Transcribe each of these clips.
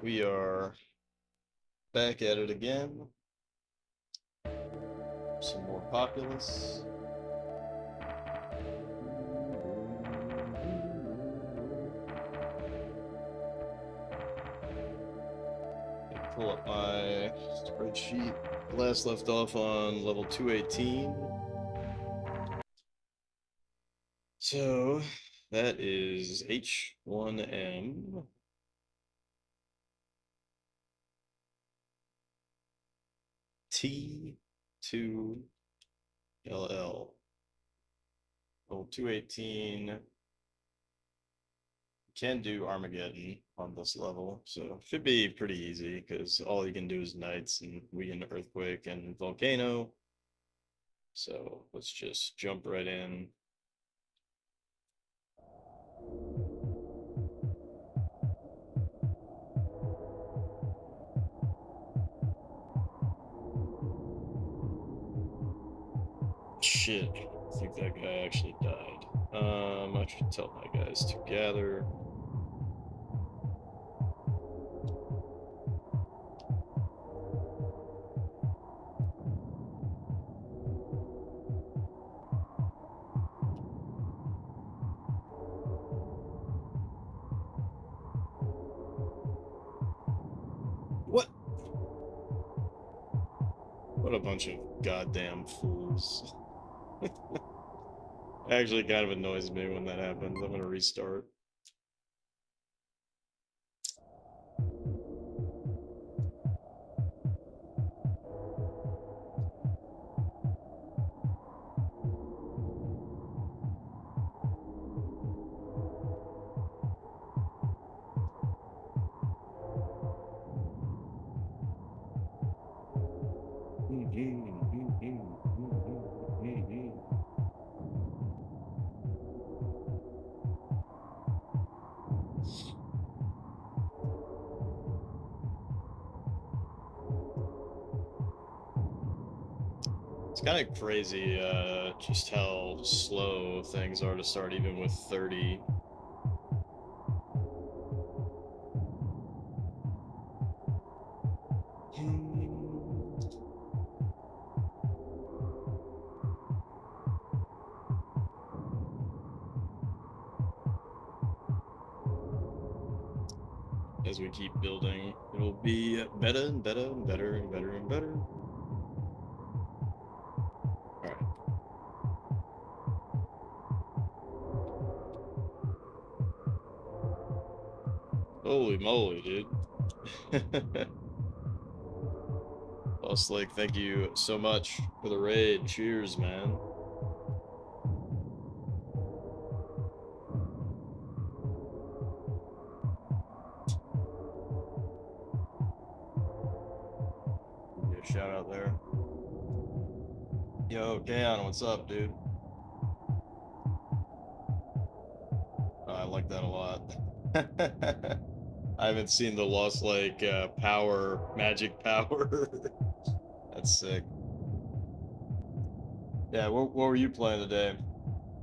We are back at it again. Some more Populous. Pull up my spreadsheet. Last left off on level 218. So that is H1M. T2LL. Level 218. Can do Armageddon on this level, so should be pretty easy because all you can do is Knights and we can Earthquake and Volcano. So let's just jump right in. Shit, I think that guy actually died. I should tell my guys to gather. What? What a bunch of goddamn fools. Actually kind of annoys me when that happens. I'm gonna restart. It's kind of crazy just how slow things are to start even with 30. As we keep building, it'll be better and better and better and better and better. Alright. Holy moly, dude. Boss Lake, thank you so much for the raid. Cheers, man. Shout out there. Yo, Kaon, what's up, dude? I like that a lot. I haven't seen the Lost Lake power, magic power. That's sick. Yeah, what were you playing today?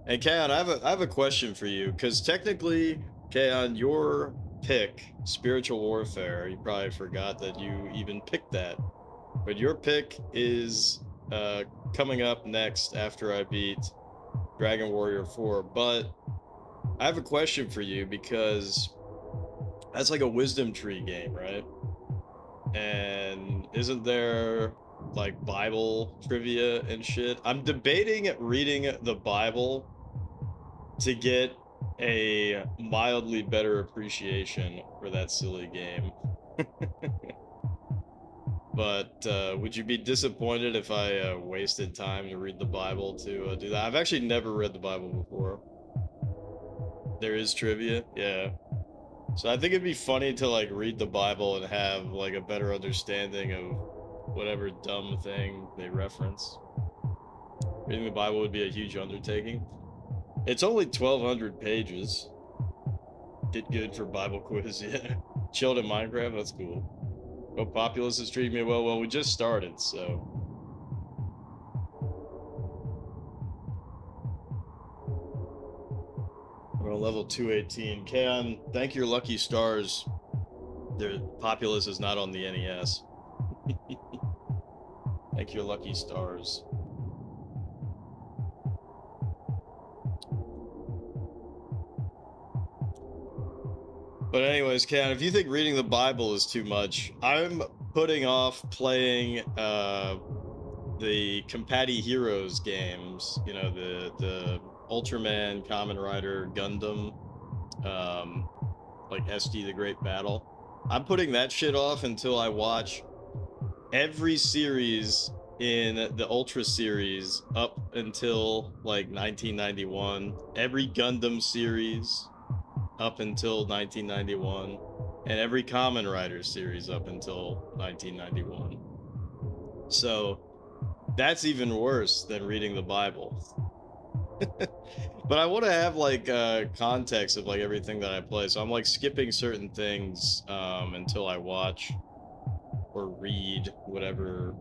And Kaon, I have a question for you, because technically, Kaon, your pick, Spiritual Warfare, you probably forgot that you even picked that. But your pick is coming up next after I beat Dragon Warrior 4. But I have a question for you because that's like a wisdom tree game, right? And isn't there like Bible trivia and shit? I'm debating reading the Bible to get a mildly better appreciation for that silly game. But would you be disappointed if I wasted time to read the Bible to do that? I've actually never read the Bible before. There is trivia? Yeah. So I think it'd be funny to like read the Bible and have like a better understanding of whatever dumb thing they reference. Reading the Bible would be a huge undertaking. It's only 1,200 pages. Get good for Bible quiz, yeah. Chilled in Minecraft, that's cool. Well, Populous is treating me well. Well, we just started, so. We're on level 218. Kaon, thank your lucky stars Populous is not on the NES. Thank your lucky stars. But anyways, Ken, if you think reading the Bible is too much, I'm putting off playing the Compati Heroes games. You know, the Ultraman, Kamen Rider, Gundam, like SD the Great Battle. I'm putting that shit off until I watch every series in the Ultra series up until like 1991. Every Gundam series up until 1991, and every Kamen Rider series up until 1991. So that's even worse than reading the Bible. But I want to have like context of like everything that I play, so I'm like skipping certain things until I watch or read whatever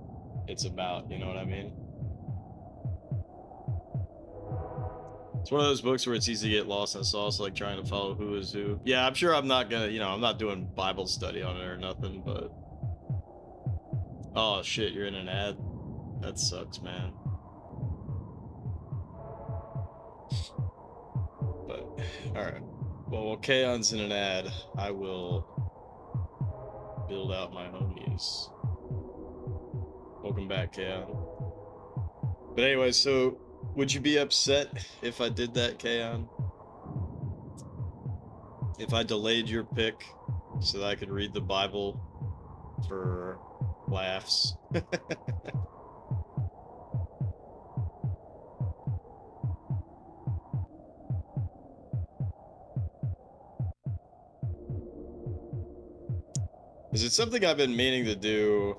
it's about, you know what I mean? It's one of those books where it's easy to get lost in the sauce, like trying to follow who is who. Yeah, I'm sure I'm not gonna, I'm not doing Bible study on it or nothing, but... Oh shit, you're in an ad? That sucks, man. But, alright. Well, while Kaon's in an ad, I will build out my homies. Welcome back, Kaon. But anyway, so would you be upset if I did that, Kaon? If I delayed your pick so that I could read the Bible for laughs? Is it something I've been meaning to do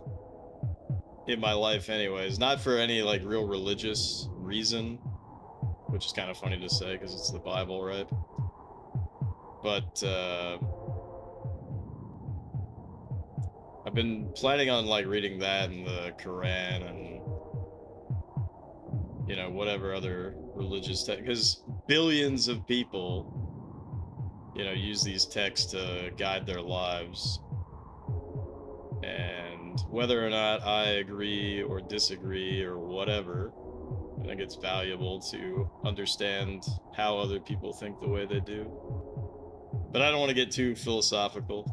in my life anyways? Not for any like real religious reason, which is kind of funny to say because it's the Bible, right? But I've been planning on like reading that and the Quran and whatever other religious text, because billions of people use these texts to guide their lives. And whether or not I agree or disagree or whatever, I think it's valuable to understand how other people think the way they do. But I don't want to get too philosophical.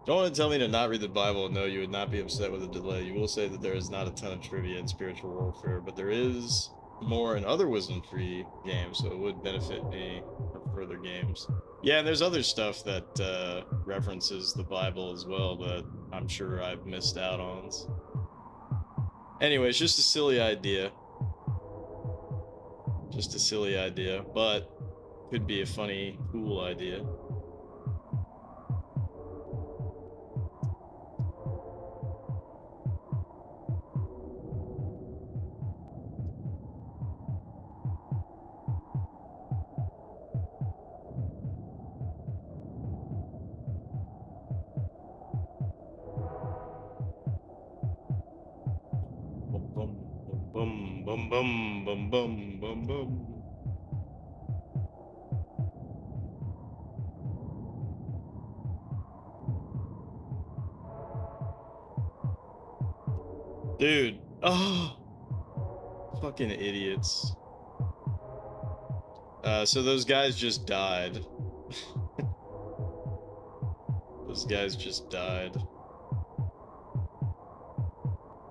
Don't want to tell me to not read the Bible. No, you would not be upset with a delay. You will say that there is not a ton of trivia in spiritual warfare, but there is more in other wisdom-free games, so it would benefit me for further games. Yeah, and there's other stuff that references the Bible as well that I'm sure I've missed out on. Anyway, it's just a silly idea. Just a silly idea, but could be a funny, cool idea. Bum, bum, bum, bum, bum, bum, bum. Dude. Oh. Fucking idiots. So those guys just died. Those guys just died.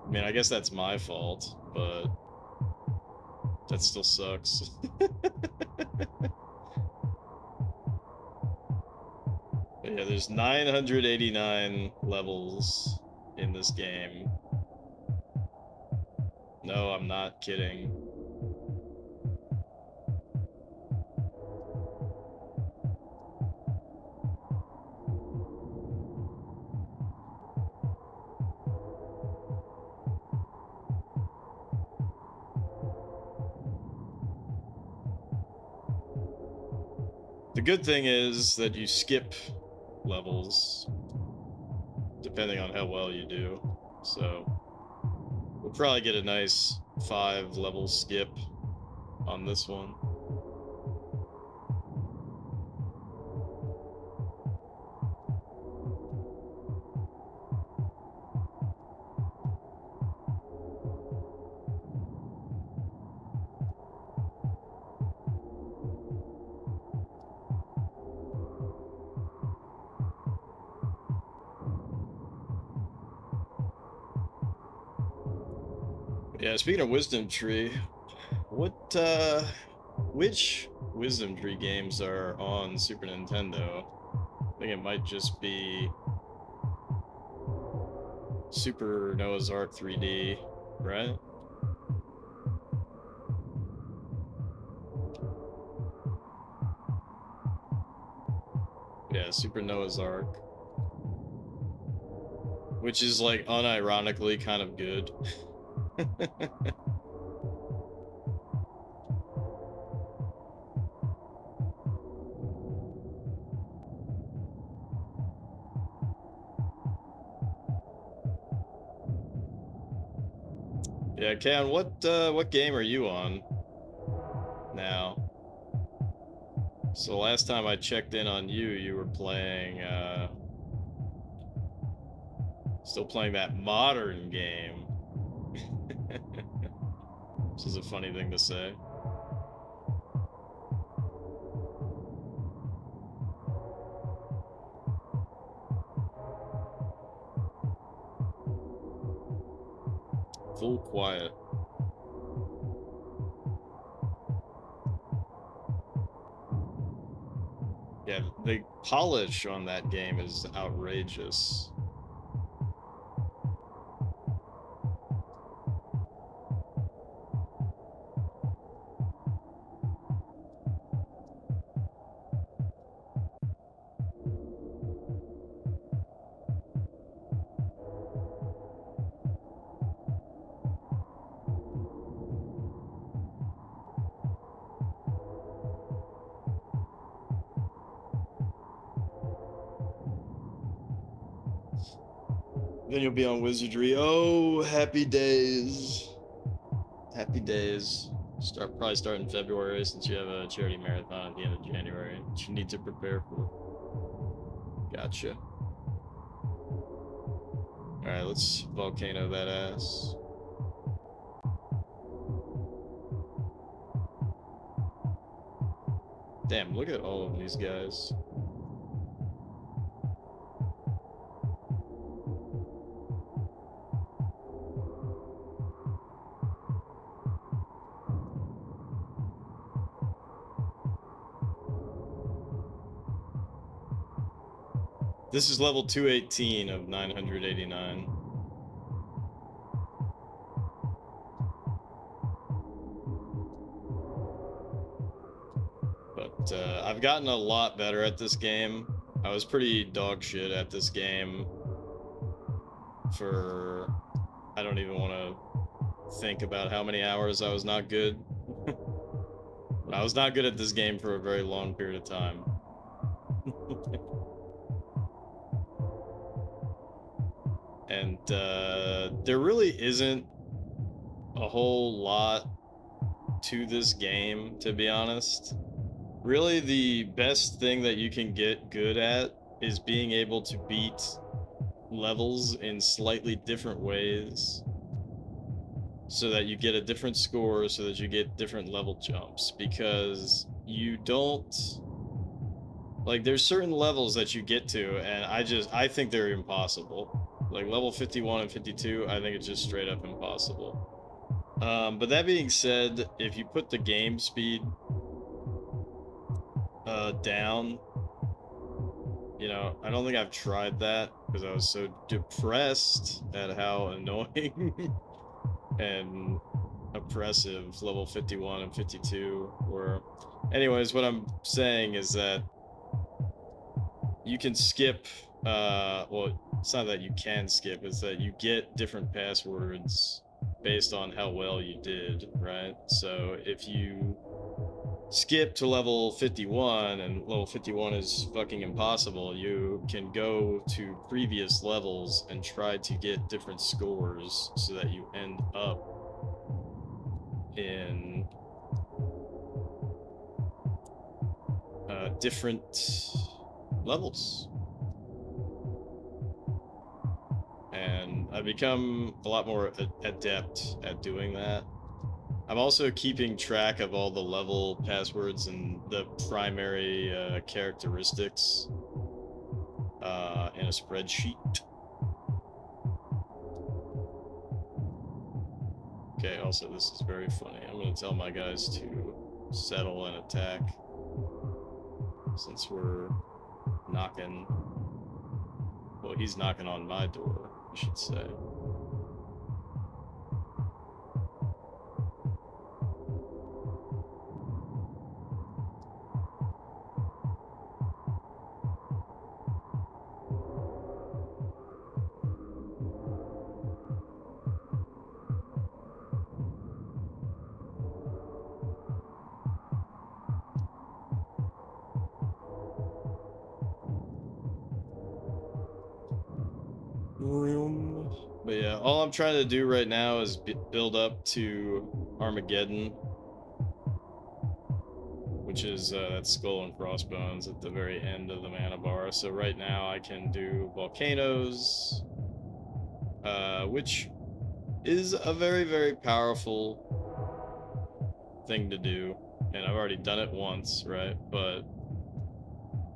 I mean, I guess that's my fault, but that still sucks. But yeah, there's 989 levels in this game. No, I'm not kidding. The good thing is that you skip levels. depending on how well you do. So we'll probably get a nice 5-level skip on this one. Yeah, speaking of Wisdom Tree, which Wisdom Tree games are on Super Nintendo? I think it might just be Super Noah's Ark 3D, right? Yeah, Super Noah's Ark. Which is, like, unironically kind of good. Yeah, Ken, what game are you on now? So last time I checked in on you, you were playing, still playing that modern game. Which is a funny thing to say. Full quiet. Yeah, the polish on that game is outrageous. Then you'll be on Wizardry. Oh, happy days. Happy days. Probably start in February since you have a charity marathon at the end of January, which you need to prepare for. Gotcha. Alright, let's volcano that ass. Damn, look at all of these guys. This is level 218 of 989. But I've gotten a lot better at this game. I was pretty dog shit at this game for... I don't even want to think about how many hours I was not good. But I was not good at this game for a very long period of time. And there really isn't a whole lot to this game, to be honest. Really, the best thing that you can get good at is being able to beat levels in slightly different ways so that you get a different score, so that you get different level jumps, because you don't... Like, there's certain levels that you get to, and I think they're impossible. Like, level 51 and 52, I think it's just straight up impossible. But that being said, if you put the game speed down, you know, I don't think I've tried that because I was so depressed at how annoying and oppressive level 51 and 52 were. Anyways, what I'm saying is that you can skip, well, it's not that you can skip, it's that you get different passwords based on how well you did, right? So if you skip to level 51, and level 51 is fucking impossible. You can go to previous levels and try to get different scores so that you end up in different levels. And I've become a lot more adept at doing that. I'm also keeping track of all the level passwords and the primary characteristics in a spreadsheet. Okay, also this is very funny. I'm going to tell my guys to settle and attack since we're knocking. Well, he's knocking on my door, I should say. But yeah, all I'm trying to do right now is build up to Armageddon, which is that skull and crossbones at the very end of the mana bar. So right now I can do volcanoes, which is a very, very powerful thing to do. And I've already done it once, right? But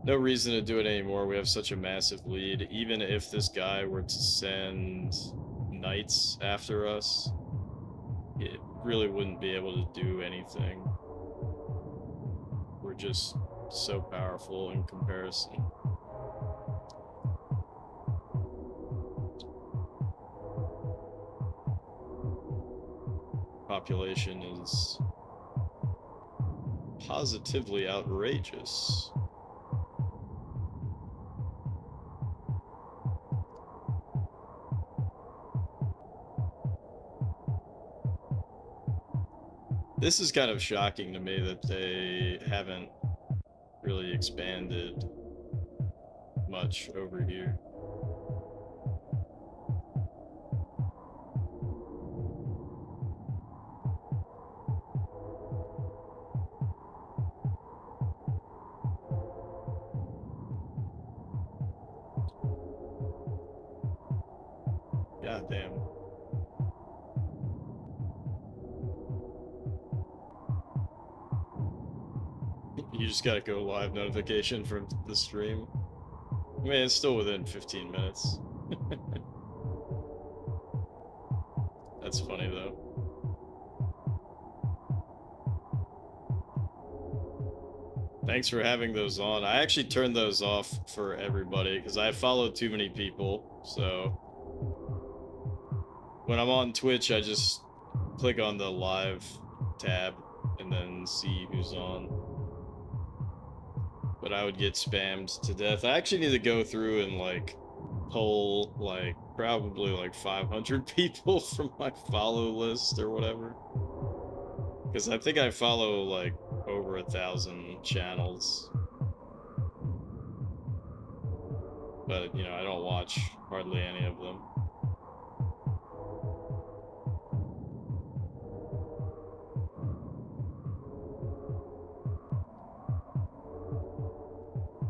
no reason to do it anymore. We have such a massive lead. Even if this guy were to send knights after us, it really wouldn't be able to do anything. We're just so powerful in comparison. Population is positively outrageous. This is kind of shocking to me that they haven't really expanded much over here. God damn. You just gotta go live notification from the stream. I mean, it's still within 15 minutes. That's funny, though. Thanks for having those on. I actually turned those off for everybody because I followed too many people. So when I'm on Twitch, I just click on the live tab and then see who's on. But I would get spammed to death. I actually need to go through and like pull like probably like 500 people from my follow list or whatever. Because I think I follow like over 1,000 channels. But, you know, I don't watch hardly any of them.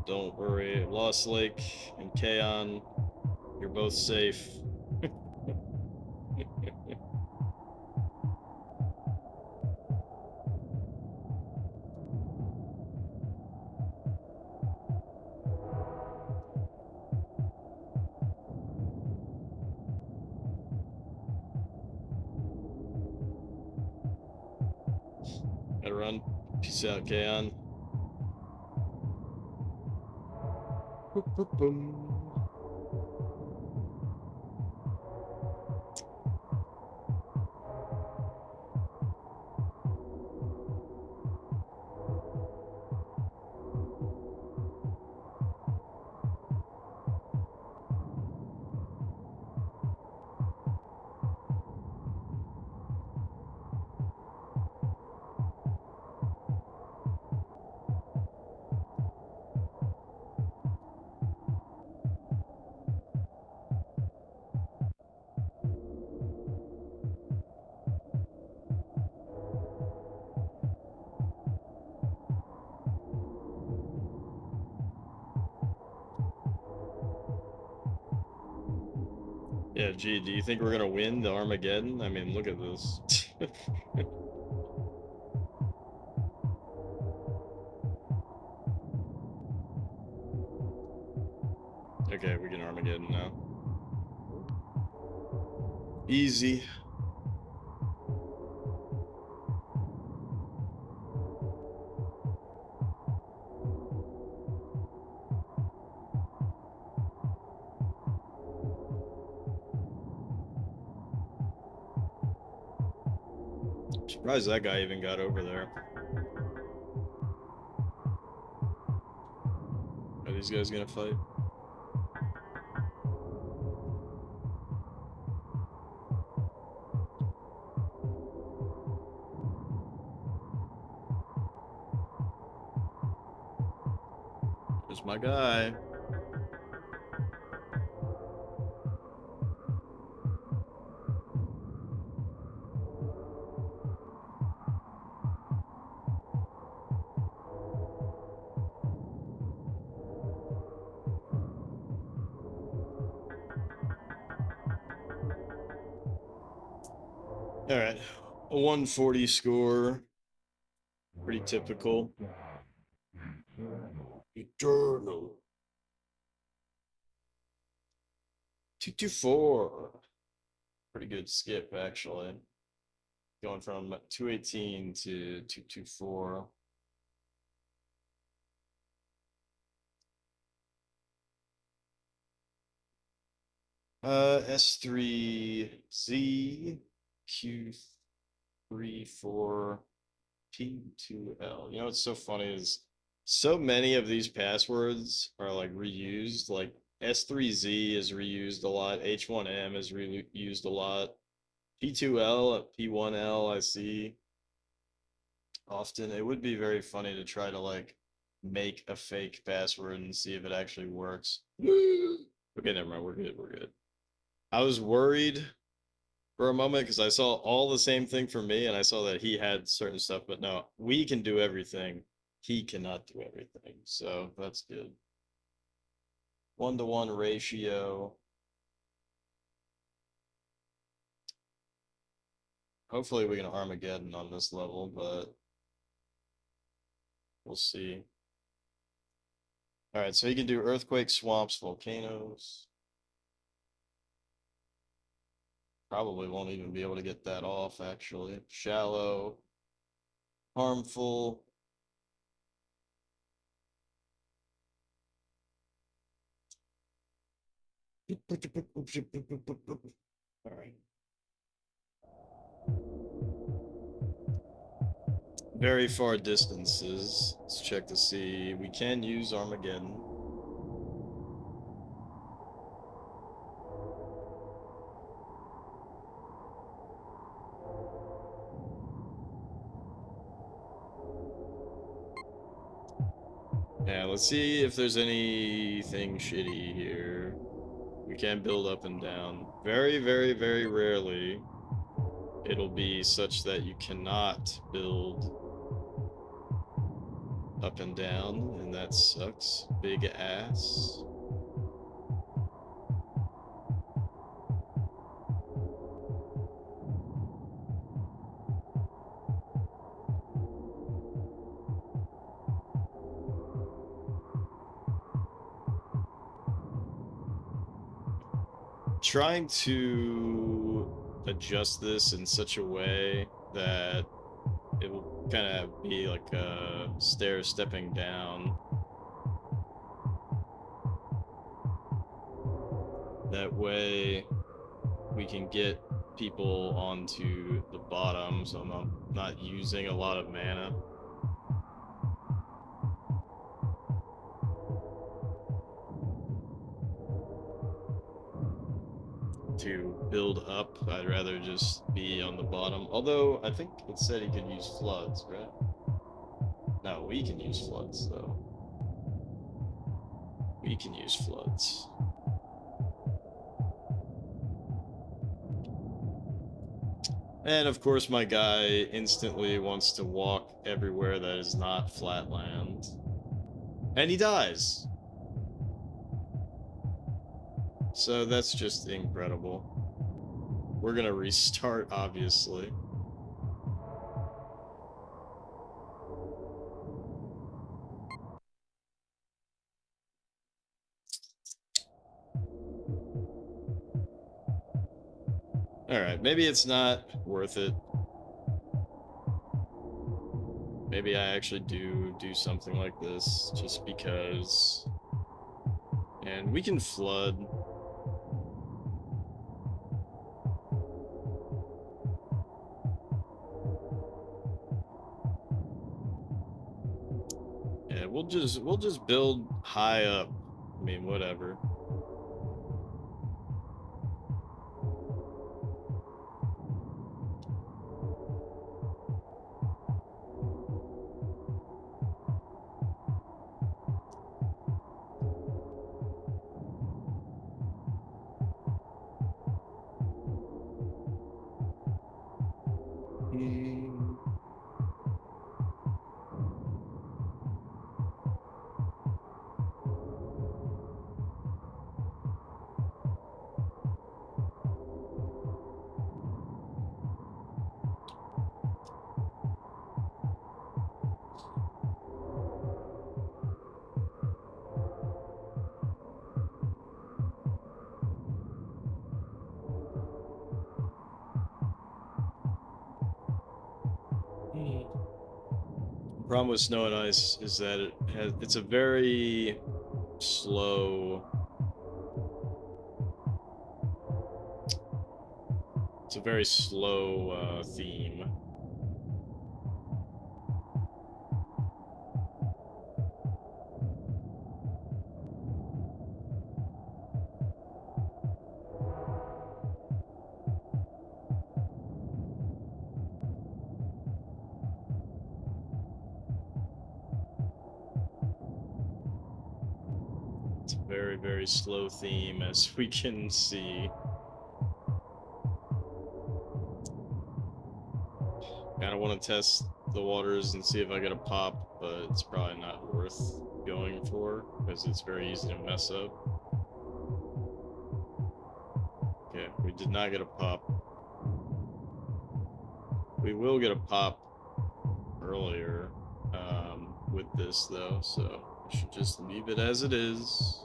Don't worry, Lost Lake and Kaon, you're both safe. Gotta run. Peace out, Kaon. Yeah, gee, do you think we're gonna win the Armageddon? I mean, look at this. Okay, we can Armageddon now. Easy. Surprised that guy even got over there. Are these guys gonna fight? There's my guy. All right, a 140 score. Pretty typical. Eternal. 224. Pretty good skip, actually. Going from 218 to 224. S3Z Q34 P2L. You know what's so funny is so many of these passwords are like reused. Like S3Z is reused a lot. H1M is reused a lot. P2L, P1L, I see often. It would be very funny to try to like make a fake password and see if it actually works. Okay, never mind. We're good. We're good. I was worried for a moment because I saw all the same thing for me and I saw that he had certain stuff, but no, we can do everything. He cannot do everything. So that's good. 1-to-1 ratio. Hopefully we can Armageddon on this level, but we'll see. All right, so he can do earthquakes, swamps, volcanoes. Probably won't even be able to get that off, actually. Shallow, harmful. All right. Very far distances. Let's check to see. We can use Armageddon. Yeah, let's see if there's anything shitty here. We can build up and down. Very, very, very rarely it'll be such that you cannot build up and down, and that sucks. Big ass. Trying to adjust this in such a way that it will kind of be like a stair stepping down. That way we can get people onto the bottom so I'm not using a lot of mana. To build up, I'd rather just be on the bottom. Although, I think it said he could use floods, right? No, we can use floods, though. We can use floods. And of course, my guy instantly wants to walk everywhere that is not flatland. And he dies. So that's just incredible. We're gonna restart, obviously. Alright, maybe it's not worth it. Maybe I actually do something like this just because. And we can flood. Yeah, we'll just build high up. I mean, whatever. The problem with snow and ice is that it's a very slow. It's a very slow theme. It's a very, very slow theme, as we can see. Kinda want to test the waters and see if I get a pop, but it's probably not worth going for, because it's very easy to mess up. Okay, we did not get a pop. We will get a pop earlier with this, though, so I should just leave it as it is.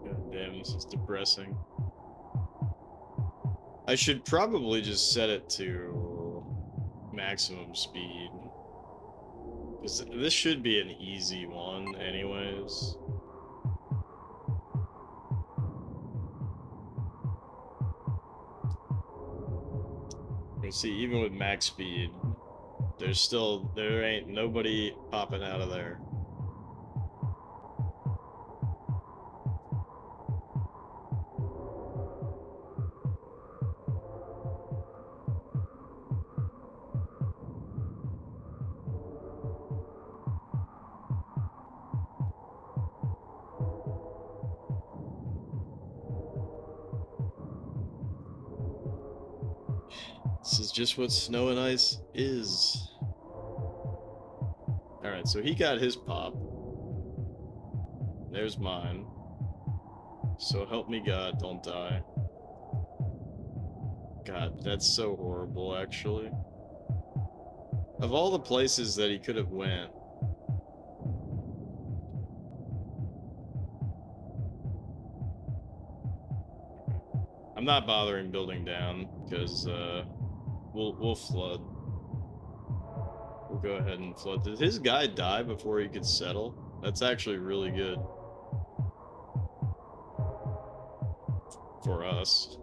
God damn, this is depressing. I should probably just set it to maximum speed. Because this should be an easy one, anyways. You see, even with max speed, there ain't nobody popping out of there. This is just what snow and ice is. Alright, so he got his pop. There's mine. So help me God, don't die. God, that's so horrible, actually. Of all the places that he could have went, I'm not bothering building down, because, we'll flood. We'll go ahead and flood. Did his guy die before he could settle? That's actually really good. for us.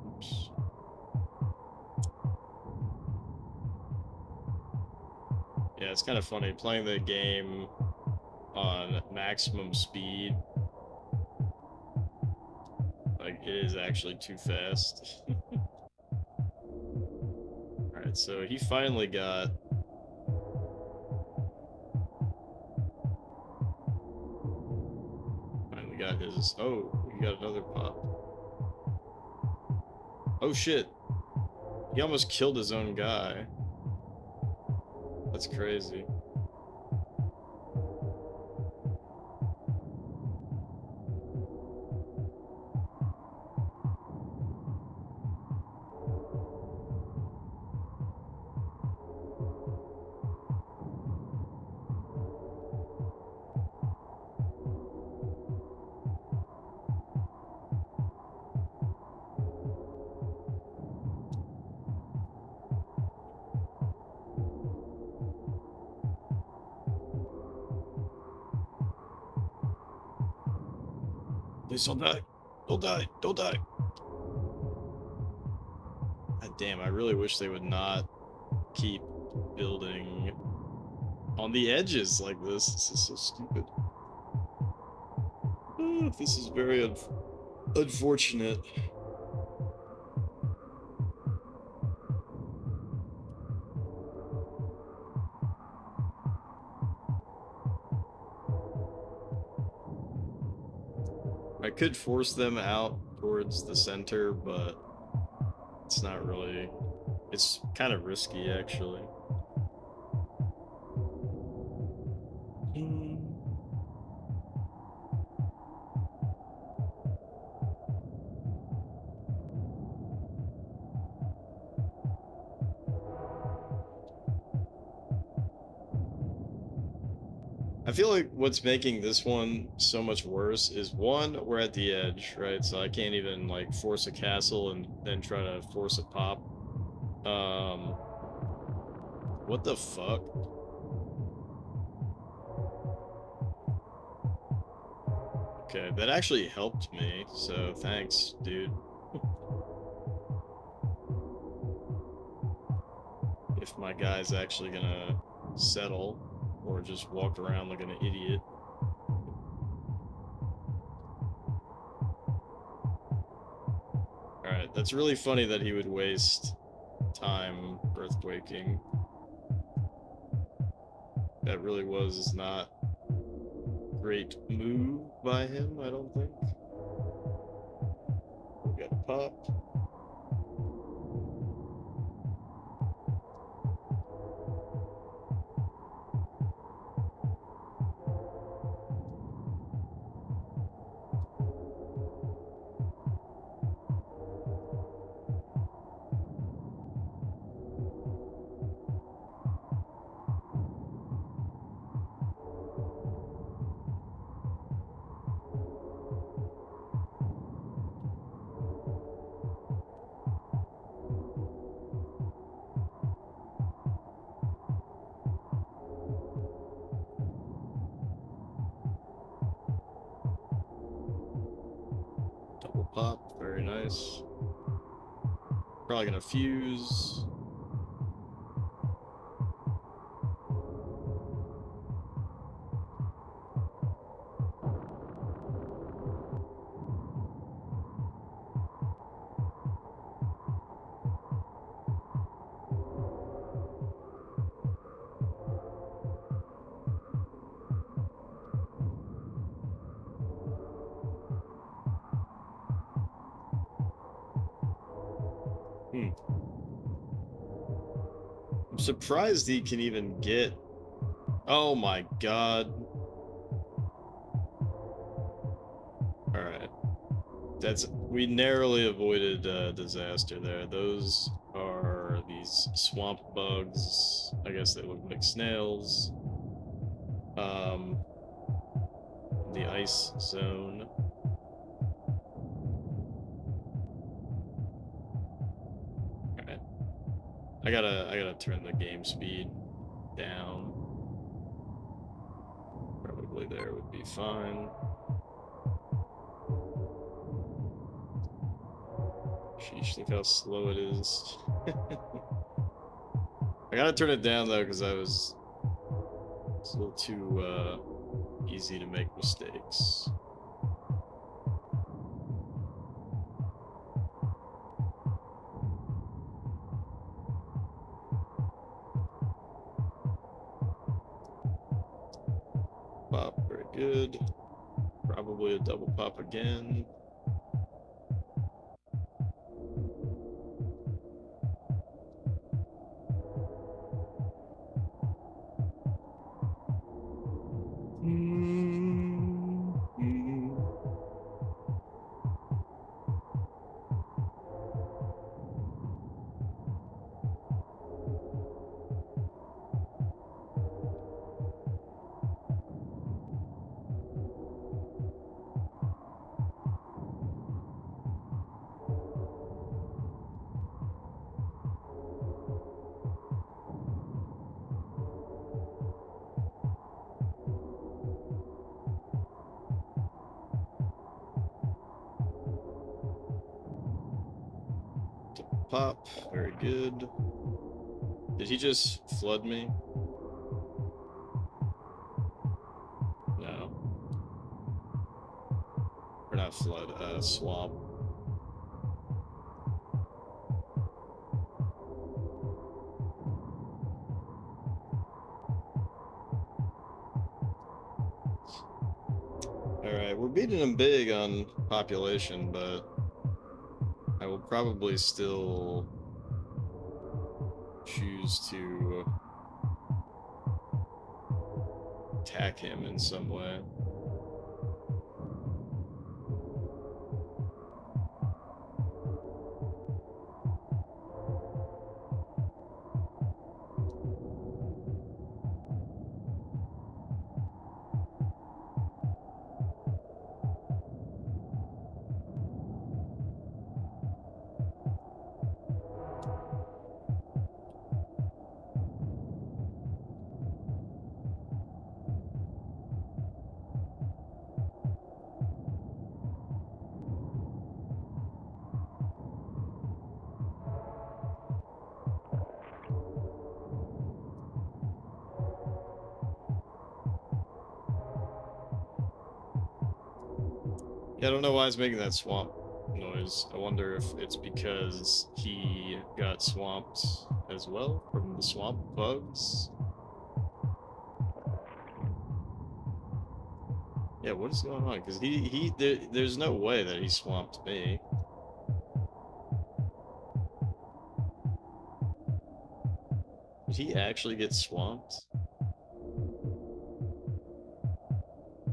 Oops. Yeah, it's kind of funny playing the game on maximum speed. Like, it is actually too fast. Alright, so he finally got... Finally got his... Oh, he got another pop. Oh shit! He almost killed his own guy. That's crazy. Please don't die. Don't die. Don't die. God damn, I really wish they would not keep building on the edges like this. This is so stupid. This is very unfortunate. I could force them out towards the center, but it's not really... It's kind of risky, actually. I feel like what's making this one so much worse is, one, we're at the edge, right? So I can't even, like, force a castle and then try to force a pop. What the fuck? Okay, that actually helped me, so thanks, dude. If my guy's actually gonna settle, or just walk around like an idiot. Alright, that's really funny that he would waste time earthquaking. That really was not a great move by him, I don't think. We got a pop. Double pop, very nice. Probably gonna fuse. I'm surprised he can even get... Oh my god. Alright. We narrowly avoided disaster there. Those are these swamp bugs. I guess they look like snails. The ice zone. Alright. I gotta turn the game speed down. Probably there would be fine. Sheesh, think how slow it is. I gotta turn it down though, because it's a little too easy to make mistakes. Pop, very good. Probably a double pop again. Pop, very good. Did he just flood me? No. Or not flood, swamp. Alright, we're beating him big on population, but I will probably still choose to attack him in some way. Yeah, I don't know why he's making that swamp noise. I wonder if it's because he got swamped as well from the swamp bugs. Yeah, what is going on? Because there's no way that he swamped me. Did he actually get swamped?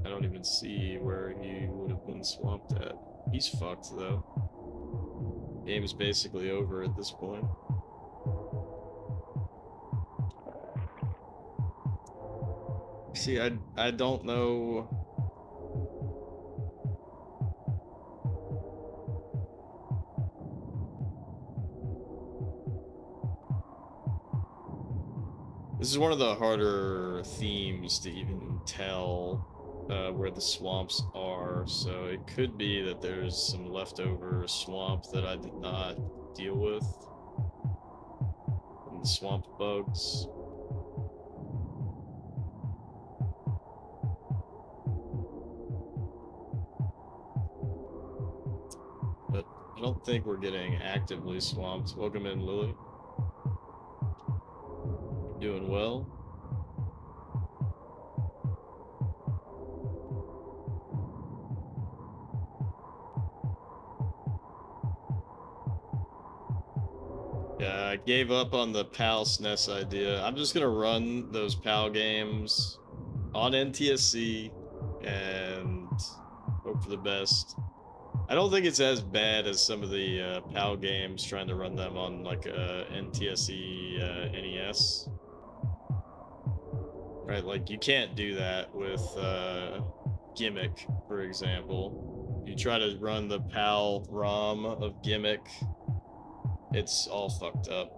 I don't even see where he would have been swamped at. He's fucked, though. Game's basically over at this point. See, I don't know. This is one of the harder themes to even tell where the swamps are, so it could be that there's some leftover swamp that I did not deal with from the swamp bugs. But I don't think we're getting actively swamped. Welcome in, Lily. Doing well. Yeah, I gave up on the PAL SNES idea. I'm just gonna run those PAL games on NTSC and hope for the best. I don't think it's as bad as some of the PAL games trying to run them on like a NTSC NES. Right, like you can't do that with Gimmick, for example. You try to run the PAL ROM of Gimmick, it's all fucked up.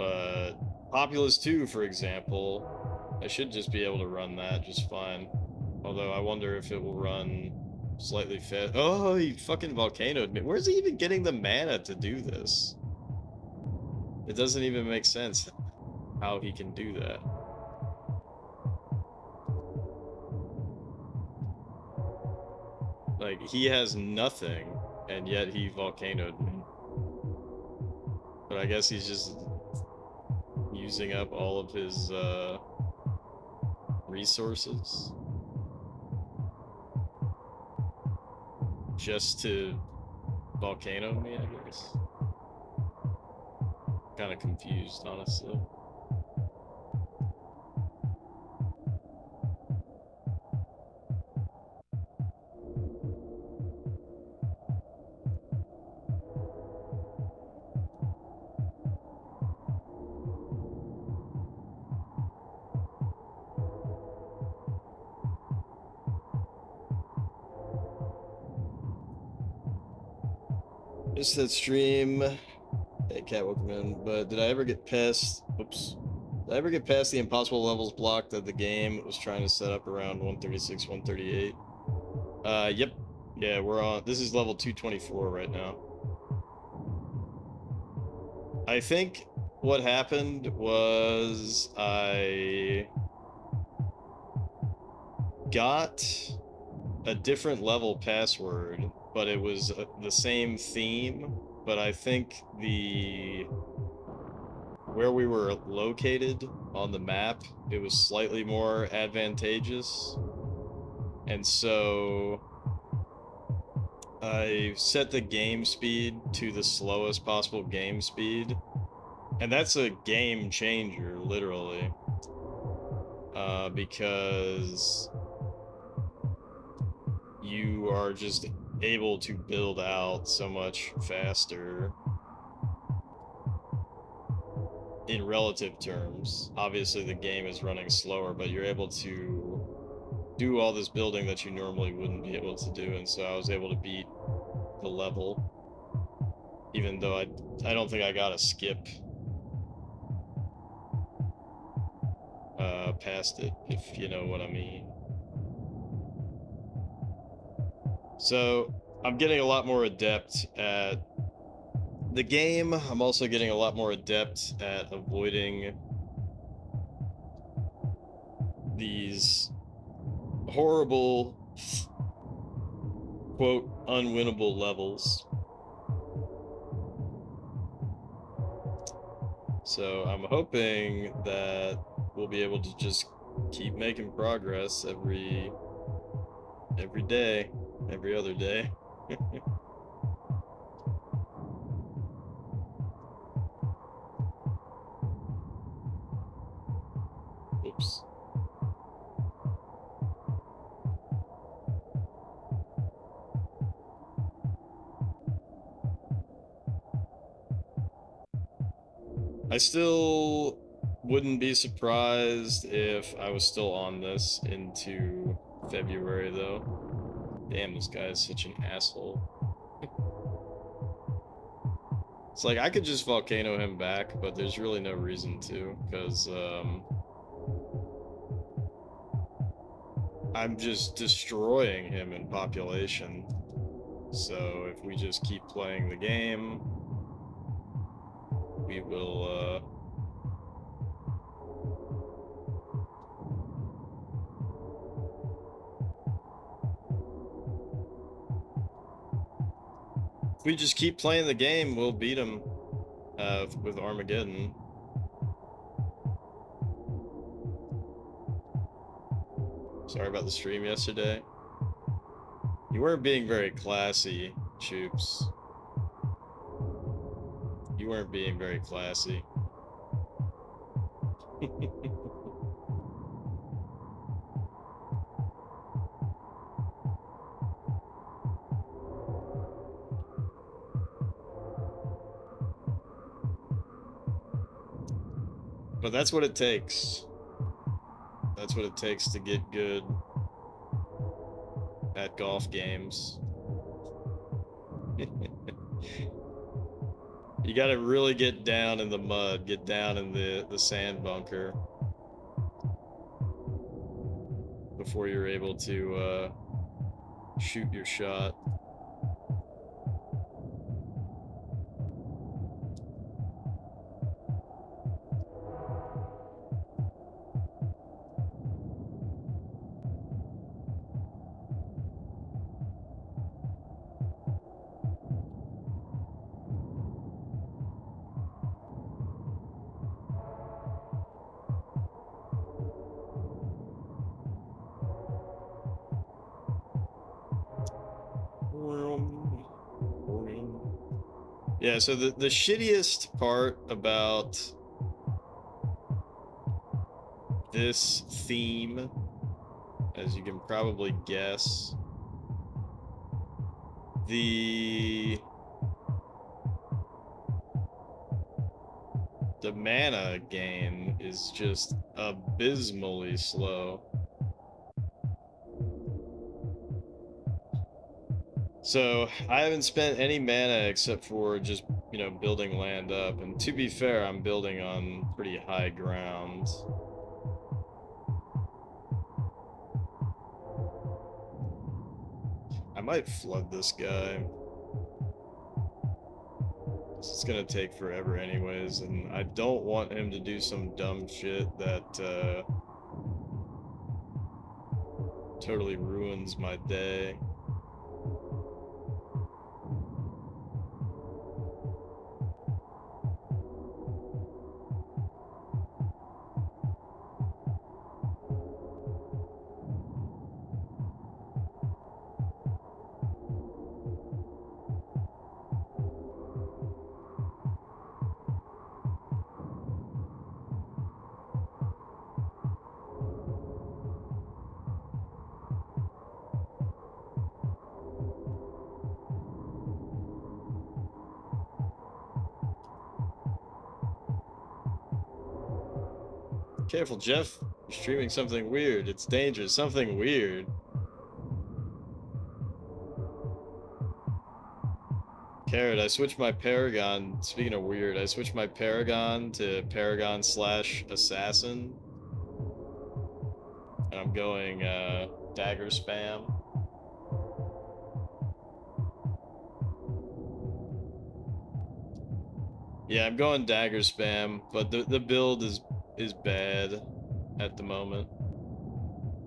But Populous 2, for example, I should just be able to run that just fine. Although I wonder if it will run slightly fast. Oh, he fucking volcanoed me. Where's he even getting the mana to do this? It doesn't even make sense how he can do that. Like, he has nothing, and yet he volcanoed me. But I guess he's just using up all of his resources just to volcano me, I guess. Kind of confused, honestly. Missed that stream. Hey, cat, welcome in. But did I ever get past? Oops. Did I ever get past the impossible levels block that the game was trying to set up around 136, 138? Yep. Yeah, we're on. This is level 224 right now. I think what happened was I got a different level password, but it was the same theme. But I think where we were located on the map, it was slightly more advantageous. And so I set the game speed to the slowest possible game speed. And that's a game changer, literally. Because you are just able to build out so much faster in relative terms. Obviously the game is running slower, but you're able to do all this building that you normally wouldn't be able to do, and so I was able to beat the level, even though I don't think I got a skip past it, if you know what I mean. So I'm getting a lot more adept at the game. I'm also getting a lot more adept at avoiding these horrible, quote, unwinnable levels. So I'm hoping that we'll be able to just keep making progress every day, every other day. Oops. I still wouldn't be surprised if I was still on this into February, though. Damn, this guy is such an asshole. It's like, I could just volcano him back, but there's really no reason to, because, I'm just destroying him in population. So if we just keep playing the game, we will, if we just keep playing the game, we'll beat him with Armageddon. Sorry about the stream yesterday. You weren't being very classy, Choops. You weren't being very classy. But that's what it takes. That's what it takes to get good at golf games. You gotta really get down in the mud, get down in the sand bunker before you're able to shoot your shot. Yeah, so the shittiest part about this theme, as you can probably guess, the mana gain is just abysmally slow. So I haven't spent any mana except for just, you know, building land up. And to be fair, I'm building on pretty high ground. I might flood this guy. It's gonna take forever anyways, and I don't want him to do some dumb shit that totally ruins my day. Careful, Jeff. You're streaming something weird. It's dangerous. Something weird. Carrot, I switched my Paragon. Speaking of weird, I switched my Paragon to Paragon/Assassin. And I'm going dagger spam. Yeah, I'm going dagger spam, but the build is bad at the moment.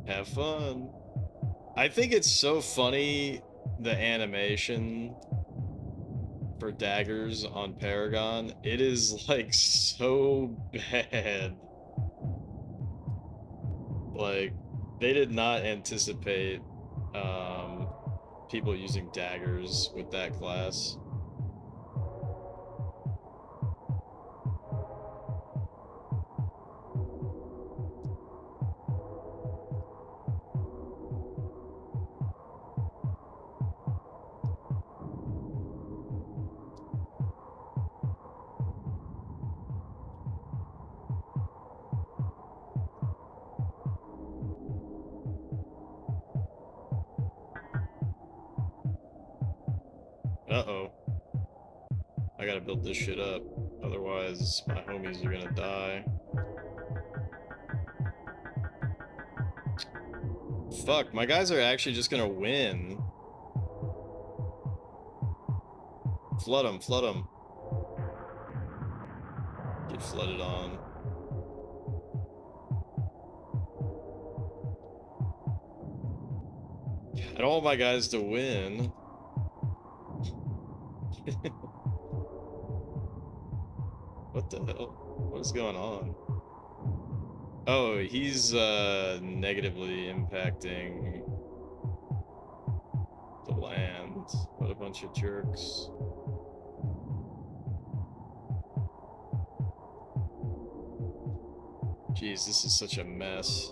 Have fun. I think it's so funny, the animation for daggers on Paragon. It is like so bad. Like, they did not anticipate people using daggers with that class. Uh-oh. I gotta build this shit up. Otherwise, my homies are gonna die. Fuck, my guys are actually just gonna win. Flood them, flood them. Get flooded on. I don't want my guys to win. What the hell? What is going on? Oh, he's negatively impacting the land. What a bunch of jerks. Jeez, this is such a mess.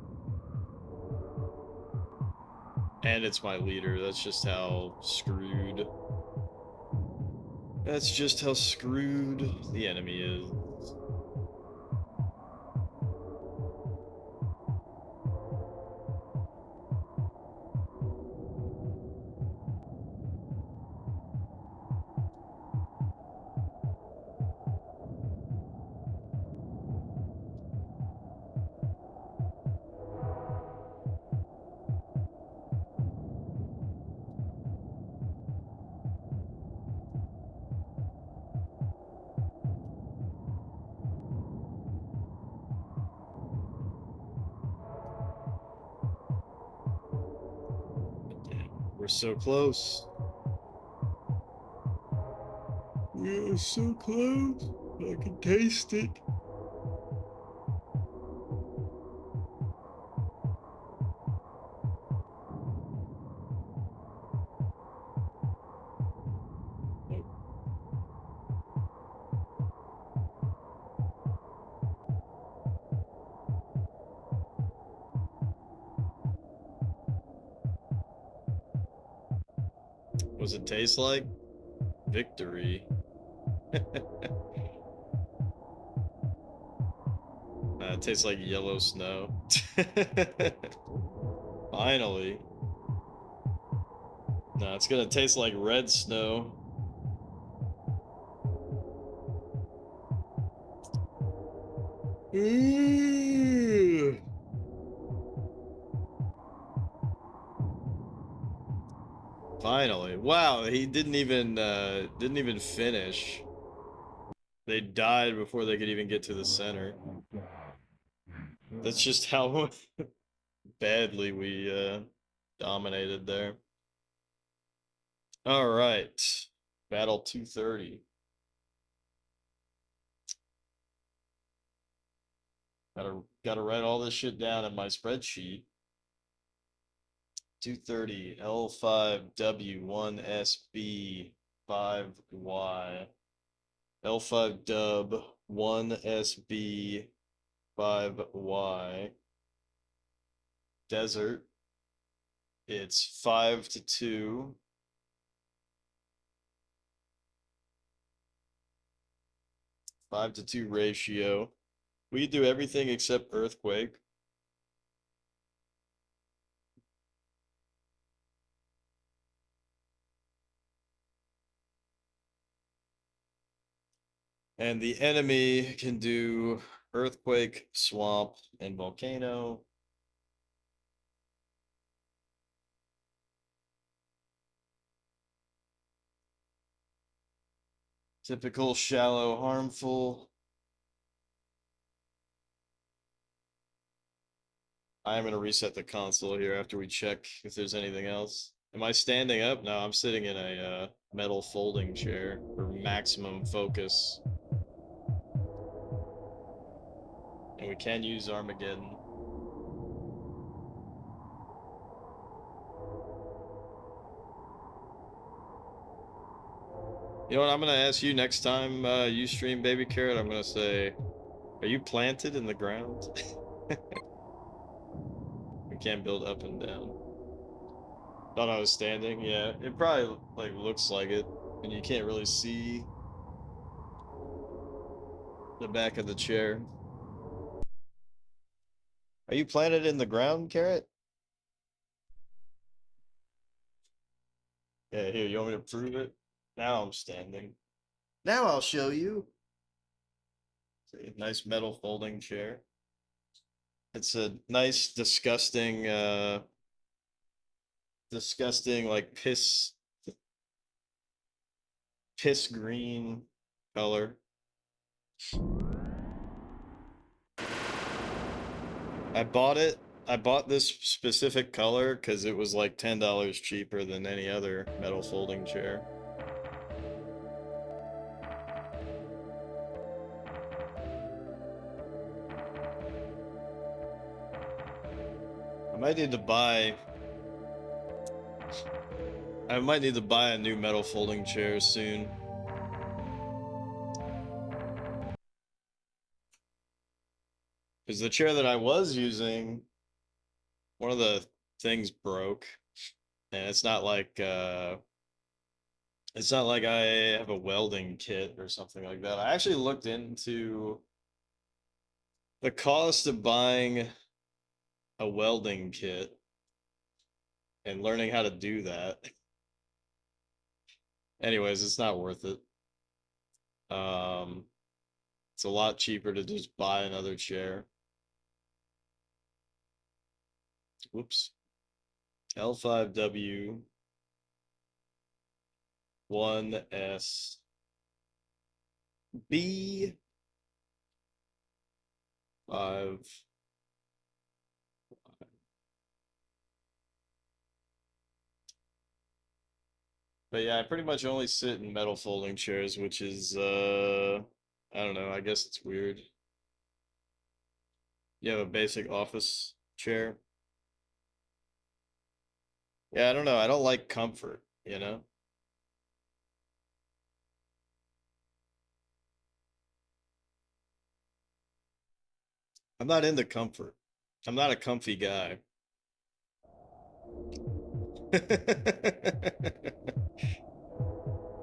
And it's my leader. That's just how screwed. That's just how screwed the enemy is. We're so close. We're so close. I can taste it. What does it taste like? Victory. It tastes like yellow snow. Finally. No, it's gonna taste like red snow. Ooh. Finally. Wow, he didn't even finish. They died before they could even get to the center. That's just how badly we dominated there. All right. Battle 230. Gotta write all this shit down in my spreadsheet. 230 L5W1SB 5Y L5 dub 1SB 5Y desert. It's 5-2. Five to 2 ratio. We do everything except earthquake. And the enemy can do earthquake, swamp, and volcano. Typical shallow, harmful. I am going to reset the console here after we check if there's anything else. Am I standing up? No, I'm sitting in a metal folding chair for maximum focus. And we can use Armageddon. You know what, I'm going to ask you next time you stream Baby Carrot, I'm going to say, are you planted in the ground? We can't build up and down. Thought I was standing, yeah. It probably like looks like it, and you can't really see the back of the chair. Are you planted in the ground, Carrot? Yeah, here, you want me to prove it? Now I'm standing. Now I'll show you. It's a nice metal folding chair. It's a nice, disgusting, like piss green color. I bought this specific color because it was like $10 cheaper than any other metal folding chair. I might need to buy a new metal folding chair soon. Because the chair that I was using, one of the things broke. And it's not like I have a welding kit or something like that. I actually looked into the cost of buying a welding kit and learning how to do that. Anyways, it's not worth it. Um, it's a lot cheaper to just buy another chair. Whoops. L5W 1S B 5. But yeah, I pretty much only sit in metal folding chairs, which is I don't know, I guess it's weird. You have a basic office chair. Yeah, I don't know. I don't like comfort, you know? I'm not into comfort. I'm not a comfy guy.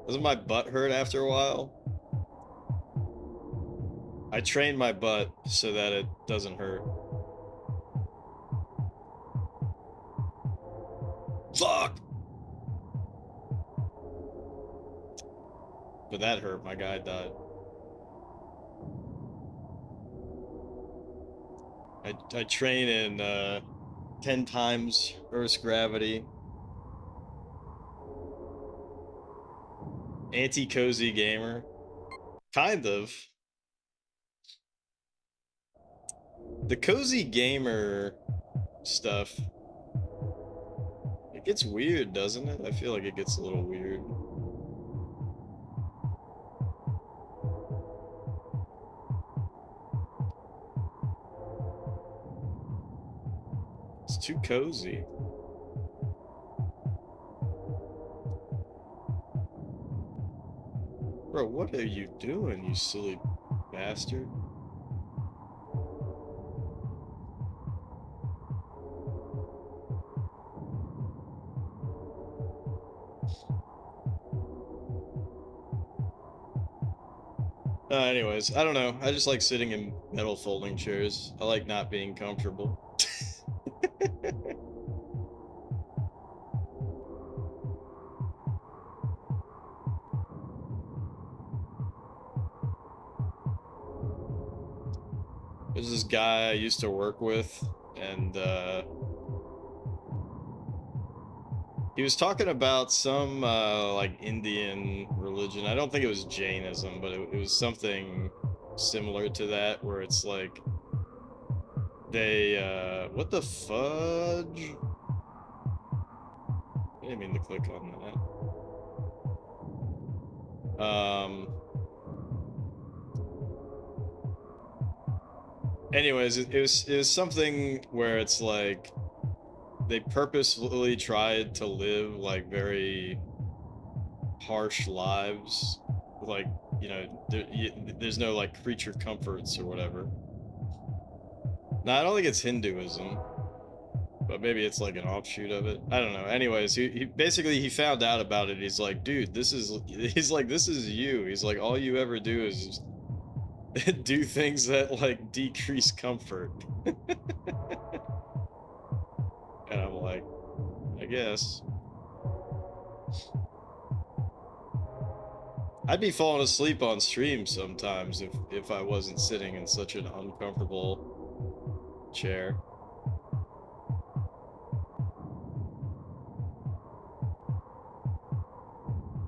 Doesn't my butt hurt after a while? I train my butt so that it doesn't hurt. Fuck! But that hurt. My guy died. I train in 10 times Earth's gravity. Anti-cozy gamer. Kind of. The cozy gamer stuff, it gets weird, doesn't it? I feel like it gets a little weird. It's too cozy. Bro, what are you doing, you silly bastard? Anyways, I don't know. I just like sitting in metal folding chairs. I like not being comfortable. There's this guy I used to work with, and he was talking about some like Indian religion. I don't think it was Jainism, but it was something similar to that, where it's like they what the fudge? I didn't mean to click on that. Anyways, it was something where it's like they purposefully tried to live like very harsh lives, like, you know, there's no like creature comforts or whatever. No, I don't think it's Hinduism, but maybe it's like an offshoot of it. I don't know. Anyways, he basically he found out about it. He's like, dude, he's like, this is you. He's like, all you ever do is do things that like decrease comfort. And I'm like, I guess. I'd be falling asleep on stream sometimes if I wasn't sitting in such an uncomfortable chair.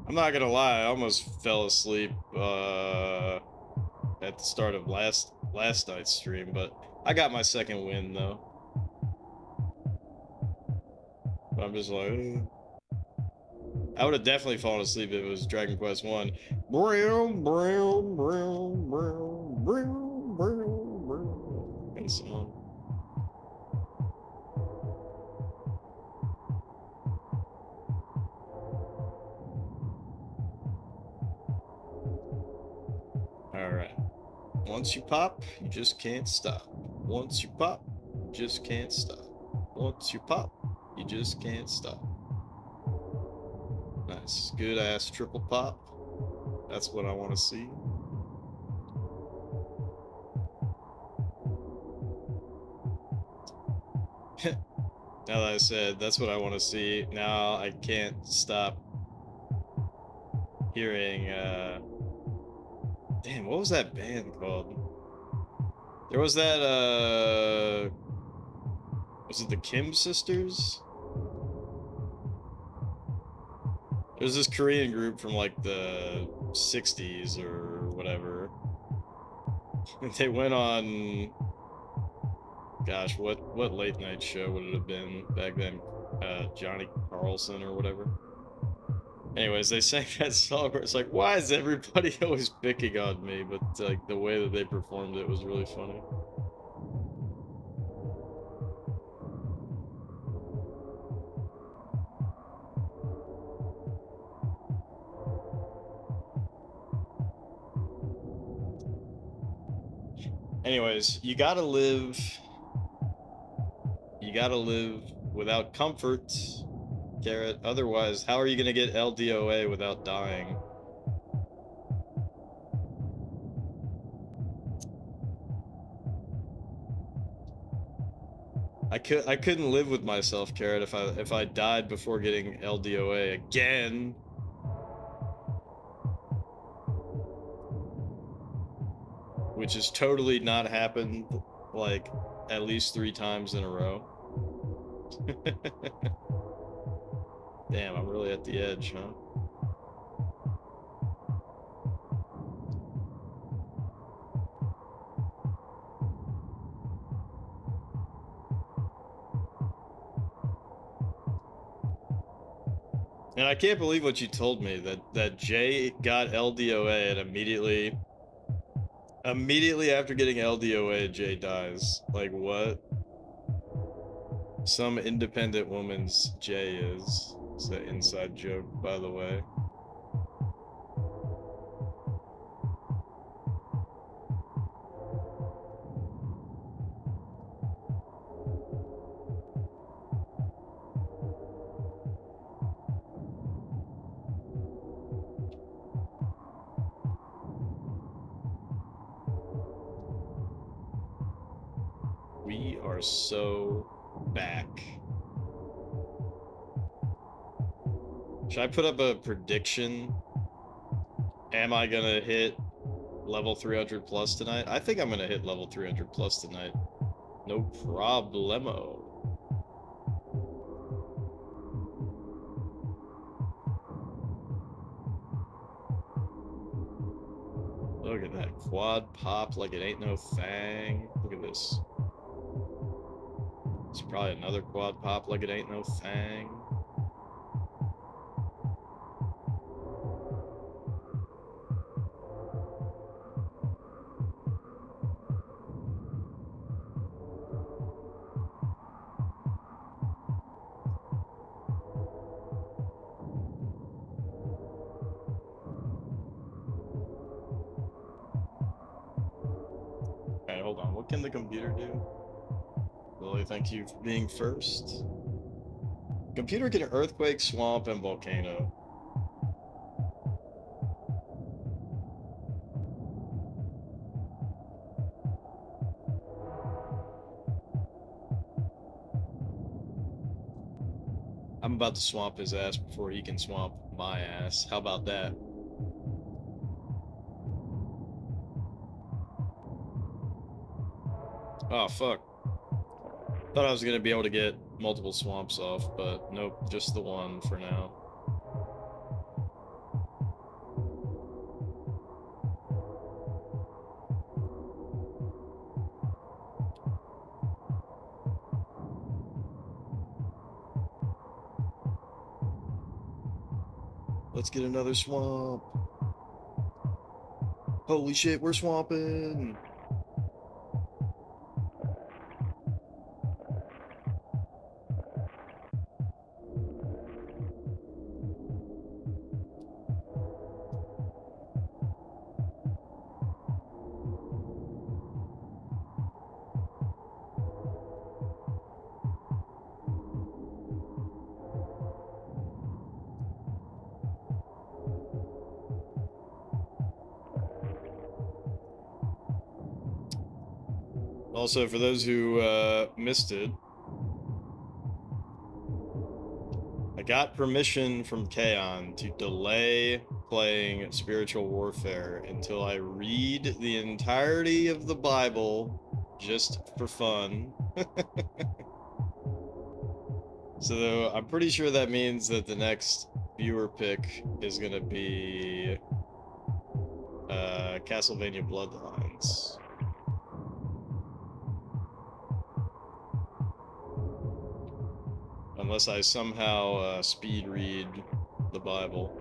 I'm not gonna lie, I almost fell asleep at the start of last night's stream, but I got my second win though. But I'm just like, I would have definitely fallen asleep if it was Dragon Quest 1. And so on. Alright. Once you pop, you just can't stop. Once you pop, you just can't stop. Once you pop, you just can't stop. Nice. Good ass triple pop. That's what I want to see. Now that I said that's what I want to see, now I can't stop hearing damn, what was that band called? There was that was it the Kim sisters? There's this Korean group from like the 60s or whatever. They went on, gosh, what late night show would it have been back then? Johnny Carlson or whatever. Anyways, they sang that song where it's like, why is everybody always picking on me? But like the way that they performed it was really funny. Anyways, you gotta live without comfort, Garrett. Otherwise, how are you gonna get LDOA without dying? I couldn't live with myself, Carrot, if I died before getting LDOA again. Which has totally not happened like at least 3 times in a row. Damn, I'm really at the edge, huh? And I can't believe what you told me, that Jay got LDOA and immediately after getting LDOA, Jay dies. Like, what? Some independent woman's Jay is. It's an inside joke, by the way. We are so back. Should I put up a prediction? Am I gonna hit level 300 plus tonight? I think I'm gonna hit level 300 plus tonight. No problemo. Look at that quad pop like it ain't no thing. Look at this. It's probably another quad pop like it ain't no thing. Alright, hold on. What can the computer do? Lily, thank you for being first. Computer can earthquake, swamp, and volcano. I'm about to swamp his ass before he can swamp my ass. How about that? Oh, fuck. Thought I was gonna be able to get multiple swamps off, but nope, just the one for now. Let's get another swamp. Holy shit, we're swamping! Also, for those who missed it, I got permission from Kaon to delay playing Spiritual Warfare until I read the entirety of the Bible just for fun. So I'm pretty sure that means that the next viewer pick is going to be Castlevania Bloodlines. Unless I somehow speed read the Bible.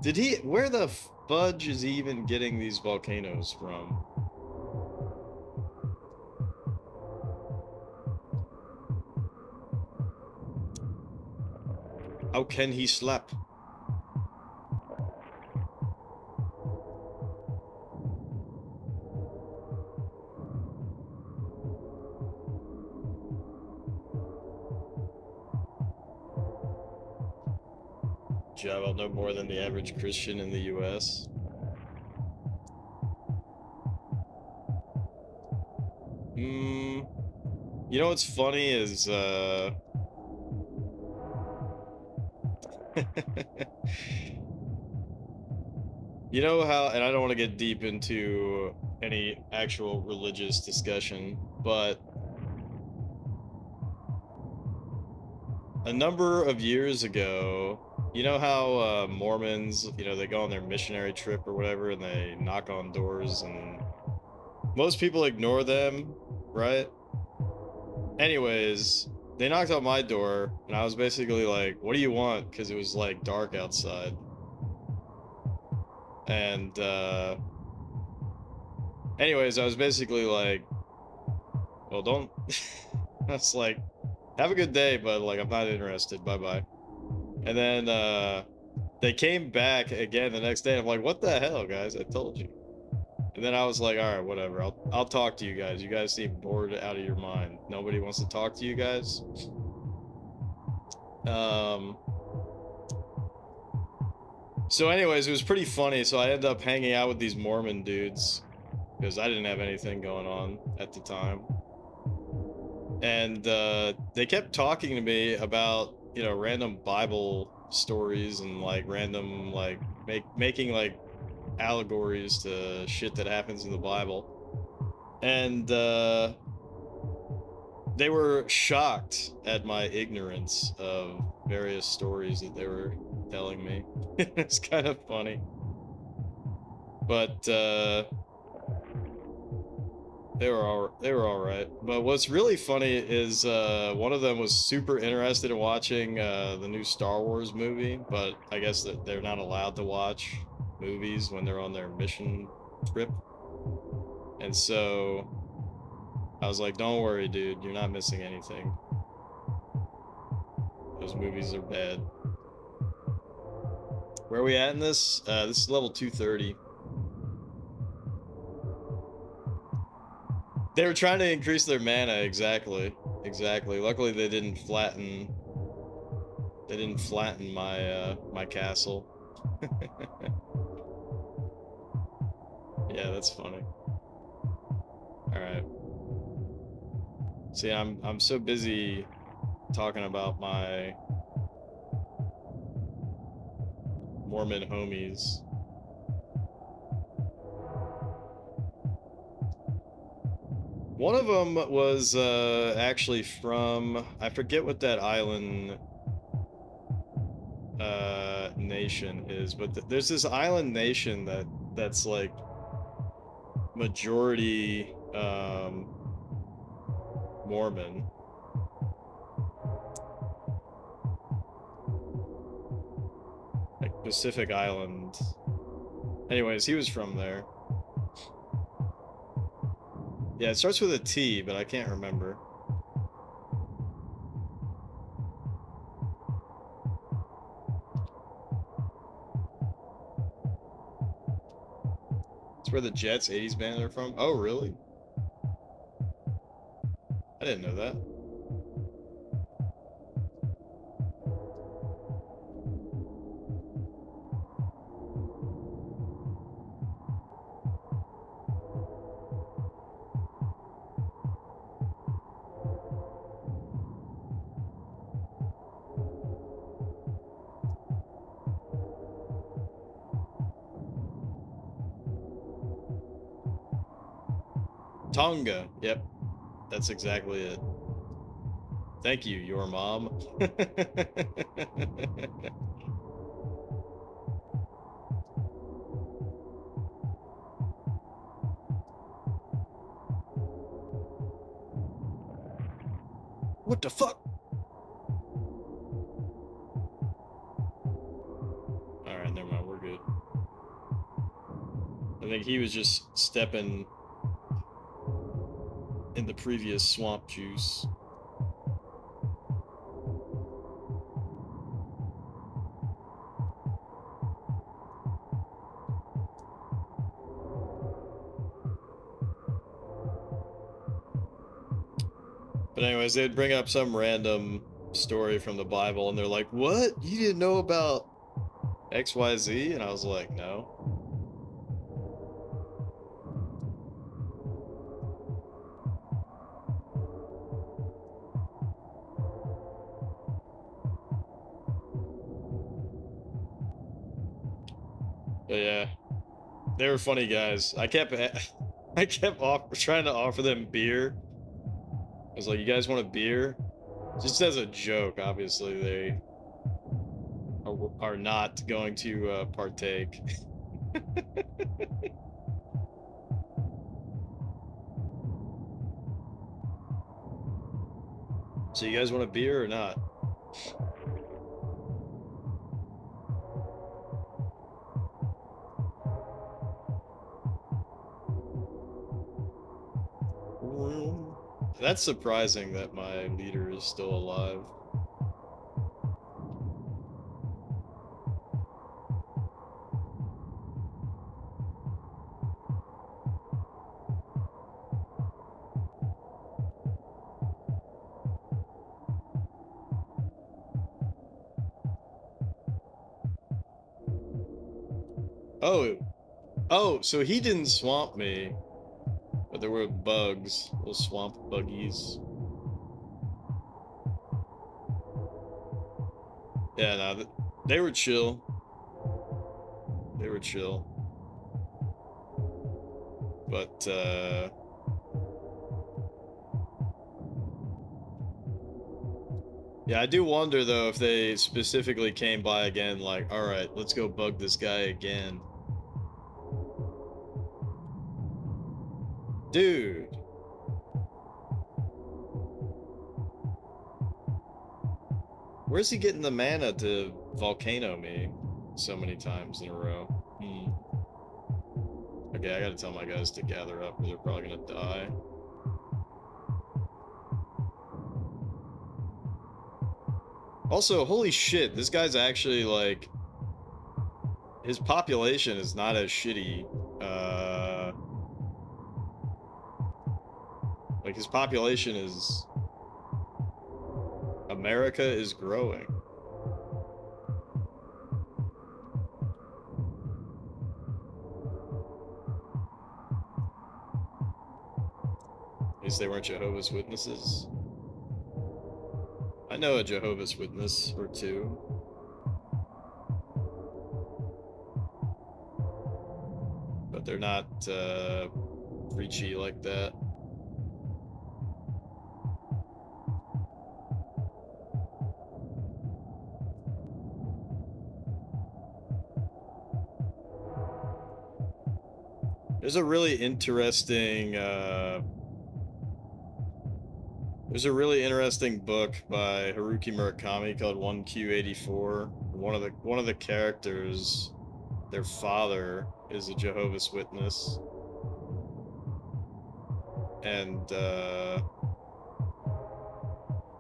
Did he... Where the fudge is he even getting these volcanoes from? How can he slap? Job, I'll know more than the average Christian in the US. You know what's funny is, you know how, and I don't want to get deep into any actual religious discussion, but a number of years ago, you know how Mormons, you know, they go on their missionary trip or whatever and they knock on doors and most people ignore them, right? Anyways, they knocked on my door and I was basically like, what do you want? Because it was like dark outside. And anyways, I was basically like, well, don't... I was like, have a good day, but like, I'm not interested. Bye-bye. And then they came back again the next day. I'm like, what the hell, guys? I told you. And then I was like, all right, whatever. I'll talk to you guys. You guys seem bored out of your mind. Nobody wants to talk to you guys. So anyways, it was pretty funny. So I ended up hanging out with these Mormon dudes because I didn't have anything going on at the time. And they kept talking to me about, you know, random Bible stories and like random like making like allegories to shit that happens in the Bible. And they were shocked at my ignorance of various stories that they were telling me. It's kind of funny. But they were all right. But what's really funny is one of them was super interested in watching the new Star Wars movie, but I guess that they're not allowed to watch movies when they're on their mission trip. And so I was like, don't worry, dude, you're not missing anything. Those movies are bad. Where are we at in this? This is level 230. They were trying to increase their mana, exactly. Luckily they didn't flatten my my castle. Yeah, that's funny. All right. See, I'm so busy talking about my Mormon homies. One of them was actually from, I forget what that island nation is, but there's this island nation that's like majority Mormon. Like Pacific Island. Anyways, he was from there. Yeah, it starts with a T, but I can't remember. It's where the Jets 80s band are from? Oh, really? I didn't know that. Tonga. Yep, that's exactly it. Thank you, your mom. What the fuck? Alright, never mind, we're good. I think he was just stepping in the previous swamp juice. But anyways, they'd bring up some random story from the Bible, and they're like, "What? You didn't know about XYZ?" And I was like, "No." But yeah, they were funny guys. I kept trying to offer them beer. I was like, "You guys want a beer?" Just as a joke. Obviously, they are not going to partake. So you guys want a beer or not? That's surprising that my leader is still alive. Oh, so he didn't swamp me, but there were bugs, little swamp buggies. Yeah, no, they were chill. They were chill. But, yeah, I do wonder, though, if they specifically came by again, like, alright, let's go bug this guy again. Dude. Where's he getting the mana to volcano me so many times in a row? Okay, I gotta tell my guys to gather up, or they're probably gonna die. Also, holy shit, this guy's actually, like... His population is not as shitty. Like, his population is... America is growing. At least they weren't Jehovah's Witnesses. I know a Jehovah's Witness or two. But they're not, preachy like that. There's a really interesting, there's a really interesting book by Haruki Murakami called 1Q84. One of the characters, their father is a Jehovah's Witness. And yeah,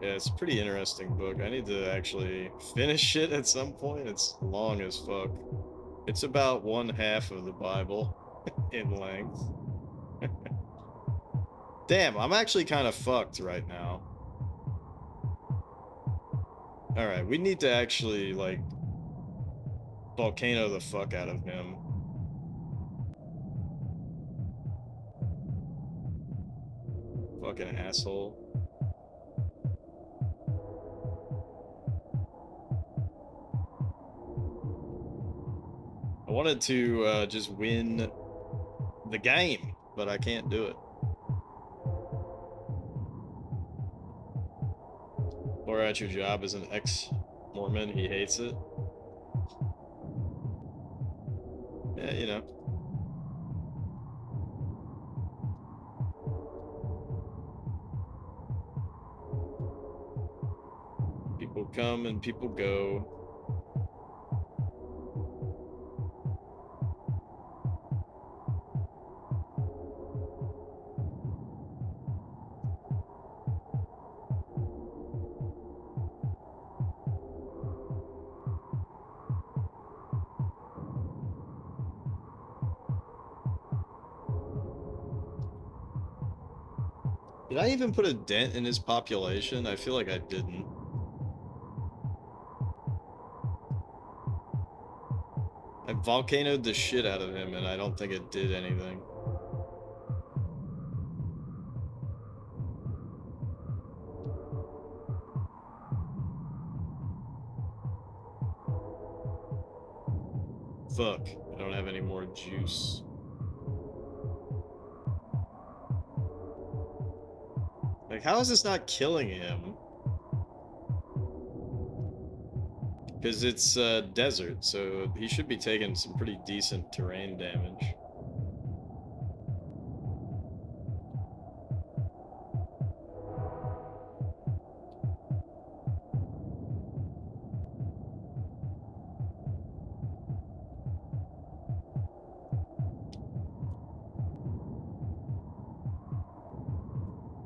it's a pretty interesting book. I need to actually finish it at some point. It's long as fuck. It's about 1/2 of the Bible in length. Damn, I'm actually kind of fucked right now. Alright, we need to actually, like, volcano the fuck out of him. Fucking asshole. I wanted to just win the game, but I can't do it. Or at your job as an ex-Mormon, he hates it. Yeah, you know. People come and people go. Did I even put a dent in his population? I feel like I didn't. I volcanoed the shit out of him and I don't think it did anything. Fuck, I don't have any more juice. Like, how is this not killing him? Because it's desert, so he should be taking some pretty decent terrain damage.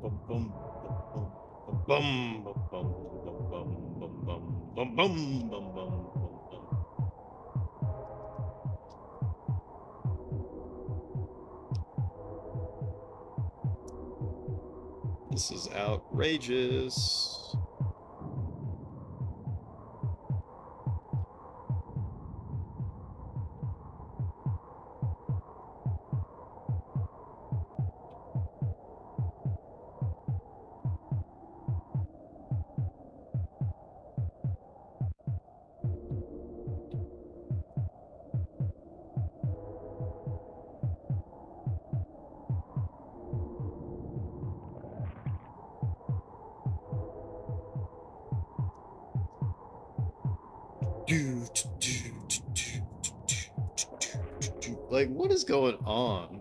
Bum bum bum bum bum bum bum bum bum bum bum bum bum. This is outrageous. Like, what is going on?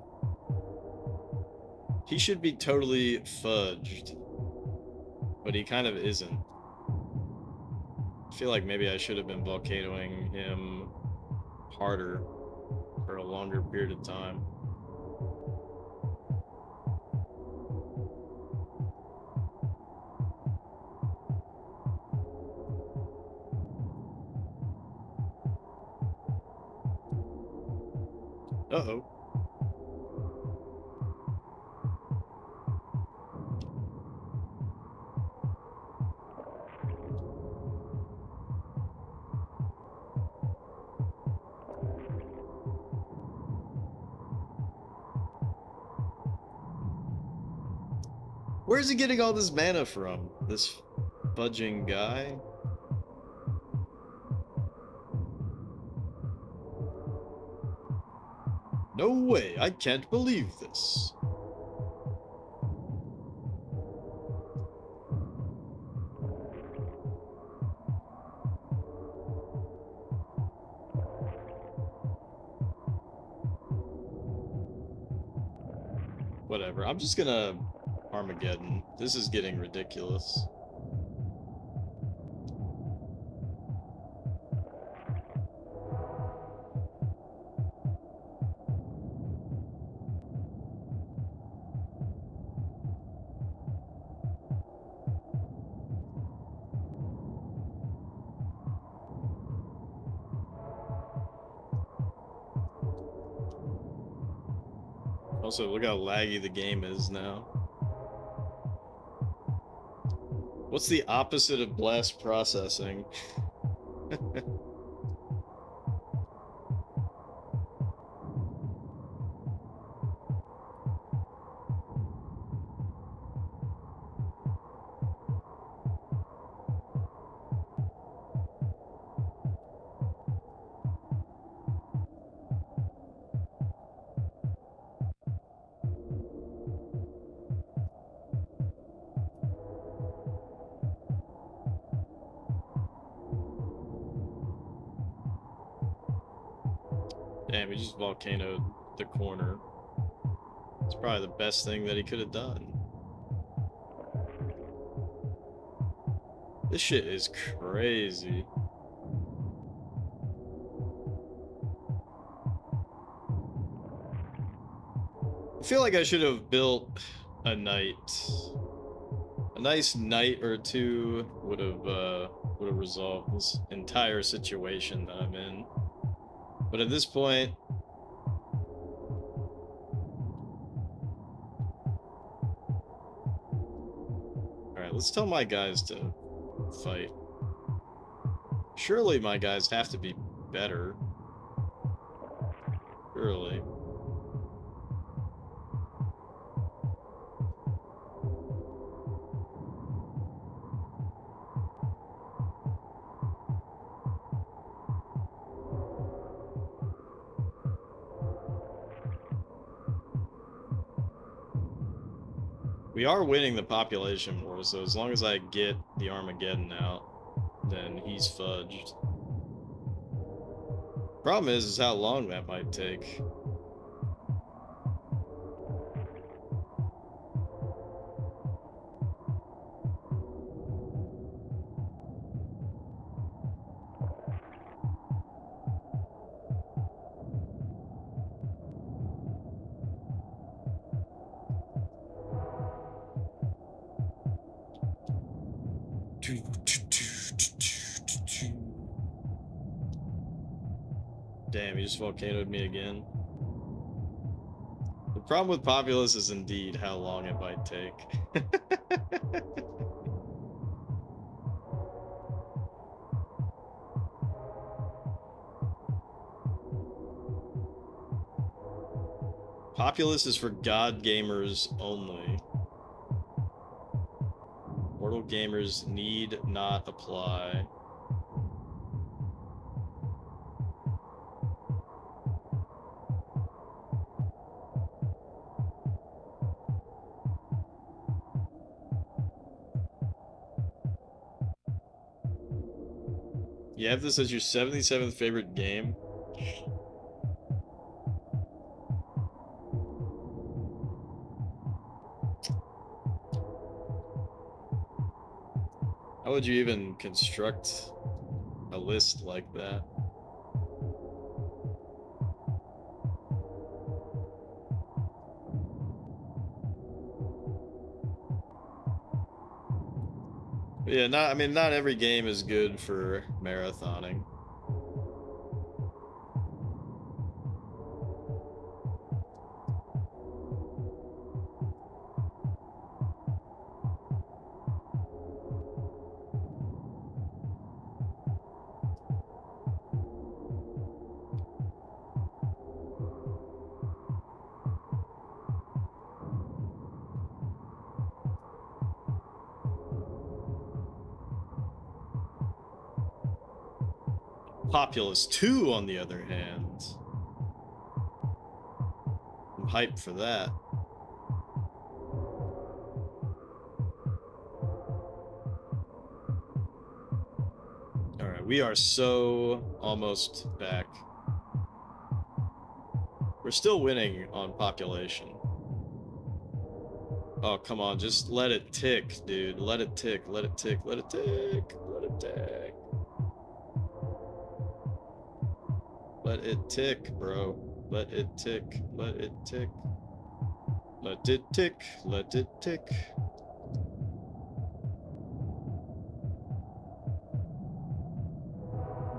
He should be totally fudged, but he kind of isn't. I feel like maybe I should have been volcanoing him harder for a longer period of time. Uh-oh. Where's he getting all this mana from? This fudging guy? No way, I can't believe this. Whatever, I'm just gonna Armageddon. This is getting ridiculous. Also, look how laggy the game is now. What's the opposite of blast processing? Damn, he just volcanoed the corner. It's probably the best thing that he could have done. This shit is crazy. I feel like I should have built a knight. A nice knight or two would have resolved this entire situation that I'm in. But at this point, alright, let's tell my guys to fight. Surely my guys have to be better. Surely. We are winning the population war, so as long as I get the Armageddon out, then he's fudged. Problem is how long that might take. Damn, he just volcanoed me again. The problem with Populous is indeed how long it might take. Populous is for God gamers only. Mortal gamers need not apply. You have this as your 77th favorite game? How would you even construct a list like that? Yeah, I mean, not every game is good for marathoning. Populous 2, on the other hand. I'm hyped for that. Alright, we are so almost back. We're still winning on population. Oh, come on, just let it tick, dude. Let it tick, let it tick, let it tick, let it tick. Let it tick, bro. Let it tick. Let it tick. Let it tick. Let it tick.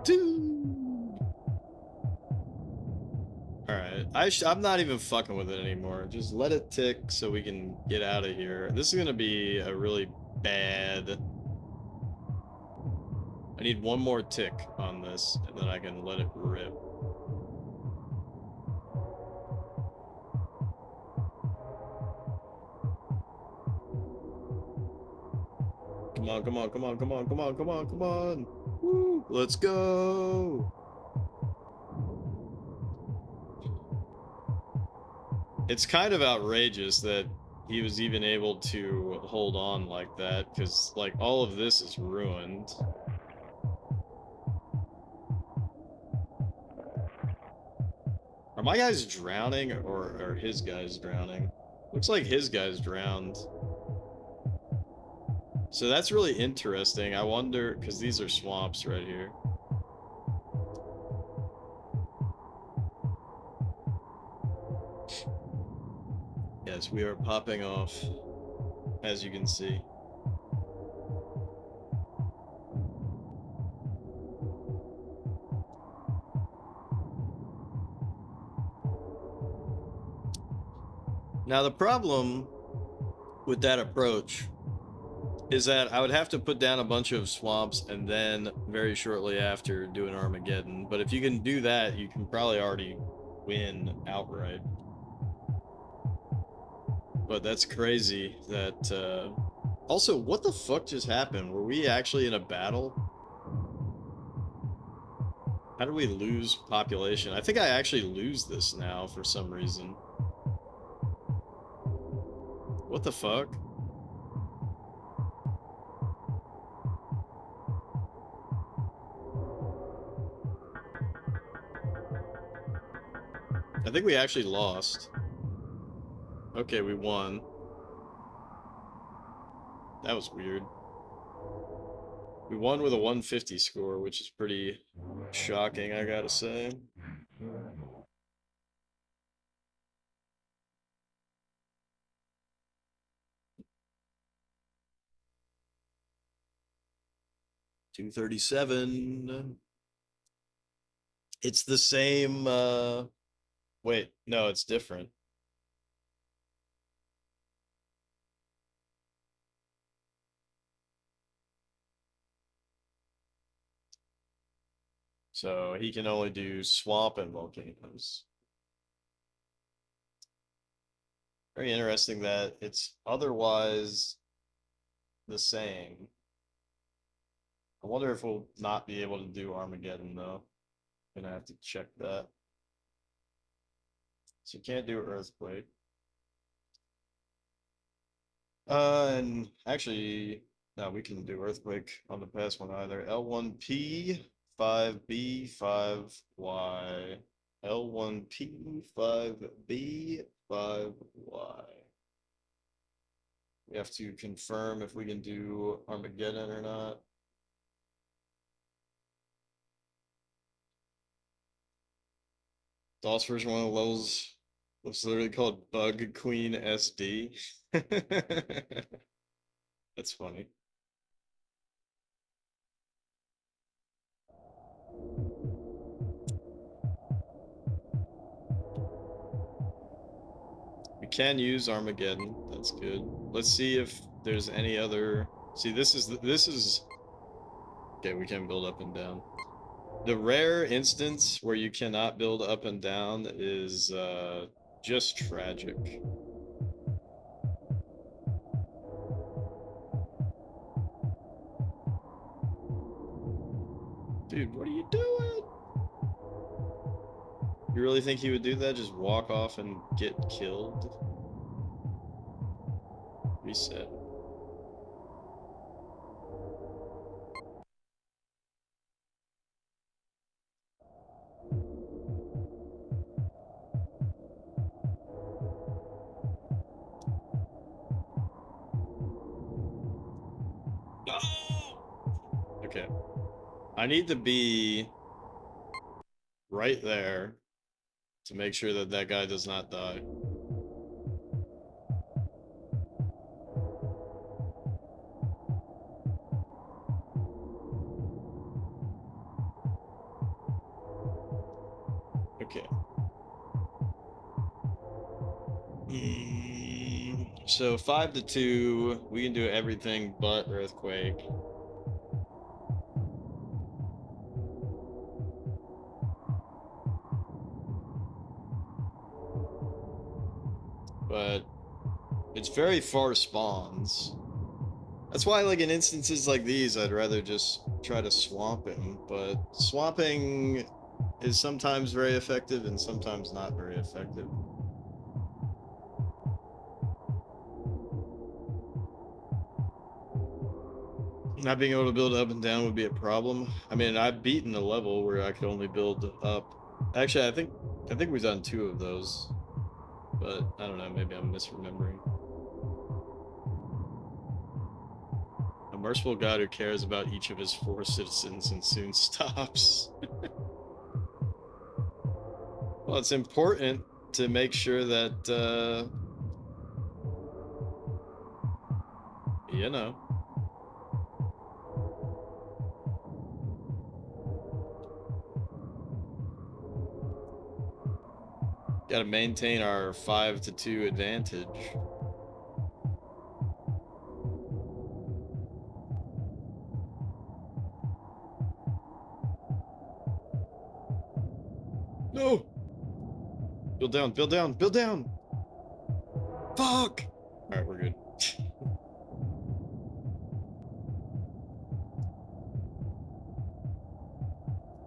Dude. Alright. I'm not even fucking with it anymore. Just let it tick so we can get out of here. This is gonna be a really bad... I need one more tick on this, and then I can let it rip. Come on, come on, come on, come on, come on, come on, come on. Woo, let's go. It's kind of outrageous that he was even able to hold on like that, because, like, all of this is ruined. my guys drowning or are his guys drowning? Looks like his guys drowned. So that's really interesting. I wonder, because these are swamps right here. Yes, we are popping off, as you can see. Now, the problem with that approach is that I would have to put down a bunch of swamps and then very shortly after do an Armageddon. But if you can do that, you can probably already win outright. But that's crazy that, also, what the fuck just happened? Were we actually in a battle? How did we lose population? I think I actually lose this now for some reason. What the fuck? I think we actually lost. Okay, we won. That was weird. We won with a 150 score, which is pretty shocking, I gotta say. $237. It's the same, wait, no, it's different. So he can only do swamp and volcanoes. Very interesting that it's otherwise the same. I wonder if we'll not be able to do Armageddon, though. Gonna have to check that. So you can't do Earthquake. And actually, no, we can do Earthquake on the past one either. L1P, 5B, 5Y. L1P, 5B, 5Y. We have to confirm if we can do Armageddon or not. DOS version 1 of the levels was literally called Bug Queen SD. That's funny. We can use Armageddon. That's good. Let's see if there's any other. See, this is. Okay, we can build up and down. The rare instance where you cannot build up and down is just tragic. Dude, what are you doing? You really think he would do that? Just walk off and get killed? Reset. Okay. I need to be right there to make sure that that guy does not die. Okay. So 5-2, we can do everything but Earthquake. But it's very far spawns. That's why, like, in instances like these, I'd rather just try to swamp him. But swamping is sometimes very effective and sometimes not very effective. Not being able to build up and down would be a problem. I mean, I've beaten a level where I could only build up. Actually, I think I think we've done 2 of those, but I don't know, maybe I'm misremembering. A merciful God who cares about each of his 4 citizens and soon stops. Well, it's important to make sure that, you know. Gotta maintain our 5-2 advantage. No! Build down, build down, build down! Fuck! Alright, we're good.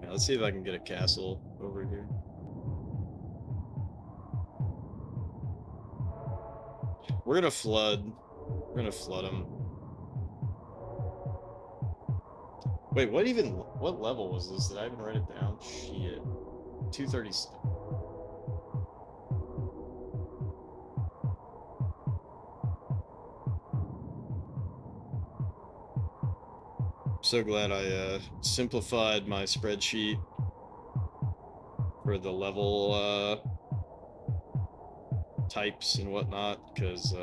Yeah, let's see if I can get a castle over here. We're gonna flood. We're gonna flood them. Wait, what level was this? Did I even write it down? Shit. 237. So glad I simplified my spreadsheet for the level types and whatnot, because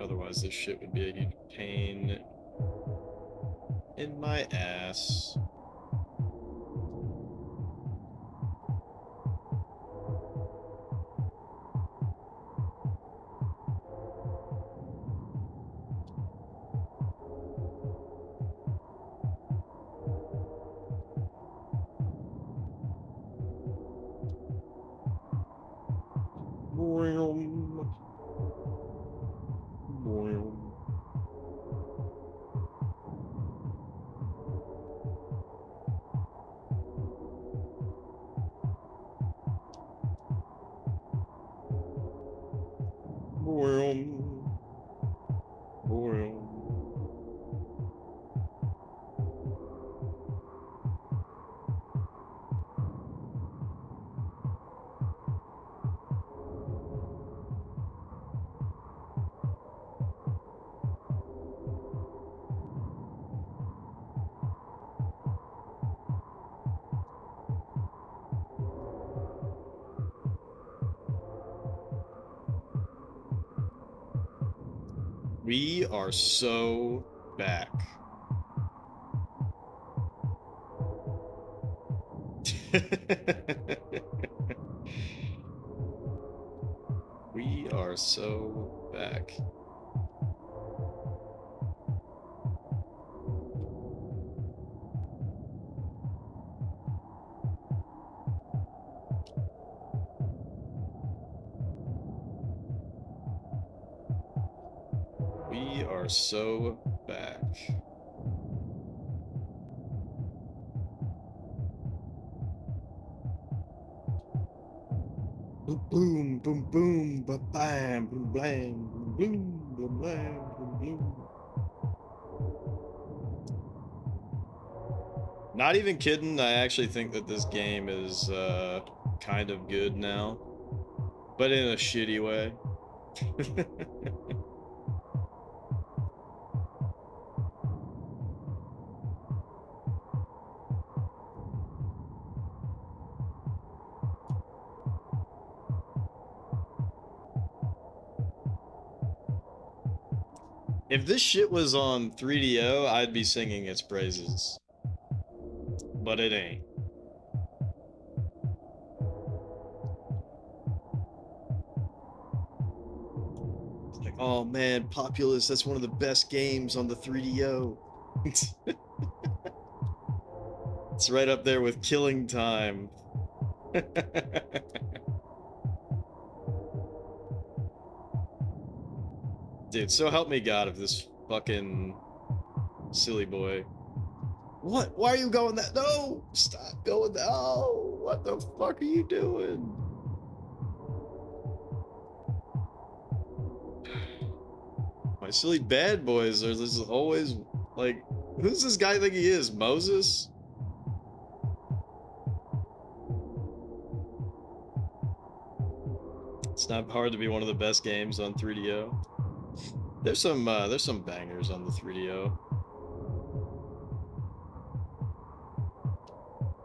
otherwise this shit would be a huge pain in my ass. We are so back. We are so back. We are so back. Boom, boom, boom, ba bam, boom, blam, boom, boom, boom, blam, boom, boom. Not even kidding, I actually think that this game is kind of good now, but in a shitty way. If this shit was on 3DO, I'd be singing its praises. But it ain't. It's like, oh man, Populous, that's one of the best games on the 3DO. It's right up there with Killing Time. Dude, so help me God if this fucking silly boy. What? Why are you going that? No! Stop going that. Oh, what the fuck are you doing? My silly bad boys are this is always like, who's this guy think he is? Moses? It's not hard to be one of the best games on 3DO. There's some bangers on the 3DO.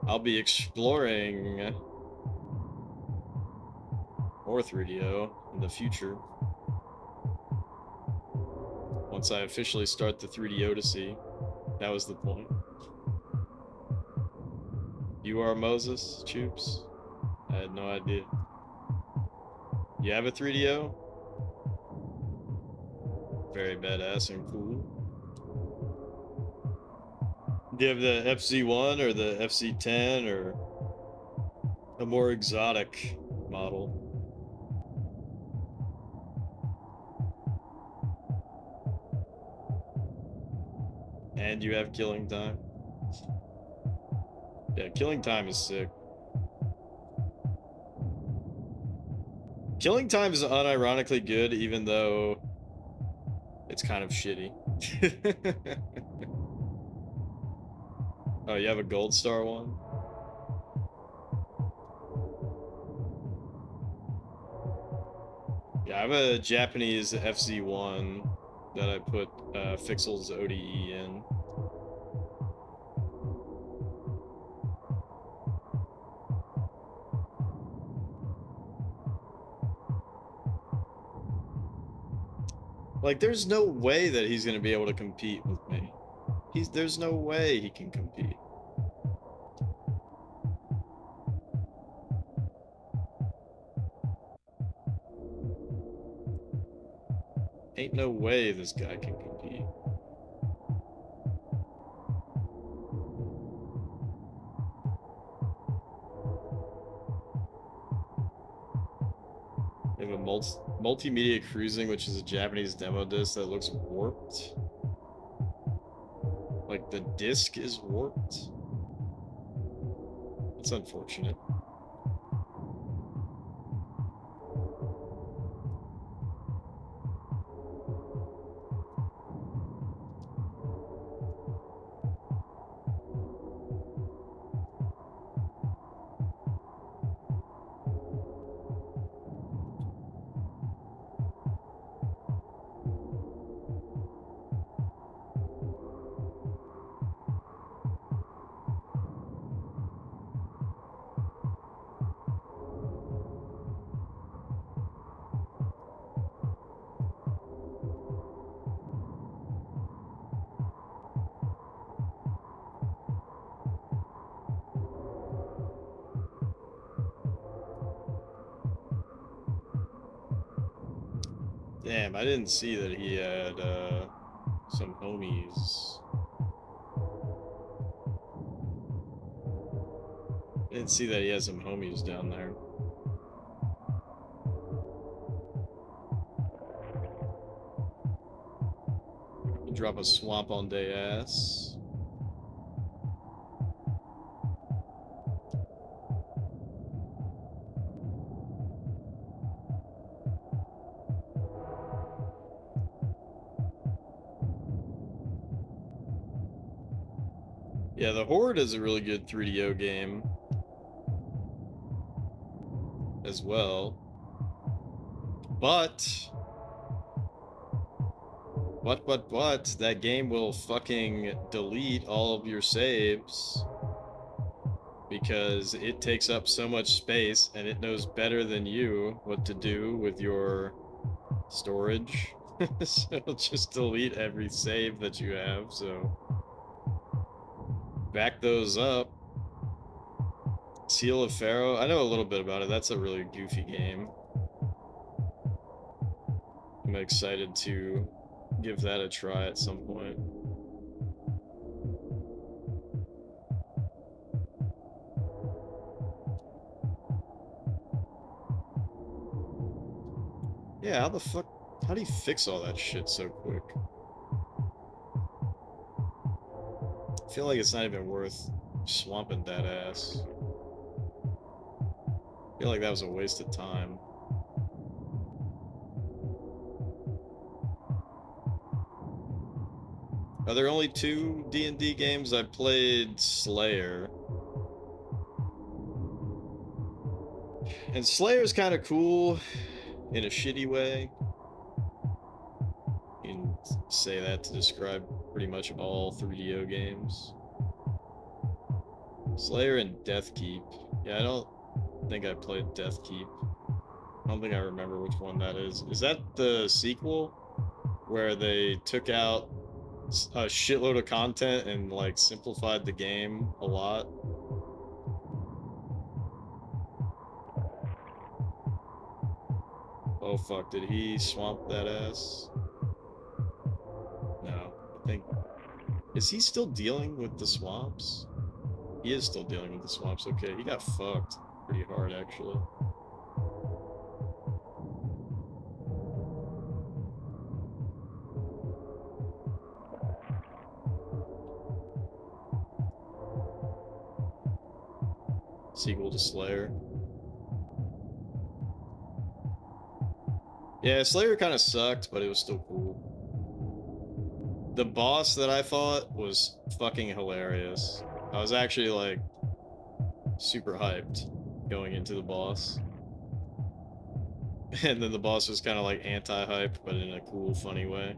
I'll be exploring more 3DO in the future. Once I officially start the 3D Odyssey. That was the point. You are Moses, Choops? I had no idea. You have a 3DO? Very badass and cool. Do you have the FC1 or the FC10 or a more exotic model? And you have Killing Time? Yeah, Killing Time is sick. Killing Time is unironically good, even though it's kind of shitty. Oh, you have a gold star one? Yeah, I have a Japanese FC1 that I put Fixel's ODE in. Like, there's no way that he's gonna be able to compete with me. There's no way he can compete. Ain't no way this guy can compete. They have a multimedia cruising, which is a Japanese demo disc that looks warped. Like, the disc is warped. It's unfortunate. Damn, I didn't see that he had some homies. I didn't see that he has some homies down there. Drop a swamp on day ass. Yeah, the Horde is a really good 3DO game as well. But that game will fucking delete all of your saves because it takes up so much space and it knows better than you what to do with your storage. So it'll just delete every save that you have, so back those up. Seal of Pharaoh, I know a little bit about it. That's a really goofy game. I'm excited to give that a try at some point. Yeah, how do you fix all that shit so quick? I feel like it's not even worth swamping that ass. I feel like that was a waste of time. Are there only 2 D&D games? I played Slayer. And Slayer's kind of cool. in a shitty way. You can say that to describe pretty much all 3DO games. Slayer and Deathkeep. Yeah, I don't think I played Deathkeep. I don't think I remember which one that is. Is that the sequel where they took out a shitload of content and like simplified the game a lot? Oh fuck, did he swamp that ass? No, I think... Is he still dealing with the swamps? He is still dealing with the swamps, okay. He got fucked pretty hard, actually. Sequel to Slayer. Yeah, Slayer kind of sucked, but it was still cool. The boss that I fought was fucking hilarious. I was actually, like, super hyped going into the boss. And then the boss was kind of, like, anti-hype, but in a cool, funny way.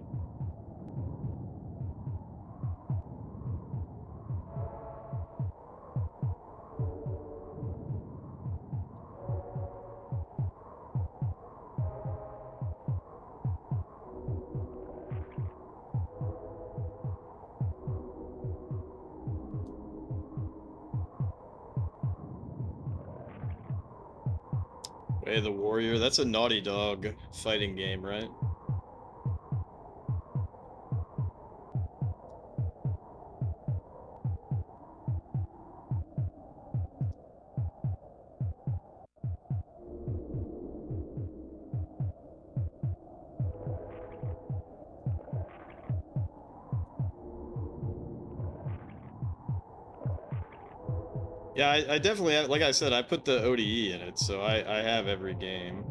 Way of the Warrior, that's a Naughty Dog fighting game, right? Yeah, I definitely have, like I said, I put the ODE in it, so I have every game.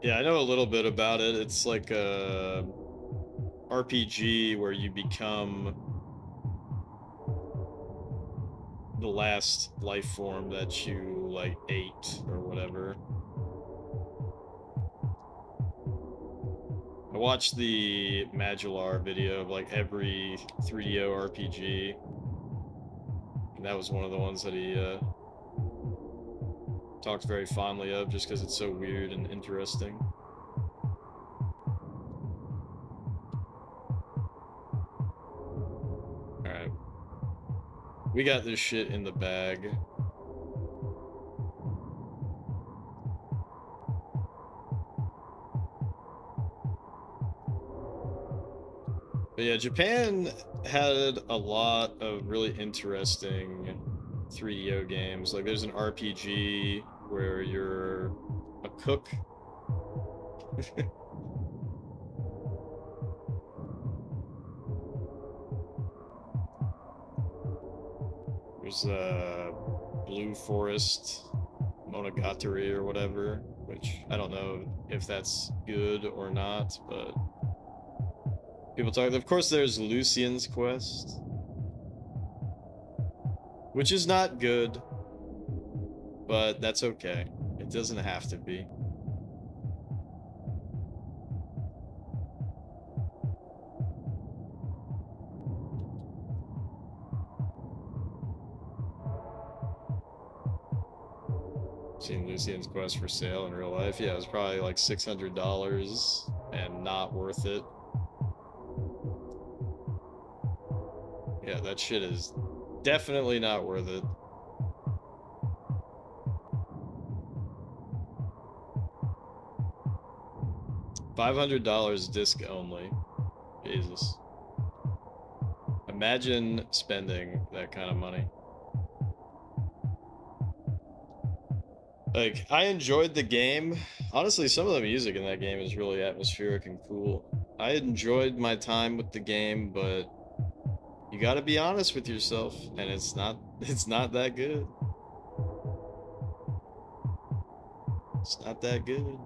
Yeah, I know a little bit about it. It's like a RPG where you become the last life form that you, like, ate or whatever. I watched the Madular video of, like, every 3DO RPG, and that was one of the ones that he talked very fondly of, just because it's so weird and interesting. Alright. We got this shit in the bag. But yeah, Japan had a lot of really interesting 3DO games. Like, there's an RPG where you're a cook. There's Blue Forest Monogatari or whatever, which I don't know if that's good or not, but people talk. Of course, there's Lucian's Quest, which is not good, but that's okay. It doesn't have to be. Seen Lucian's Quest for sale in real life. Yeah, it was probably like $600 and not worth it. Yeah, that shit is definitely not worth it. $500 disc only. Jesus. Imagine spending that kind of money. Like, I enjoyed the game. Honestly, some of the music in that game is really atmospheric and cool. I enjoyed my time with the game, but you gotta be honest with yourself, and it's not that good. It's not that good.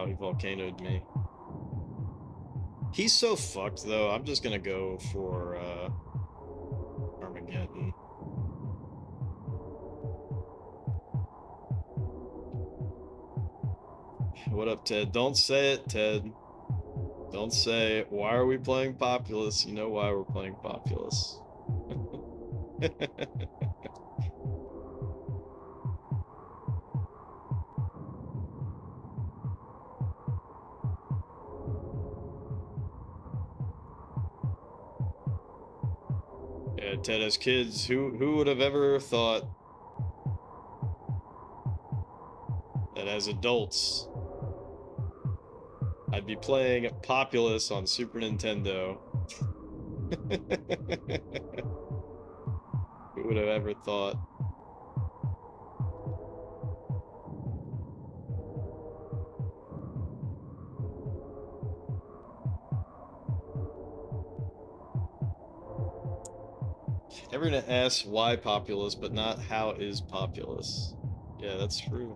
Wow, he volcanoed me. He's so fucked, though. I'm just gonna go for, Armageddon. What up, Ted? Don't say it, Ted. Don't say it. Why are we playing Populous? You know why we're playing Populous. Yeah, Ted, as kids, who would have ever thought that as adults I'd be playing Populous on Super Nintendo? Who would have ever thought? Everyone asks why Populous, but not how is Populous. Yeah, that's true.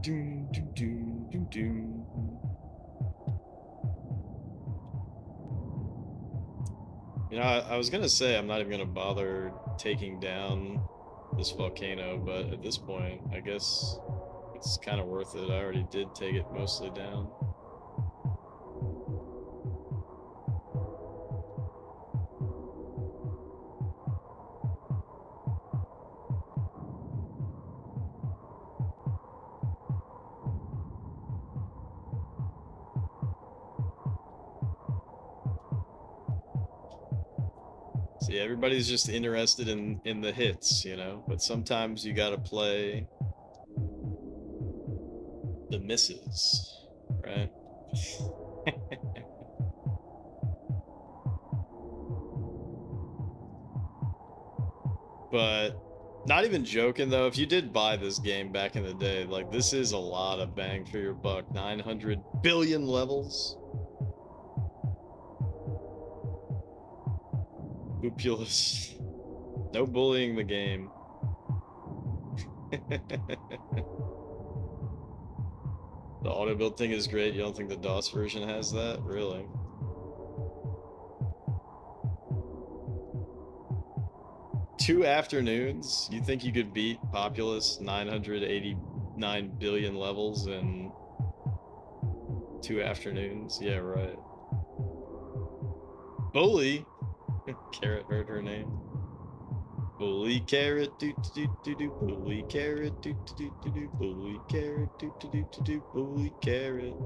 Doom, doom, doom, doom, doom. You know, I was gonna say I'm not even gonna bother taking down this volcano, but at this point, I guess it's kind of worth it. I already did take it mostly down. See, everybody's just interested in the hits, you know, but sometimes you gotta play the misses, right? But not even joking though, if you did buy this game back in the day, like this is a lot of bang for your buck. 900 billion levels. Populous. No bullying the game. The auto build thing is great. You don't think the DOS version has that? Really? Two afternoons? You think you could beat Populous 989 billion levels in 2 afternoons? Yeah, right. Bully? Carrot heard her name. Bully carrot do do do do bully carrot do do do do bully carrot do do do do bully carrot.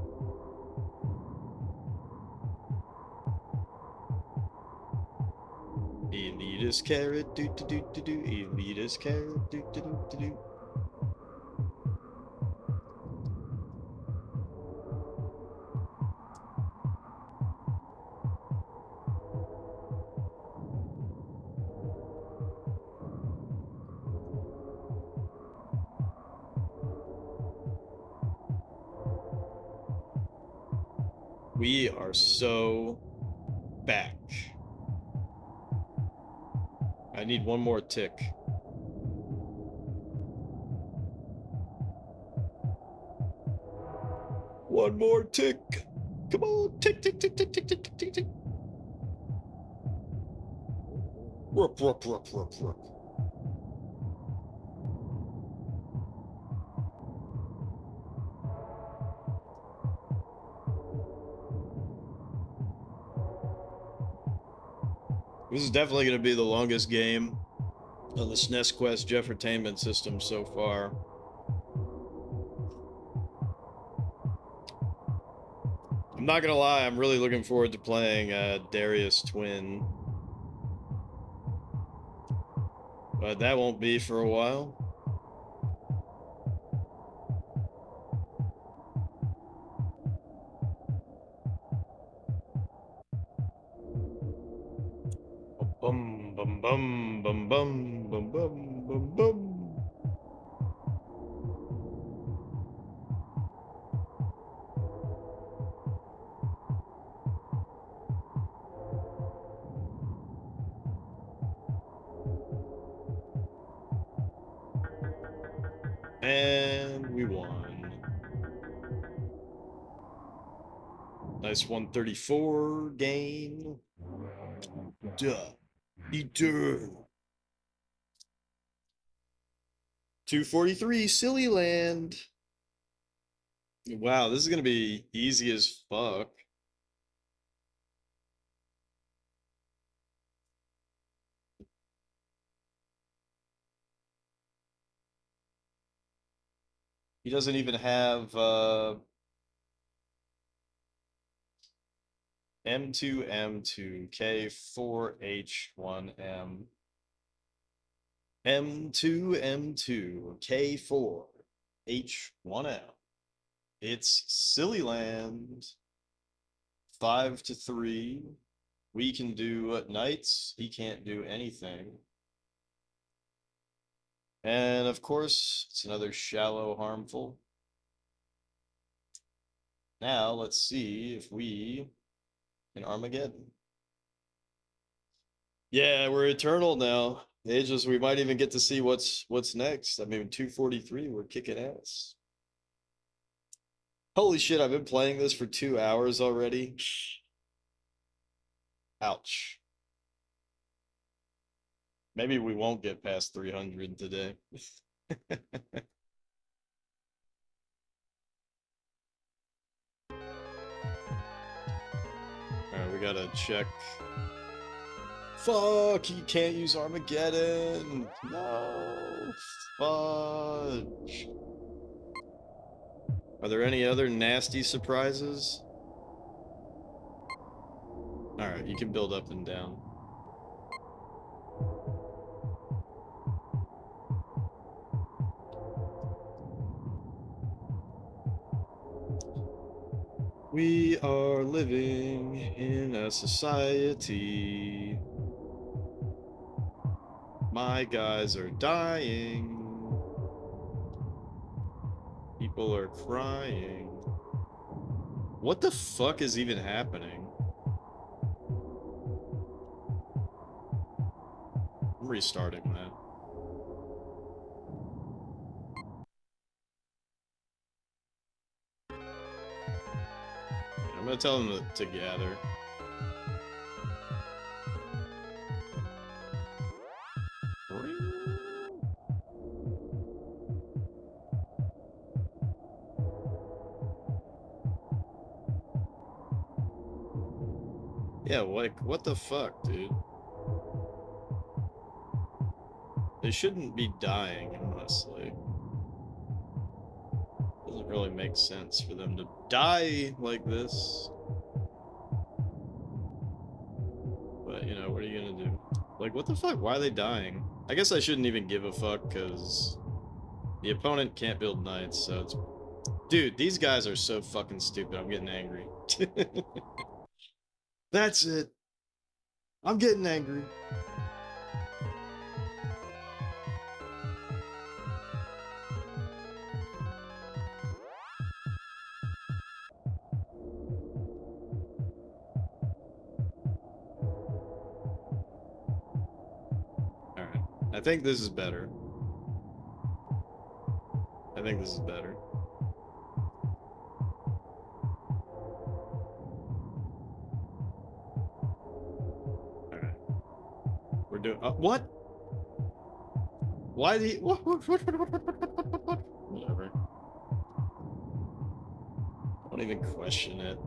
Elitist carrot do do do do do elitist carrot do do do do do. We are so back. I need one more tick. One more tick. Come on, tick, tick, tick, tick, tick, tick, tick, tick, tick. Rup, rup, rup, rup, rup. This is definitely going to be the longest game on the SNES Quest Jeffertainment system so far. I'm not going to lie, I'm really looking forward to playing Darius Twin. But that won't be for a while. Bum bum bum bum bum bum bum bum bum. And we won. Nice 134 gain. Duh. Eater. 243, Silly Land. Wow, this is gonna be easy as fuck. He doesn't even have M2, M2, K4, H1M. M2, M2, K4, H1M. It's Silly Land. 5-3. We can do knights. He can't do anything. And of course, it's another shallow harmful. Now let's see if we can Armageddon. Yeah, we're eternal now. Ages, we might even get to see what's next. I mean, 243, we're kicking ass. Holy shit, I've been playing this for 2 hours already. Ouch. Maybe we won't get past 300 today. Alright, we gotta check. Fuck, he can't use Armageddon! No! Fudge! Are there any other nasty surprises? Alright, you can build up and down. We are living in a society. My guys are dying. People are crying. What the fuck is even happening? I'm restarting that. I'm gonna tell them to gather. Yeah, like, what the fuck, dude? They shouldn't be dying, honestly. Doesn't really make sense for them to die like this. But, you know, what are you gonna do? Like, what the fuck? Why are they dying? I guess I shouldn't even give a fuck, because the opponent can't build knights, so it's... Dude, these guys are so fucking stupid. I'm getting angry. That's it. I'm getting angry. Alright. I think this is better. I think this is better. Alright. We're doing... what? Why the... What? Whatever. Don't even question it.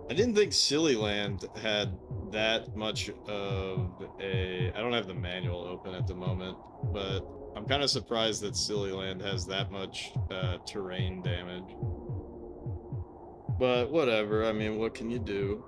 I didn't think Silly Land had that much of a... I don't have the manual open at the moment, but I'm kind of surprised that Silly Land has that much terrain damage. But whatever, I mean, what can you do?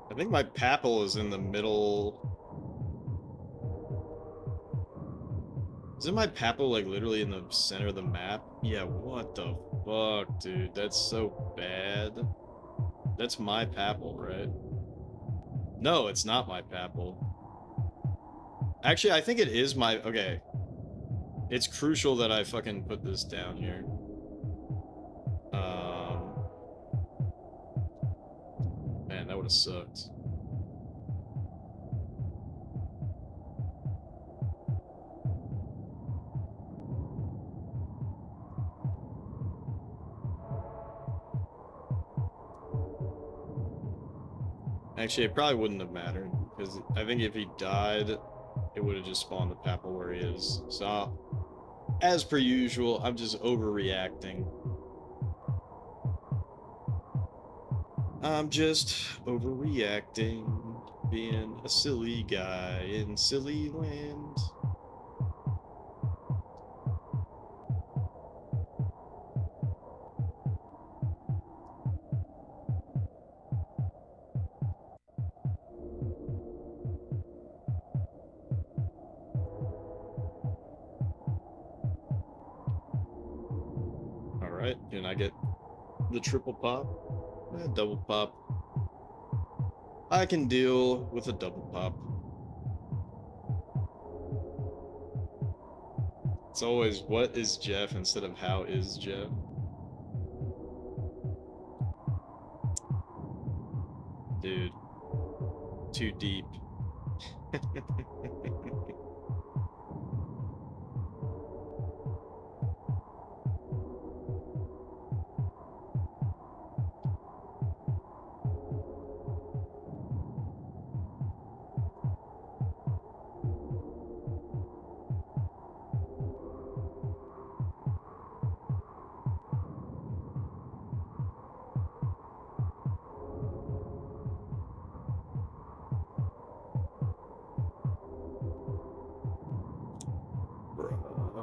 I think my Papal is in the middle. Isn't my papal like literally in the center of the map? Yeah, what the fuck, dude? That's so bad. That's my papal, right? No, it's not my papal. Actually, I think it is my... Okay. It's crucial that I fucking put this down here. Man, that would have sucked. Actually, it probably wouldn't have mattered, because I think if he died, it would have just spawned the papal where he is. So, as per usual, I'm just overreacting. I'm just overreacting, being a silly guy in silly land. Alright, can I get the triple pop? Double pop. I can deal with a double pop. It's always, what is Jeff instead of how is Jeff? Dude. Too deep.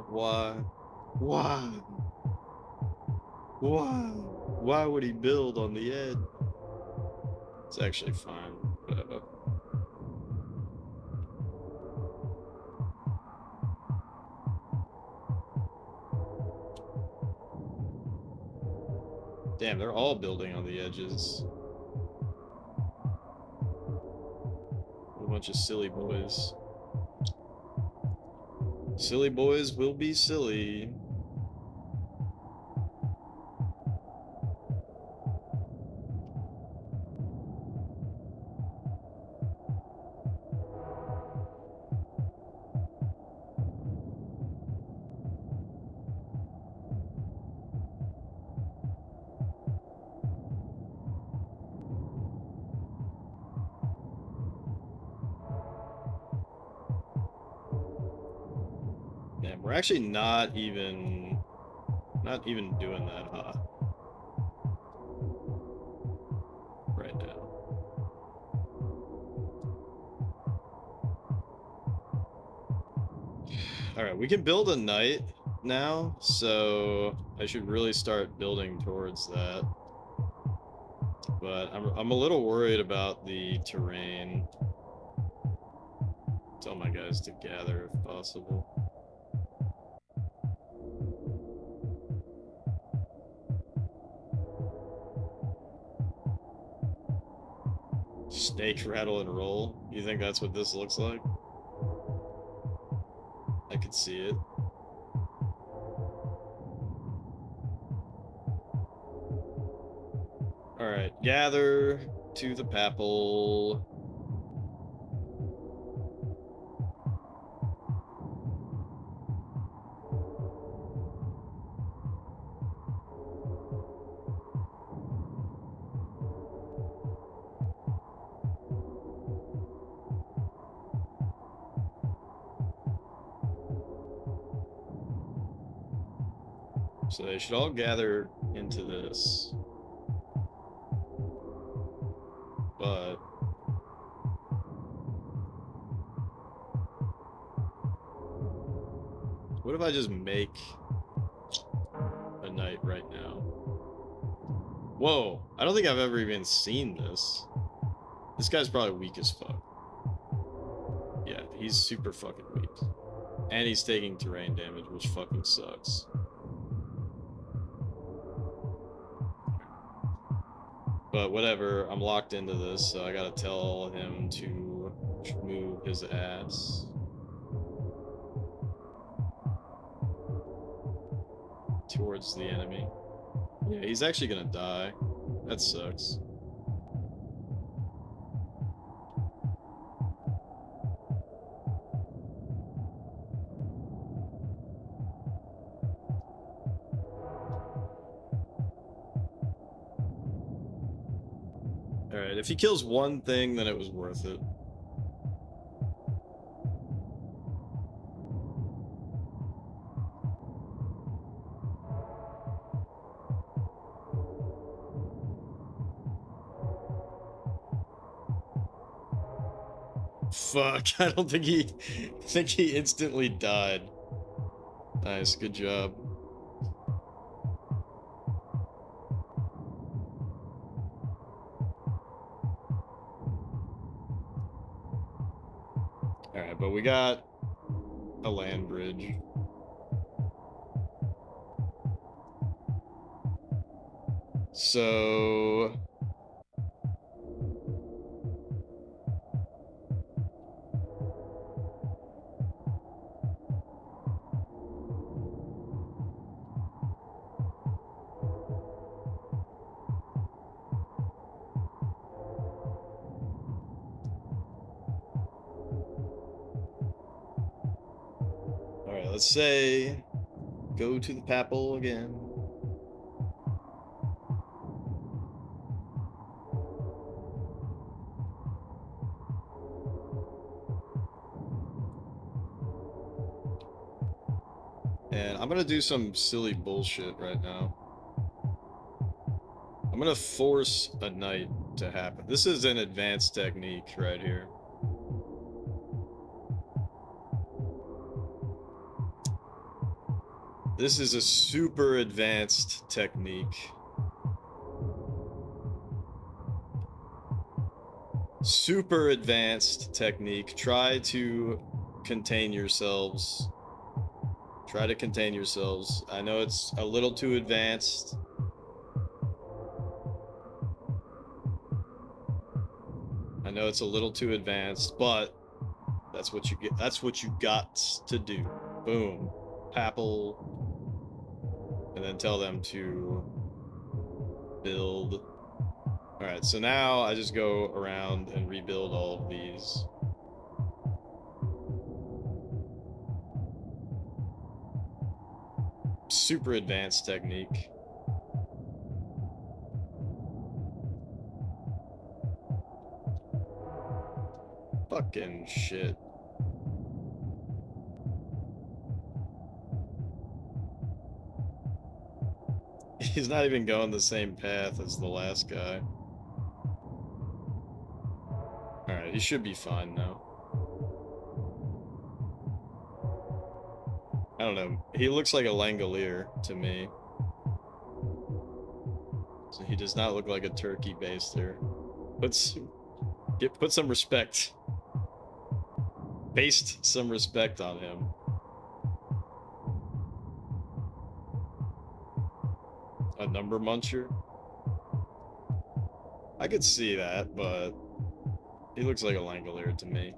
Why? Why? Why? Why would he build on the edge? It's actually fine. Damn, they're all building on the edges. A bunch of silly boys. Silly boys will be silly. Damn, we're actually not even doing that hot right now. Alright, we can build a knight now, so I should really start building towards that. But I'm a little worried about the terrain. Tell my guys to gather if possible. Snake, rattle, and roll. You think that's what this looks like? I could see it. Alright, gather to the papal. So they should all gather into this. But what if I just make a knight right now? Whoa, I don't think I've ever even seen this. This guy's probably weak as fuck. Yeah, he's super fucking weak. And he's taking terrain damage, which fucking sucks. But whatever, I'm locked into this, so I gotta tell him to move his ass towards the enemy. Yeah, he's actually gonna die. That sucks. Alright, if he kills one thing, then it was worth it. Fuck, I don't think he instantly died. Nice, good job. Alright, but we got a land bridge. So... Alright, let's say... go to the Papal again. And I'm gonna do some silly bullshit right now. I'm gonna force a knight to happen. This is an advanced technique right here. This is a super advanced technique. Super advanced technique. Try to contain yourselves. Try to contain yourselves. I know it's a little too advanced. I know it's a little too advanced, but that's what you get. That's what you got to do. Boom. Papal. And then tell them to build. Alright, so now I just go around and rebuild all of these. Super advanced technique. Fucking shit. He's not even going the same path as the last guy. Alright, he should be fine now. I don't know. He looks like a Langolier to me. So he does not look like a turkey baster. Put some respect. Based some respect on him. A number muncher? I could see that, but he looks like a Langolier to me.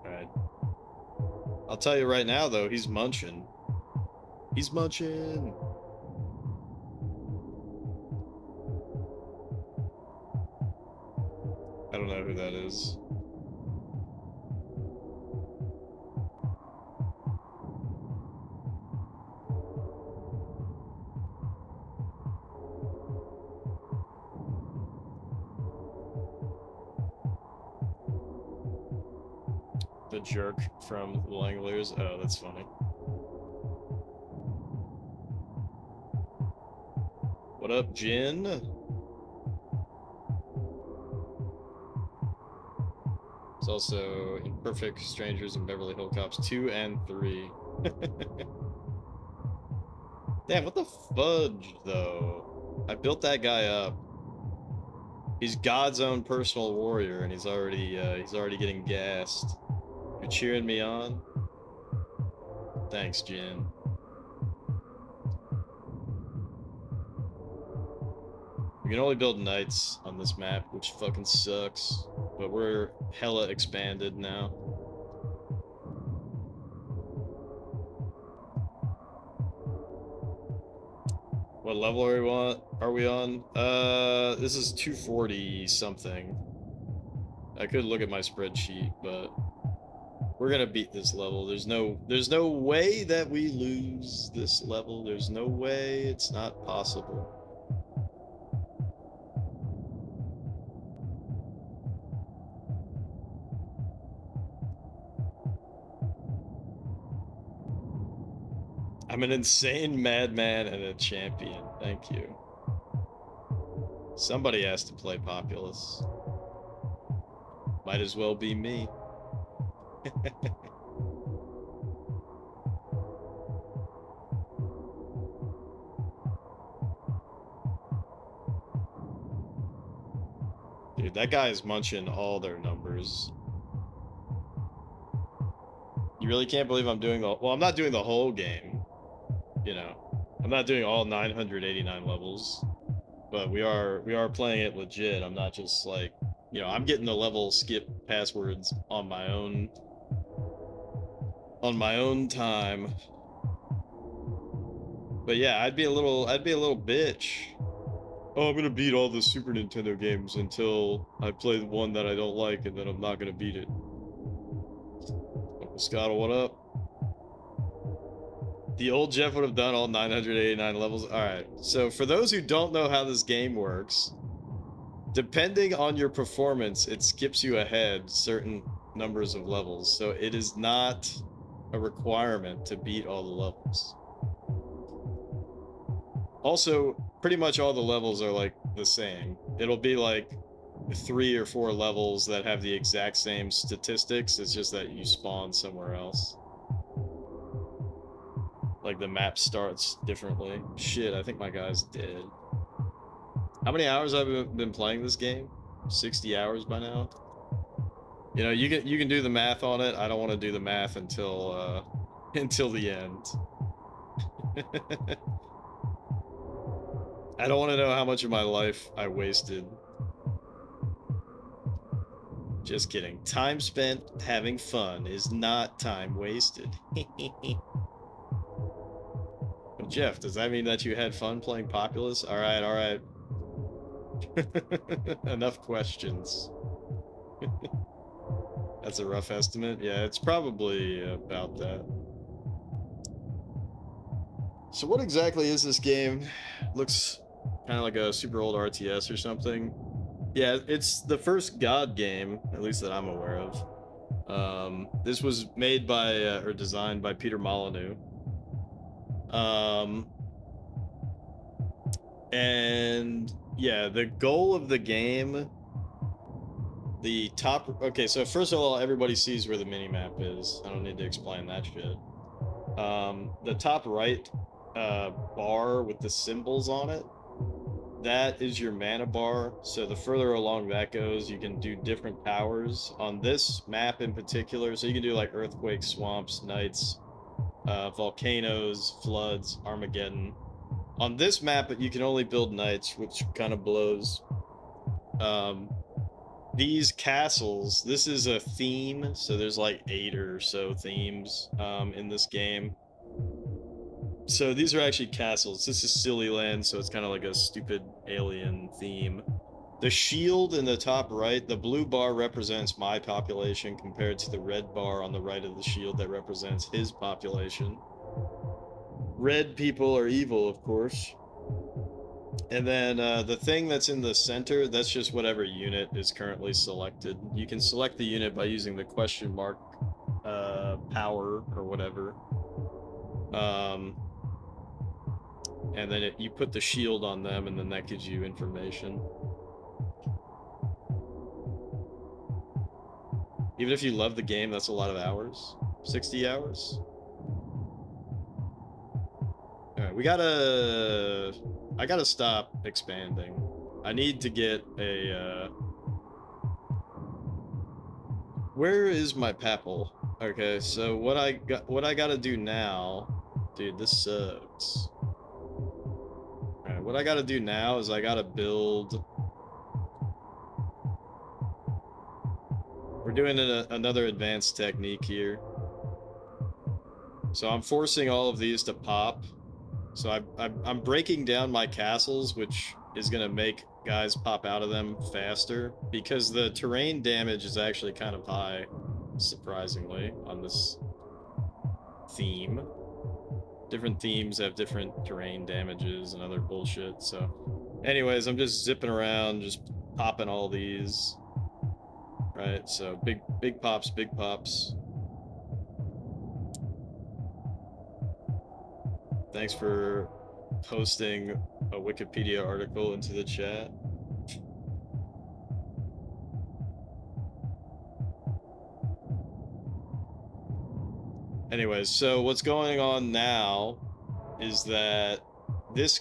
Alright. I'll tell you right now, though, he's munching. He's munching! I don't know who that is. The jerk from the Langoliers? Oh, that's funny. What up, Jin? It's also Imperfect Strangers in Beverly Hills Cops 2 and 3. Damn, what the fudge, though? I built that guy up. He's God's own personal warrior, and he's already getting gassed. You're cheering me on? Thanks, Jin. We can only build knights on this map, which fucking sucks. But we're hella expanded now. What level are we on? This is 240 something. I could look at my spreadsheet, but we're gonna beat this level. There's no way that we lose this level. There's no way. It's not possible. I'm an insane madman and a champion. Thank you. Somebody has to play Populous. Might as well be me. Dude, that guy is munching all their numbers. You really can't believe I'm doing well, I'm not doing the whole game. You know, I'm not doing all 989 levels, but we are playing it legit. I'm not just like, you know, I'm getting the level skip passwords on my own time. But yeah, I'd be a little bitch. Oh, I'm gonna beat all the Super Nintendo games until I play the one that I don't like, and then I'm not gonna beat it. Uncle Scott, what up? The old Jeff would have done all 989 levels. Alright, so for those who don't know how this game works, depending on your performance, it skips you ahead certain numbers of levels. So it is not a requirement to beat all the levels. Also, pretty much all the levels are like the same. It'll be like 3 or 4 levels that have the exact same statistics. It's just that you spawn somewhere else. Like the map starts differently. Shit, I think my guy's dead. How many hours have I been playing this game? 60 hours by now. You know, you can do the math on it. I don't want to do the math until the end. I don't want to know how much of my life I wasted. Just kidding. Time spent having fun is not time wasted. Jeff, does that mean that you had fun playing Populous? All right. Enough questions. That's a rough estimate. Yeah, it's probably about that. So what exactly is this game? Looks kind of like a super old RTS or something. Yeah, it's the first God game, at least that I'm aware of. This was made by or designed by Peter Molyneux. And yeah, the goal of the game, okay, so first of all, everybody sees where the mini-map is. I don't need to explain that shit. The top right bar with the symbols on it, that is your mana bar. So the further along that goes, you can do different powers on this map in particular. So you can do like earthquakes, swamps, knights, volcanoes, floods, Armageddon. On this map, you can only build knights, which kind of blows. These castles, this is a theme, so there's like 8 or so themes in this game. So these are actually castles. This is Silly Land, so it's kind of like a stupid alien theme. The shield in the top right, the blue bar represents my population compared to the red bar on the right of the shield that represents his population. Red people are evil, of course. And then the thing that's in the center, that's just whatever unit is currently selected. You can select the unit by using the question mark power or whatever. And then you put the shield on them, and then that gives you information. Even if you love the game, that's a lot of hours. 60 hours? Alright. Alright, I gotta stop expanding. I need to get a, Where is my papal? Okay, so what I gotta do now... Dude, this sucks. Alright, what I gotta do now is I gotta build... We're doing another advanced technique here. So I'm forcing all of these to pop. So I'm breaking down my castles, which is going to make guys pop out of them faster, because the terrain damage is actually kind of high, surprisingly, on this theme. Different themes have different terrain damages and other bullshit, so... Anyways, I'm just zipping around, just popping all these. Right, so big pops, big pops. Thanks for posting a Wikipedia article into the chat. Anyways, so what's going on now is that this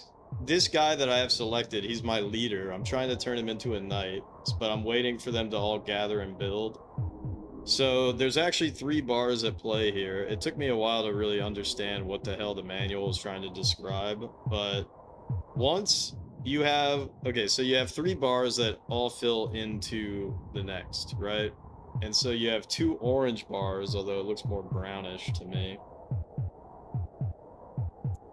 guy that I have selected, he's my leader. I'm trying to turn him into a knight, but I'm waiting for them to all gather and build. So there's actually 3 bars at play here. It took me a while to really understand what the hell the manual is trying to describe, but once you have... Okay, so you have 3 bars that all fill into the next, right? And so you have 2 orange bars, although it looks more brownish to me.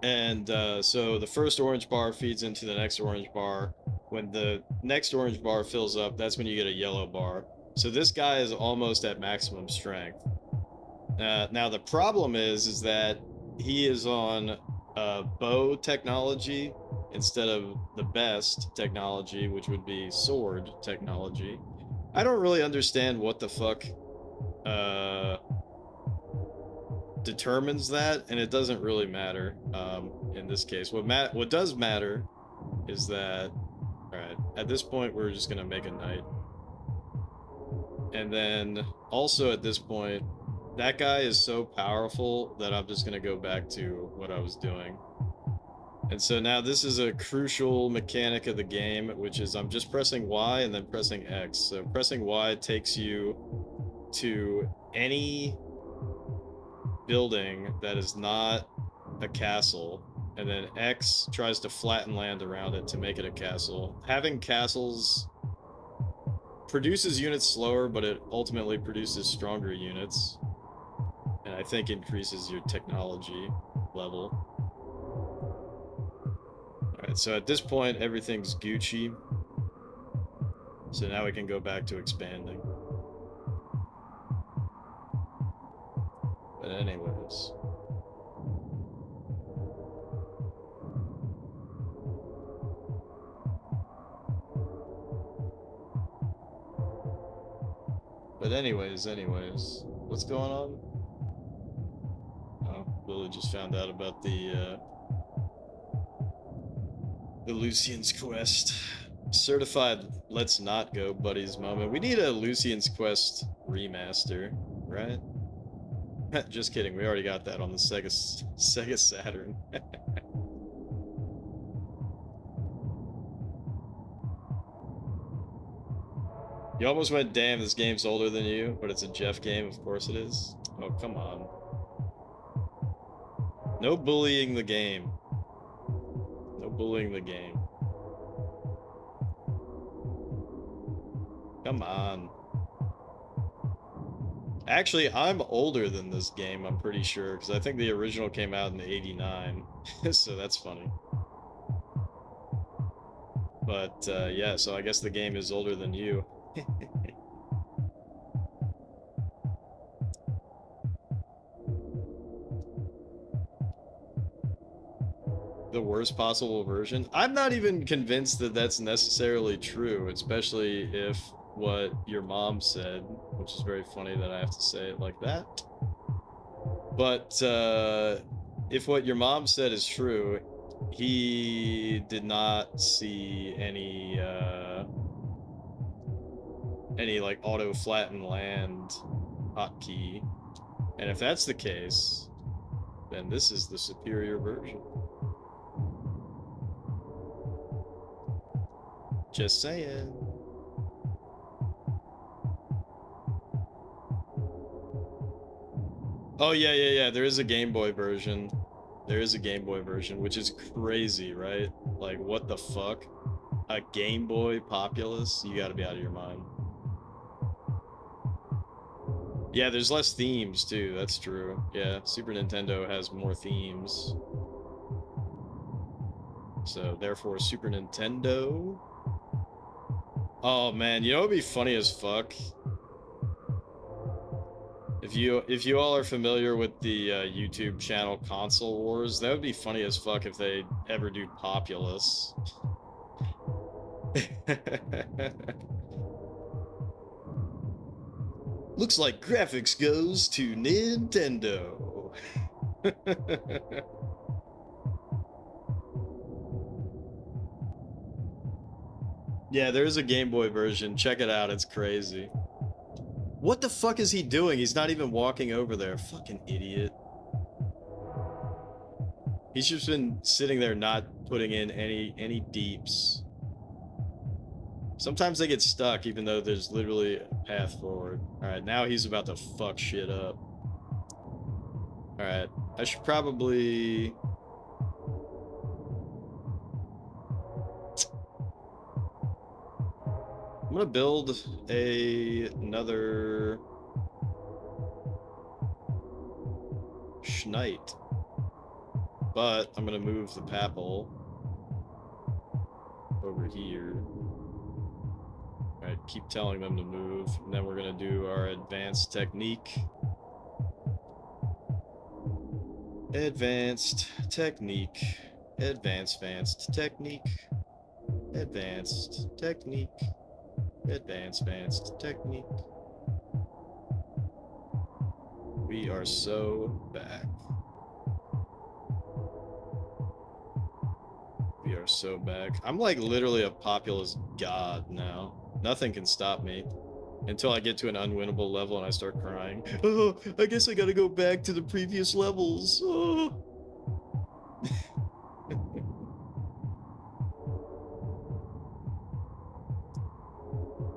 And so the first orange bar feeds into the next orange bar. When the next orange bar fills up, that's when you get a yellow bar. So this guy is almost at maximum strength. Now the problem is that he is on bow technology instead of the best technology, which would be sword technology. I don't really understand what the fuck determines that, and it doesn't really matter in this case. What does matter is that, alright, at this point we're just gonna make a knight. And then also at this point, that guy is so powerful that I'm just gonna go back to what I was doing. And so now this is a crucial mechanic of the game, which is I'm just pressing Y and then pressing X. So pressing Y takes you to any building that is not a castle, and then X tries to flatten land around it to make it a castle. Having castles produces units slower, but it ultimately produces stronger units, and I think increases your technology level. Alright, so at this point everything's Gucci, so now we can go back to expanding. But anyways, what's going on? Oh, Lily just found out about the Lucian's Quest. Certified let's not go buddies moment. We need a Lucian's Quest remaster, right? Just kidding, we already got that on the Sega Saturn. You almost went, damn, this game's older than you, but it's a Jeff game, of course it is. Oh, come on. No bullying the game. No bullying the game. Come on. Actually, I'm older than this game, I'm pretty sure, because I think the original came out in '89, so that's funny. But, yeah, so I guess the game is older than you. The worst possible version? I'm not even convinced that that's necessarily true, especially if what your mom said, which is very funny that I have to say it like that. But if what your mom said is true, he did not see any like auto flatten land hotkey, and if that's the case, then this is the superior version. Just saying. Oh, yeah. There is a Game Boy version. There is a Game Boy version, which is crazy, right? Like, what the fuck? A Game Boy Populous? You gotta be out of your mind. Yeah, there's less themes, too. That's true. Yeah, Super Nintendo has more themes. So, therefore, Super Nintendo... Oh, man, you know what would be funny as fuck? If you all are familiar with the YouTube channel Console Wars, that would be funny as fuck if they ever do Populous. Looks like graphics goes to Nintendo. Yeah, there is a Game Boy version. Check it out. It's crazy. What the fuck is he doing? He's not even walking over there. Fucking idiot. He's just been sitting there not putting in any deeps. Sometimes they get stuck even though there's literally a path forward. Alright, now he's about to fuck shit up. Alright, I should probably... I'm gonna build another Schneid, but I'm gonna move the Papal over here. Alright, keep telling them to move, and then we're gonna do our advanced technique. Advanced technique. Advanced technique. Advanced technique. Advanced technique. We are so back. We are so back. I'm like literally a Populous god now. Nothing can stop me. Until I get to an unwinnable level and I start crying. Oh, I guess I gotta go back to the previous levels. Oh.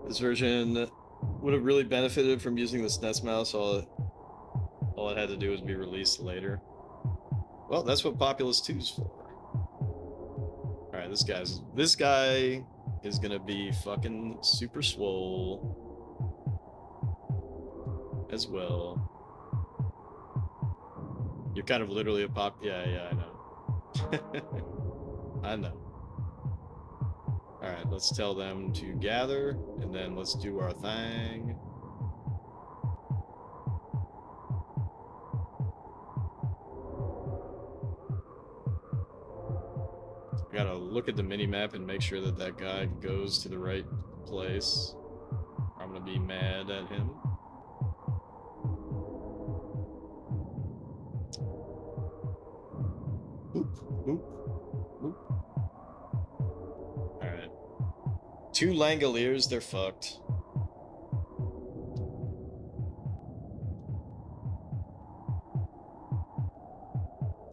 This version would have really benefited from using the SNES mouse. All it had to do was be released later. Well, that's what Populous 2's for. Alright, this guy is gonna be fucking super swole as well. You're kind of literally a yeah, I know. I know. Alright, let's tell them to gather, and then let's do our thing. I gotta look at the mini-map and make sure that that guy goes to the right place. Or I'm gonna be mad at him. Boop, boop, boop. Alright. 2 Langoliers, they're fucked.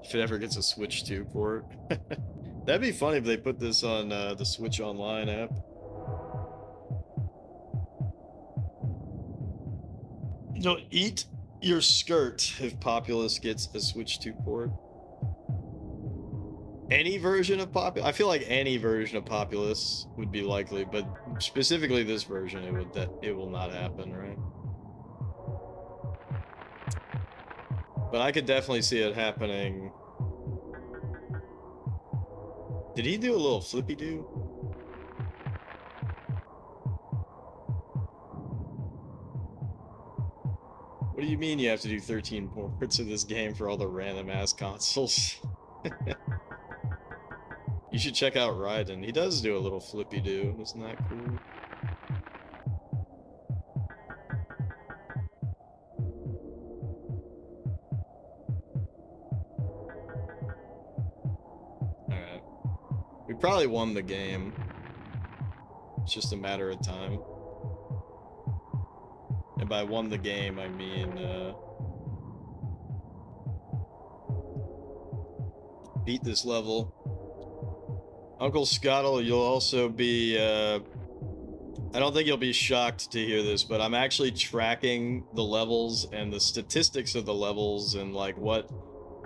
If it ever gets a Switch 2 port. That'd be funny if they put this on the Switch Online app. You know, eat your skirt if Populous gets a Switch 2 port. Any version of Populous? I feel like any version of Populous would be likely, but specifically this version, it will not happen, right? But I could definitely see it happening. Did he do a little flippy-do? What do you mean you have to do 13 ports of this game for all the random-ass consoles? You should check out Raiden. He does do a little flippy-do. Isn't that cool? Alright. We probably won the game. It's just a matter of time. And by won the game, I mean, beat this level. Uncle Scottle, you'll also be, I don't think you'll be shocked to hear this, but I'm actually tracking the levels and the statistics of the levels and like what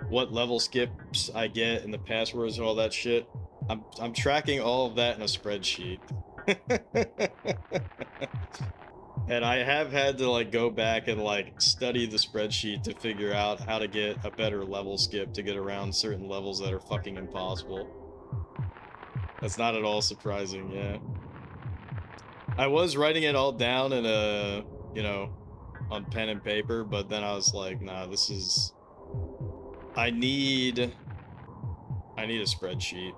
level skips I get and the passwords and all that shit. I'm tracking all of that in a spreadsheet. And I have had to like go back and like study the spreadsheet to figure out how to get a better level skip to get around certain levels that are fucking impossible. That's not at all surprising, yeah. I was writing it all down in a, you know, on pen and paper, but then I was like, nah, this is I need a spreadsheet.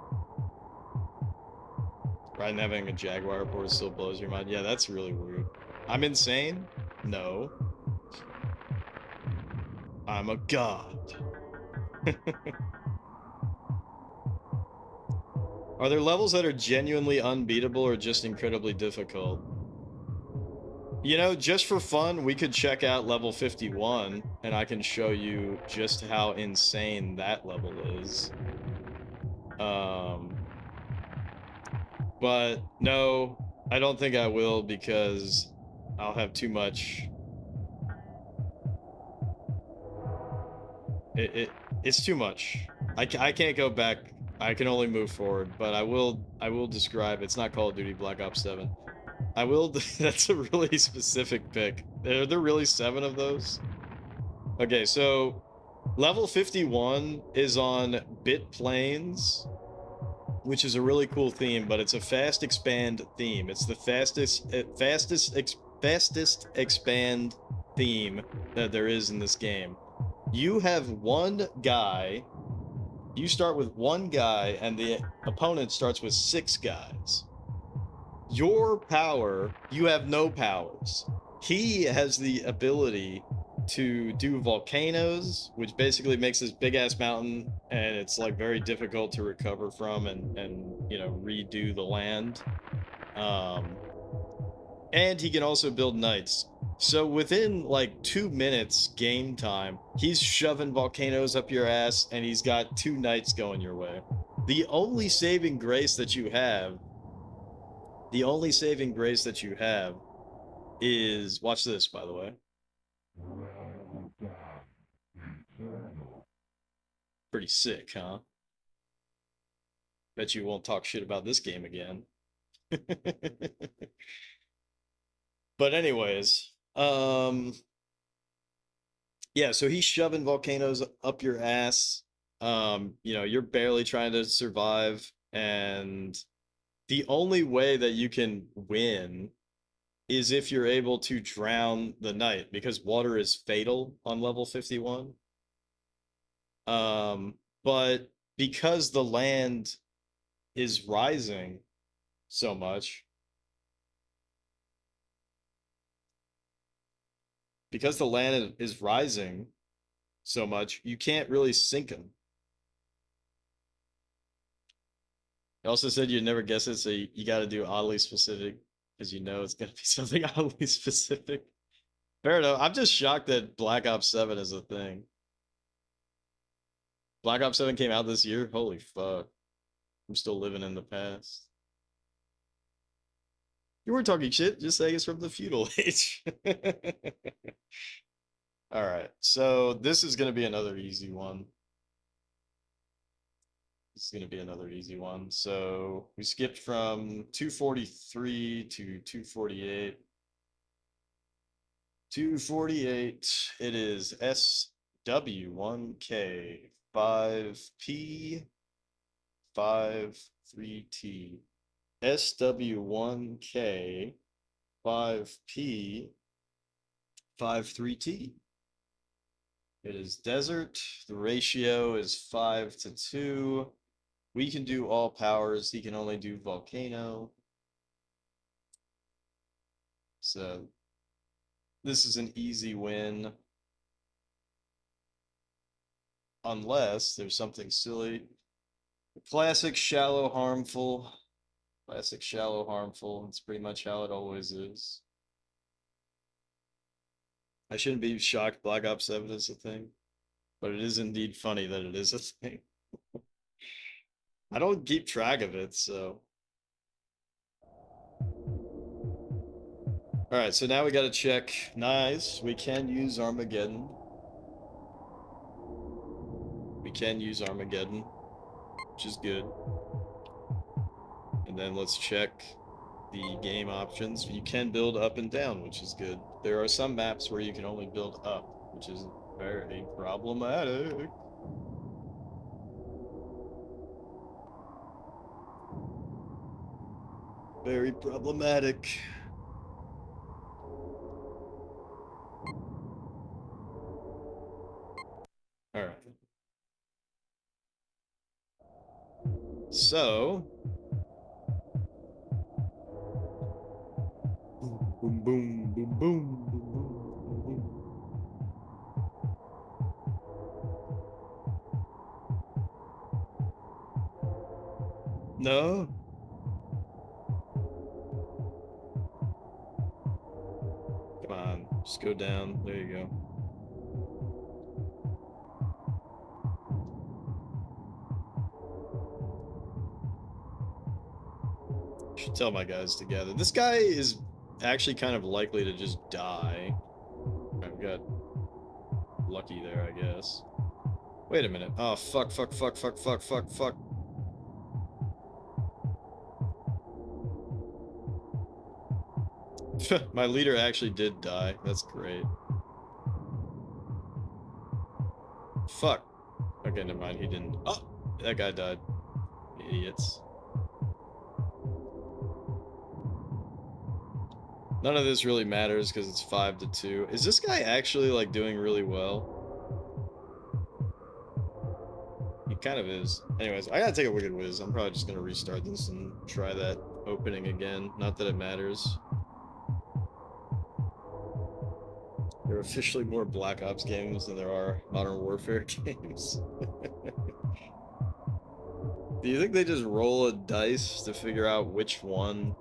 Right, and having a Jaguar report still blows your mind. Yeah, that's really weird. I'm insane? No. I'm a god. Are there levels that are genuinely unbeatable or just incredibly difficult? You know, just for fun, we could check out level 51 and I can show you just how insane that level is. Um, but no, I don't think I will because I'll have too much. It's too much. I can't go back. I can only move forward, but I will describe. It's not Call of Duty Black Ops 7. I will. That's a really specific pick. Are there really 7 of those? Okay, so level 51 is on Bit Plains, which is a really cool theme, but it's a fast expand theme. It's the fastest expand theme that there is in this game. You have one guy. You start with one guy, and the opponent starts with 6 guys. Your power, you have no powers. He has the ability to do volcanoes, which basically makes this big ass mountain, and it's like very difficult to recover from and you know redo the land. Um, and he can also build knights. So within like 2 minutes game time, he's shoving volcanoes up your ass, and he's got 2 knights going your way. The only saving grace that you have the only saving grace that you have is watch this, by the way. Pretty sick, huh? Bet you won't talk shit about this game again. But anyways, yeah, so he's shoving volcanoes up your ass. You know, you're barely trying to survive, and the only way that you can win is if you're able to drown the knight because water is fatal on level 51. But because the land is rising so much, because the land is rising so much, you can't really sink them. You also said you'd never guess it, so you got to do oddly specific because you know it's going to be something oddly specific. Fair enough. I'm just shocked that Black Ops 7 is a thing. Black Ops 7 came out this year? Holy fuck. I'm still living in the past. You weren't talking shit, just saying it's from the feudal age. All right, so this is going to be another easy one. This is going to be another easy one. So we skipped from 243 to 248. 248, it is SW1K 5P 53T. SW1K 5P 53T. It is desert. The ratio is 5 to 2. We can do all powers. He can only do volcano. So this is an easy win. Unless there's something silly. Classic shallow harmful. Classic shallow harmful. It's pretty much how it always is. I shouldn't be shocked Black Ops 7 is a thing, but it is indeed funny that it is a thing. I don't keep track of it, so. All right, so now we got to check. Nice. We can use Armageddon. We can use Armageddon, which is good. And then let's check the game options. You can build up and down, which is good. There are some maps where you can only build up, which is very problematic. Very problematic. All right. So, boom, boom, boom, boom, boom, boom, boom. No. Come on, just go down. There you go. Should tell my guys together. This guy is actually kind of likely to just die. I've got lucky there, I guess. Wait a minute. Oh, fuck, fuck, fuck, fuck, fuck, fuck, fuck. My leader actually did die. That's great. Fuck. Okay, never mind. He didn't. Oh, that guy died. Idiots. None of this really matters because it's 5-2. Is this guy actually like doing really well? He kind of is. Anyways, I gotta take a Wicked Whiz. I'm probably just gonna restart this and try that opening again. Not that it matters. There are officially more Black Ops games than there are Modern Warfare games. Do you think they just roll a dice to figure out which one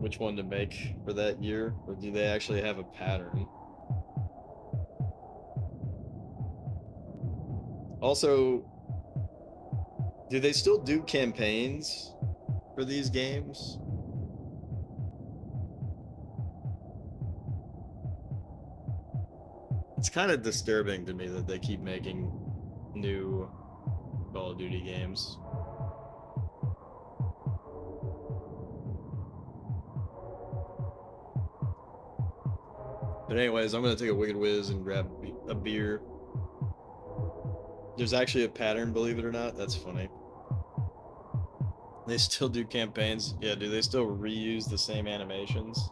to make for that year? Or do they actually have a pattern? Also, do they still do campaigns for these games? It's kind of disturbing to me that they keep making new Call of Duty games. But anyways, I'm gonna take a Wicked Whiz and grab a beer. There's actually a pattern, believe it or not. That's funny. They still do campaigns. Yeah, do they still reuse the same animations?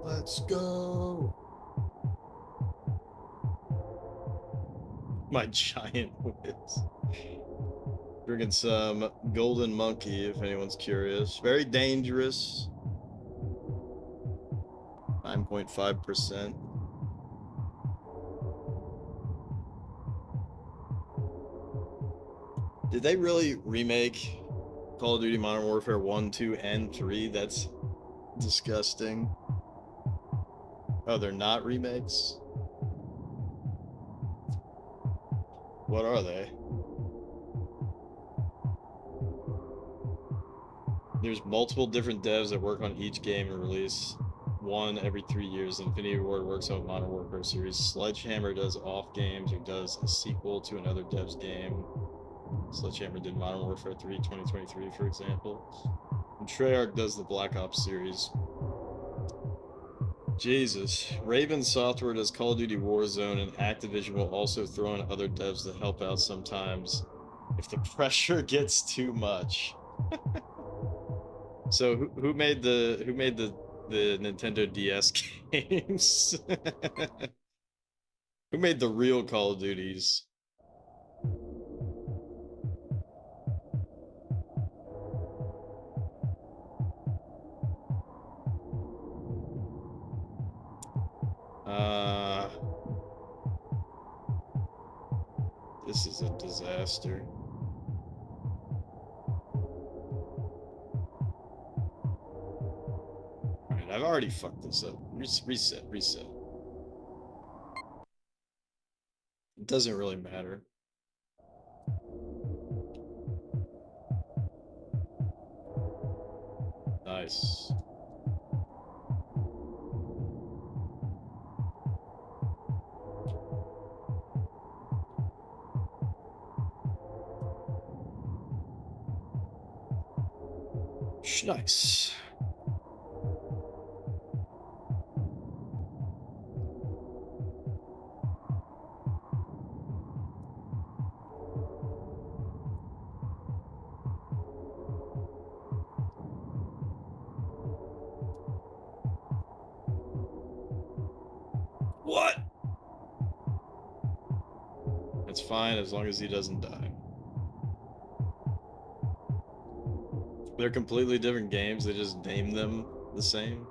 Let's go. My giant whiz. Drinking some golden monkey, if anyone's curious. Very dangerous. 9.5%. Did they really remake Call of Duty Modern Warfare 1, 2, and 3? That's disgusting. Oh, they're not remakes? What are they? There's multiple different devs that work on each game and release one every 3 years. Infinity Ward works on Modern Warfare series. Sledgehammer does off games or does a sequel to another dev's game. Sledgehammer did Modern Warfare 3 2023, for example. And Treyarch does the Black Ops series. Jesus. Raven Software does Call of Duty Warzone, and Activision will also throw in other devs to help out sometimes if the pressure gets too much. So who made the Nintendo DS games? Who made the real Call of Duties? This is a disaster. Alright, I've already fucked this up. Reset. It doesn't really matter. Nice. Nice. What? That's fine as long as he doesn't die. They're completely different games, they just name them the same.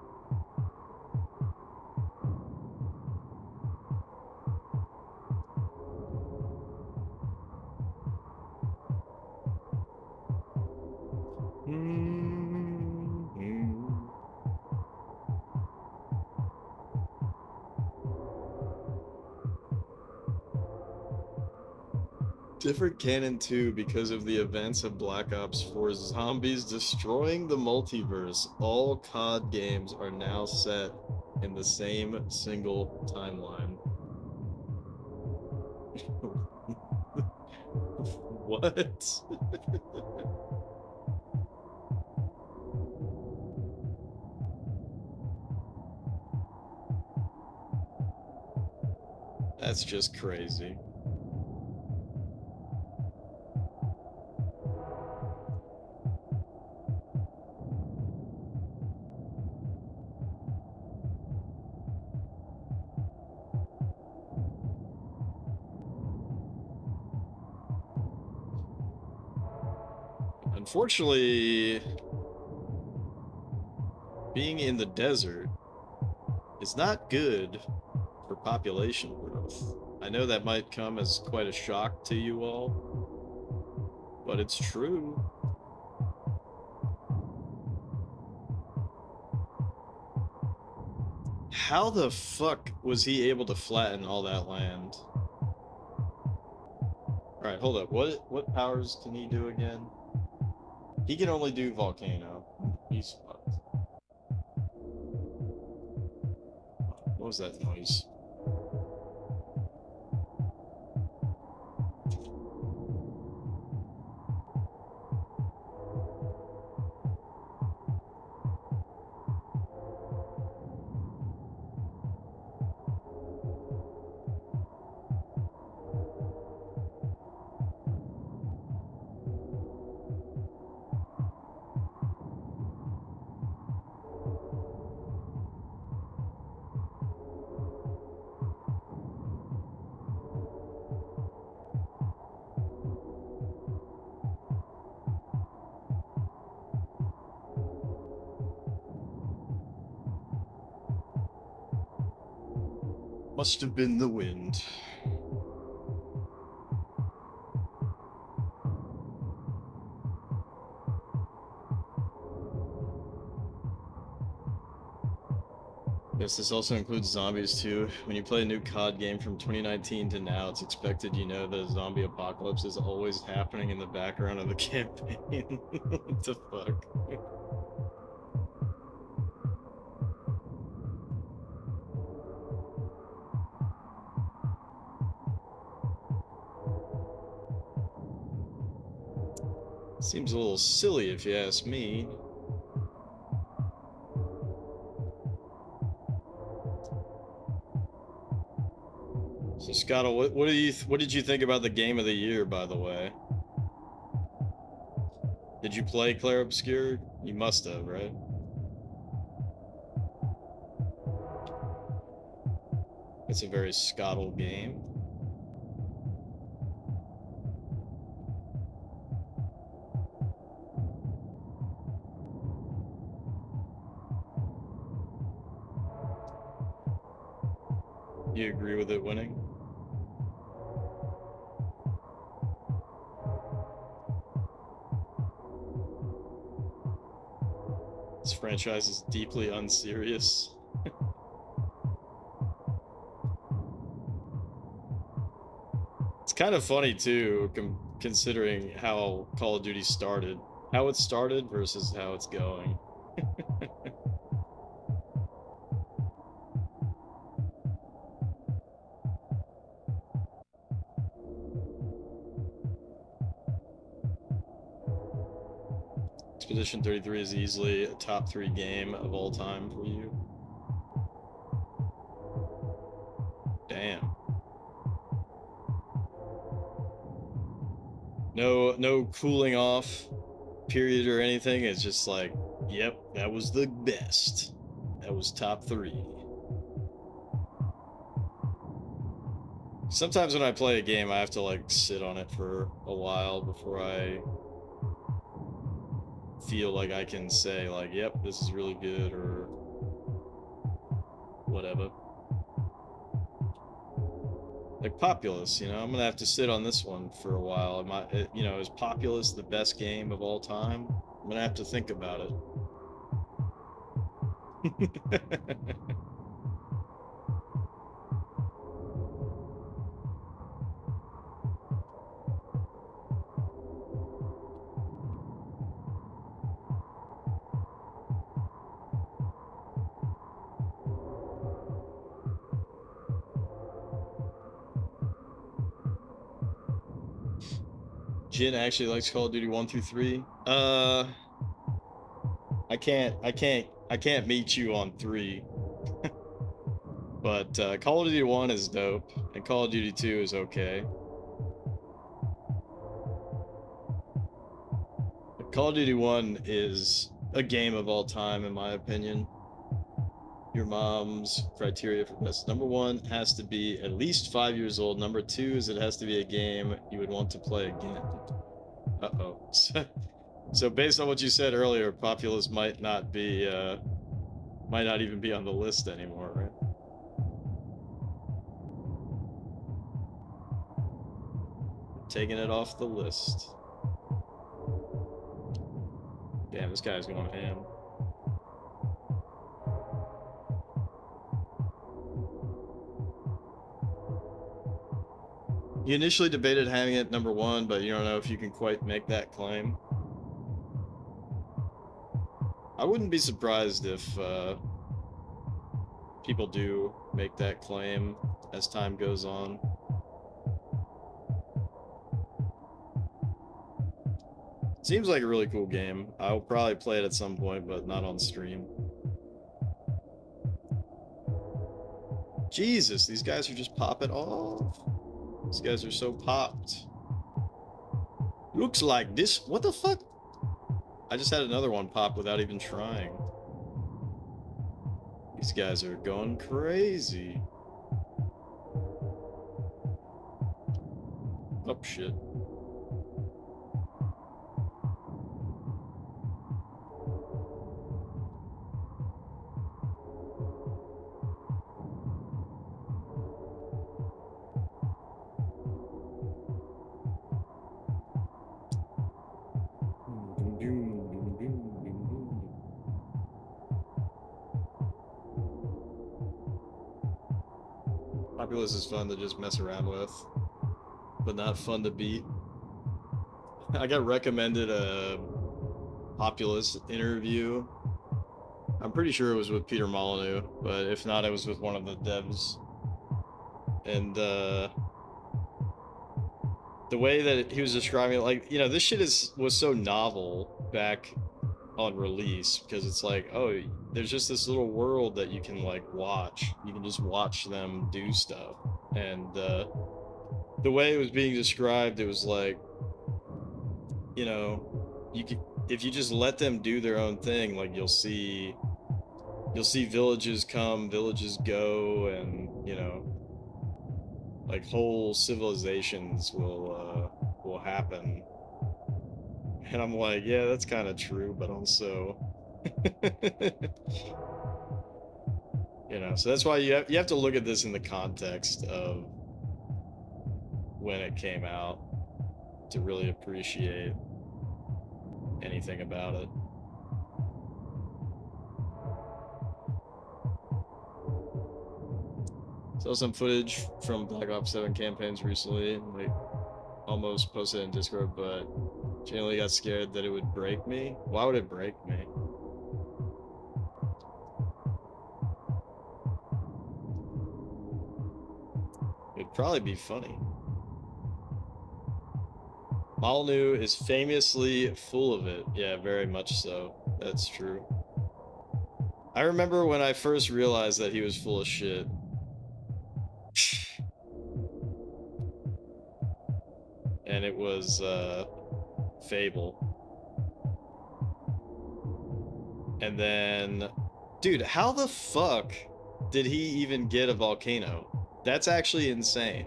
Different canon too because of the events of Black Ops 4 Zombies destroying the multiverse. All COD games are now set in the same single timeline. What? That's just crazy. Unfortunately, being in the desert is not good for population growth. I know that might come as quite a shock to you all, but it's true. How the fuck was he able to flatten all that land? Alright, hold up. What powers can he do again? He can only do volcano. He's fucked. What was that noise? Must have been the wind. Yes, this also includes zombies too. When you play a new COD game from 2019 to now, it's expected you know the zombie apocalypse is always happening in the background of the campaign. What the fuck? Seems a little silly if you ask me. So Scott, what did you think about the game of the year, by the way? Did you play Clair Obscur? You must have, right? It's a very Scottle game. You agree with it winning? This franchise is deeply unserious. It's kind of funny too, considering how Call of Duty started. How it started versus how it's going. Expedition 33 is easily a top 3 game of all time for you. Damn. No cooling off period or anything. It's just like, yep, that was the best. That was top 3. Sometimes when I play a game, I have to like sit on it for a while before I feel like I can say like, yep, this is really good or whatever. Like Populous, you know, I'm gonna have to sit on this one for a while. You know, is Populous the best game of all time? I'm gonna have to think about it. Jin actually likes Call of Duty 1 through 3. I can't meet you on 3. But Call of Duty 1 is dope, and Call of Duty 2 is okay. But Call of Duty 1 is a game of all time, in my opinion. Your mom's criteria for best. Number 1 has to be at least 5 years old. Number 2 is it has to be a game you would want to play again. Uh-oh. So based on what you said earlier, Populous might not even be on the list anymore, right? Taking it off the list. Damn, this guy's going ham. You initially debated having it number 1, but you don't know if you can quite make that claim. I wouldn't be surprised if people do make that claim as time goes on. Seems like a really cool game. I'll probably play it at some point, but not on stream. Jesus, these guys are just popping off. These guys are so popped. Looks like this. What the fuck? I just had another one pop without even trying. These guys are going crazy. Oh, shit. Populous is fun to just mess around with, but not fun to beat. I got recommended a Populous interview. I'm pretty sure it was with Peter Molyneux, but if not, it was with one of the devs. And the way that he was describing it, like, you know, this shit was so novel back on release, because it's like, oh, there's just this little world that you can like watch. You can just watch them do stuff. And the way it was being described, it was like, you know, you could, if you just let them do their own thing, like you'll see villages come, villages go, and you know, like whole civilizations will happen. And I'm like, yeah, that's kind of true, but also you know, so that's why you have to look at this in the context of when it came out to really appreciate anything about it. Saw some footage from Black Ops 7 campaigns recently. Like, almost posted in Discord, but genuinely got scared that it would break me. Why would it break me? It'd probably be funny. Molyneux is famously full of it. Yeah, very much so. That's true. I remember when I first realized that he was full of shit. And it was Fable. And then, dude, how the fuck did he even get a volcano? That's actually insane.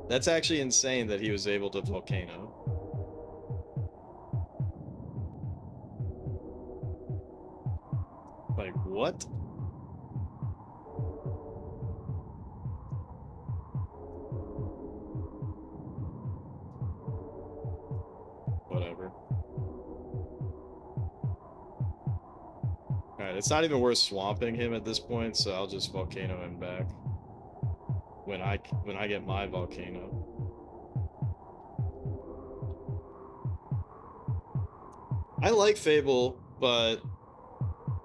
That's actually insane that he was able to volcano. Like, what? Whatever. Alright, it's not even worth swamping him at this point, so I'll just volcano him back when I get my volcano. I like Fable, but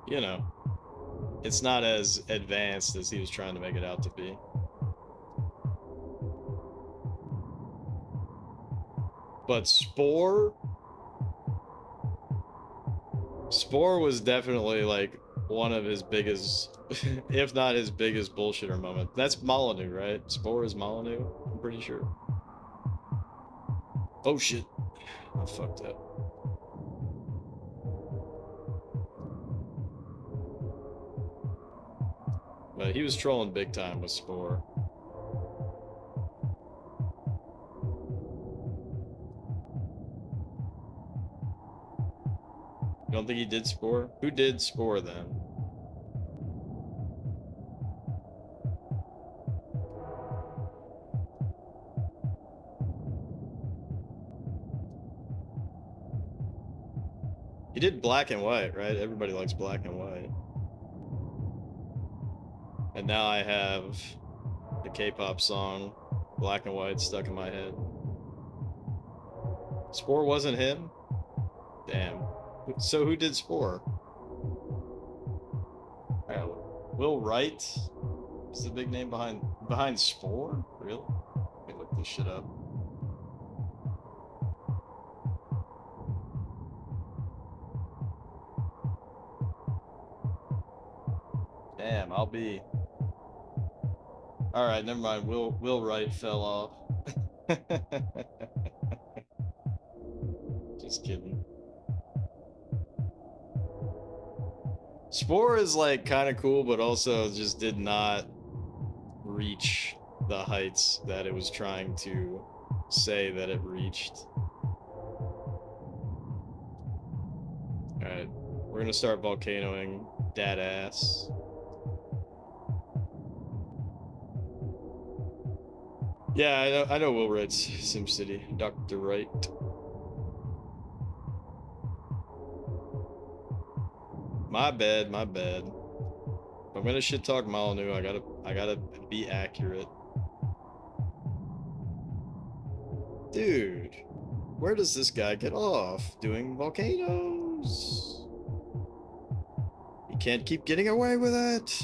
you know, it's not as advanced as he was trying to make it out to be. But Spore was definitely like one of his biggest, if not his biggest bullshitter moment. That's Molyneux, right? Spore is Molyneux, I'm pretty sure. Oh shit, I fucked up. But he was trolling big time with Spore. You don't think he did Spore? Who did Spore then? He did Black and White, right? Everybody likes Black and White. And now I have the K-pop song Black and White stuck in my head. Spore wasn't him? Damn. So who did Spore? Will Wright is the big name behind Spore? Really? Let me look this shit up. Damn, I'll be. All right, never mind. Will Wright fell off. Just kidding. Spore is like kind of cool, but also just did not reach the heights that it was trying to say that it reached. Alright, we're gonna start volcanoing dad ass. Yeah, I know Will Wright's SimCity. Dr. Wright. My bad, my bad. If I'm gonna shit talk Molyneux, I gotta be accurate. Dude, where does this guy get off doing volcanoes? He can't keep getting away with it.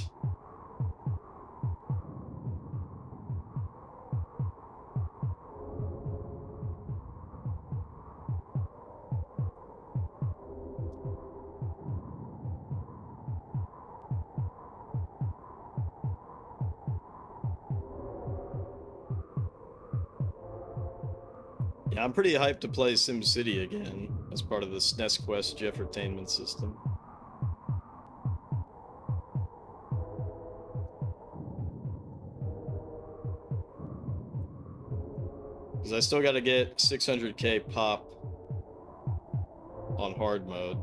Yeah, I'm pretty hyped to play SimCity again as part of the SNES Quest Jeffertainment system. Because I still got to get 600k pop on hard mode.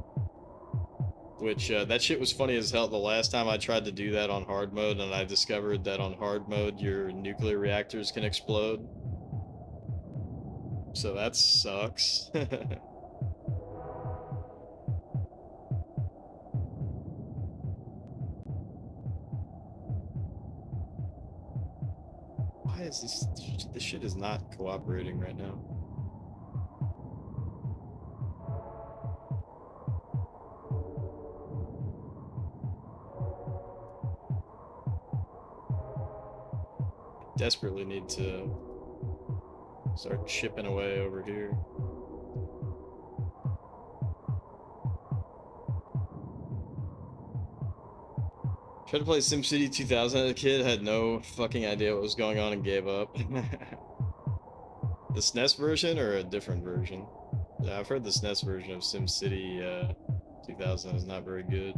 Which, that shit was funny as hell the last time I tried to do that on hard mode, and I discovered that on hard mode your nuclear reactors can explode. So that sucks. Why is this shit is not cooperating right now? Desperately need to start chipping away over here. Tried to play SimCity 2000 as a kid, had no fucking idea what was going on and gave up. The SNES version or a different version? Yeah, I've heard the SNES version of SimCity 2000 is not very good.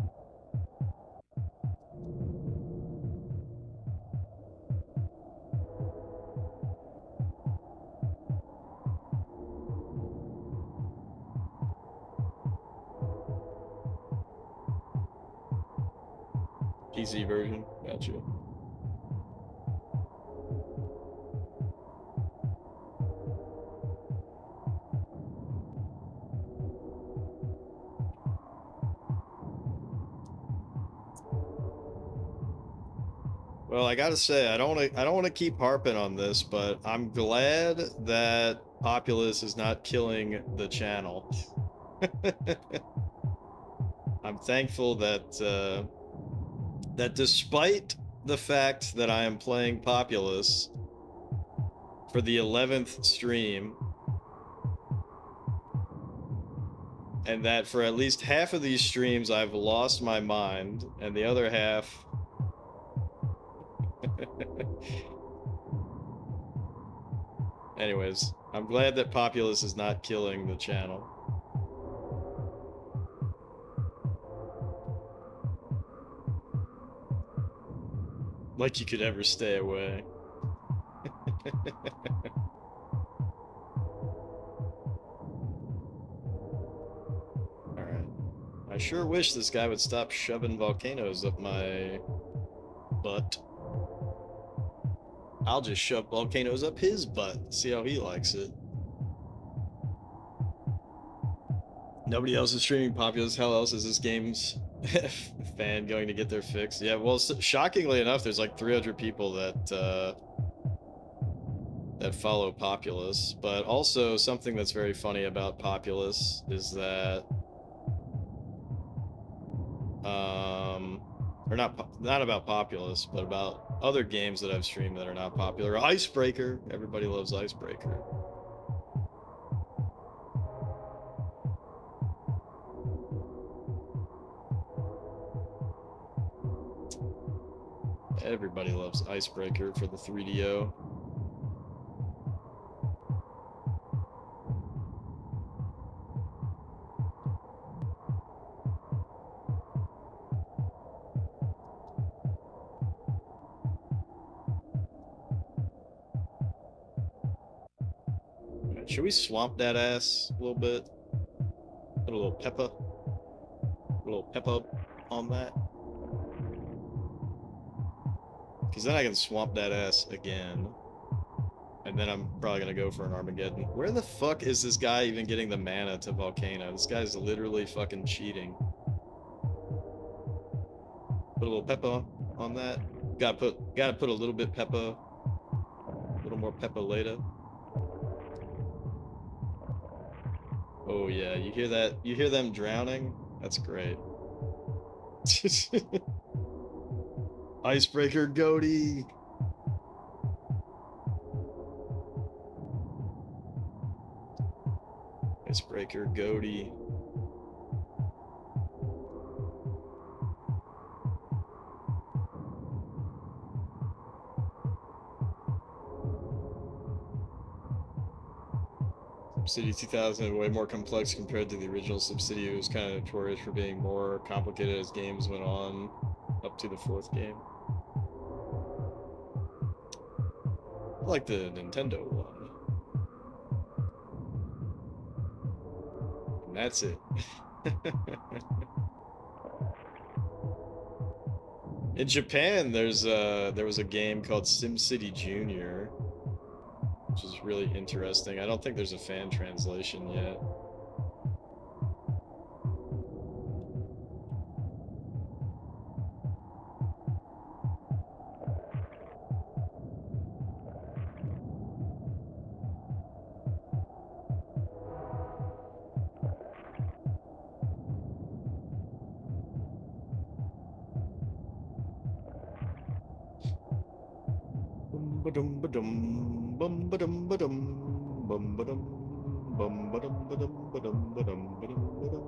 PC version, gotcha. Well, I gotta say, I don't want to keep harping on this, but I'm glad that Populous is not killing the channel. I'm thankful that that despite the fact that I am playing Populous for the 11th stream, and that for at least half of these streams I've lost my mind, and the other half anyways, I'm glad that Populous is not killing the channel. Like you could ever stay away. Alright. I sure wish this guy would stop shoving volcanoes up my butt. I'll just shove volcanoes up his butt, see how he likes it. Nobody else is streaming Populous. How else is this game's fan going to get their fix? Yeah, well, shockingly enough, there's like 300 people that that follow Populous. But also, something that's very funny about Populous is that or not about Populous, but about other games that I've streamed that are not popular. Icebreaker, everybody loves Icebreaker. Everybody loves Icebreaker for the 3DO. Should we swamp that ass a little bit? Put a little pepper on that. Because then I can swamp that ass again. And then I'm probably going to go for an Armageddon. Where the fuck is this guy even getting the mana to Volcano? This guy's literally fucking cheating. Put a little pepper on that. Gotta put a little bit pepper, a little more pepper later. Oh yeah, you hear that? You hear them drowning? That's great. Icebreaker goatee. Icebreaker goatee. SimCity 2000 is way more complex compared to the original SimCity. It was kind of notorious for being more complicated as games went on up to the fourth game. I like the Nintendo one. And that's it. In Japan, there was a game called SimCity Junior, which is really interesting. I don't think there's a fan translation yet. Bum ba-dum bum ba-dum ba-dum bum ba-dum bum ba-dum ba-dum ba-dum ba-dum ba-dum ba-dum.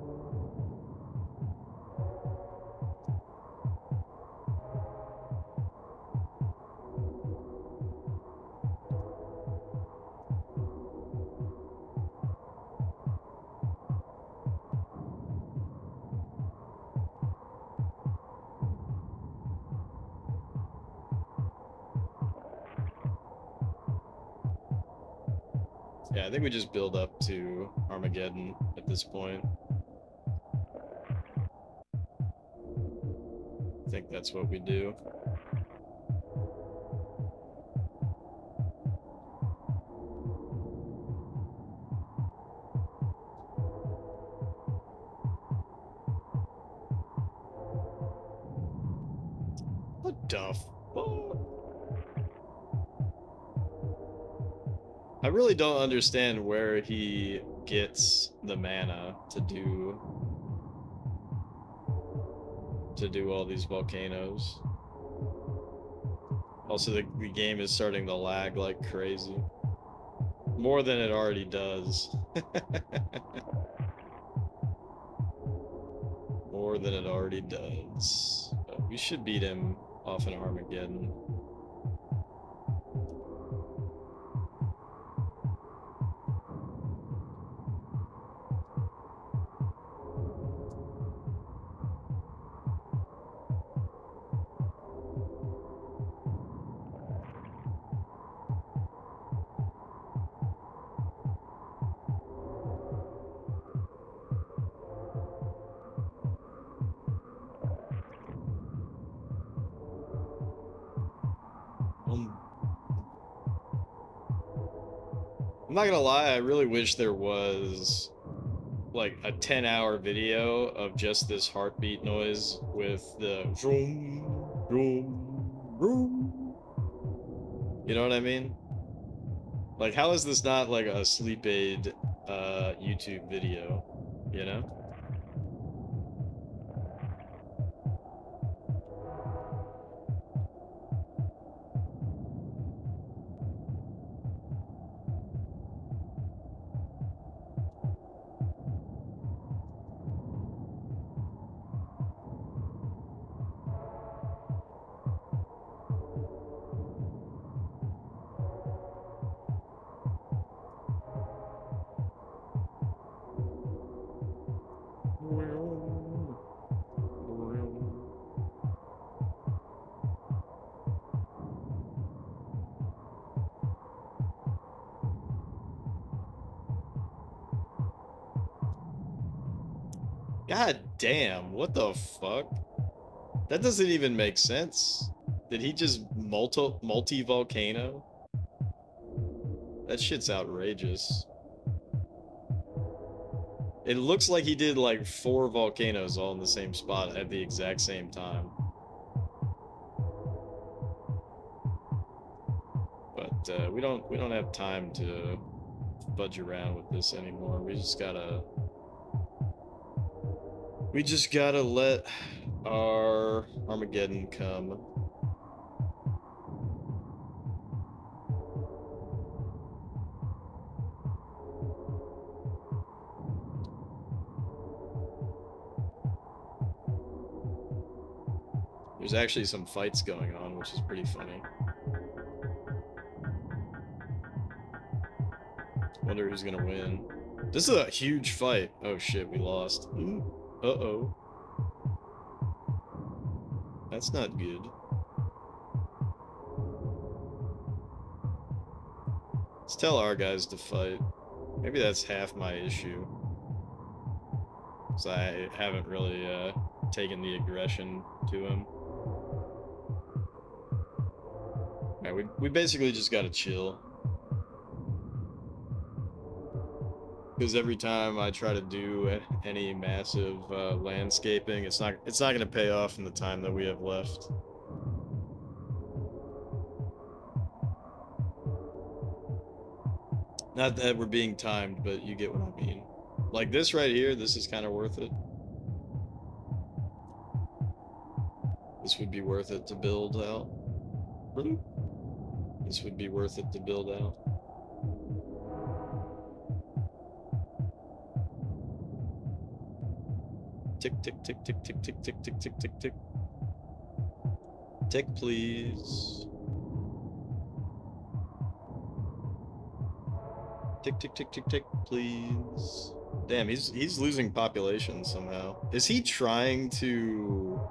Yeah, I think we just build up to Armageddon at this point. I think that's what we do. What the fuck? I really don't understand where he gets the mana to do all these volcanoes. Also, the game is starting to lag like crazy. More than it already does. More than it already does. But we should beat him off in Armageddon. I'm not gonna lie, I really wish there was like a 10-hour video of just this heartbeat noise with the vroom, vroom, vroom. You know what I mean? Like, how is this not like a sleep aid YouTube video? You know? God damn, what the fuck? That doesn't even make sense. Did he just multi-volcano? That shit's outrageous. It looks like he did like 4 volcanoes all in the same spot at the exact same time. we don't have time to fudge around with this anymore. We just gotta let our Armageddon come. There's actually some fights going on, which is pretty funny. Wonder who's gonna win. This is a huge fight. Oh shit, we lost. Ooh. Uh-oh. That's not good. Let's tell our guys to fight. Maybe that's half my issue. So I haven't really taken the aggression to him. Alright, we basically just gotta chill. Because every time I try to do any massive landscaping, it's not gonna pay off in the time that we have left. Not that we're being timed, but you get what I mean. Like this right here, this is kind of worth it. This would be worth it to build out. This would be worth it to build out. Tick, tick, tick, tick, tick, tick, tick, tick, tick, tick, tick. Tick, please. Tick, tick, tick, tick, tick, please. Damn, he's losing population somehow. Is he trying to...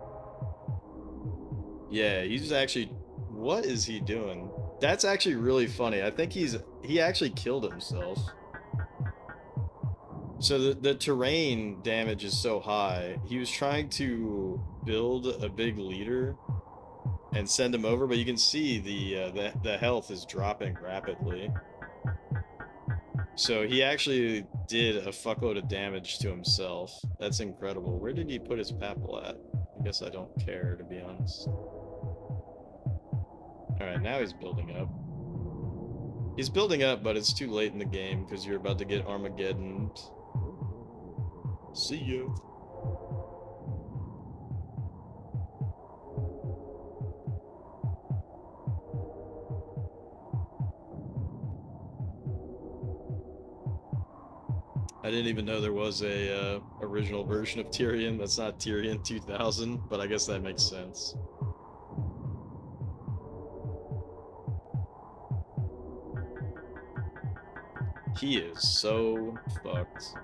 Yeah, he's actually... What is he doing? That's actually really funny. I think he actually killed himself. So the terrain damage is so high. He was trying to build a big leader and send him over, but you can see the health is dropping rapidly. So he actually did a fuckload of damage to himself. That's incredible. Where did he put his papal at? I guess I don't care, to be honest. Alright, now he's building up. He's building up, but it's too late in the game because you're about to get Armageddon. See you. I didn't even know there was a original version of Tyrion. That's not Tyrion 2000, but I guess that makes sense. He is so fucked.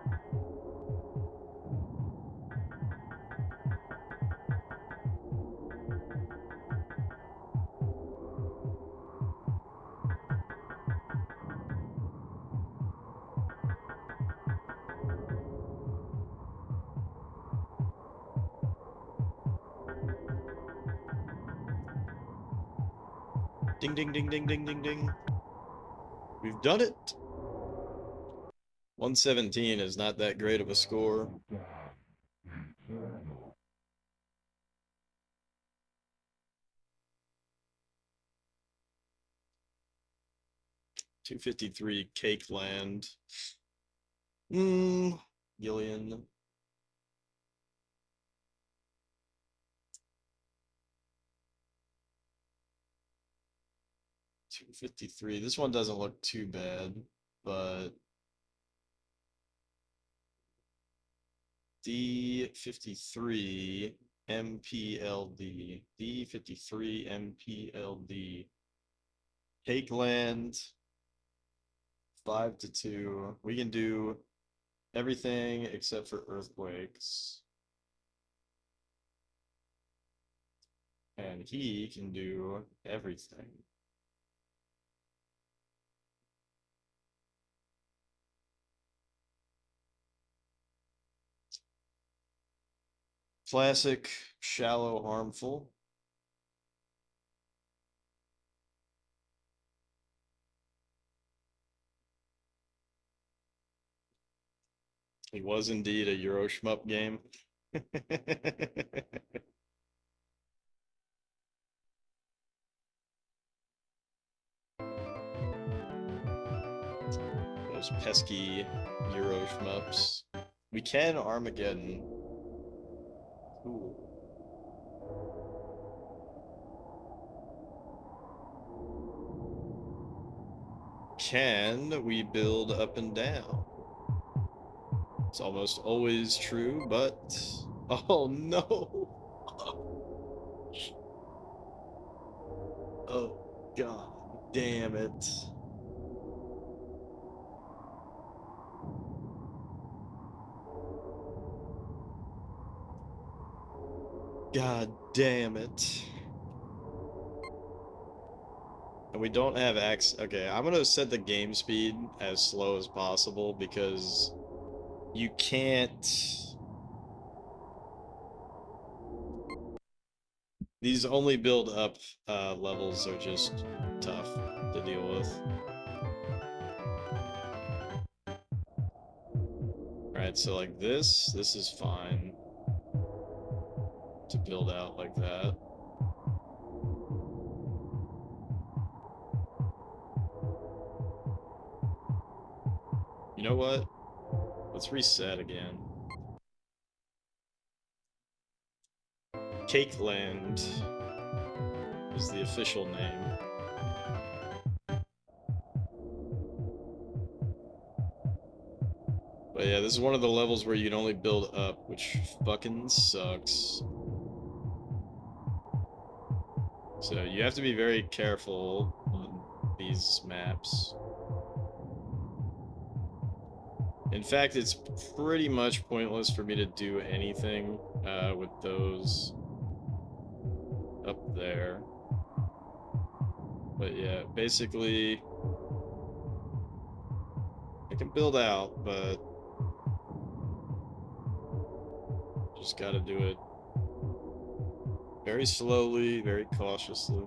Ding, ding, ding, ding, ding, ding, ding. We've done it. 117 is not that great of a score. $253 Cake Land. Gillian. $253. This one doesn't look too bad, but D53 MPLD. D53 MPLD. Cake Land. 5-2. We can do everything except for earthquakes. And he can do everything. Classic, shallow, harmful. It was indeed a Euro shmup game. Those pesky Euro shmups. We can Armageddon. Cool. Can we build up and down? It's almost always true, but... Oh no! Oh, god damn it. God damn it. And we don't have access. Okay, I'm gonna set the game speed as slow as possible because you can't. These only build up levels are just tough to deal with. Alright, so like this is fine to build out like that. You know what? Let's reset again. Cakeland is the official name. But yeah, this is one of the levels where you can only build up, which fucking sucks. So you have to be very careful on these maps. In fact, it's pretty much pointless for me to do anything with those up there. But yeah, basically, I can build out, but just gotta do it very slowly, very cautiously.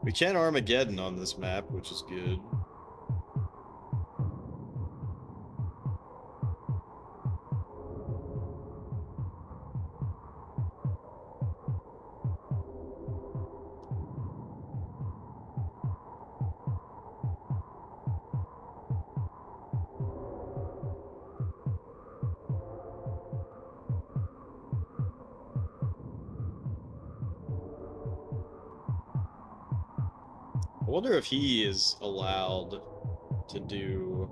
We can Armageddon on this map, which is good. I wonder if he is allowed to do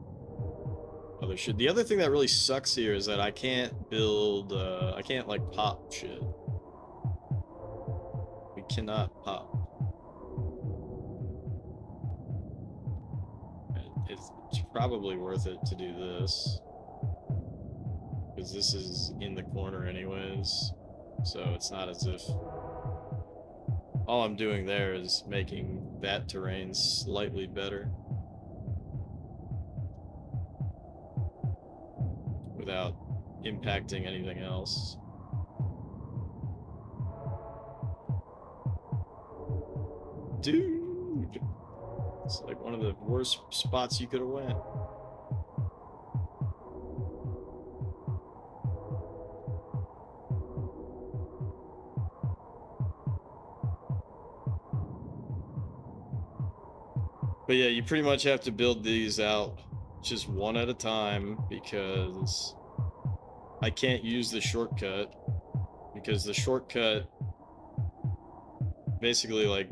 other shit. The other thing that really sucks here is that I can't build, I can't, like, pop shit. We cannot pop. It's probably worth it to do this. Because this is in the corner anyways. So it's not as if... all I'm doing there is making that terrain slightly better. Without impacting anything else. Dude! It's like one of the worst spots you could have went. But yeah, you pretty much have to build these out just one at a time because I can't use the shortcut because the shortcut basically like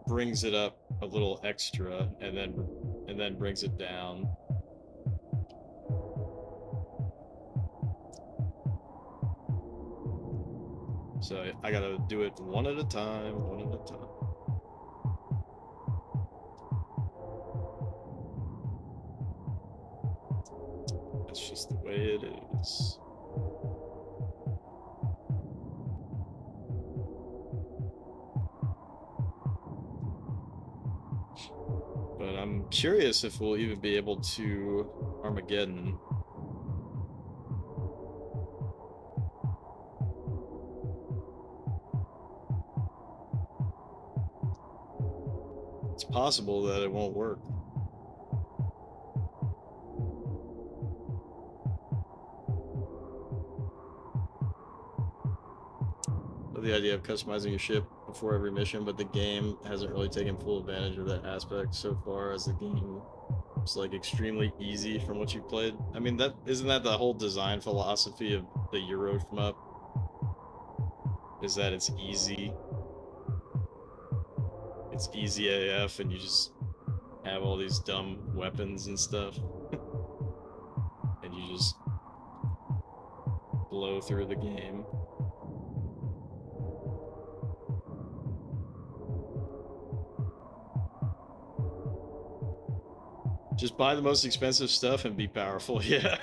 brings it up a little extra and then brings it down. So I gotta do it one at a time, one at a time. That's just the way it is. But I'm curious if we'll even be able to Armageddon. It's possible that it won't work. But the idea of customizing your ship before every mission, but the game hasn't really taken full advantage of that aspect so far, as the game is like extremely easy from what you've played. I mean, that isn't that the whole design philosophy of the Euro shmup? Is that it's easy. It's easy AF, and you just have all these dumb weapons and stuff. And you just blow through the game. Just buy the most expensive stuff and be powerful, yeah.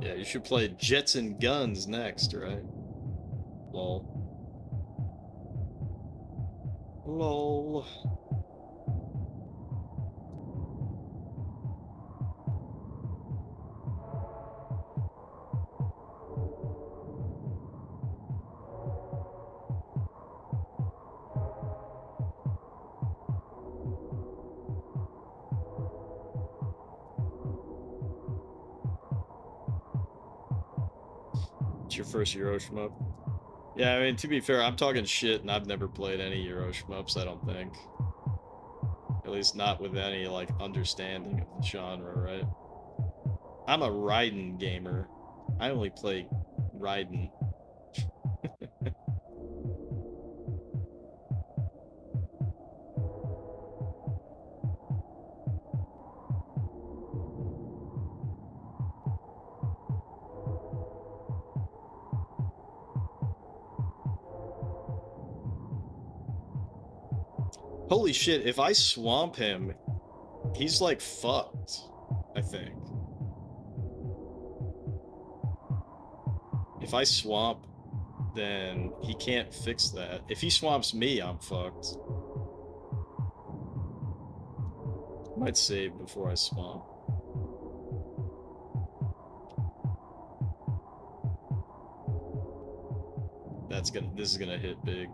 Yeah, you should play Jets and Guns next, right? Lol. Lol. It's your first Euro shmup. Yeah, I mean, to be fair, I'm talking shit, and I've never played any Euro shmups, I don't think. At least not with any, like, understanding of the genre, right? I'm a Raiden gamer. I only play Raiden. Holy shit, if I swamp him, he's like fucked, I think. If I swamp, then he can't fix that. If he swamps me, I'm fucked. Might save before I swamp. This is gonna hit big.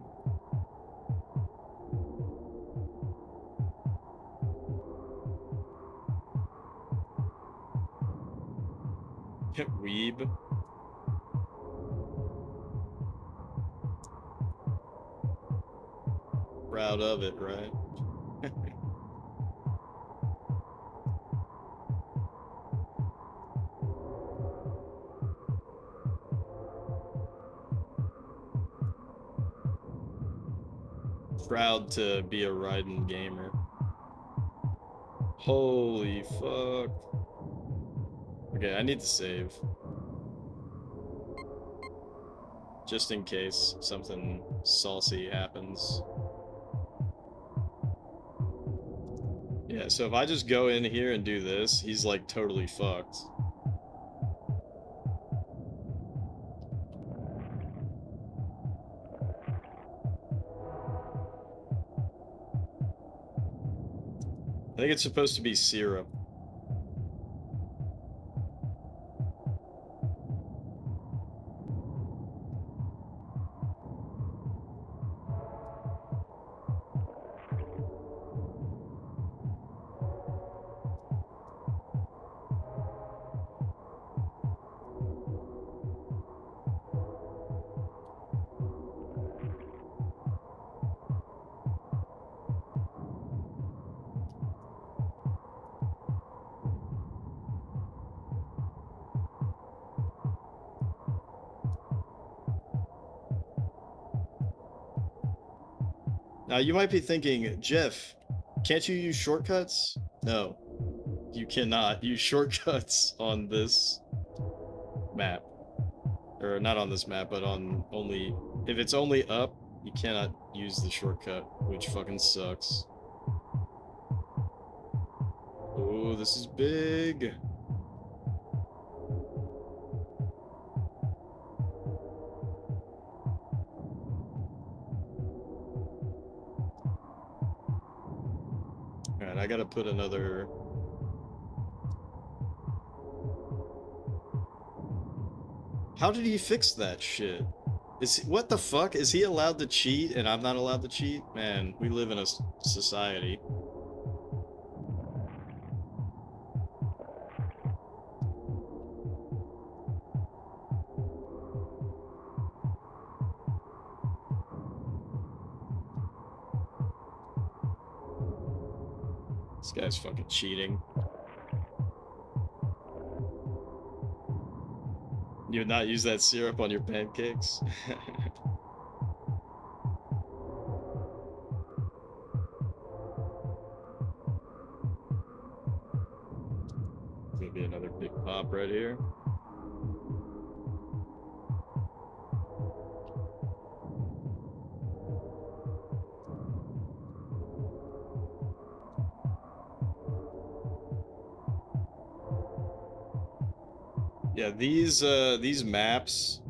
Weeb. Proud of it, right? Proud to be a Raiden gamer. Holy fuck. Okay, I need to save. Just in case something saucy happens. Yeah, so if I just go in here and do this, he's like totally fucked. I think it's supposed to be syrup. Now, you might be thinking, Jeff, can't you use shortcuts? No, you cannot use shortcuts on this map. Or not on this map, but on only... If it's only up, you cannot use the shortcut, which fucking sucks. Oh, this is big. Alright, I gotta put another... How did he fix that shit? What the fuck? Is he allowed to cheat and I'm not allowed to cheat? Man, we live in a society. This guy's fucking cheating. You would not use that syrup on your pancakes? Gonna be another big pop right here. Yeah, these maps,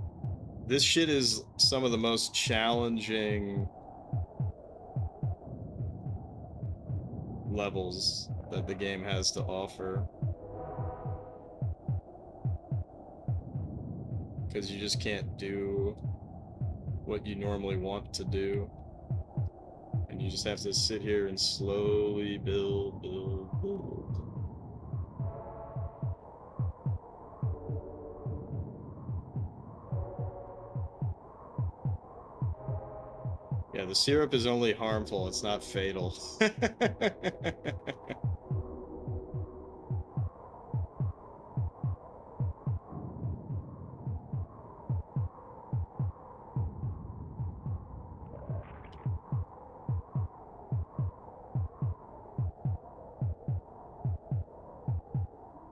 this shit is some of the most challenging levels that the game has to offer. Because you just can't do what you normally want to do. And you just have to sit here and slowly build. Yeah, the syrup is only harmful, it's not fatal.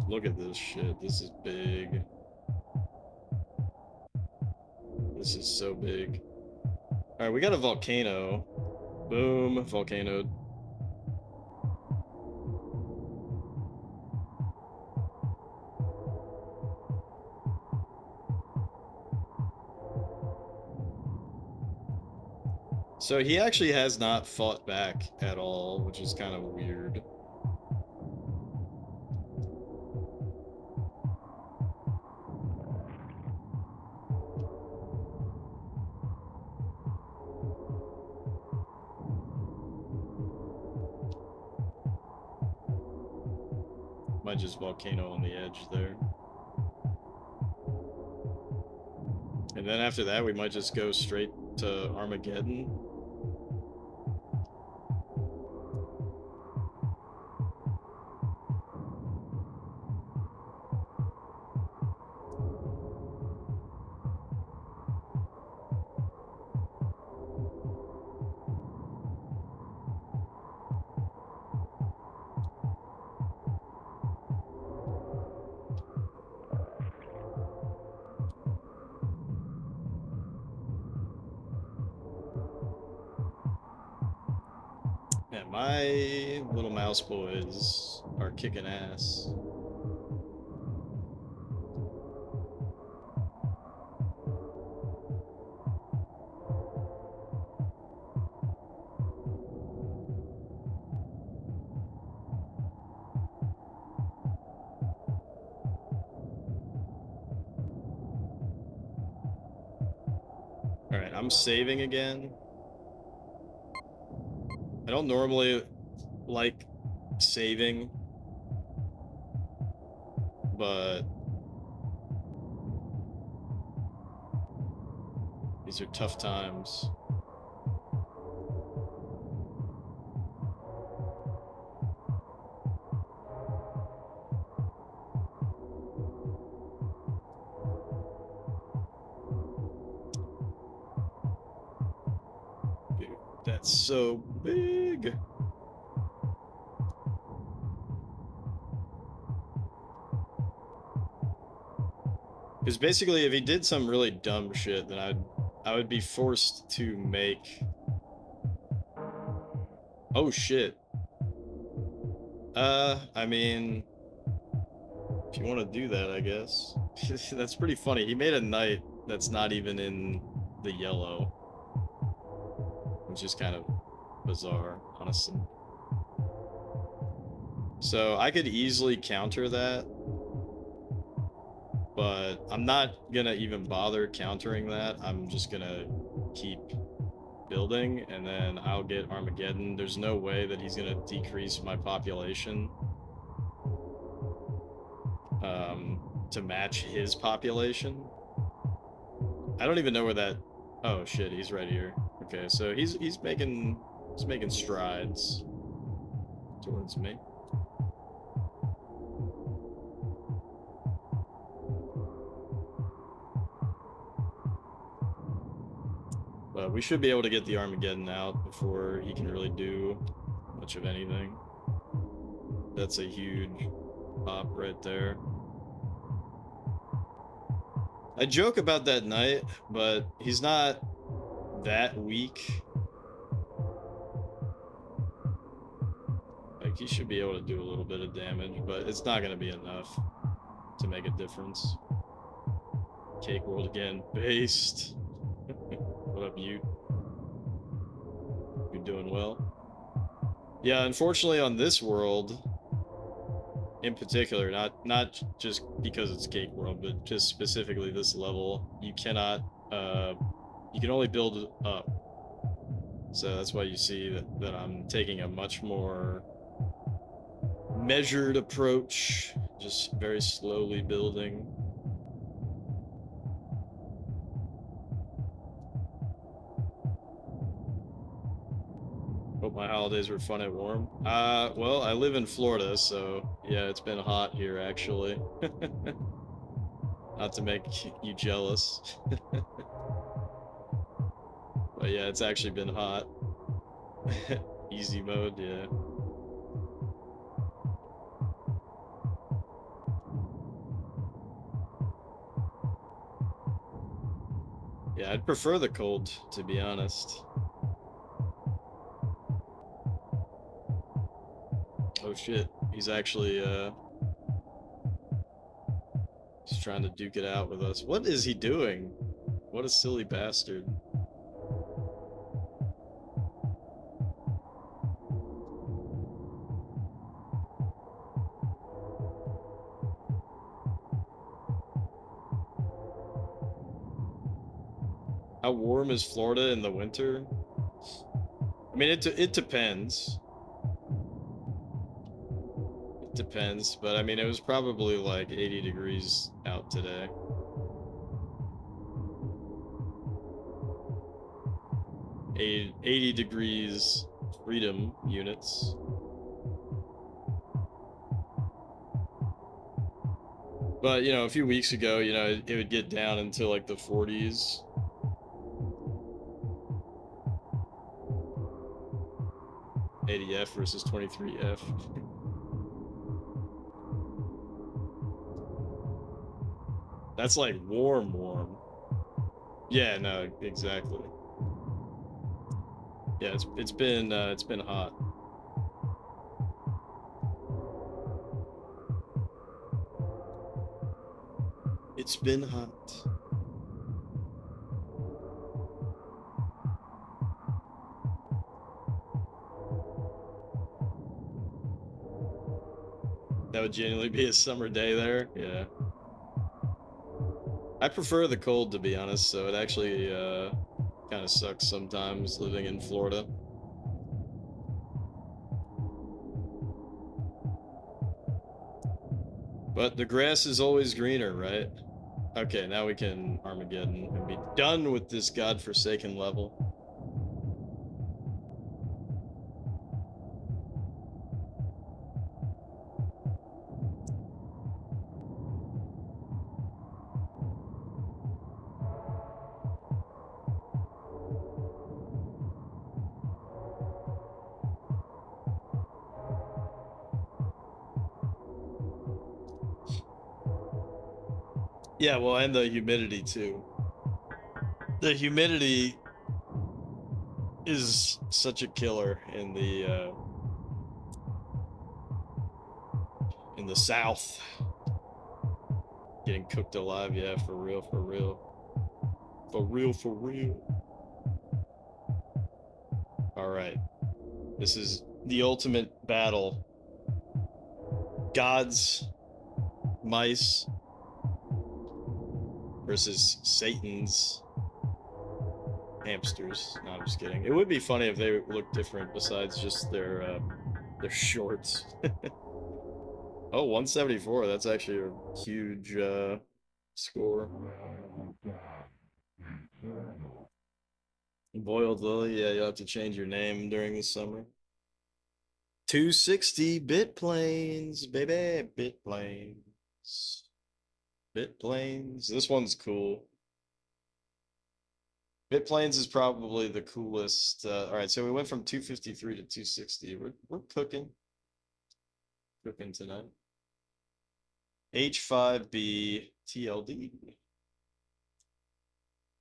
Look at this shit. This is big. This is so big. Alright, we got a volcano. Boom, volcano. So he actually has not fought back at all, which is kind of weird. Might just volcano on the edge there. And then after that, we might just go straight to Armageddon. Man, my little mouse boys are kicking ass. Alright, I'm saving again. I don't normally like saving, but these are tough times. Dude, that's so big. Because basically, if he did some really dumb shit, then I would be forced to make. Oh shit. I mean, if you want to do that, I guess. That's pretty funny. He made a knight that's not even in the yellow, which is kind of bizarre, honestly. So I could easily counter that. but I'm not gonna even bother countering that. I'm just gonna keep building, and then I'll get Armageddon. There's no way that he's gonna decrease my population to match his population. I don't even know where that... Oh shit, he's right here. Okay, so he's making strides towards me. But we should be able to get the Armageddon out before he can really do much of anything. That's a huge pop right there. I joke about that knight, but he's not that weak. Like, he should be able to do a little bit of damage, but it's not going to be enough to make a difference. Cake World again. Based. What up, you? You're doing well. Yeah, unfortunately on this world, in particular, not just because it's Cake World, but just specifically this level, you cannot, you can only build up. So that's why you see that I'm taking a much more measured approach, just very slowly building. Hope my holidays were fun and warm. Well, I live in Florida, so yeah, it's been hot here, actually. Not to make you jealous. But yeah, it's actually been hot. Easy mode, yeah. Yeah, I'd prefer the cold, to be honest. Oh shit, he's actually, he's trying to duke it out with us. What is he doing? What a silly bastard. How warm is Florida in the winter? I mean, it depends. It depends, but I mean, it was probably like 80 degrees out today. A 80 degrees freedom units. But, you know, a few weeks ago, you know, it would get down into like the 40s. $80F versus $23F. That's like warm. Yeah, no, exactly. Yeah, it's been hot. It's been hot. That would genuinely be a summer day there. Yeah. I prefer the cold, to be honest, so it actually kind of sucks sometimes living in Florida. But the grass is always greener, right? Okay, now we can Armageddon and be done with this godforsaken level. Yeah, well, and the humidity too. The humidity is such a killer in the South. Getting cooked alive, yeah, for real. For real. All right. This is the ultimate battle. Gods, mice, versus Satan's hamsters. No, I'm just kidding. It would be funny if they looked different besides just their shorts. Oh, 174. That's actually a huge score. Boiled Lily, yeah, you'll have to change your name during the summer. 260 bit planes, baby, bit planes. Bit planes. This one's cool. Bit planes is probably the coolest. All right, so we went from 253 to 260. We're cooking tonight. H5B TLD.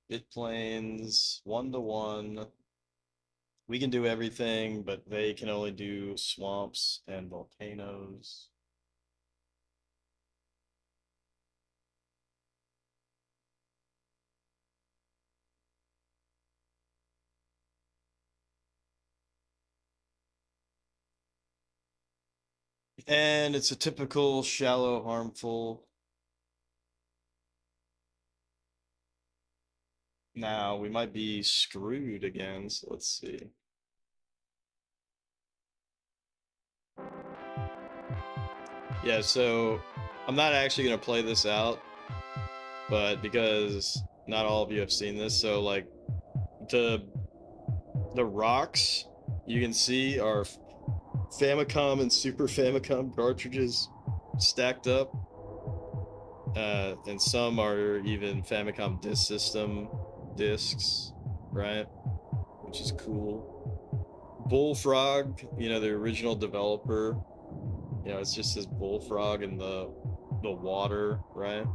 Bit planes 1-to-1. We can do everything, but they can only do swamps and volcanoes. And it's a typical shallow, harmful. Now we might be screwed again, so let's see. Yeah, so I'm not actually gonna play this out, but because not all of you have seen this, so like the rocks you can see are Famicom and Super Famicom cartridges stacked up. And some are even Famicom Disk System discs, right? Which is cool. Bullfrog, you know, the original developer, you know, it's just this bullfrog in the water, right?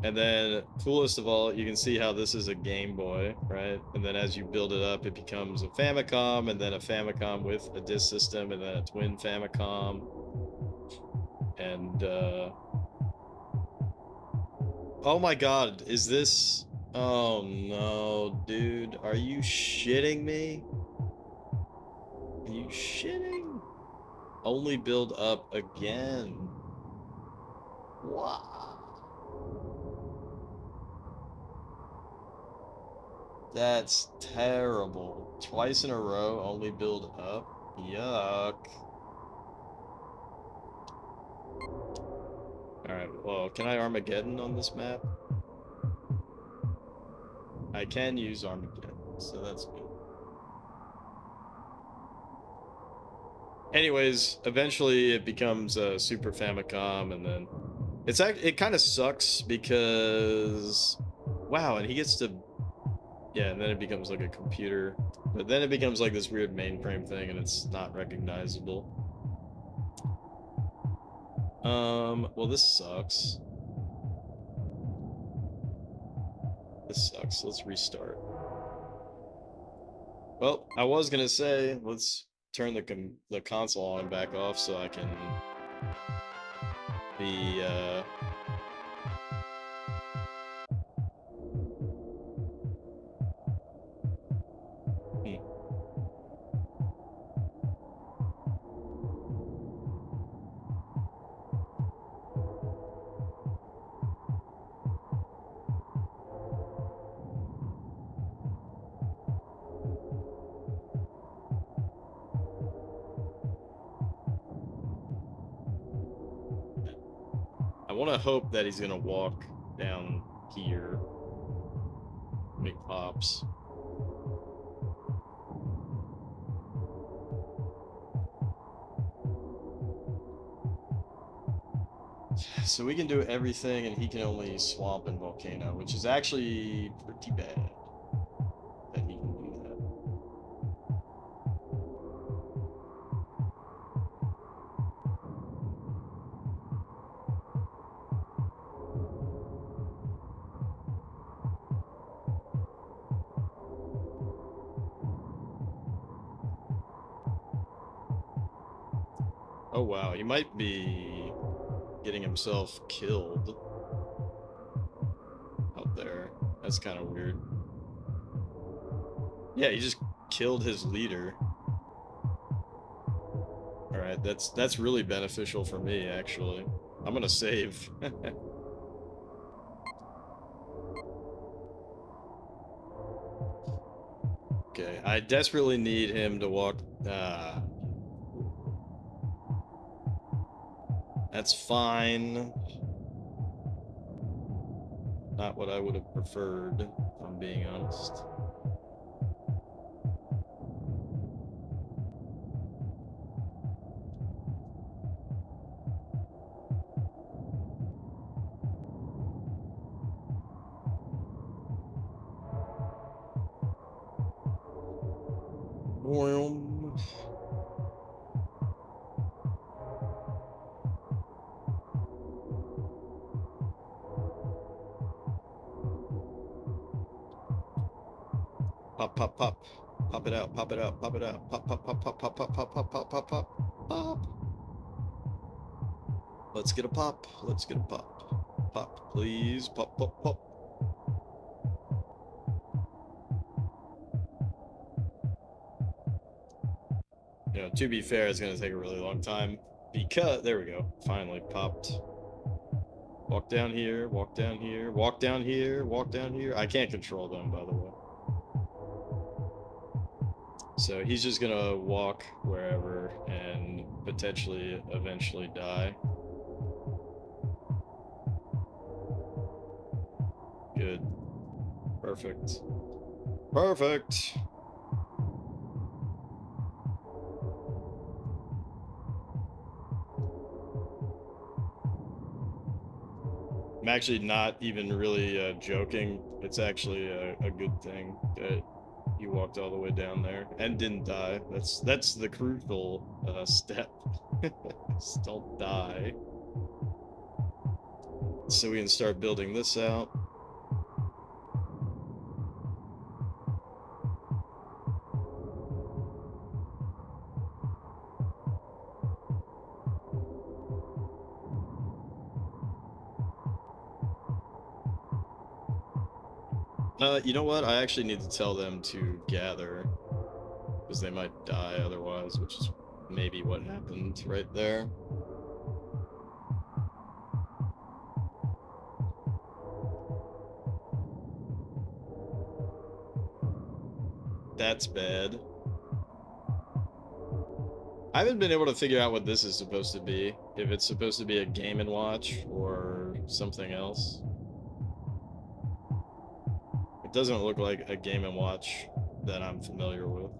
And then, coolest of all, you can see how this is a Game Boy, right? And then as you build it up, it becomes a Famicom, and then a Famicom with a disk system, and then a twin Famicom. And, oh my god, is this... Oh no, dude. Are you shitting me? Are you shitting? Only build up again. Wow. That's terrible. Twice in a row, only build up. Yuck. Alright, well, can I Armageddon on this map? I can use Armageddon, so that's good. Anyways, eventually it becomes a Super Famicom, and then it kind of sucks because wow, and he gets to yeah, and then it becomes like a computer, but then it becomes like this weird mainframe thing, and it's not recognizable. Well, this sucks. This sucks. Let's restart. Well, I was gonna say let's turn the console on and back off so I can be I want to hope that he's gonna walk down here. Make pops. So we can do everything, and he can only swamp and volcano, which is actually pretty bad that he can do that. Oh wow, he might be getting himself killed out there. That's kind of weird. Yeah, he just killed his leader. Alright, that's really beneficial for me, actually. I'm gonna save. Okay, I desperately need him to walk. That's fine. Not what I would have preferred, if I'm being honest. Boom. Pop, pop, pop. Pop it out, pop it out, pop it out. Pop, pop, pop, pop, pop, pop, pop, pop, pop, pop, pop. Pop. Let's get a pop. Let's get a pop. Pop, please. Pop, pop, pop. You know, to be fair, it's going to take a really long time because, there we go, finally popped. Walk down here, walk down here, walk down here, walk down here. I can't control them, by the way. So he's just going to walk wherever and potentially eventually die. Good. Perfect. Perfect! I'm actually not even really joking. It's actually a good thing that he walked all the way down there and didn't die. That's the crucial step. Just don't die. So we can start building this out. You know what? I actually need to tell them to gather, because they might die otherwise, which is maybe what happened right there. That's bad. I haven't been able to figure out what this is supposed to be. If it's supposed to be a Game & Watch or something else. It doesn't look like a Game & Watch that I'm familiar with.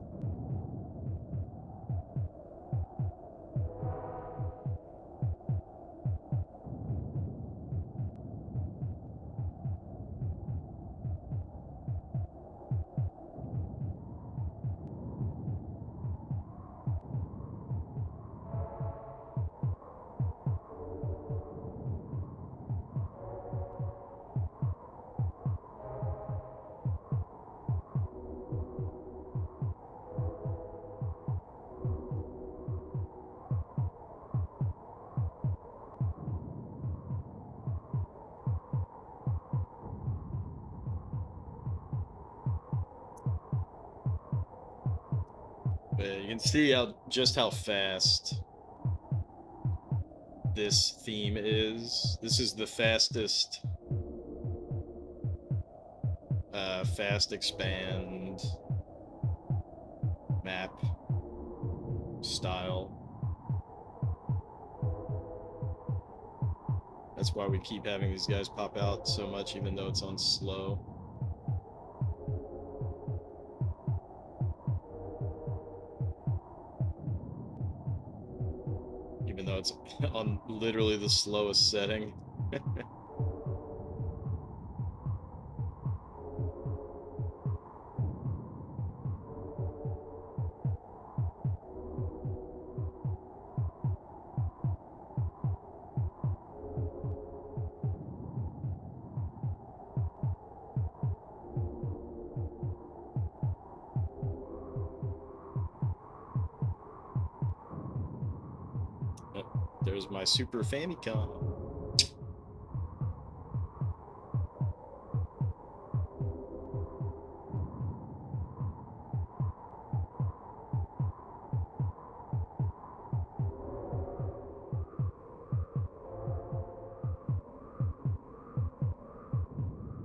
You can see just how fast this theme is. This is the fastest fast expand map style. That's why we keep having these guys pop out so much, even though it's on slow. Even though it's on literally the slowest setting. There's my Super Famicom.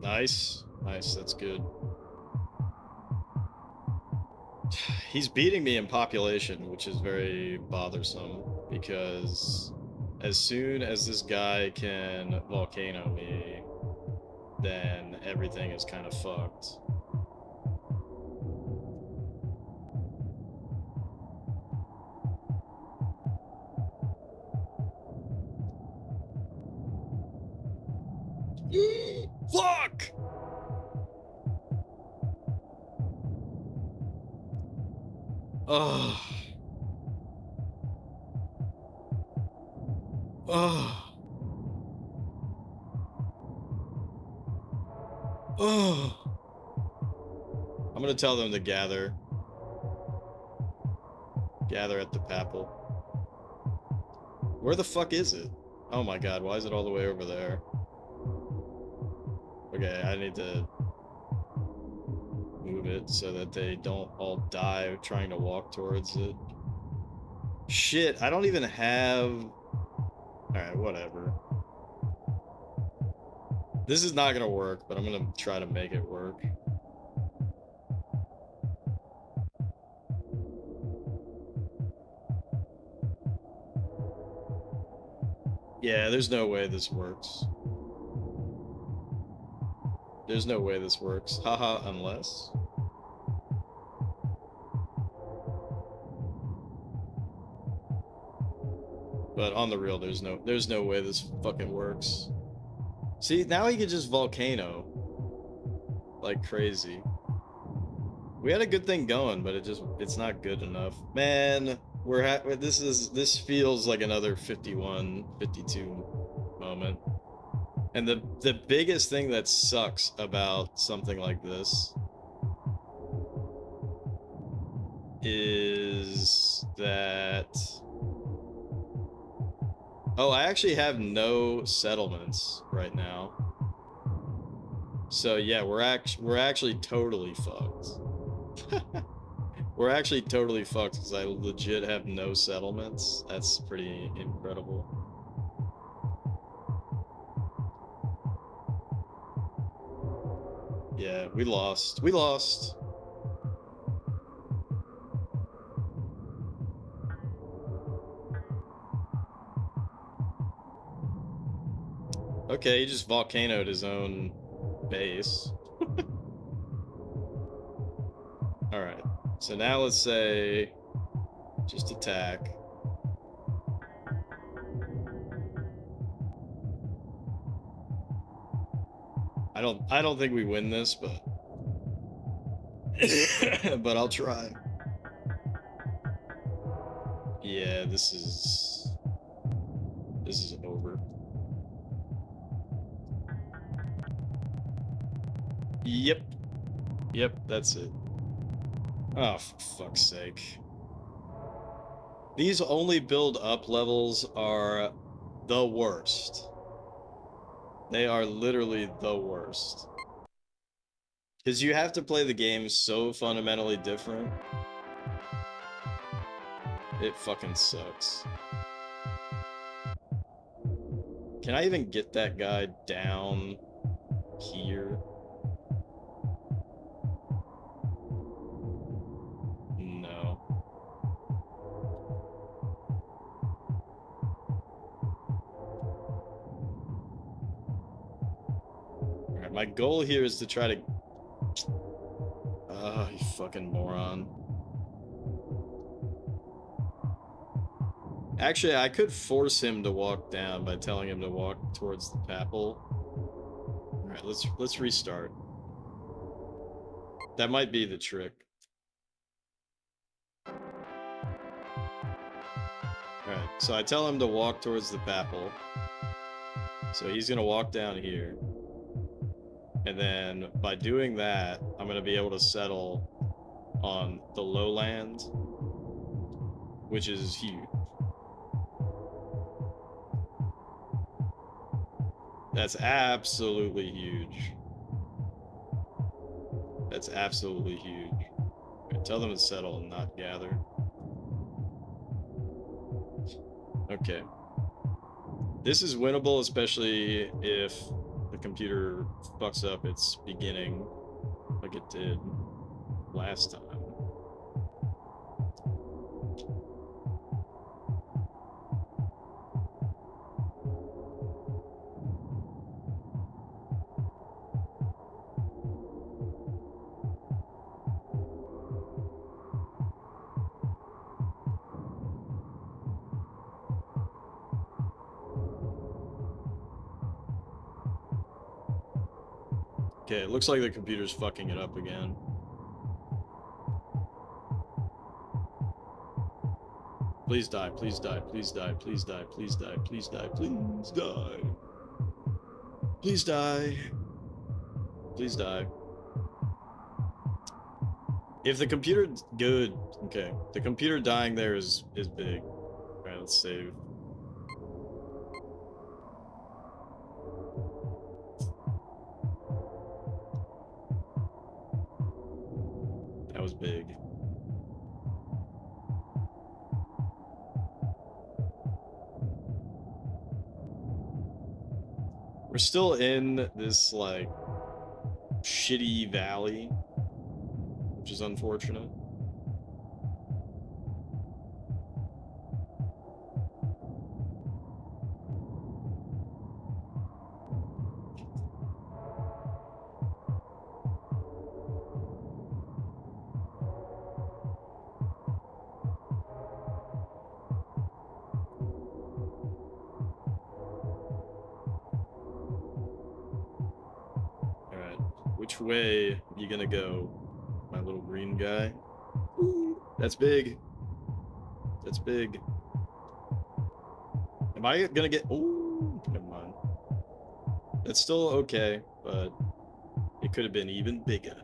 Nice. Nice, that's good. he's beating me in population, which is very bothersome because as soon as this guy can volcano me, then everything is kind of fucked. Fuck! Oh. Oh. Oh. I'm gonna tell them to gather. Gather at the Papal. Where the fuck is it? Oh my god, why is it all the way over there? Okay, I need to move it so that they don't all die trying to walk towards it. Shit, I don't even have... Alright, whatever. This is not gonna work, but I'm gonna try to make it work. Yeah, there's no way this works. There's no way this works. Haha, unless... But on the real, there's no way this fucking works. See, now he can just volcano like crazy. We had a good thing going, but it's not good enough. Man, this feels like another 51, 52 moment. And the biggest thing that sucks about something like this is that... Oh, I actually have no settlements right now. So yeah, we're actually totally fucked. We're actually totally fucked because I legit have no settlements. That's pretty incredible. Yeah, we lost. We lost. Okay, he just volcanoed his own base. Alright, so now let's say just attack. I don't think we win this, but but I'll try. Yeah, this is over. Yep. Yep, that's it. Oh, for fuck's sake. These only build up levels are the worst. They are literally the worst. Because you have to play the game so fundamentally different. It fucking sucks. Can I even get that guy down here? No. Alright, my goal here is to try to... Oh, you fucking moron. Actually, I could force him to walk down by telling him to walk towards the Papal. Alright, let's restart. That might be the trick. Alright, so I tell him to walk towards the Papal. So he's gonna walk down here. And then by doing that, I'm gonna be able to settle on the lowland, which is huge. That's absolutely huge. That's absolutely huge. Okay, tell them to settle and not gather. Okay. This is winnable, especially if the computer fucks up its beginning like it did last time. Okay, it looks like the computer's fucking it up again. Please die, please die, please die, please die, please die, please die, please die. Please die. Please die. If the computer good, okay. The computer dying there is big. Alright, let's save. That was big. We're still in this, like, shitty valley, which is unfortunate. Which way are you gonna go, my little green guy? Ooh, that's big. That's big. Am I gonna get... Oh, never mind. That's still okay, but it could have been even bigger.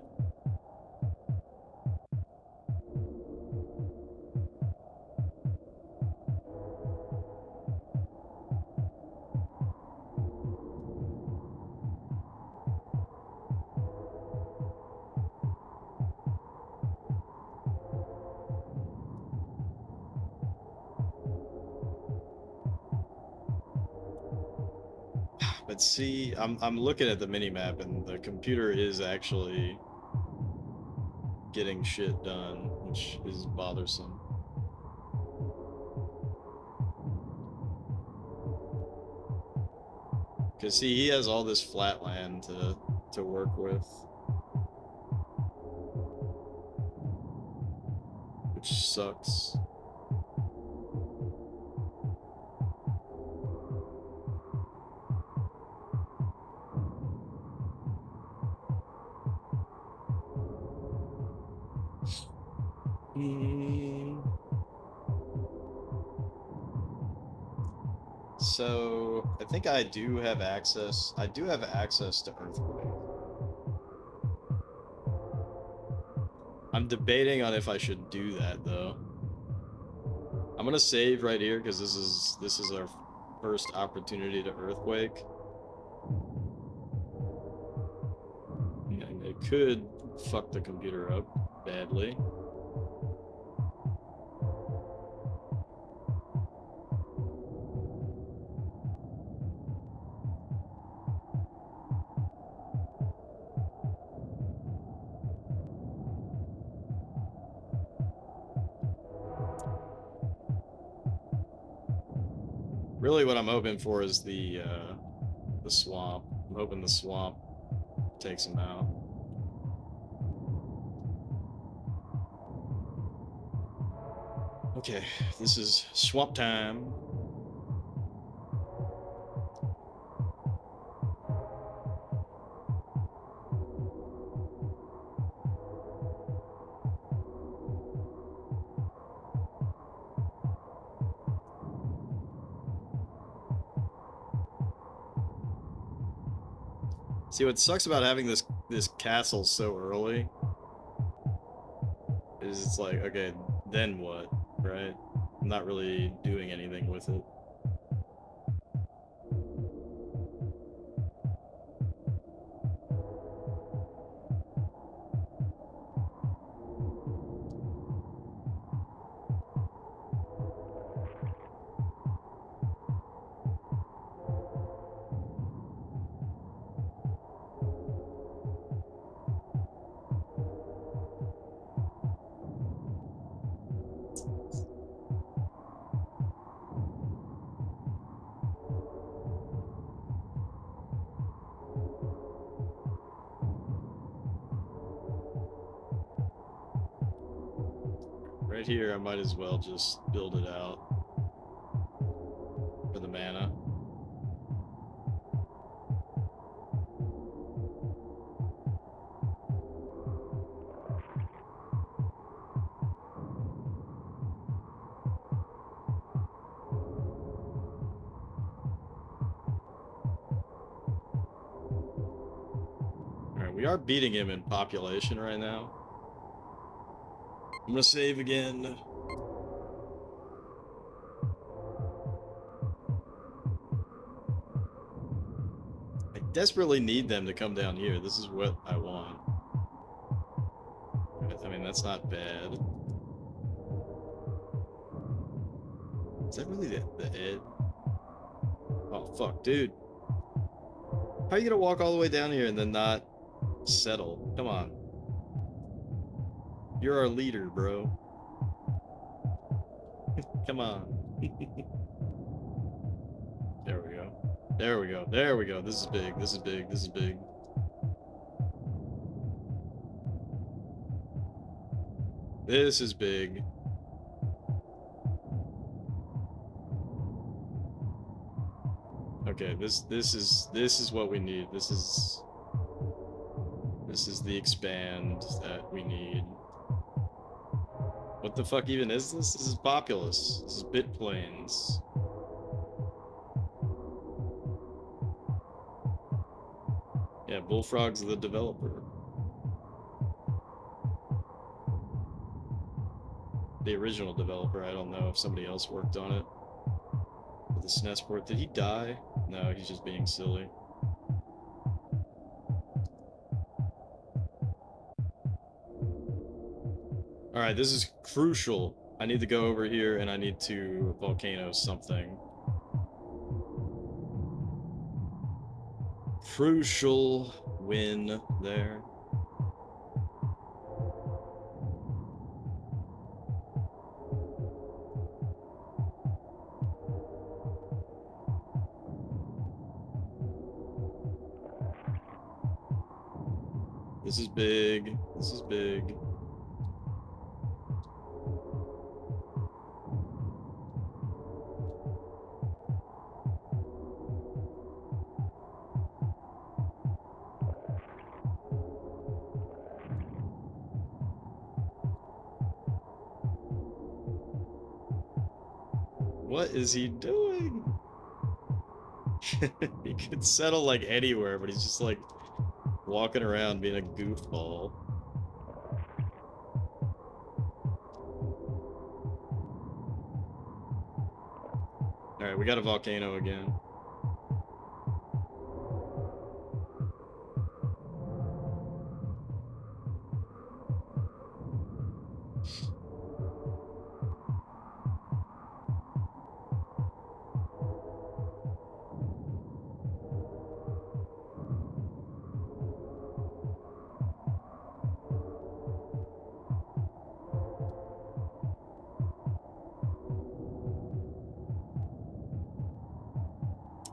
But see, I'm looking at the minimap and the computer is actually getting shit done, which is bothersome. Cause see, he has all this flat land to work with, which sucks. So, I think I do have access. I do have access to Earthquake. I'm debating on if I should do that though. I'm gonna save right here because this is our first opportunity to Earthquake. And it could fuck the computer up badly. Really what I'm hoping for is the swamp. I'm hoping the swamp takes him out. Okay, this is swamp time. See, what sucks about having this castle so early is it's like, okay, then what, right? I'm not really doing anything with it. Right here, I might as well just build it out for the mana. we are beating him in population right now. I'm gonna save again. I desperately need them to come down here. This is what I want. I mean, that's not bad. Is that really the ed? Oh, fuck, dude. How are you gonna walk all the way down here and then not settle? Come on. You're our leader, bro. Come on. There we go. There we go. There we go. This is big. This is big. This is big. This is big. Okay, this is what we need. This is the expand that we need. What the fuck even is this? This is Populous. This is bit planes. Yeah, Bullfrog's the developer. The original developer. I don't know if somebody else worked on it. The SNES port. Did he die? No, he's just being silly. Alright, this is crucial. I need to go over here and I need to volcano something. Crucial win there. This is big. This is big. What is he doing? He could settle like anywhere, but he's just like walking around being a goofball. Alright, we got a volcano again.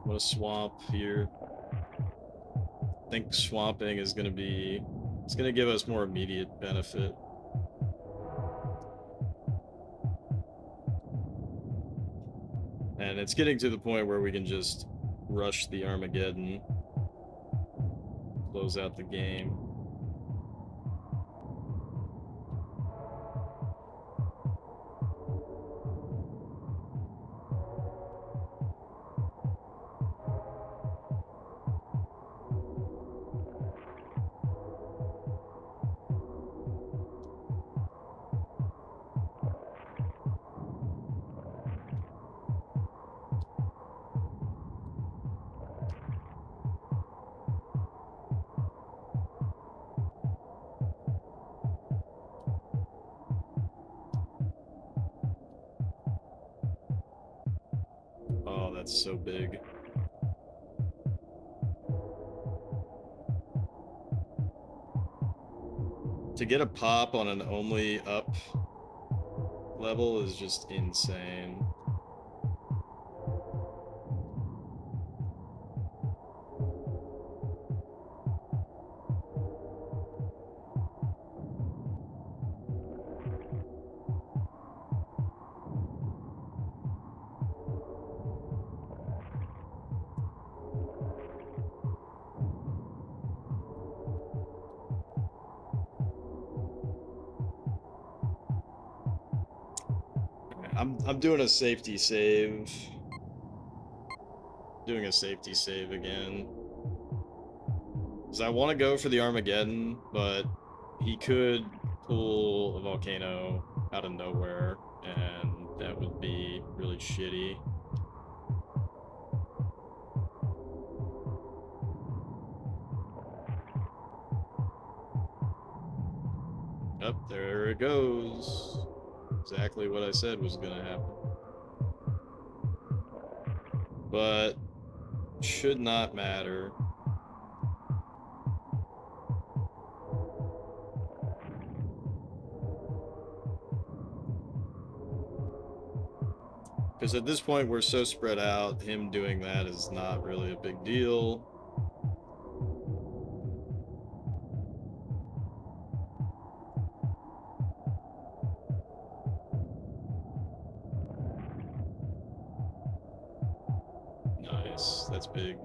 What a swamp here. I think swamping is going to be... It's going to give us more immediate benefit. And it's getting to the point where we can just rush the Armageddon. Close out the game. Oh, that's so big. To get a pop on an only up level is just insane. I'm doing a safety save. Doing a safety save again. Because I want to go for the Armageddon, but he could pull a volcano out of nowhere, and that would be really shitty. Yep, there it goes. Exactly what I said was gonna happen. But should not matter. Because at this point we're so spread out, him doing that is not really a big deal. Nice, that's big.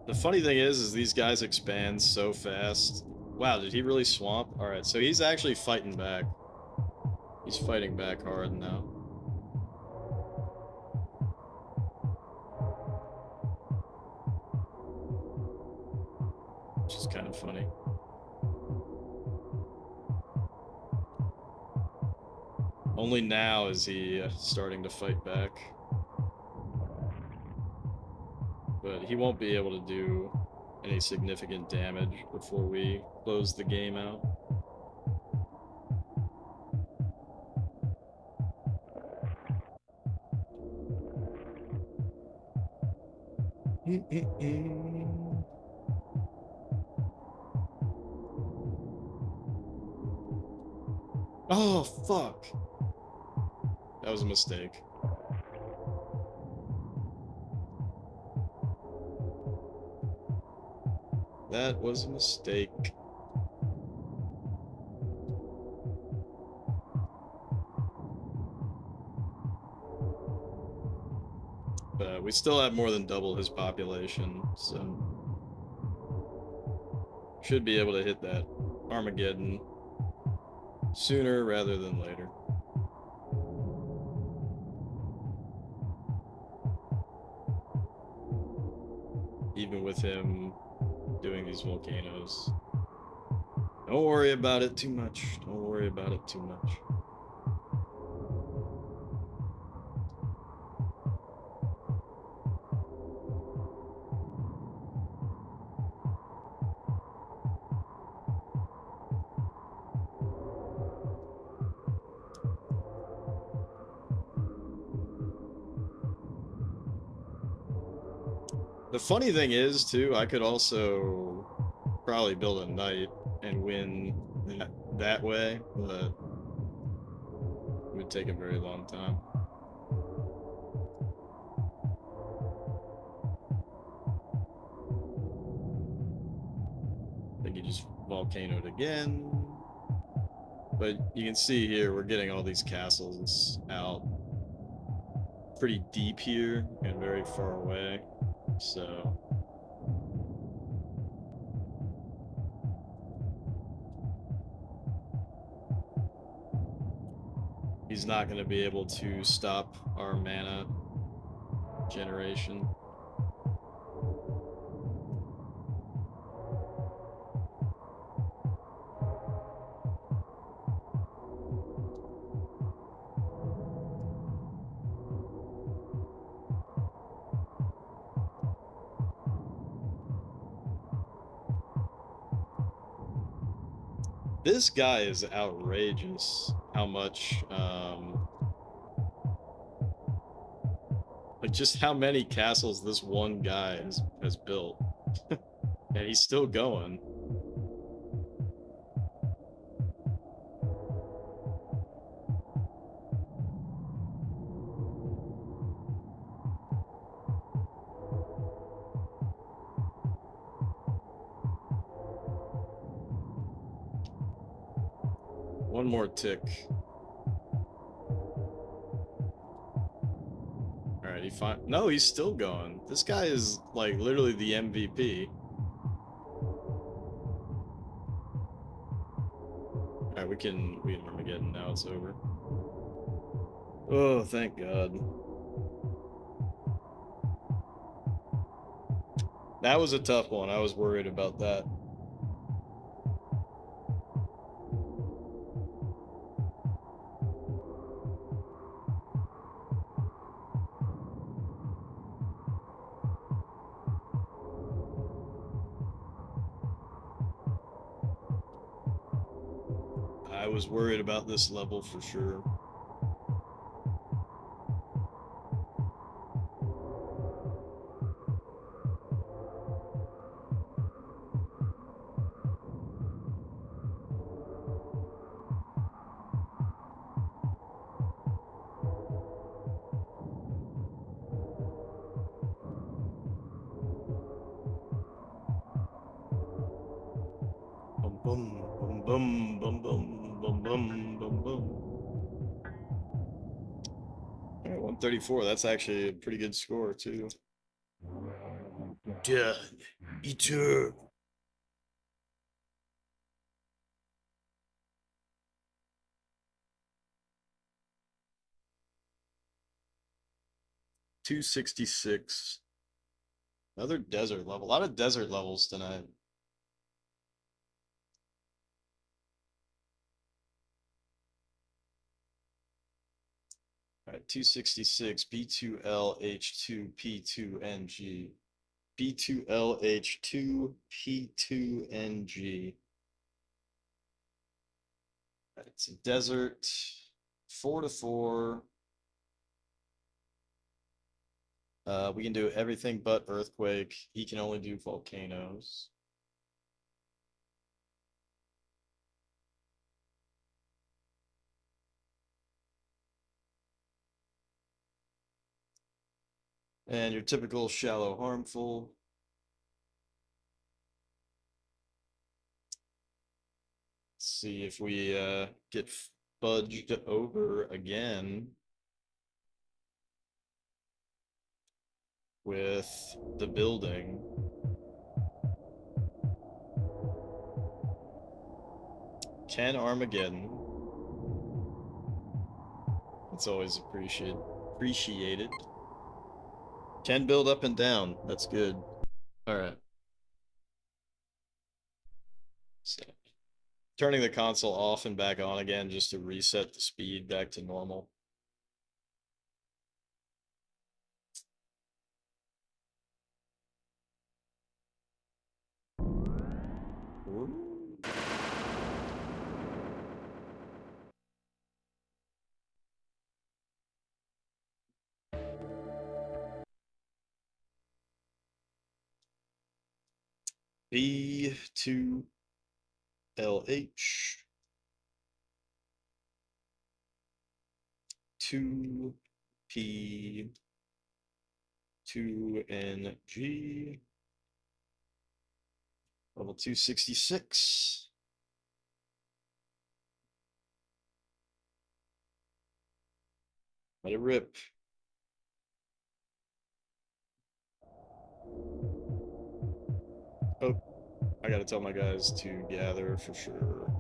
The funny thing is these guys expand so fast. Wow, did he really swamp? Alright, so he's actually fighting back. He's fighting back hard now. Which is kind of funny. Only now is he starting to fight back. But he won't be able to do any significant damage before we close the game out. Oh, fuck. That was a mistake. That was a mistake. But we still have more than double his population, so should be able to hit that Armageddon sooner rather than later. Even with him doing these volcanoes. Don't worry about it too much. Don't worry about it too much. The funny thing is, too, I could also probably build a knight and win that way, but it would take a very long time. I think he just volcanoed again. But you can see here, we're getting all these castles out pretty deep here and very far away. So he's not going to be able to stop our mana generation. This guy is outrageous. How much, like just how many castles this one guy has built. And he's still going. One more tick. Alright, no, he's still going. This guy is like literally the MVP. Alright, we can Armageddon now, it's over. Oh, thank God. That was a tough one. I was worried about that. I was worried about this level for sure. Bum bum bum bum bum bum bum bum bum bum. All right, 134. That's actually a pretty good score too. Death Eater. 266. Another desert level. A lot of desert levels tonight. All right, 266. B2LH2P2NG. B2LH2P2NG. It's a desert. 4 to 4. We can do everything but earthquake. He can only do volcanoes. And your typical shallow harmful. Let's see if we get fudged over again with the building. Can Armageddon. It's always appreciated. Can build up and down. That's good. All right. So, turning the console off and back on again just to reset the speed back to normal. Ooh. B2LH 2P2NG level 266. Let it rip. Oh, I gotta tell my guys to gather for sure.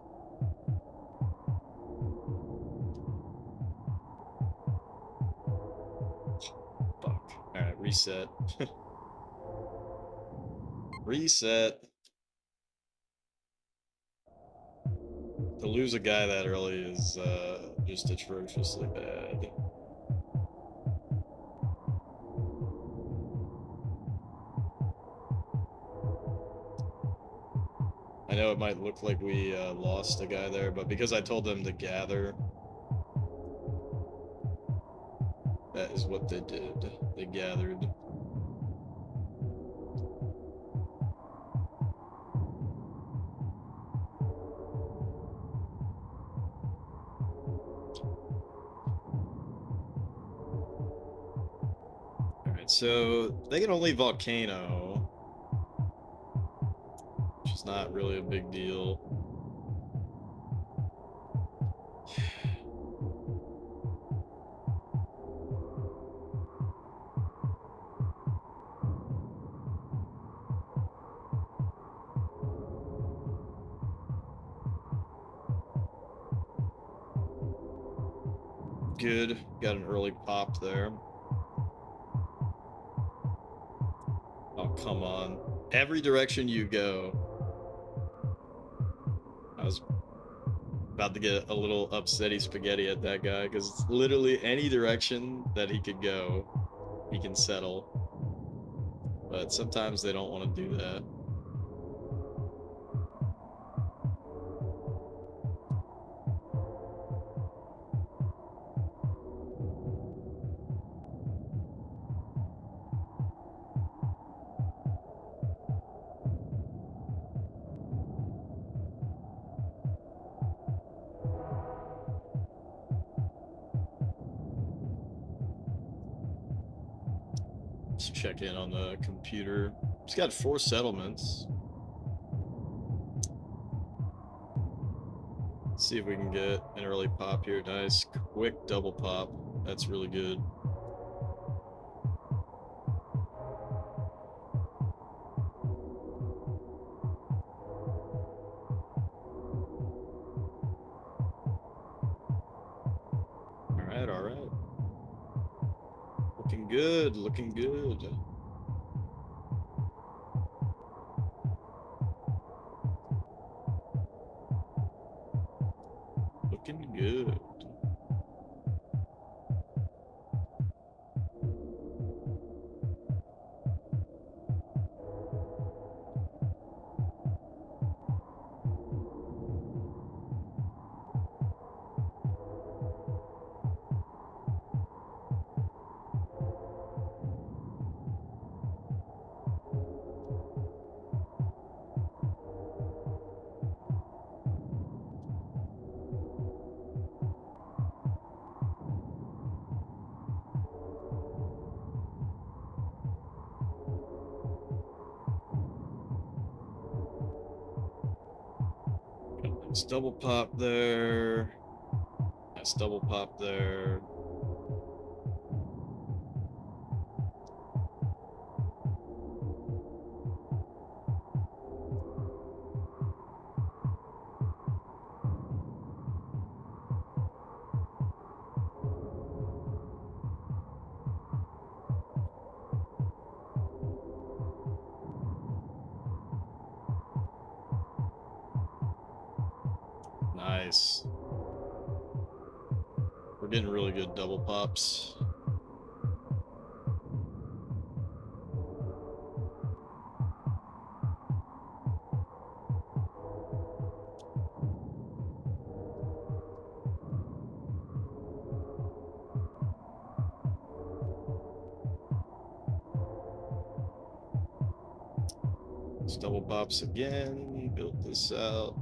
Fuck. Alright, reset. Reset. To lose a guy that early is just atrociously bad. I know it might look like we lost a guy there, but because I told them to gather, that is what they did. They gathered. Alright, so they can only volcano, which is not really a big deal. good. Got an early pop there. Oh, come on. Every direction you go. I was about to get a little upsetty spaghetti at that guy because literally any direction that he could go, he can settle. But sometimes they don't want to do that. Let's check in on the computer. He's got 4 settlements. Let's see if we can get an early pop here. Nice, quick double pop. That's really good. All right. Looking good, looking good. Looking good. Nice double pop there. Nice double pop there. Nice. We're getting really good double pops. Let's double pops again. Build this out.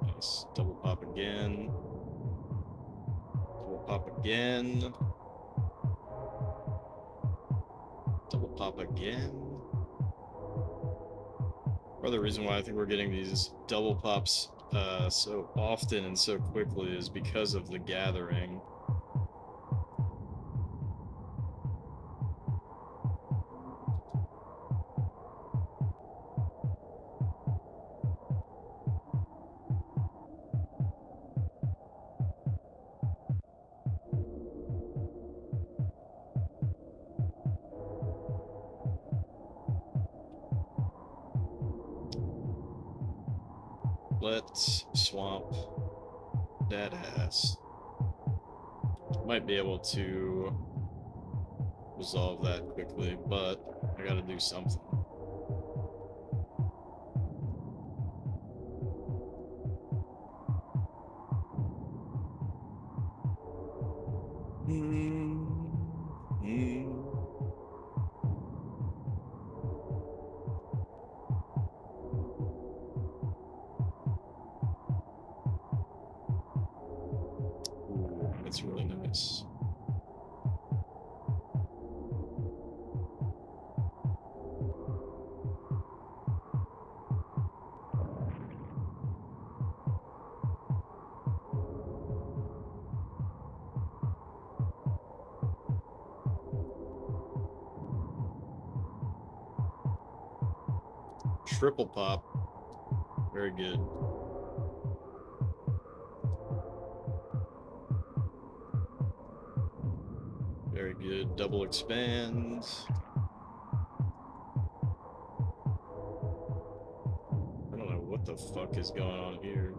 Nice. Double pop again. Double pop again. Double pop again. Part of the reason why I think we're getting these double pops so often and so quickly is because of the gathering. Let's swamp that ass. Might be able to resolve that quickly, but I gotta do something. That's really nice. Triple pop. Very good. Very good. Double expand. I don't know what the fuck is going on here.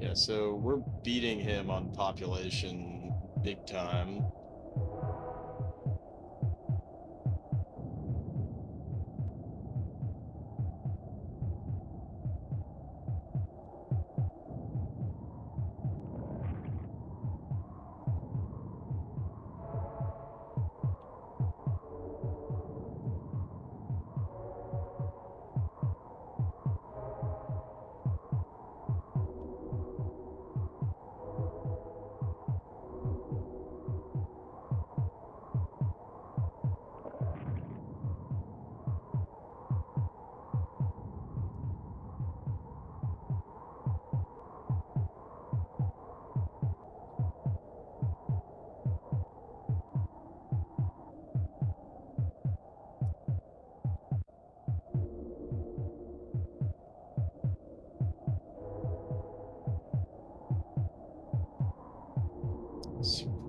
Yeah, so we're beating him on population big time.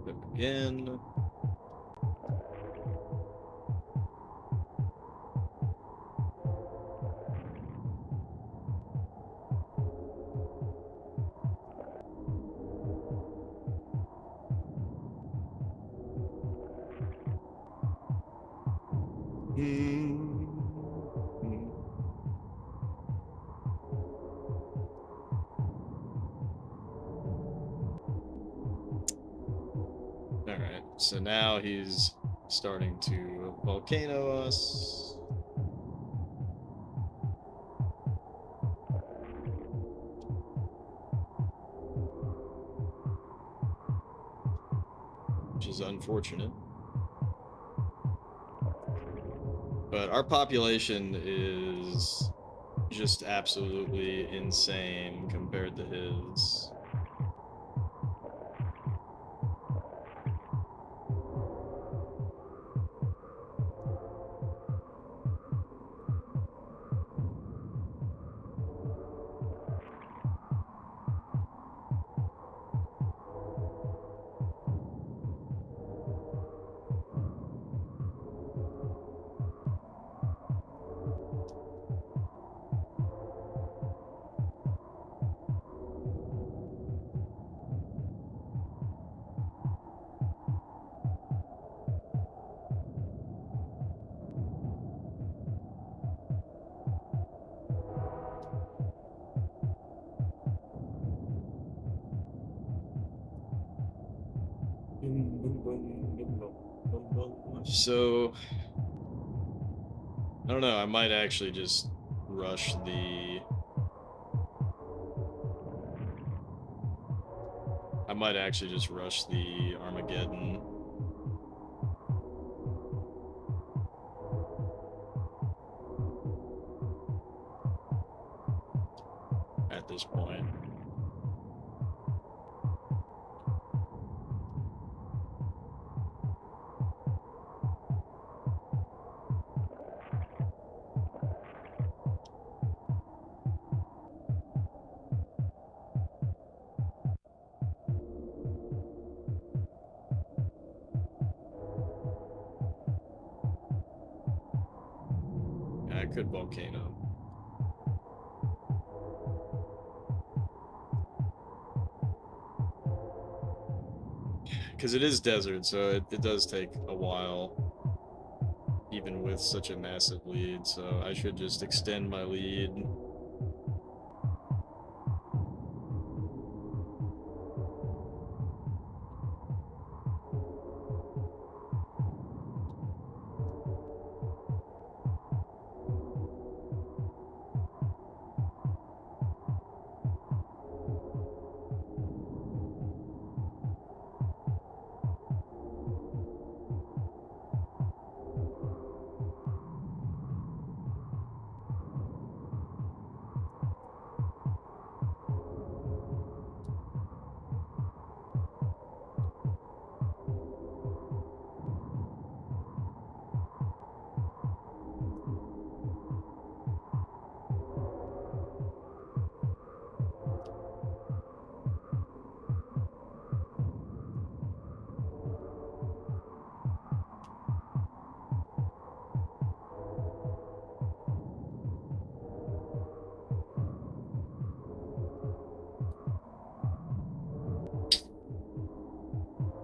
Flip again. Alright, so now he's starting to volcano us. Which is unfortunate. But our population is just absolutely insane compared to his. So, I don't know, I might actually just rush the... I might actually just rush the Armageddon. At this point. I could volcano. Because it is desert, so it does take a while, even with such a massive lead, so I should just extend my lead.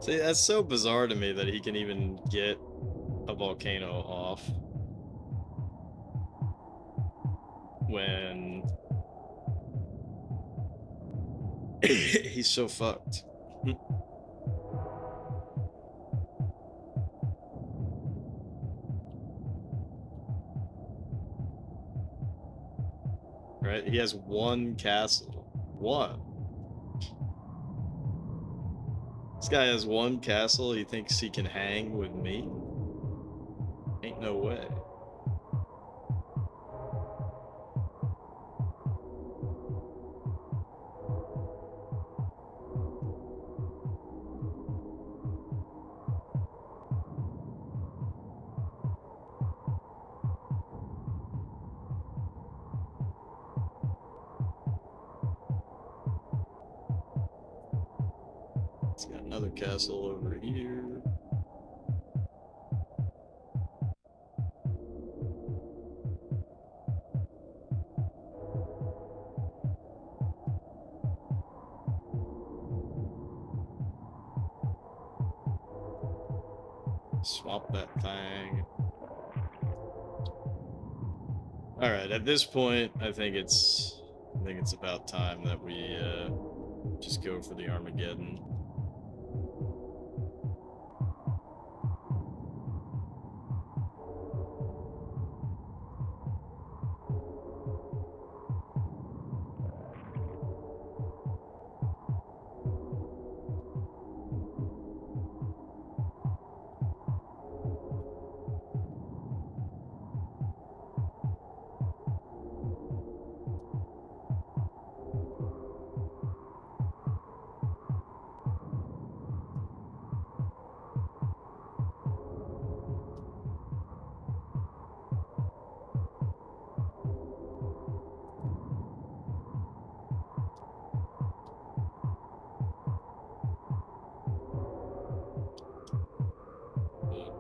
See, that's so bizarre to me that he can even get a volcano off when he's so fucked. Right? He has one castle. One. This guy has one castle. He thinks he can hang with me? Ain't no way. He's got another castle over here. Swap that thing. All right, at this point, I think it's about time that we just go for the Armageddon.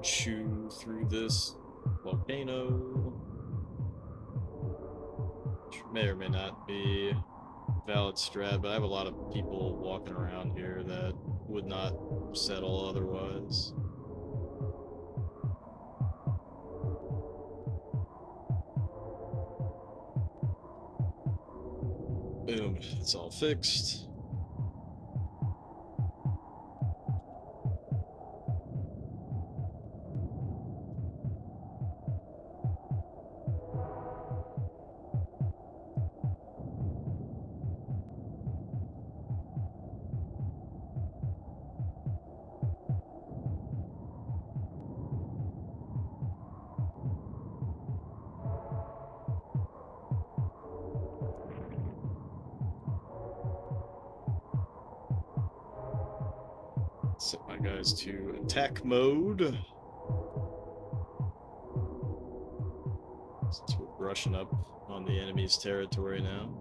Chew through this volcano, which may or may not be valid strat, but I have a lot of people walking around here that would not settle otherwise. Boom, it's all fixed. Set my guys to attack mode. Since we're brushing up on the enemy's territory now.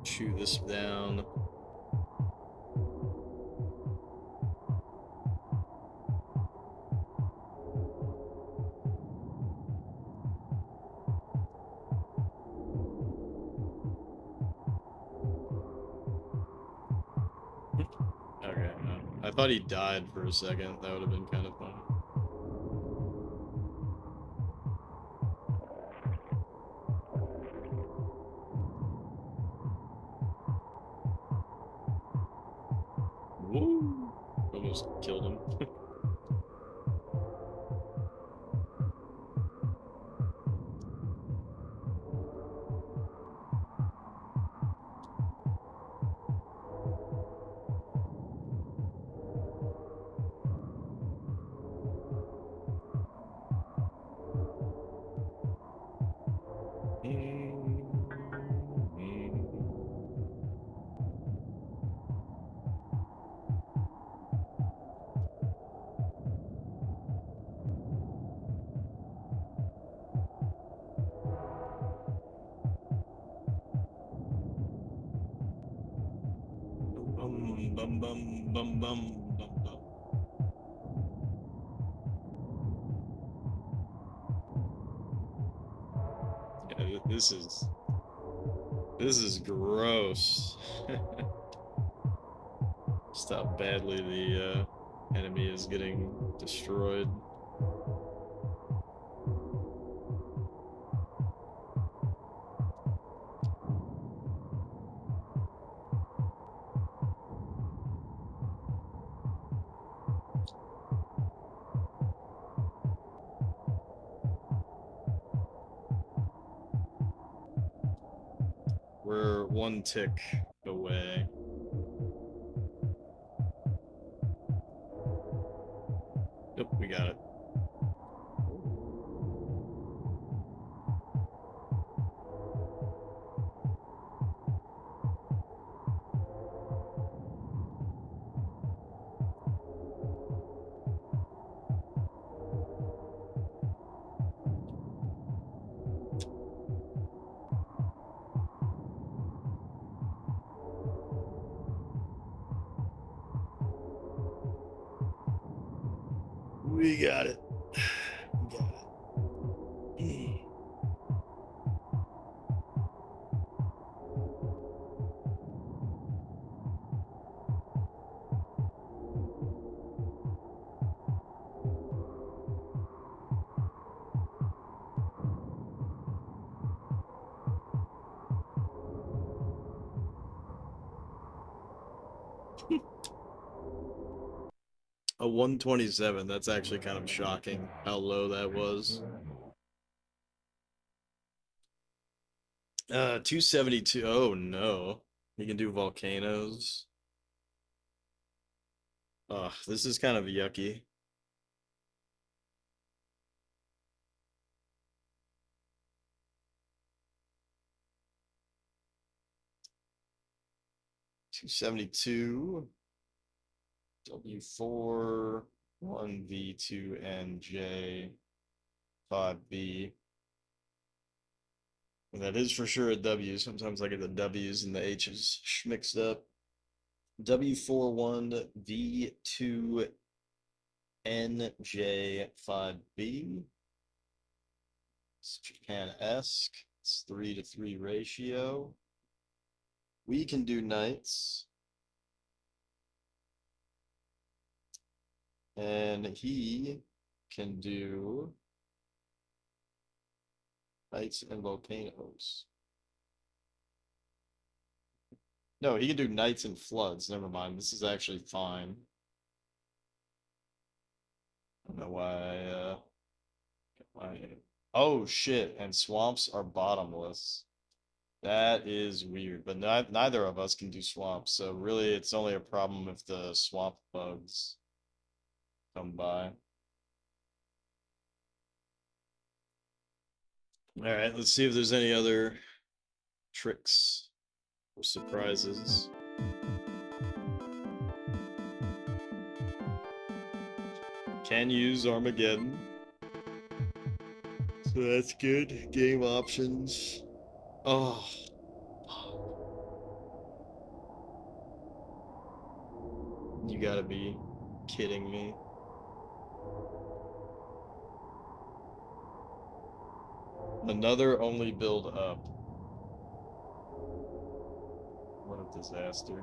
Chew this down. Okay, no. I thought he died for a second. That would have been kind of fun. Woo! Almost killed him. bum bum bum bum bum bum. Yeah, this is gross. Just how badly the enemy is getting destroyed. We're one tick away. Yep, we got it. We got it. We got it. 127. That's actually kind of shocking how low that was. 272. Oh no. You can do volcanoes. This is kind of yucky. $272. W4, 1V2, NJ, 5B. And that is for sure a W. Sometimes I get the W's and the H's mixed up. W41, V2, NJ5B. It's Japan-esque. It's 3-to-3 ratio. We can do knights. And he can do knights and volcanoes. No, he can do knights and floods. Never mind. This is actually fine. I don't know why. Oh shit! And swamps are bottomless. That is weird. But neither of us can do swamps. So really, it's only a problem if the swamp bugs come by. All right, let's see if there's any other tricks or surprises. Can use Armageddon. So that's good. Game options. Oh. You gotta be kidding me. Another only build up. What a disaster.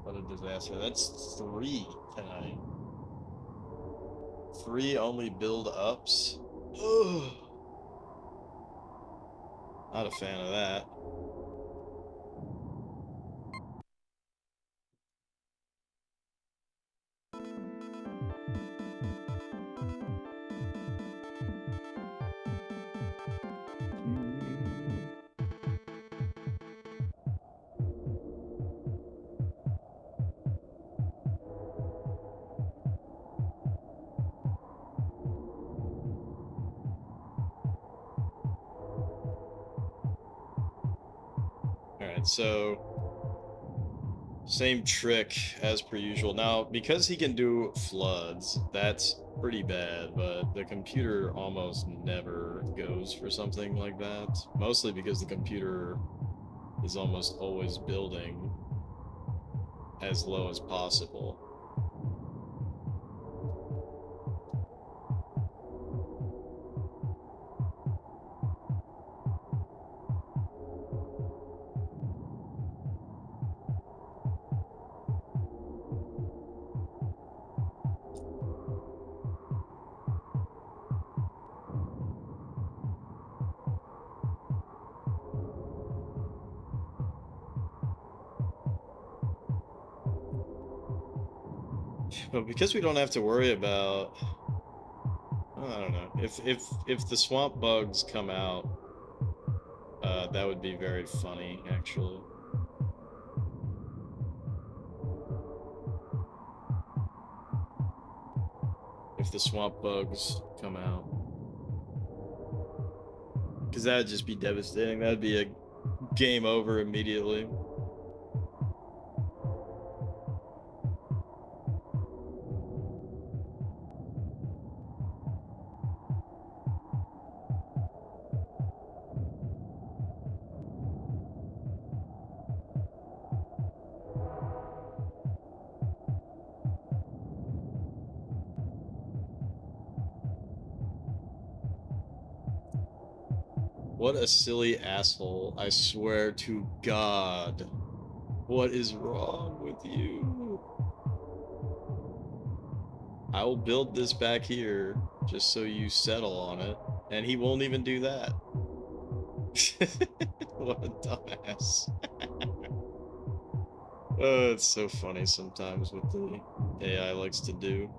What a disaster. That's 3 tonight. 3 only build ups. Ugh. Not a fan of that. Alright, so same trick as per usual. Now, because he can do floods, that's pretty bad, but the computer almost never goes for something like that. Mostly because the computer is almost always building as low as possible. But because we don't have to worry about, I don't know, if the swamp bugs come out, that would be very funny, actually. If the swamp bugs come out, because that'd just be devastating. That'd be a game over immediately. What a silly asshole. I swear to God. What is wrong with you? I will build this back here just so you settle on it. And he won't even do that. What a dumbass. Oh, it's so funny sometimes what the AI likes to do.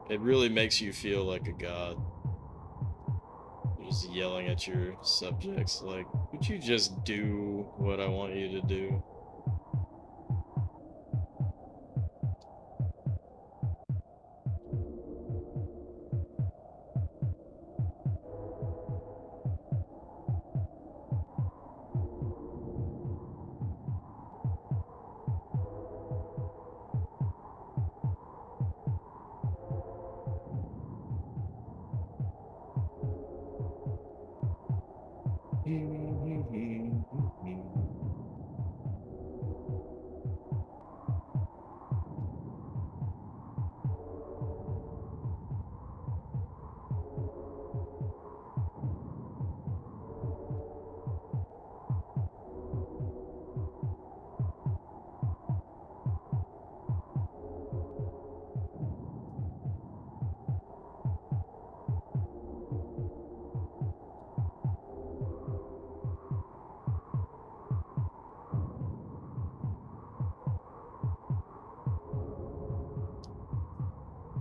It really makes you feel like a god. Just yelling at your subjects like, would you just do what I want you to do?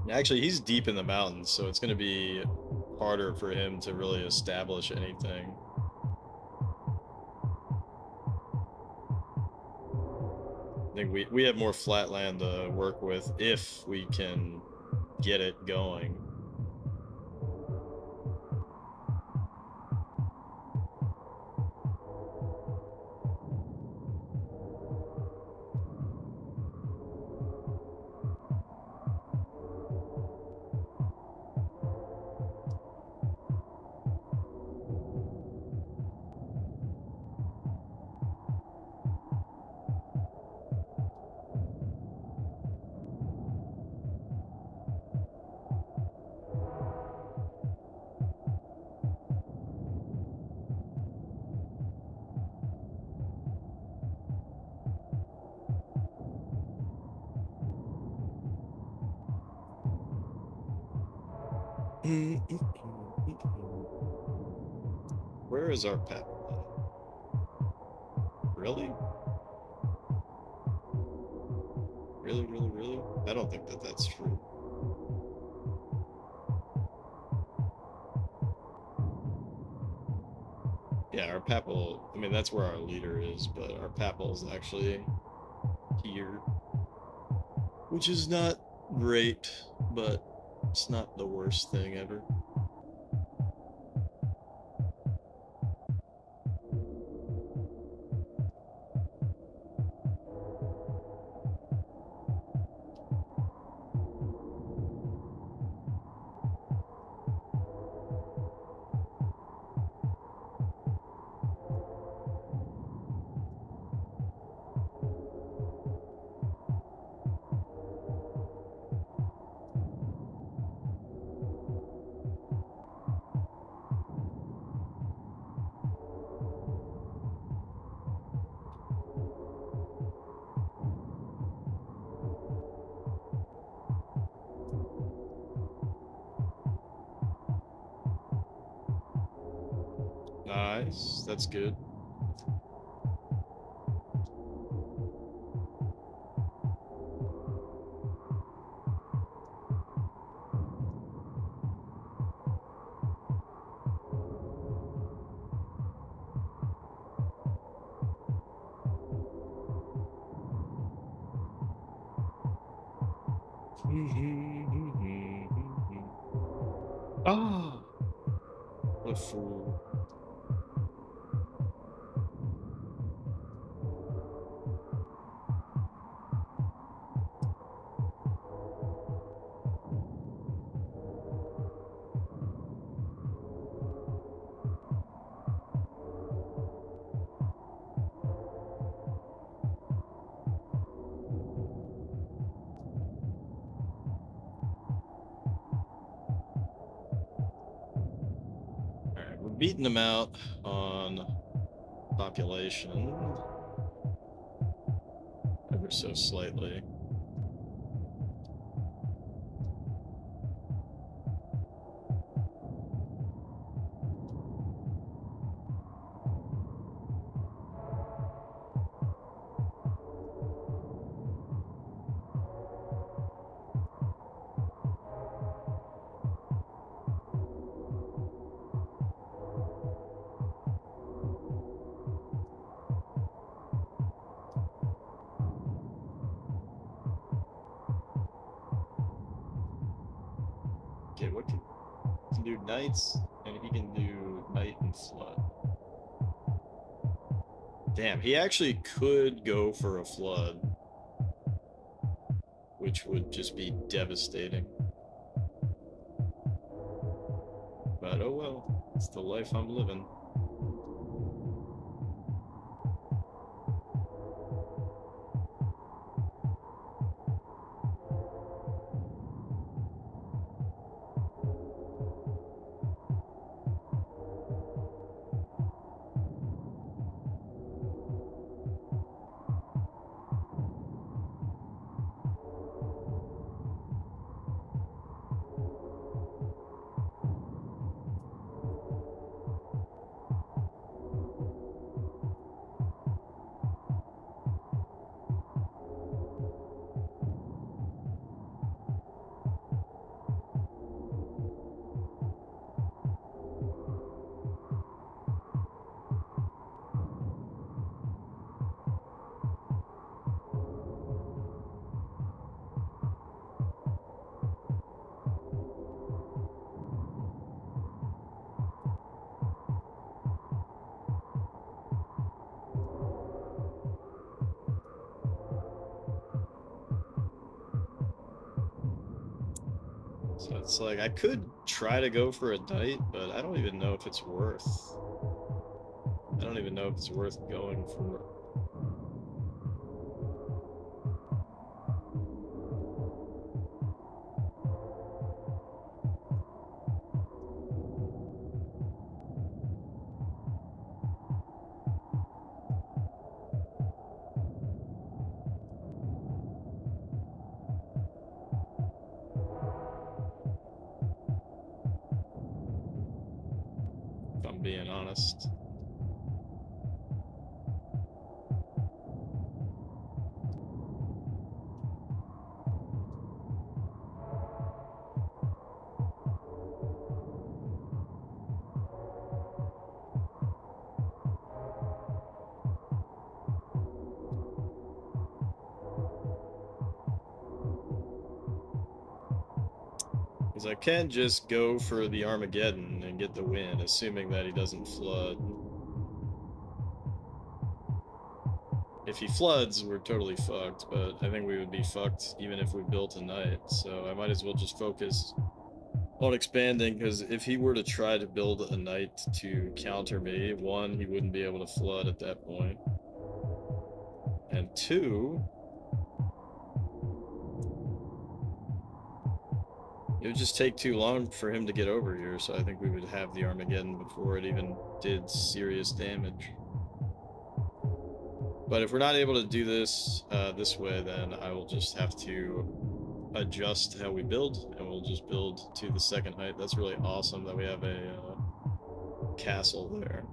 Actually, he's deep in the mountains, so it's going to be harder for him to really establish anything. I think we have more flat land to work with if we can get it going. Where is our pet? Really? Really, really, really? I don't think that that's true. Yeah, our papal, I mean, that's where our leader is, but our papal is actually here. Which is not great, but it's not the worst thing ever. Nice. That's good. Ah, what a fool. Alright, we're beating them out on population. Ever so slightly. Okay, what can do knights, and he can do knight and flood. Damn, he actually could go for a flood, which would just be devastating. But oh well, it's the life I'm living. So it's like, I could try to go for a knight, but I don't even know if it's worth... I don't even know if it's worth going for. If I'm being honest. Because I can just go for the Armageddon and get the win, assuming that he doesn't flood. If he floods, we're totally fucked, but I think we would be fucked even if we built a knight, so I might as well just focus on expanding, because if he were to try to build a knight to counter me, one, he wouldn't be able to flood at that point, and two, it would just take too long for him to get over here, so I think we would have the Armageddon before it even did serious damage. But if we're not able to do this this way, then I will just have to adjust how we build, and we'll just build to the second height. That's really awesome that we have a castle there.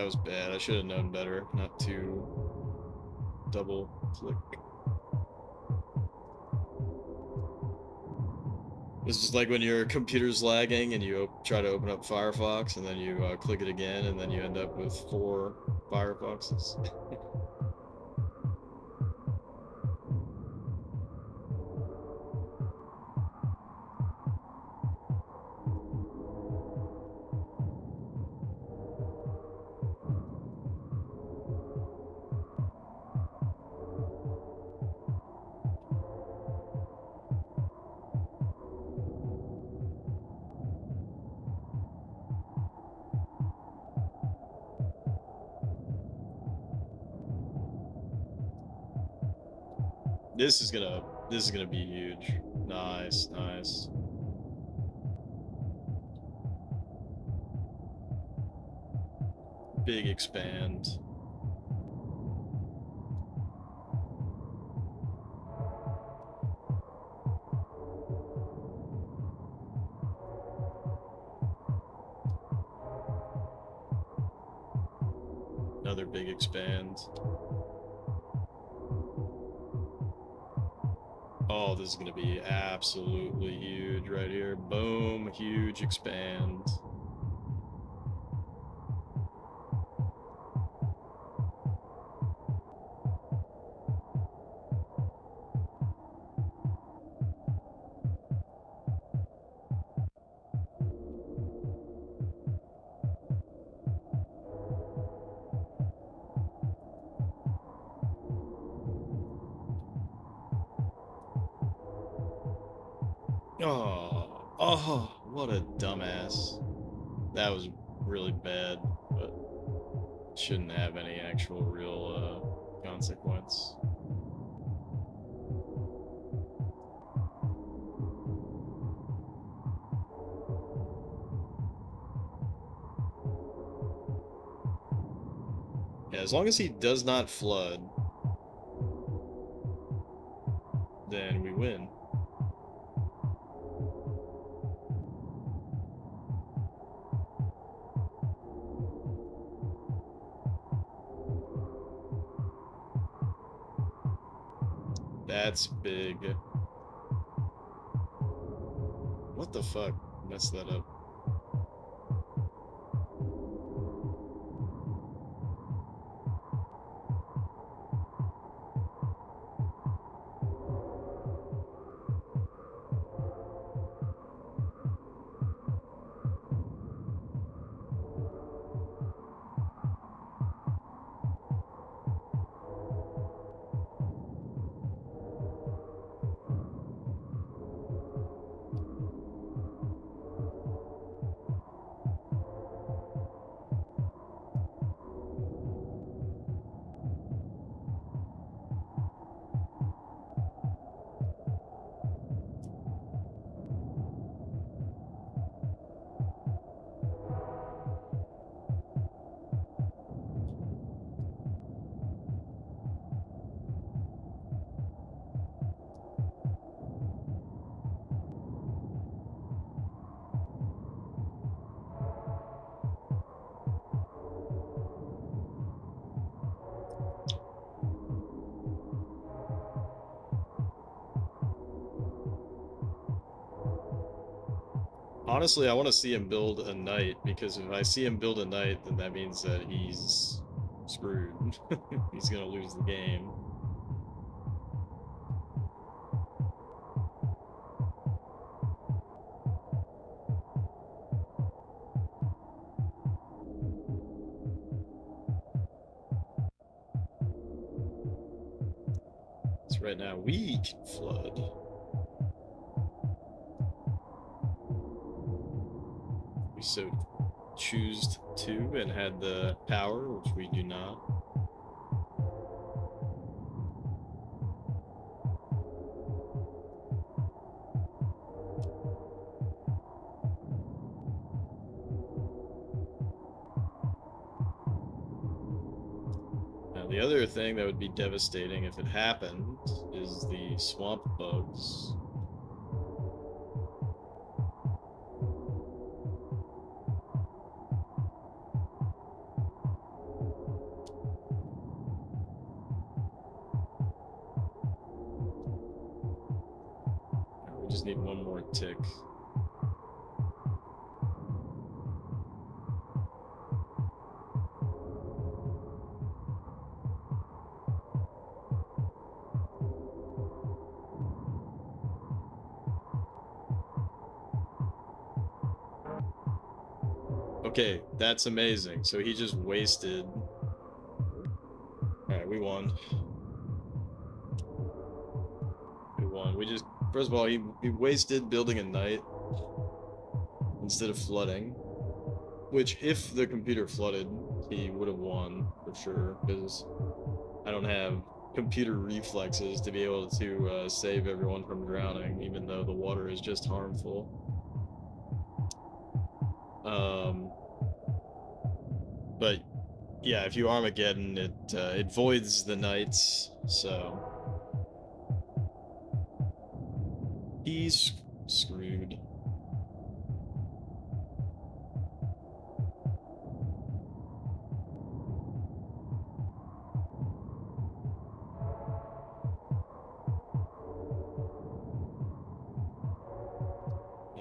That was bad. I should have known better not to double click. This is like when your computer's lagging and you try to open up Firefox and then you click it again and then you end up with 4 Firefoxes. This is gonna be huge. Nice, nice. Big expand. Another big expand. Oh, this is gonna be absolutely huge right here. Boom, huge expand. Oh, what a dumbass. That was really bad, but shouldn't have any actual real consequence. Yeah, as long as he does not flood, then we win. That's big. What the fuck? Messed that up. Honestly, I want to see him build a knight, because if I see him build a knight, then that means that he's screwed. He's gonna lose the game. So right now we can flood. We so choose to and had the power, which we do not. Now the other thing that would be devastating if it happened is the swamp bugs. just need one more tick. Okay, that's amazing. So he just wasted. Alright, we won. We won. We just, first of all, he wasted building a knight instead of flooding. Which, if the computer flooded, he would have won for sure, because I don't have computer reflexes to be able to save everyone from drowning, even though the water is just harmful. But yeah, if you Armageddon, it voids the knights, so he's screwed.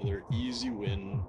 Another easy win.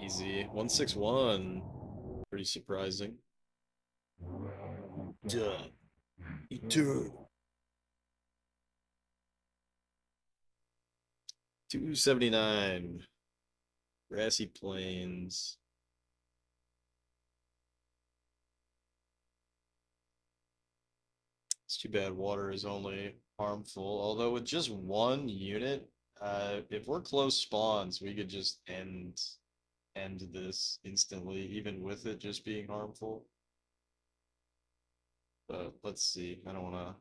Easy. 161. Pretty surprising. Duh. Duh. 279. Grassy plains. It's too bad water is only harmful. Although with just one unit, if we're close spawns, we could just end this instantly, even with it just being harmful. But let's see. I don't want to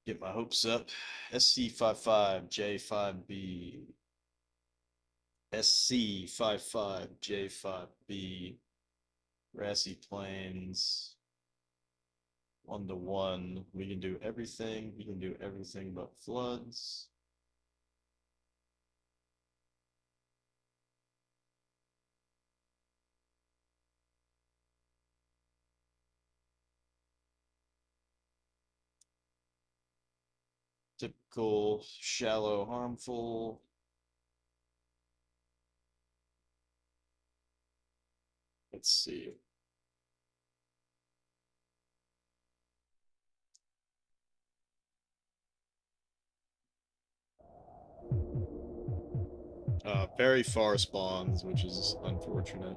get my hopes up. SC55J5B. SC55J5B. Grassy plains. 1-to-1. We can do everything. We can do everything but floods. Typical shallow harmful. Let's see. Very far spawns, which is unfortunate.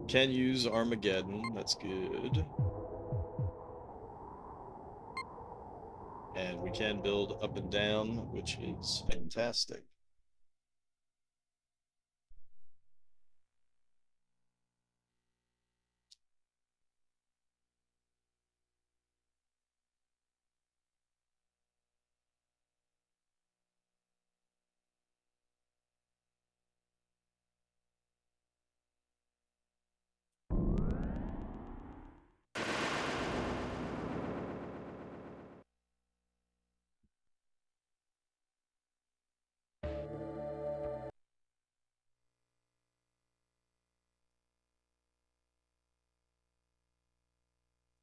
Can use Armageddon, that's good. And we can build up and down, which is fantastic.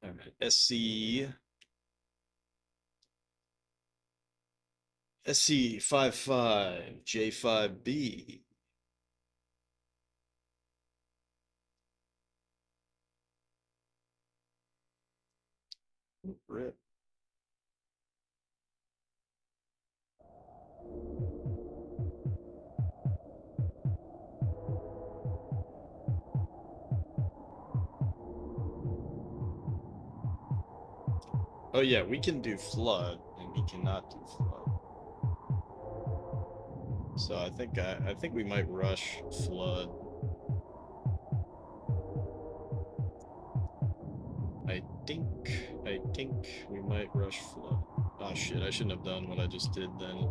All right, SC55J5B. Rip. Oh yeah, we can do flood, and he cannot do flood. So I think we might rush flood. I think we might rush flood. Oh shit, I shouldn't have done what I just did then.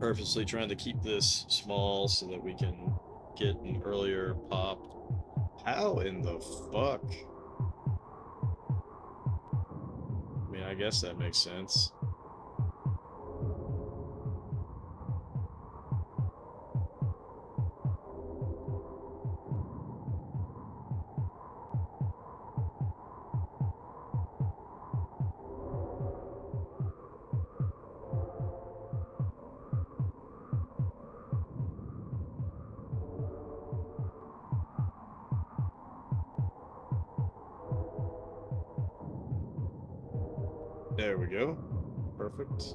Purposely trying to keep this small so that we can get an earlier pop. How in the fuck? I mean, I guess that makes sense. There we go. Perfect.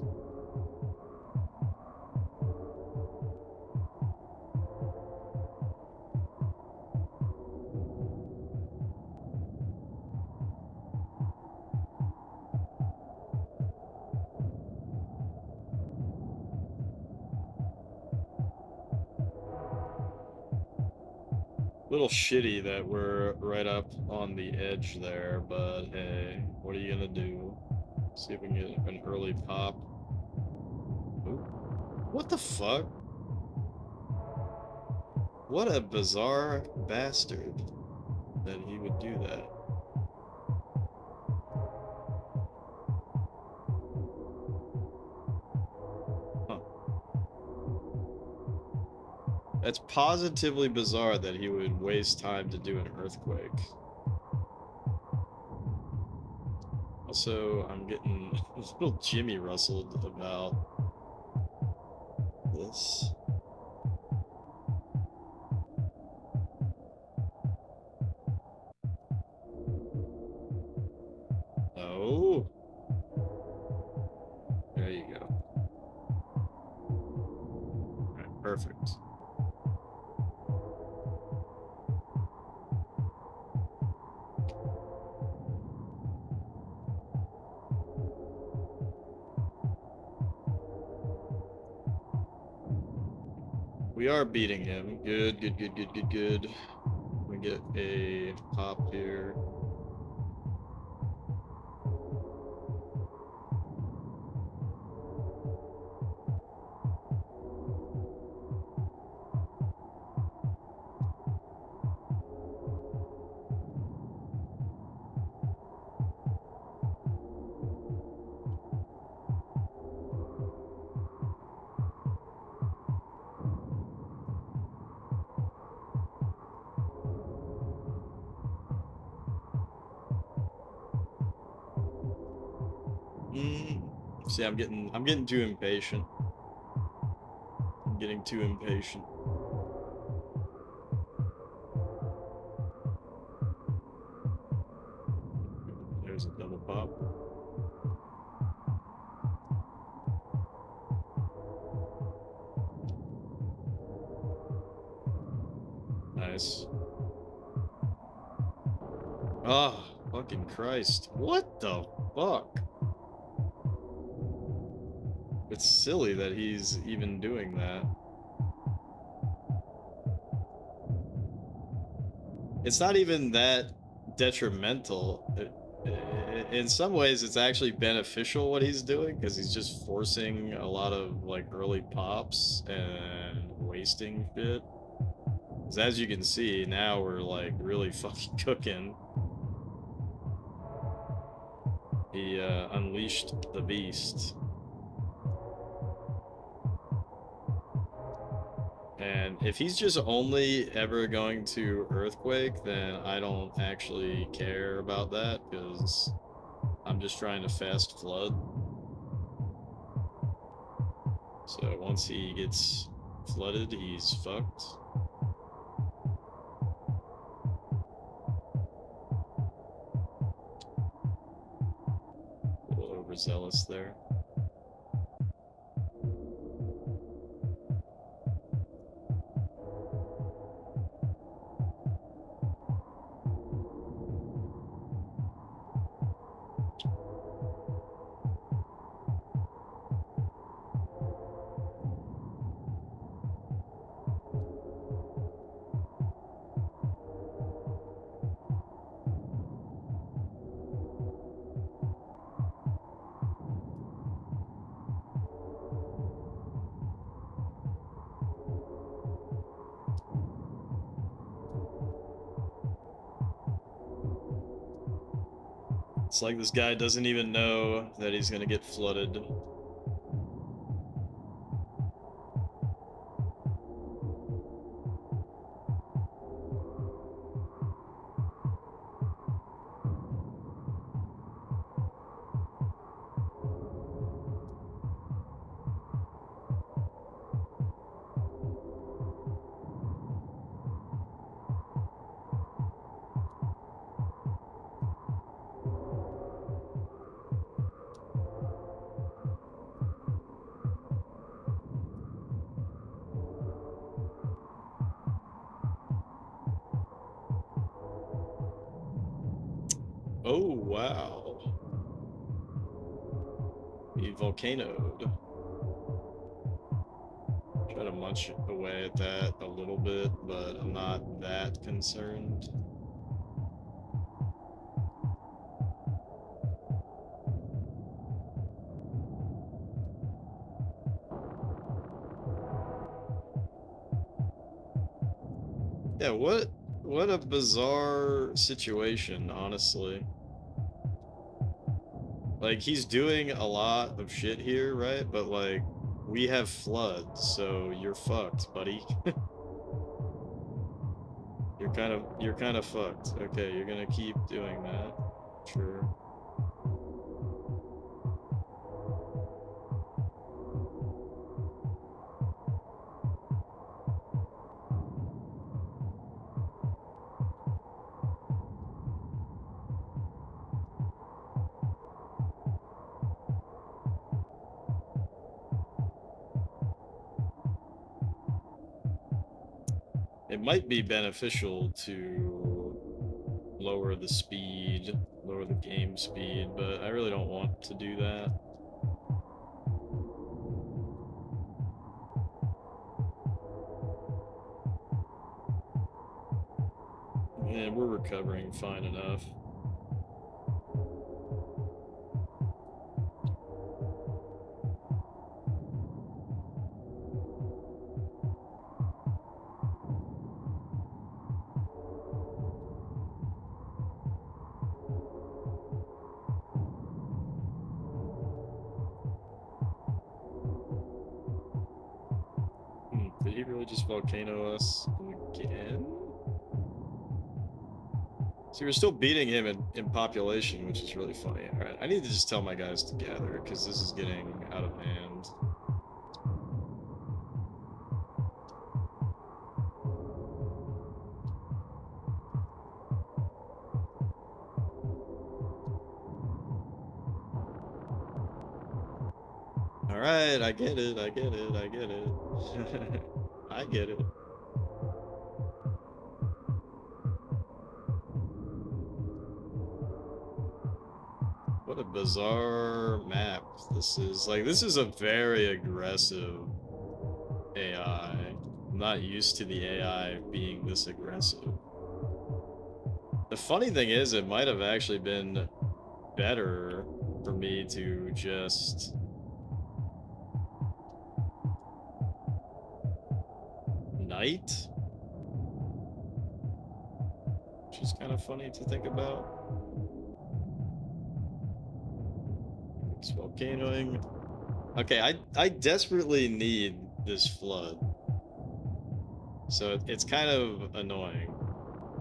Little shitty that we're right up on the edge there, but hey, what are you gonna do? See if we can get an early pop. Ooh. What the fuck? What a bizarre bastard that he would do that. Huh. That's positively bizarre that he would waste time to do an earthquake. Also, I'm getting a little Jimmy rustled about this. Oh. There you go. All right, perfect. We are beating him. Good, good, good, good, good, good. We get a pop here. See, I'm getting too impatient. I'm getting too impatient. There's a double pop. Nice. Oh, fucking Christ. What the fuck? It's silly that he's even doing that. It's not even that detrimental. In some ways, it's actually beneficial what he's doing because he's just forcing a lot of like early pops and wasting shit. 'Cause as you can see, now we're like really fucking cooking. He unleashed the beast. And if he's just only ever going to Earthquake, then I don't actually care about that, because I'm just trying to fast flood. So once he gets flooded, he's fucked. A little overzealous there. It's like this guy doesn't even know that he's gonna get flooded. Oh, wow. He volcanoed. Try to munch away at that a little bit, but I'm not that concerned. Yeah, what a bizarre situation, honestly. Like, he's doing a lot of shit here, right? But like, we have floods, so you're fucked, buddy. You're kind of fucked. Okay, you're gonna keep doing that. Sure. It might be beneficial to lower the speed, lower the game speed, but I really don't want to do that. And we're recovering fine enough. Did he really just volcano us again? See, we're still beating him in population, which is really funny. Alright, I need to just tell my guys to gather, because this is getting out of hand. Alright, I get it, I get it, I get it. I get it. What a bizarre map this is. Like, this is a very aggressive AI. I'm not used to the AI being this aggressive. The funny thing is, it might have actually been better for me to just knight is kind of funny to think about. It's volcanoing. Okay, I desperately need this flood. So it's kind of annoying.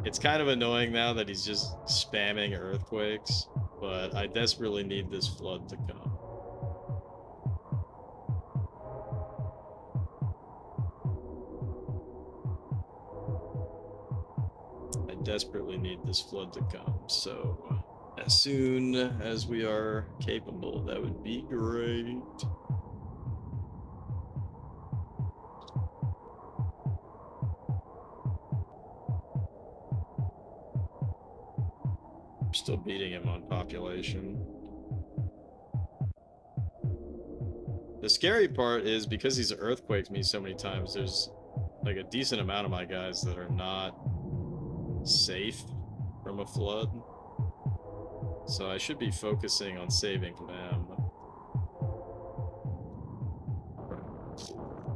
It's kind of annoying now that he's just spamming earthquakes, but I desperately need this flood to come. I desperately need this flood to come, so as soon as we are capable, that would be great. I'm still beating him on population. The scary part is because he's earthquaked me so many times, there's like a decent amount of my guys that are not safe from a flood. So I should be focusing on saving them.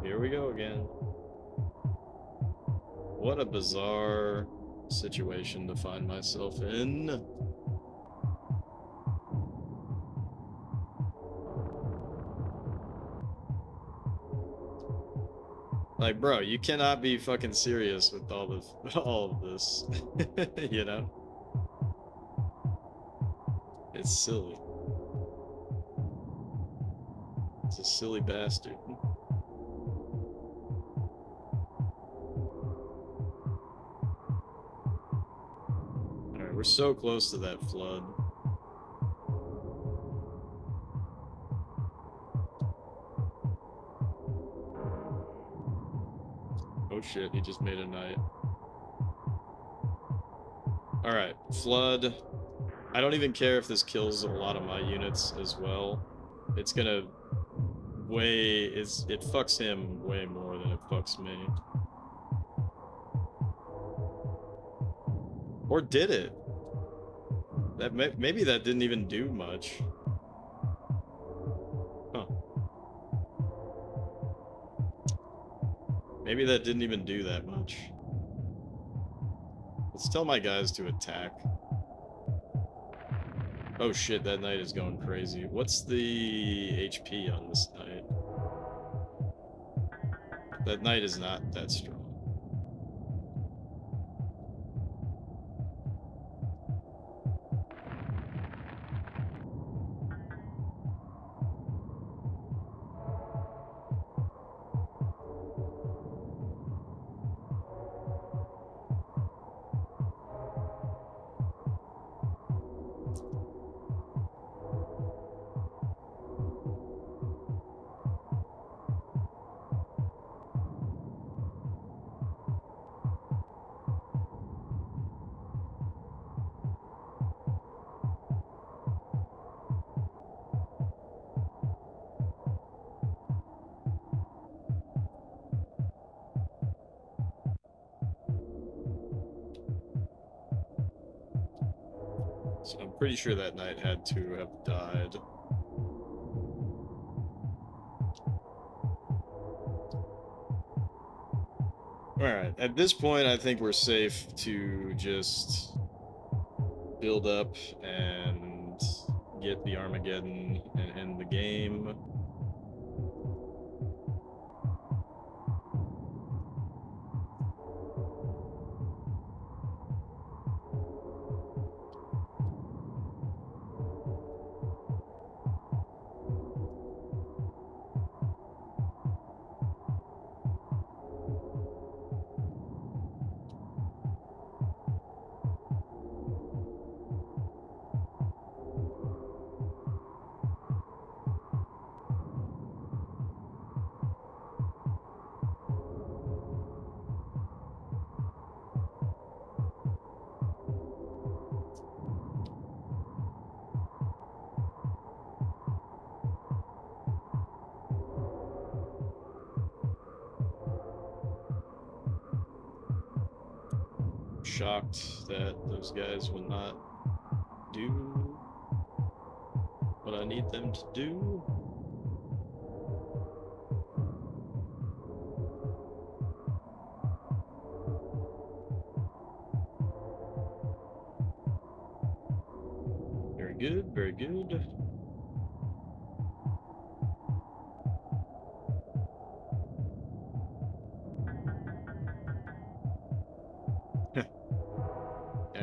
Here we go again. What a bizarre situation to find myself in. Like, bro, you cannot be fucking serious with all of this, you know? It's silly. It's a silly bastard. Alright, we're so close to that flood. Oh shit, he just made a knight. Alright, flood. I don't even care if this kills a lot of my units as well. It's gonna it fucks him way more than it fucks me. Or did it? Maybe that didn't even do much. Huh. Maybe that didn't even do that much. Let's tell my guys to attack. Oh shit, that knight is going crazy. What's the HP on this knight? That knight is not that strong. So I'm pretty sure that knight had to have died. Alright, at this point I think we're safe to just build up and get the Armageddon and end the game. Shocked that those guys will not do what I need them to do.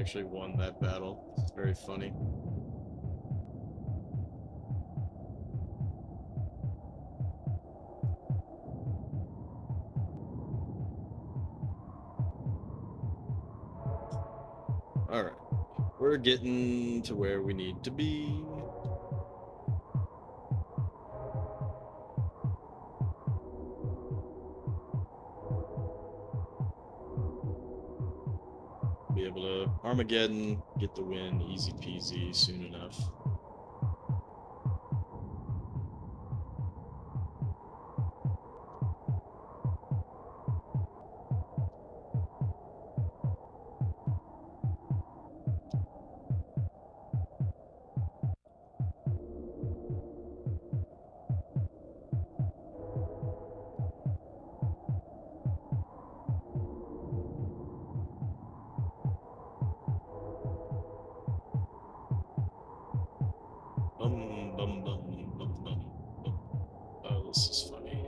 actually won that battle. It's very funny. Alright. We're getting to where we need to be. Be able to Armageddon, get the win, easy peasy, soon enough. Bum, bum, bum, bum. Oh, this is funny.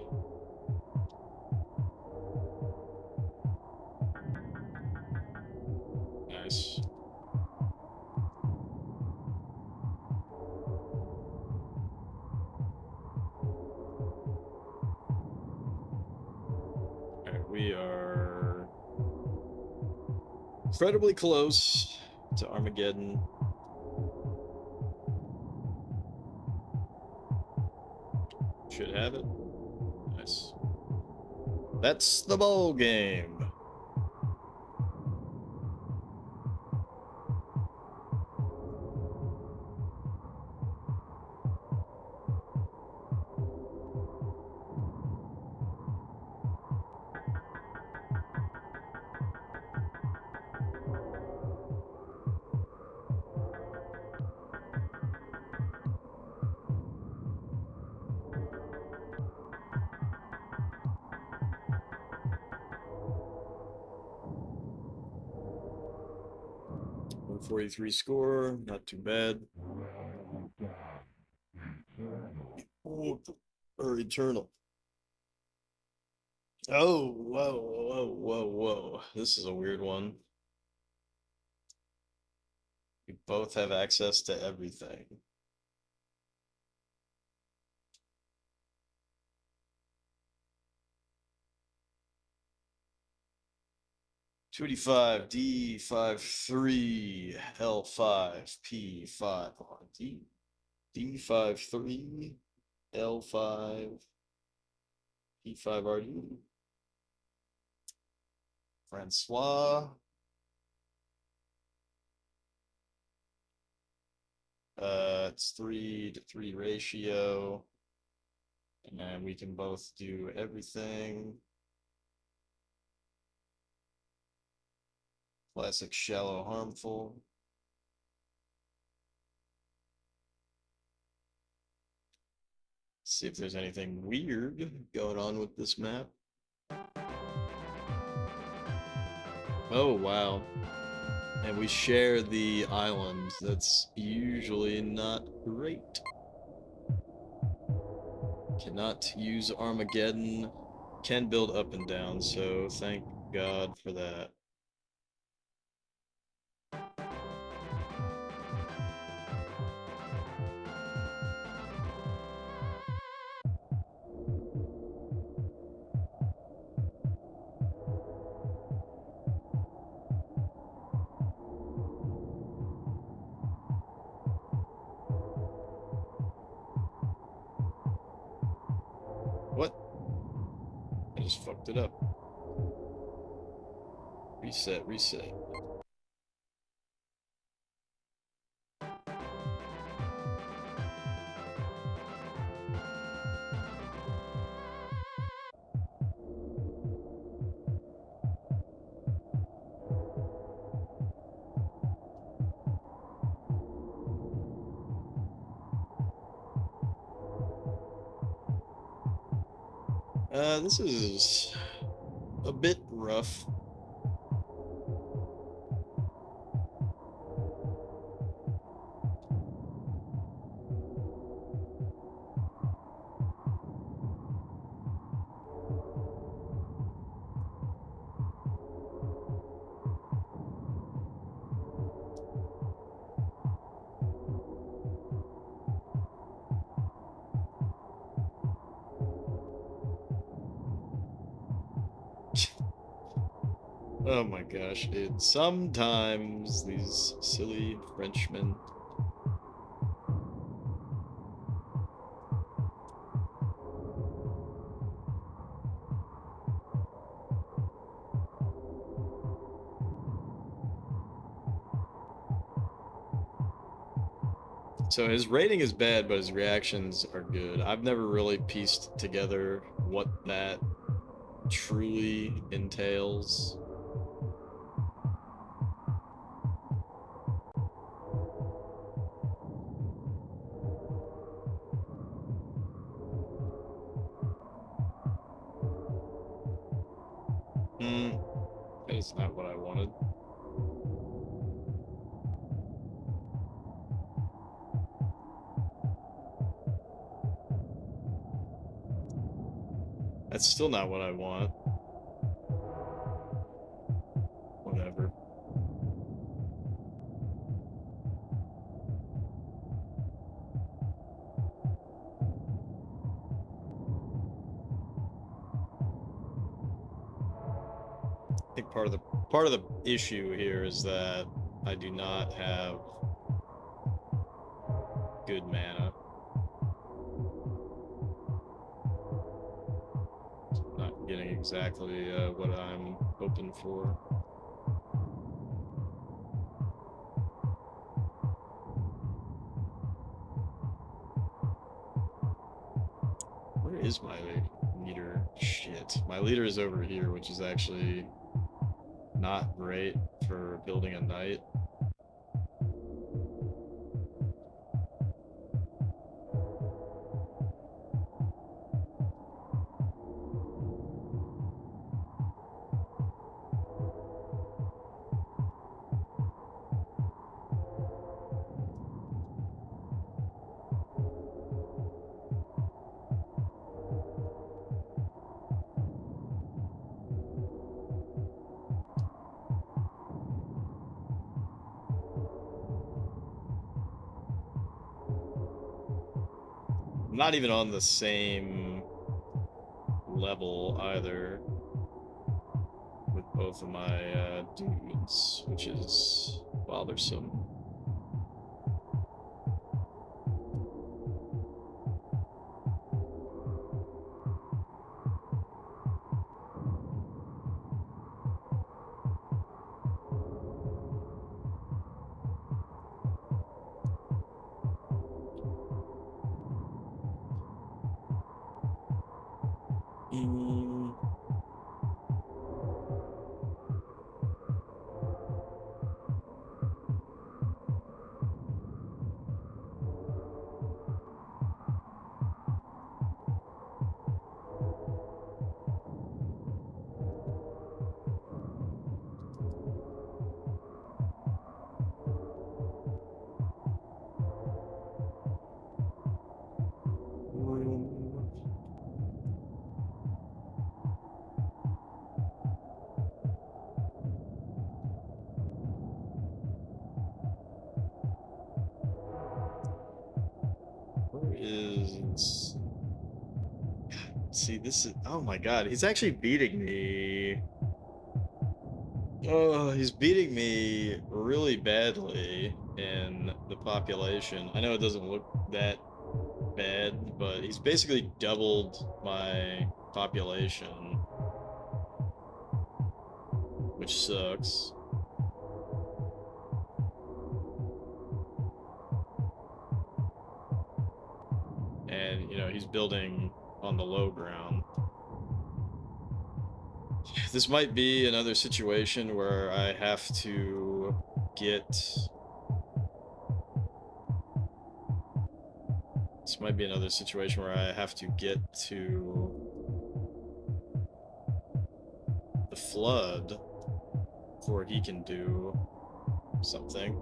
Nice. Alright, we are incredibly close to Armageddon. Should have it. Nice. That's the bowl game. .143 score, not too bad. Or Eternal. Oh, whoa, whoa, whoa, whoa. This is a weird one. We both have access to everything. .285, D53, L5, P5, D, D53, L5, P5RD. Francois. It's 3-to-3 ratio. And then we can both do everything. Classic shallow harmful. See if there's anything weird going on with this map. Oh, wow. And we share the island. That's usually not great. Cannot use Armageddon. Can build up and down, so thank God for that. What? I just fucked it up. Reset, reset. This is a bit rough. Oh my gosh, dude. Sometimes these silly Frenchmen. So his rating is bad, but his reactions are good. I've never really pieced together what that truly entails. Hmm, that's not what I wanted. That's still not what I want. Whatever. I think part of the issue here is that I do not have good mana. Not getting exactly what I'm hoping for. Where is my leader? Shit. My leader is over here, which is actually not great for building a knight. I'm not even on the same level either with both of my dudes, which is bothersome. Where is... See, this is... Oh my god, he's actually beating me. Oh, he's beating me really badly in the population. I know it doesn't look that bad, but he's basically doubled my population, which sucks. And, you know, he's building on the low ground. This might be another situation where I have to get... This might be another situation where I have to get to the flood before he can do something.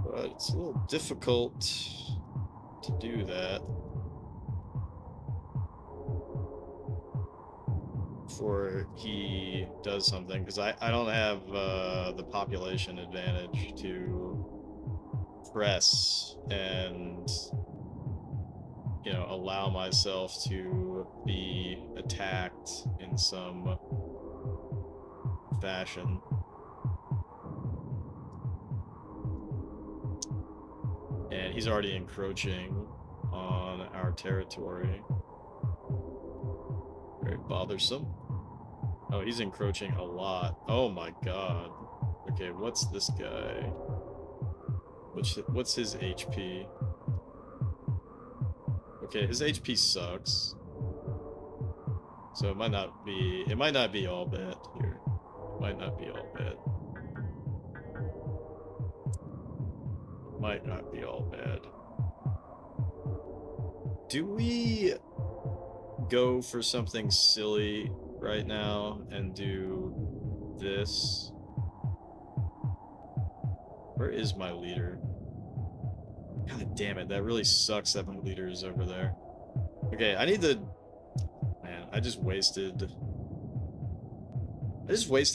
But it's a little difficult to do that before he does something, because I don't have the population advantage to press and, you know, allow myself to be attacked in some fashion. And he's already encroaching on our territory. Very bothersome. Oh, he's encroaching a lot. Oh my god. Okay, what's this guy? What's his HP? Okay, his HP sucks. So it might not be all bad here. It might not be all bad. It might not be all bad. Do we go for something silly right now and do this? Where is my leader? God damn it, that really sucks that my leader is over there. Okay, I need to... Man, I just wasted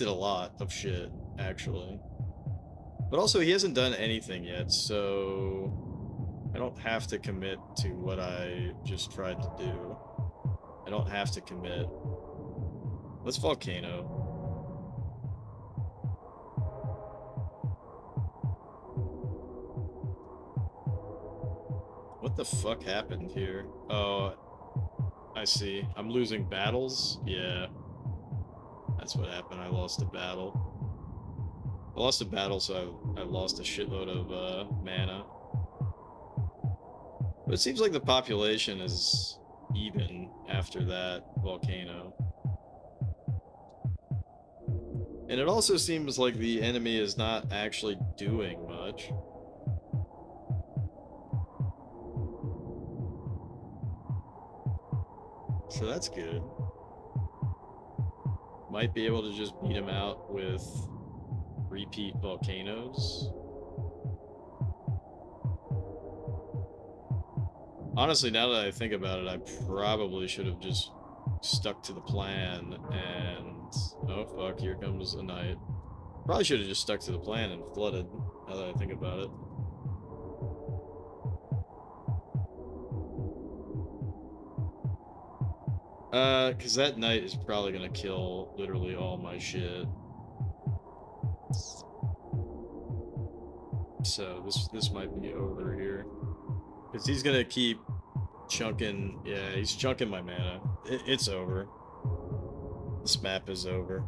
a lot of shit, actually. But also, he hasn't done anything yet, so I don't have to commit to what I just tried to do. I don't have to commit. Let's volcano. What the fuck happened here? Oh, I see. I'm losing battles? Yeah. That's what happened. I lost a battle. I lost a battle, so I lost a shitload of mana. But it seems like the population is even after that volcano. And it also seems like the enemy is not actually doing much. So that's good. Might be able to just beat him out with repeat volcanoes. Honestly, now that I think about it, I probably should have just stuck to the plan and... Oh fuck, here comes a knight. Probably should have just stuck to the plan and flooded, now that I think about it. Because that knight is probably gonna kill literally all my shit. So this might be over here. Because he's gonna keep chunking, yeah, he's chunking my mana. It's over. This map is over.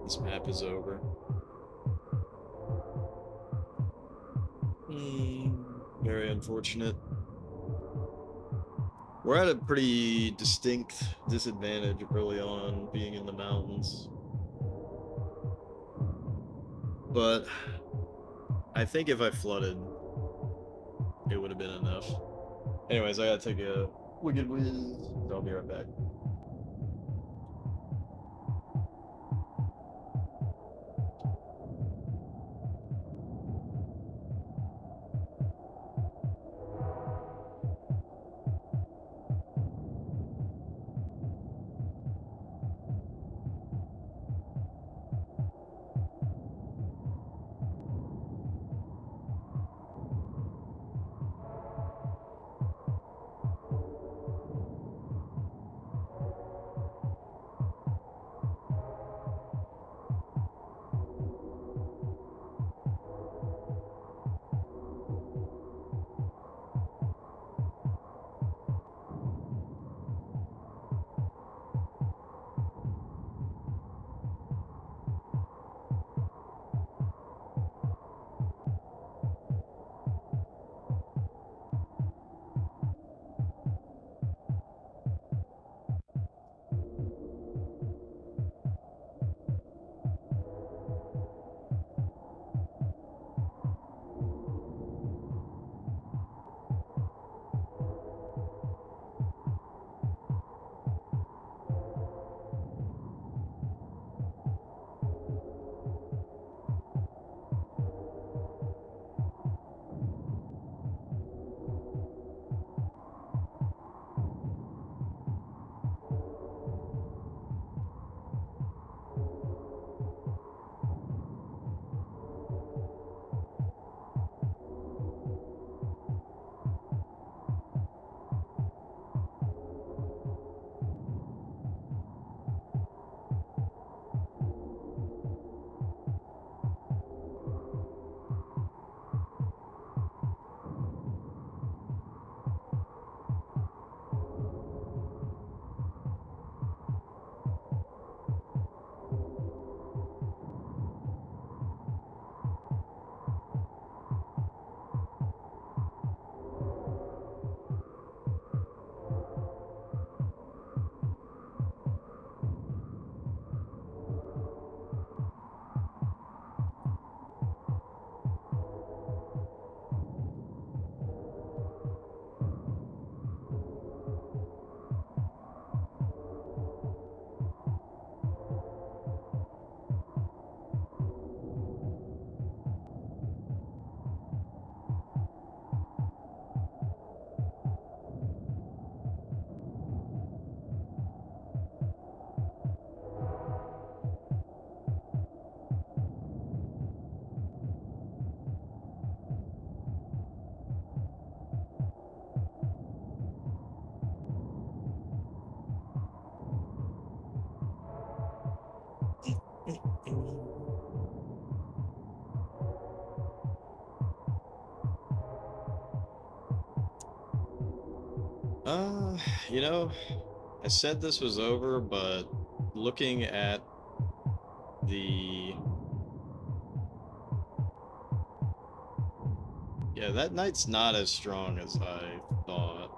This map is over. Very unfortunate. We're at a pretty distinct disadvantage early on, being in the mountains. But I think if I flooded, it would have been enough. Anyways, I gotta take a wicked whiz. I'll be right back. Uh, you know, I said this was over, but looking at the yeah, that knight's not as strong as I thought.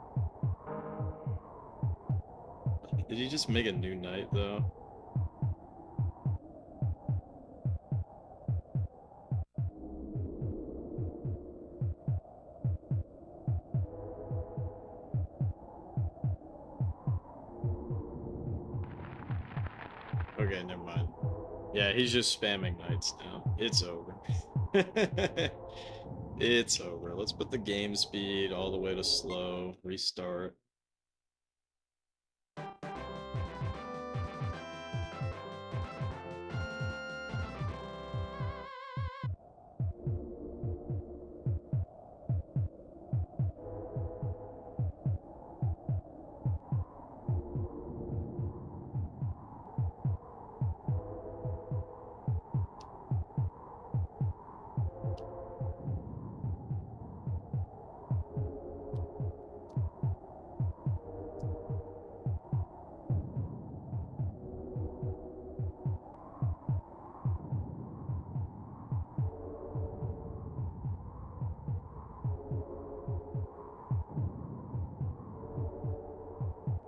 Did he just make a new knight though? Okay, never mind. Yeah, he's just spamming knights now. It's over. It's over. Let's put the game speed all the way to slow. Restart.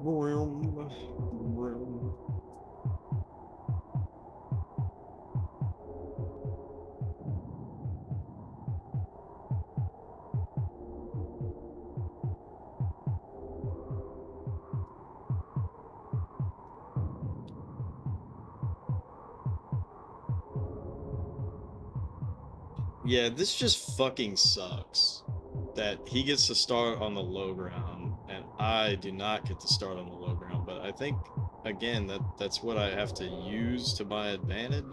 Vroom, vroom. Yeah, this just fucking sucks. That he gets to start on the low ground, and I do not get to start on the low ground. But I think, again, that's what I have to use to my advantage.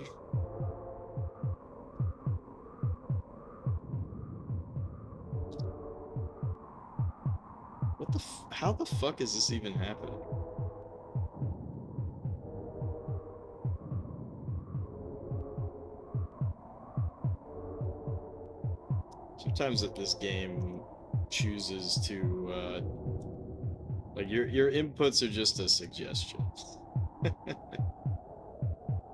What the how the fuck is this even happening? Sometimes that this game chooses to like your inputs are just a suggestion.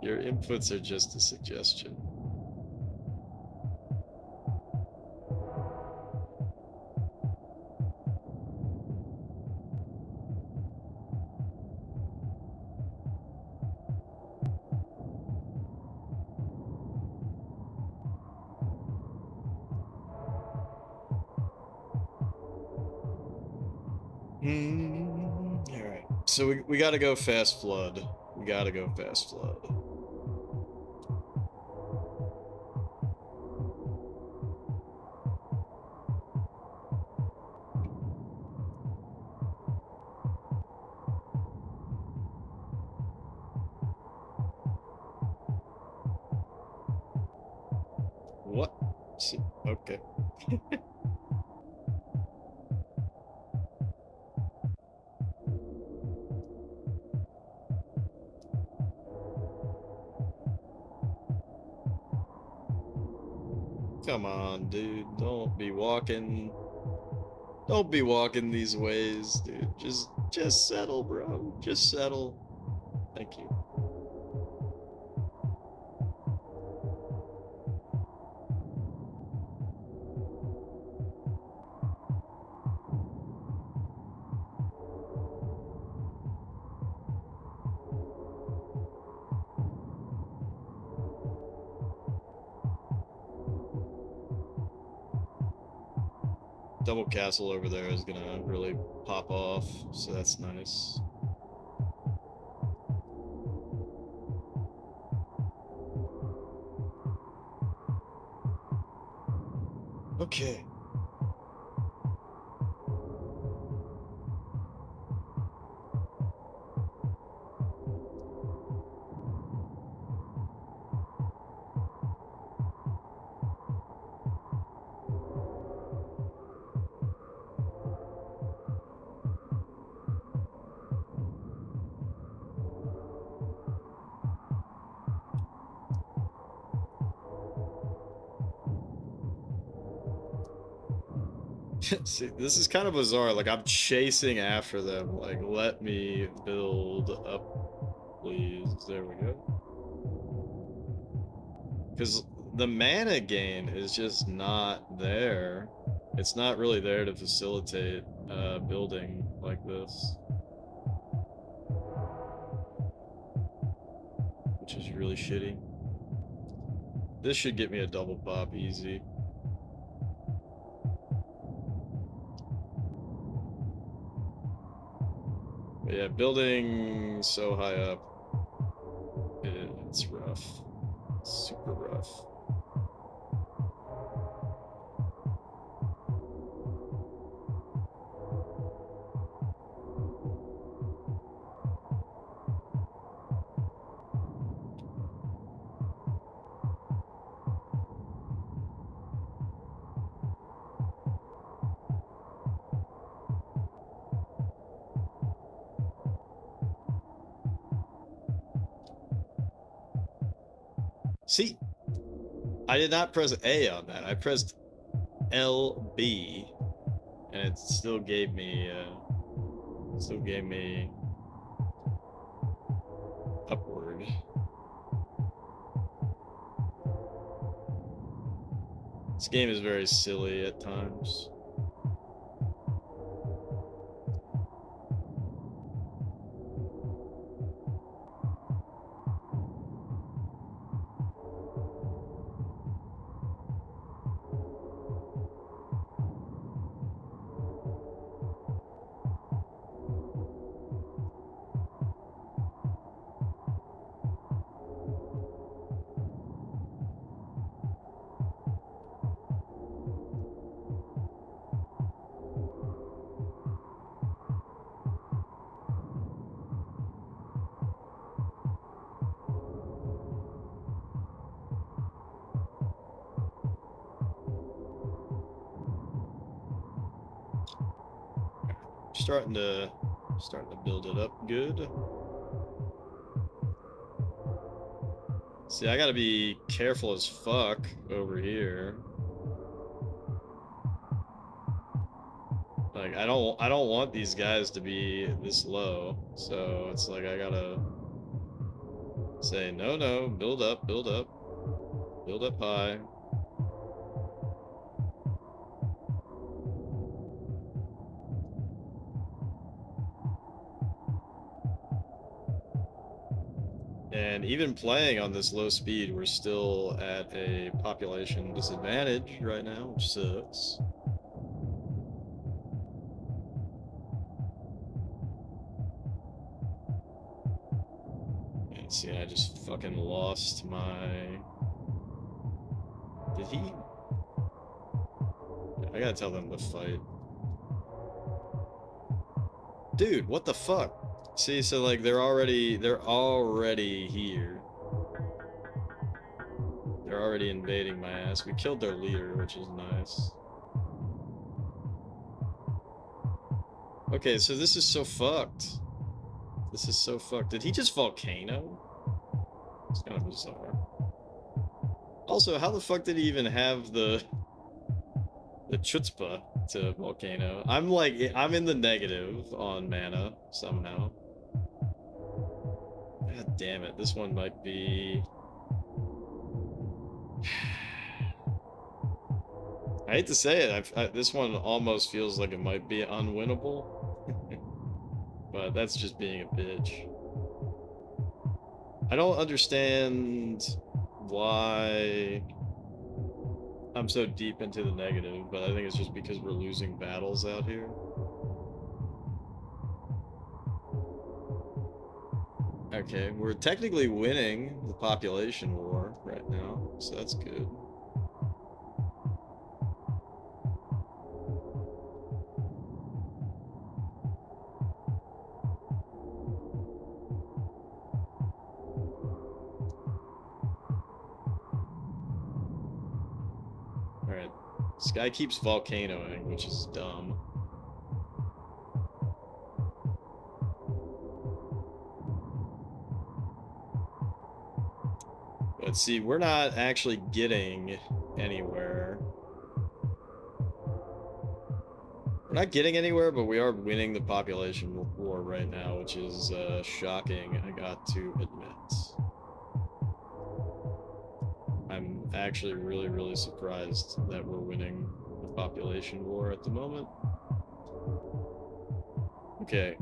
Your inputs are just a suggestion. All right. So we got to go fast flood. We got to go fast flood. What? Okay. Come on, dude. Don't be walking. Don't be walking these ways, dude. Just settle, bro. Just settle. Thank you. Double castle over there is gonna really pop off, so that's nice. Okay. See, this is kind of bizarre. Like, I'm chasing after them. Like, let me build up, please. There we go. Because the mana gain is just not there. It's not really there to facilitate building like this. Which is really shitty. This should get me a double pop easy. But yeah, building so high up, it's rough. Super rough. See, I did not press A on that. I pressed LB, and it still gave me upward. This game is very silly at times. Starting to build it up good. See, I gotta be careful as fuck over here. Like, I don't want these guys to be this low, so it's like I gotta say no, build up high. And even playing on this low speed, we're still at a population disadvantage right now, which sucks. And see, I just fucking lost my... Did he? I gotta tell them to fight. Dude, what the fuck? See, so like they're already here. They're already invading my ass. We killed their leader, which is nice. Okay, so this is so fucked. This is so fucked. Did he just volcano? It's kind of bizarre. Also, how the fuck did he even have the chutzpah to volcano? I'm in the negative on mana somehow. God damn it, this one might be... I hate to say it, this one almost feels like it might be unwinnable. But that's just being a bitch. I don't understand why I'm so deep into the negative, but I think it's just because we're losing battles out here. Okay, we're technically winning the population war right now, so that's good. Alright, this guy keeps volcanoing, which is dumb. But see, we're not actually getting anywhere. We're not getting anywhere, but we are winning the population war right now, which is shocking, I got to admit. I'm actually really, really surprised that we're winning the population war at the moment. Okay.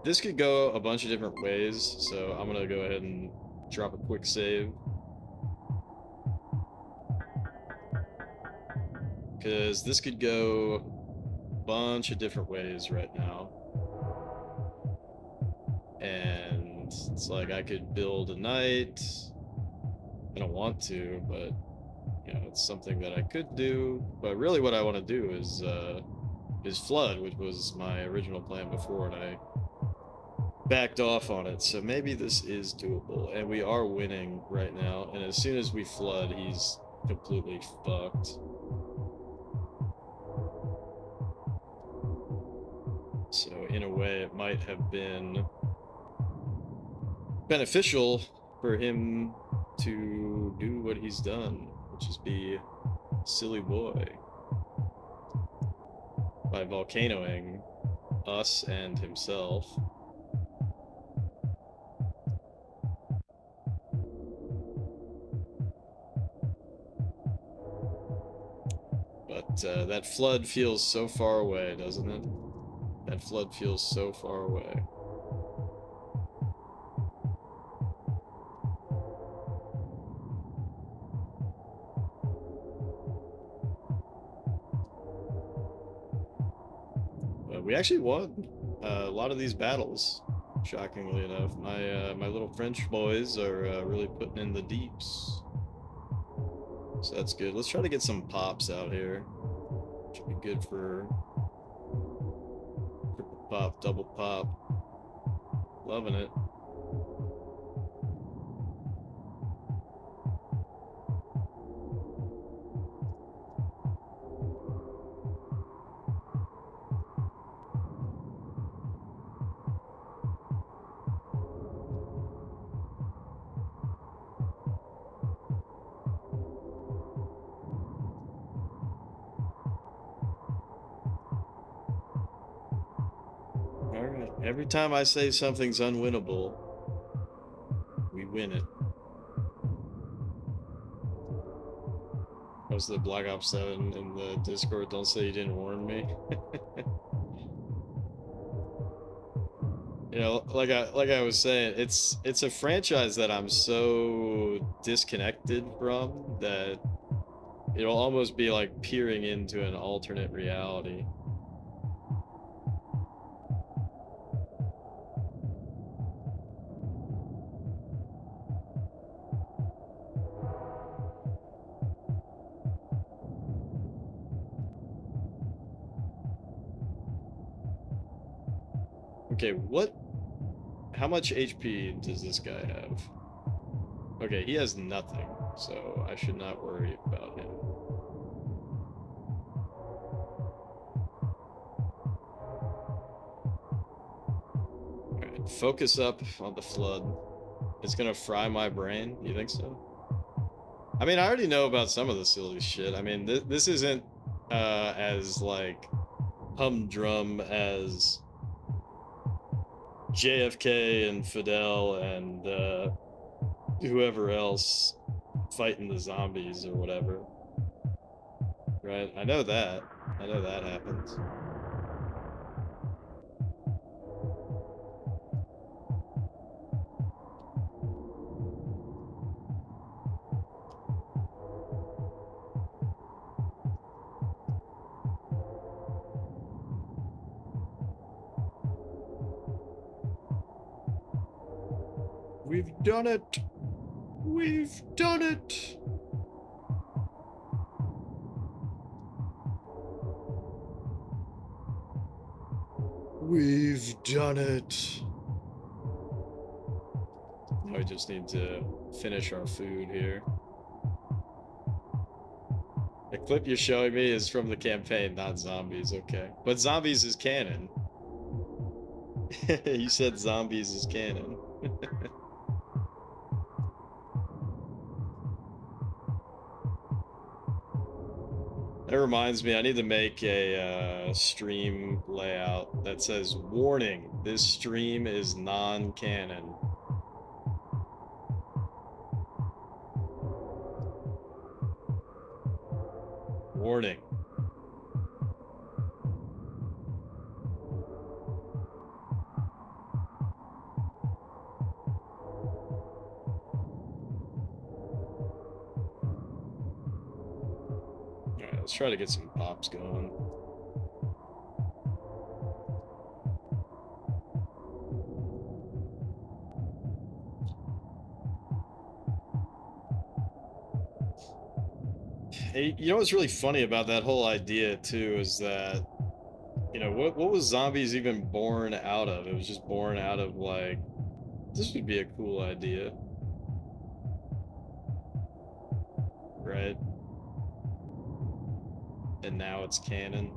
This could go a bunch of different ways, so I'm gonna go ahead and drop a quick save. Because this could go a bunch of different ways right now. And it's like I could build a knight. I don't want to, but you know, it's something that I could do. But really what I want to do is flood, which was my original plan before, and I backed off on it. So maybe this is doable. And we are winning right now. And as soon as we flood, he's completely fucked. So in a way, it might have been beneficial for him to do what he's done, which is be a silly boy by volcanoing us and himself. But that flood feels so far away, doesn't it? That flood feels so far away. But we actually won a lot of these battles, shockingly enough. My little French boys are really putting in the deeps. So that's good. Let's try to get some pops out here. Should be good for triple pop, double pop. Loving it. Alright, every time I say something's unwinnable, we win it. Post the Black Ops 7 in the Discord, don't say you didn't warn me. You know, like I was saying, it's a franchise that I'm so disconnected from that it'll almost be like peering into an alternate reality. Okay, how much HP does this guy have? Okay, he has nothing, so I should not worry about him. Alright, focus up on the flood. It's gonna fry my brain, you think so? I mean, I already know about some of the silly shit. I mean, this isn't as, like, humdrum as JFK and Fidel and whoever else fighting the zombies or whatever. Right? I know that happens. We've done it! We've done it! We've done it! Now we just need to finish our food here. The clip you're showing me is from the campaign, not zombies, okay. But zombies is canon. You said zombies is canon. That reminds me, I need to make a stream layout that says, "Warning: this stream is non-canon." Warning. Alright, let's try to get some pops going. Hey, you know what's really funny about that whole idea too is that, you know, what was zombies even born out of? It was just born out of like, this would be a cool idea, right? And now it's canon.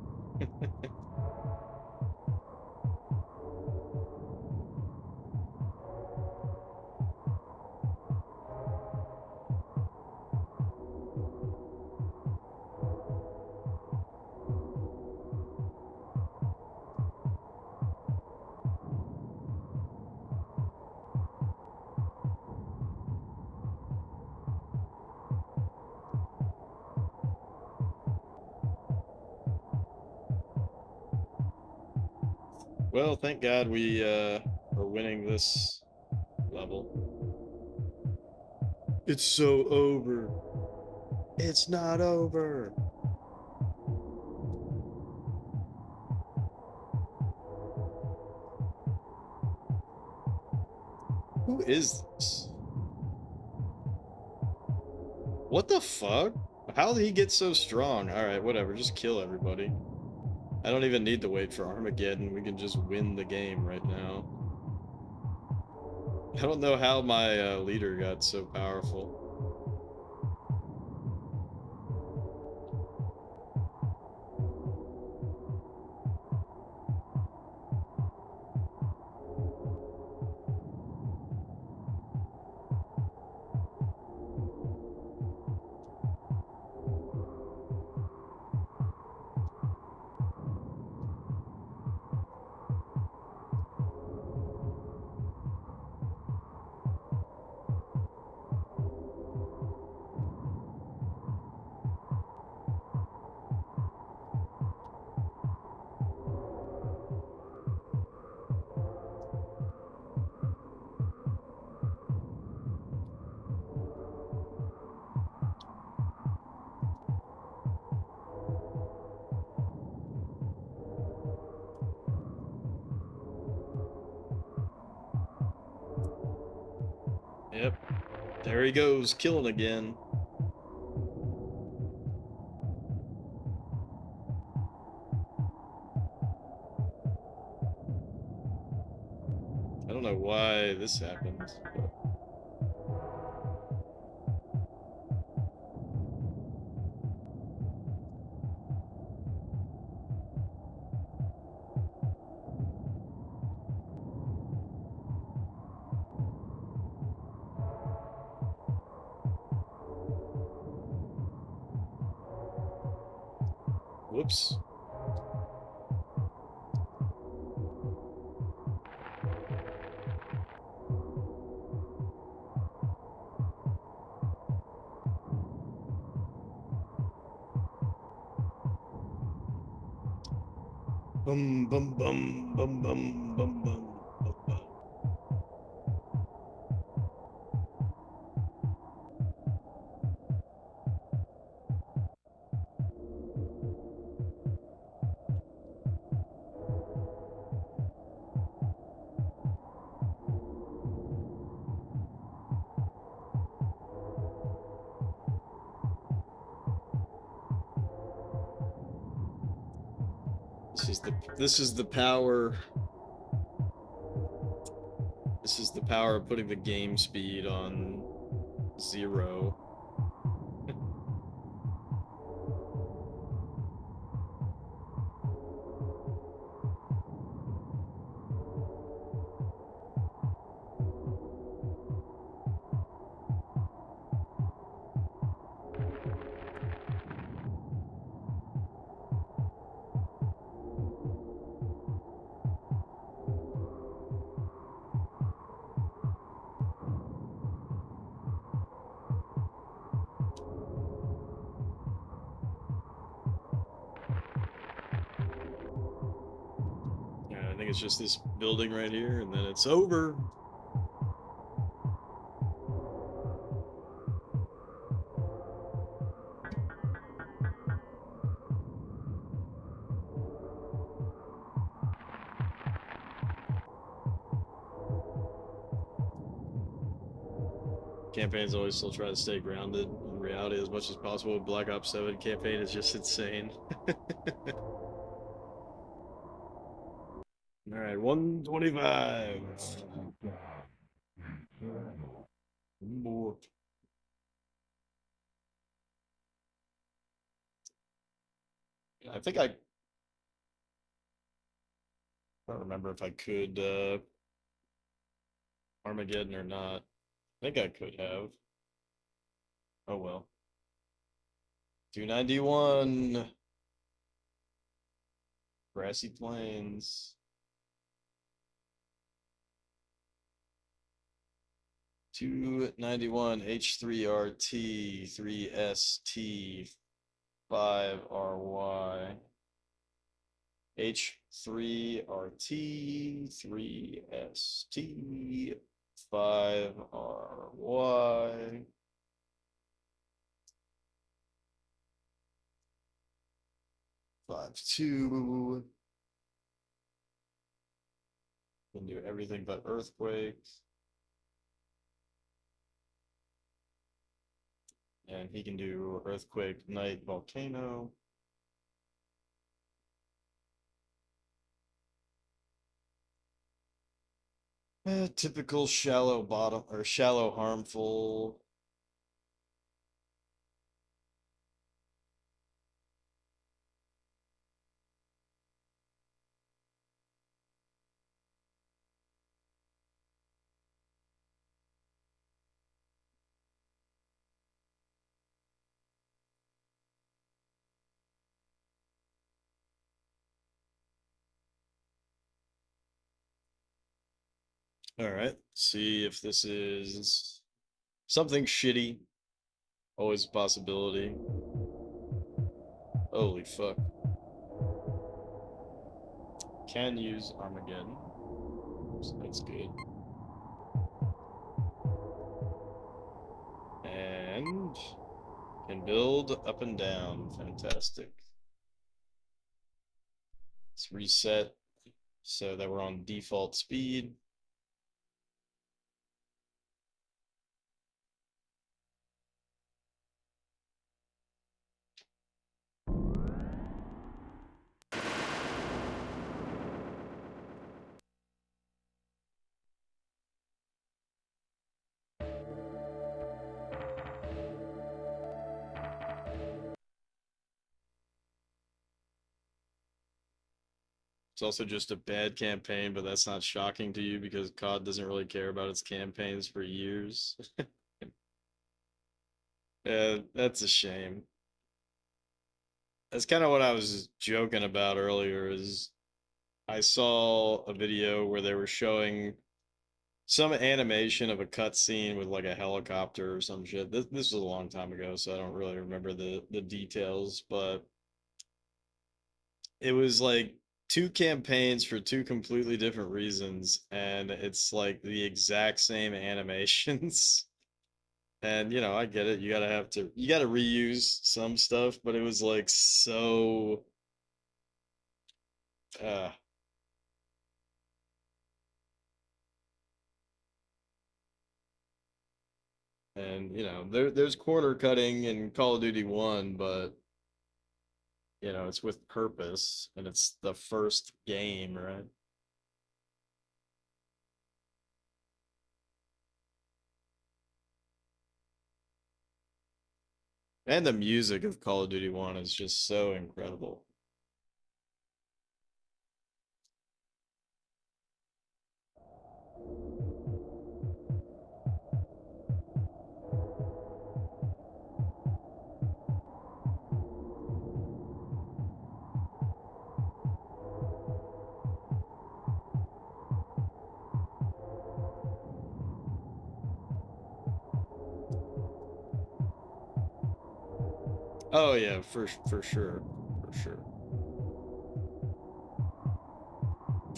Well, thank God we are winning this level. It's so over. It's not over. Who is this? What the fuck? How did he get so strong? Alright, whatever, just kill everybody. I don't even need to wait for Armageddon, we can just win the game right now. I don't know how my leader got so powerful. Yep. There he goes, killing again. I don't know why this happened, but... Whoops. Bum bum bum bum bum bum bum bum bum. This is the power. This is the power of putting the game speed on 0. think it's just this building right here, and then it's over. Campaigns always still try to stay grounded in reality as much as possible. Black Ops 7 campaign is just insane. All right, 125. More. I think I don't remember if I could Armageddon or not. I think I could have. Oh well. 291. Grassy Plains. 291 H3RT 3ST 5RY H3RT 3ST 5RY 52. Can do everything but earthquakes. And he can do earthquake, night, volcano. Typical shallow bottom or shallow harmful. All right, see if this is something shitty. Always a possibility. Holy fuck. Can use Armageddon. So that's good. And can build up and down. Fantastic. Let's reset so that we're on default speed. It's also just a bad campaign, but that's not shocking to you because COD doesn't really care about its campaigns for years. Yeah, that's a shame. That's kind of what I was joking about earlier is I saw a video where they were showing some animation of a cutscene with like a helicopter or some shit. This was a long time ago, so I don't really remember the details, but it was like two campaigns for two completely different reasons, and it's like the exact same animations. And I get it. You gotta reuse some stuff, but it was like so uh and there's corner cutting in Call of Duty 1, but it's with purpose and it's the first game, right? And the music of Call of Duty 1 is just so incredible. Oh yeah, for sure. For sure.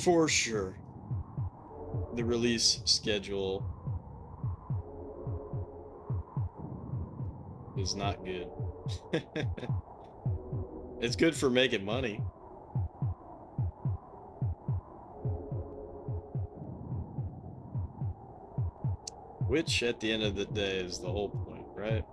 for sure. The release schedule is not good. It's good for making money. Which, at the end of the day, is the whole point, right?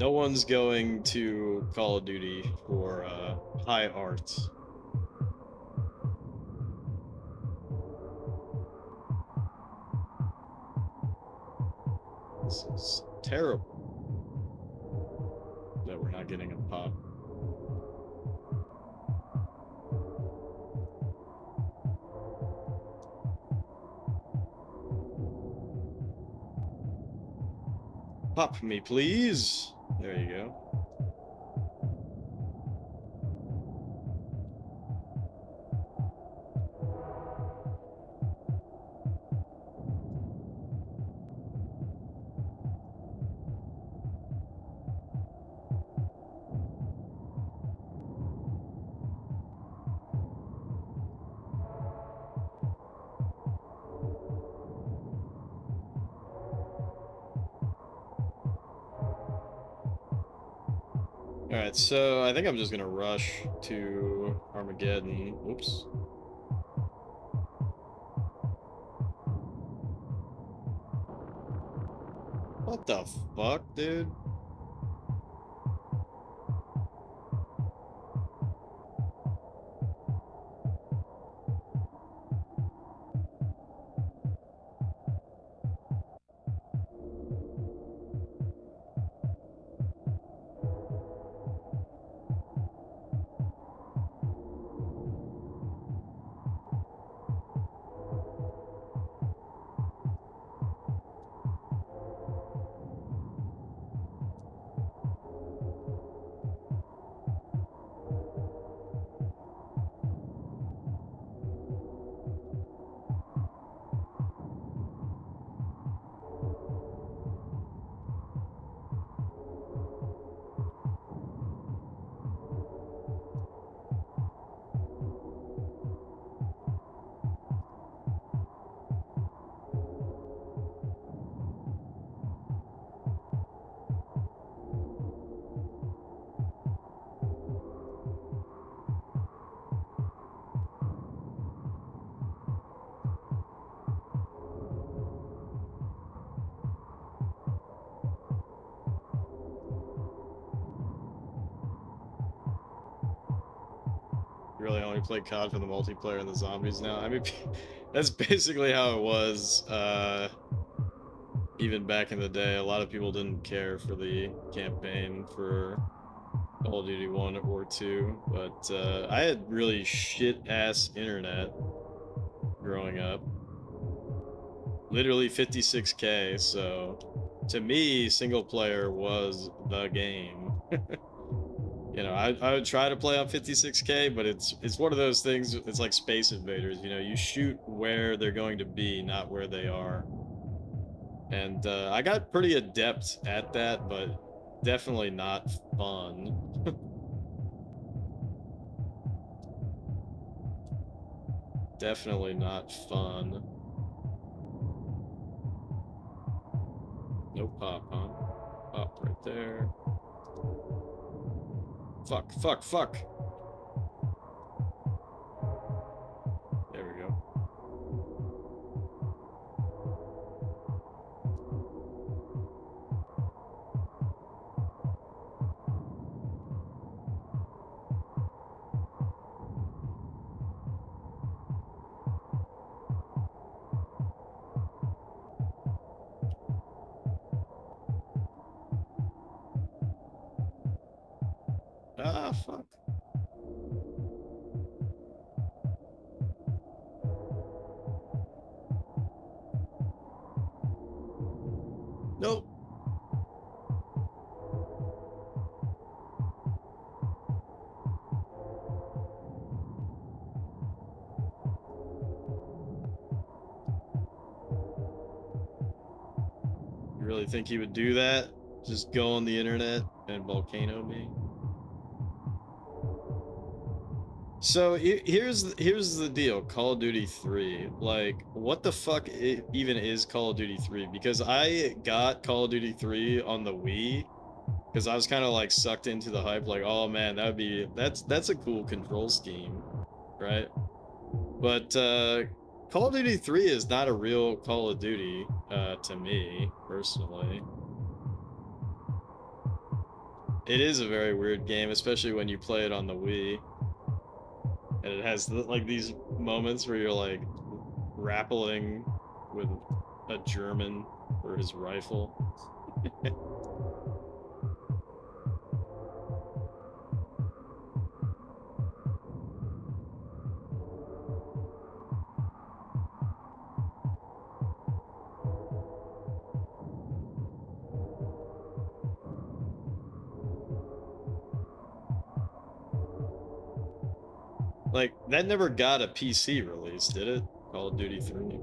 No one's going to Call of Duty for high art. This is terrible that we're not getting a pop. Pop me, please. There you go. Alright, so I think I'm just gonna rush to Armageddon. Oops. What the fuck, dude? Really only play COD for the multiplayer and the zombies now. I mean, that's basically how it was. Even back in the day, a lot of people didn't care for the campaign for Call of Duty 1 or 2, but I had really shit-ass internet growing up. Literally 56K, so to me, single player was the game. You know, I would try to play on 56K, but it's one of those things, it's like Space Invaders, you know, you shoot where they're going to be, not where they are. And I got pretty adept at that, but definitely not fun. Definitely not fun. No pop, huh? Pop right there. Fuck, fuck, fuck. There we go. Ah, fuck. Nope. You really think he would do that? Just go on the internet and volcano me? So here's the deal. Call of Duty 3. Like, what the fuck even is Call of Duty 3? Because I got Call of Duty 3 on the Wii because I was kind of like sucked into the hype. Like, oh man, that's a cool control scheme, right? But Call of Duty 3 is not a real Call of Duty to me personally. It is a very weird game, especially when you play it on the Wii. And it has like these moments where you're like grappling with a German for his rifle. Like, that never got a PC release, did it? Call of Duty 3.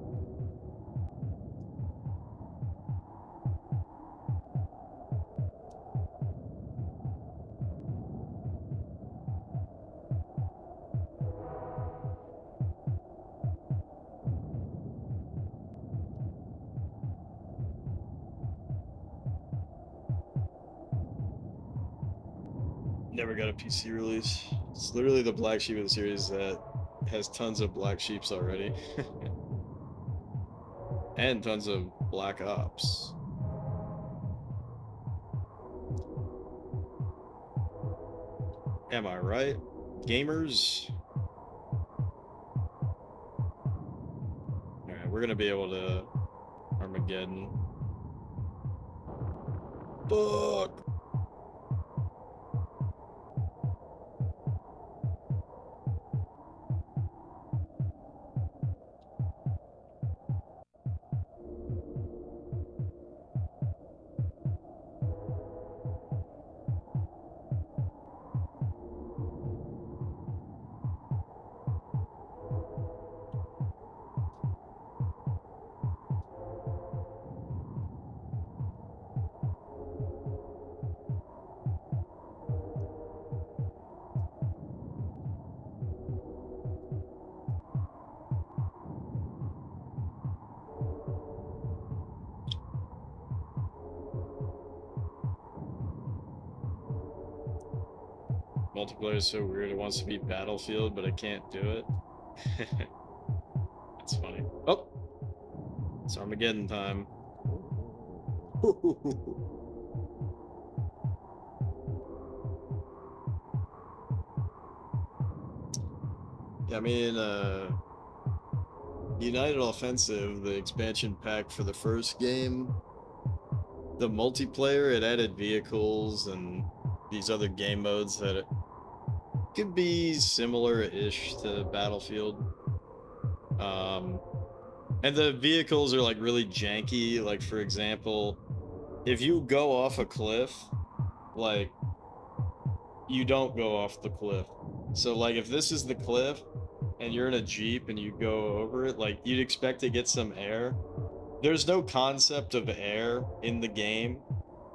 Never got a PC release. It's literally the black sheep of the series that has tons of black sheeps already. And tons of black ops. Am I right? Gamers? Alright, we're gonna be able to Armageddon. Fuck! Multiplayer is so weird. It wants to be Battlefield, but it can't do it. That's funny. Oh, it's Armageddon time. Yeah, I mean, United Offensive, the expansion pack for the first game, the multiplayer, it added vehicles and these other game modes that it could be similar-ish to Battlefield. And the vehicles are like really janky. Like, for example, if you go off a cliff, like, you don't go off the cliff. So, like, if this is the cliff and you're in a Jeep and you go over it, like, you'd expect to get some air. There's no concept of air in the game.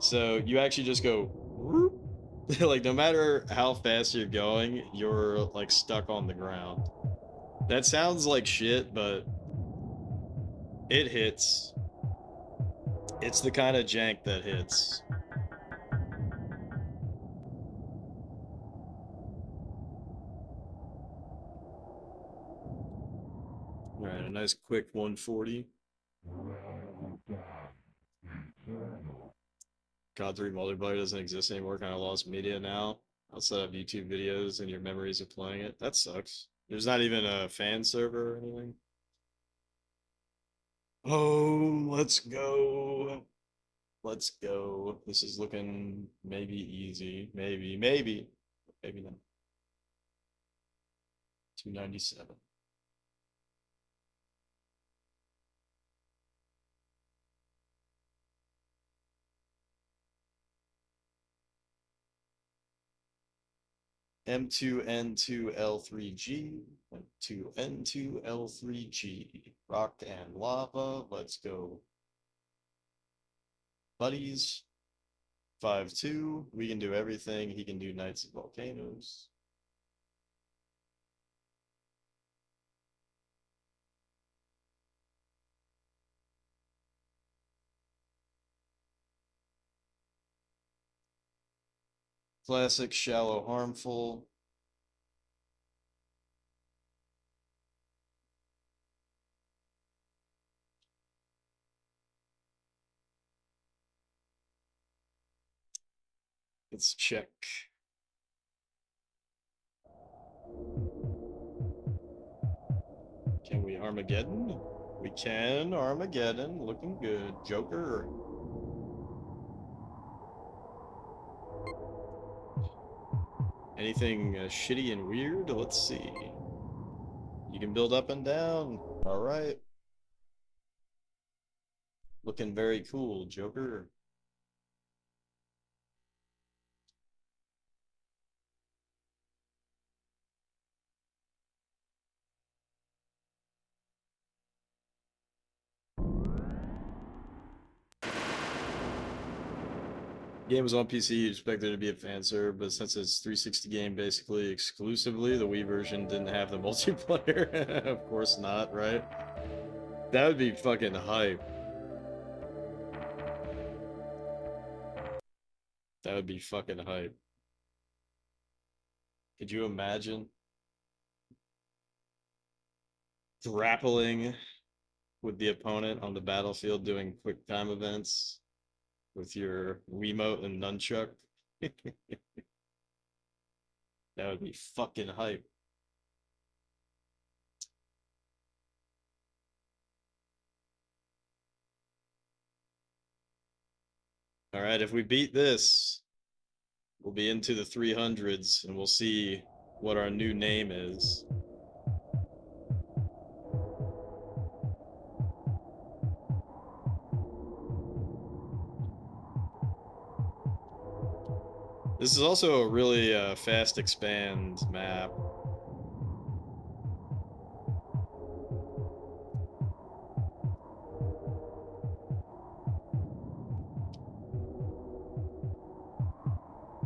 So you actually just go, whoop. Like, no matter how fast you're going, you're, like, stuck on the ground. That sounds like shit, but it hits. It's the kind of jank that hits. Alright, a nice quick 140. COD 3 multiplayer doesn't exist anymore, kind of lost media now. Outside of YouTube videos and your memories of playing it. That sucks. There's not even a fan server or anything. Oh, let's go. Let's go. This is looking maybe easy. Maybe not. 297. M2N2L3G, M2N2L3G. Rock and lava, let's go. buddies. 5-2. We can do everything. He can do Knights of Volcanoes. Classic, shallow, harmful. Let's check. Can we Armageddon? We can Armageddon. Looking good. Joker. Anything shitty and weird? Let's see. You can build up and down. All right. Looking very cool, Joker. Game was on PC, you expect there to be a fan serve, but since it's 360 game basically exclusively, the Wii version didn't have the multiplayer. Of course not, right? That would be fucking hype. That would be fucking hype. Could you imagine grappling with the opponent on the battlefield doing quick time events with your Wiimote and nunchuck? That would be fucking hype. All right, if we beat this, we'll be into the 300s and we'll see what our new name is. This is also a really fast expand map.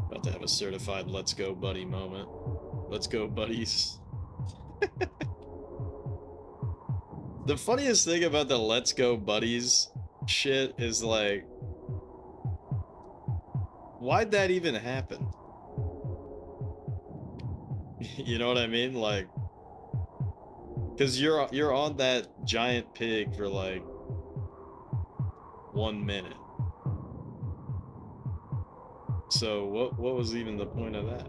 About to have a certified let's go buddy moment. Let's go buddies. The funniest thing about the let's go buddies shit is like, why'd that even happen? You know what I mean? Like, because you're on that giant pig for like 1 minute. So what was even the point of that?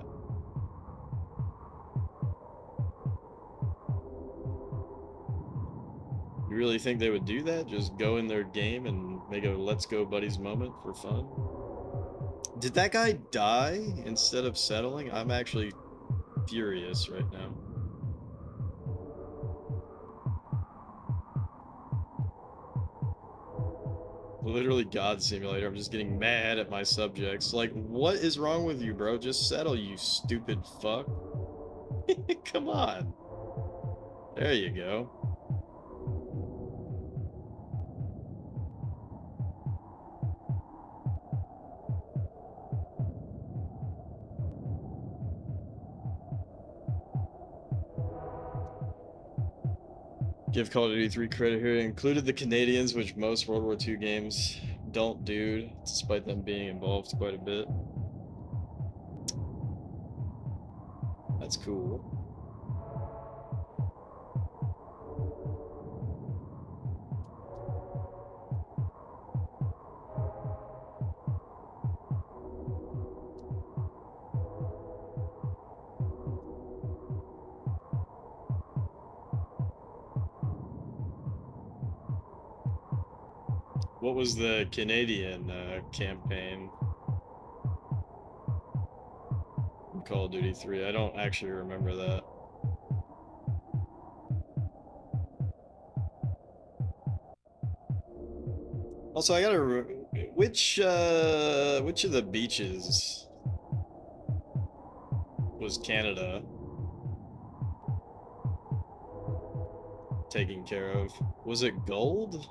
You really think they would do that? Just go in their game and make a let's go buddies moment for fun? Did that guy die instead of settling? I'm actually furious right now. Literally God Simulator. I'm just getting mad at my subjects. Like, what is wrong with you, bro? Just settle, you stupid fuck. Come on. There you go. Give Call of Duty 3 credit here. It included the Canadians, which most World War II games don't do, despite them being involved quite a bit. That's cool. What was the Canadian campaign in Call of Duty 3? I don't actually remember that. Also, I gotta which of the beaches was Canada taking care of? Was it Gold?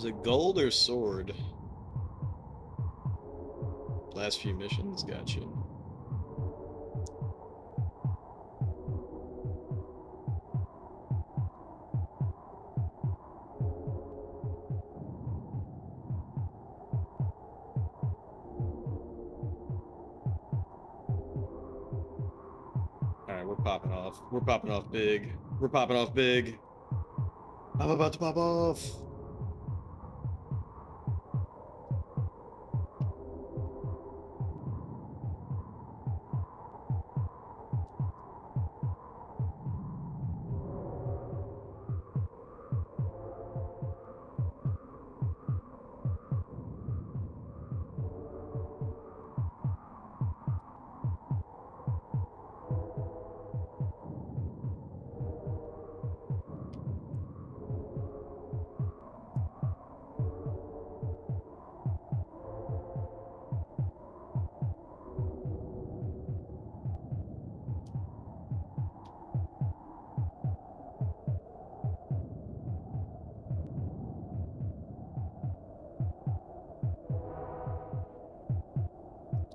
Was it gold or sword? Last few missions, gotcha. Alright, we're popping off. We're popping off big. We're popping off big. I'm about to pop off.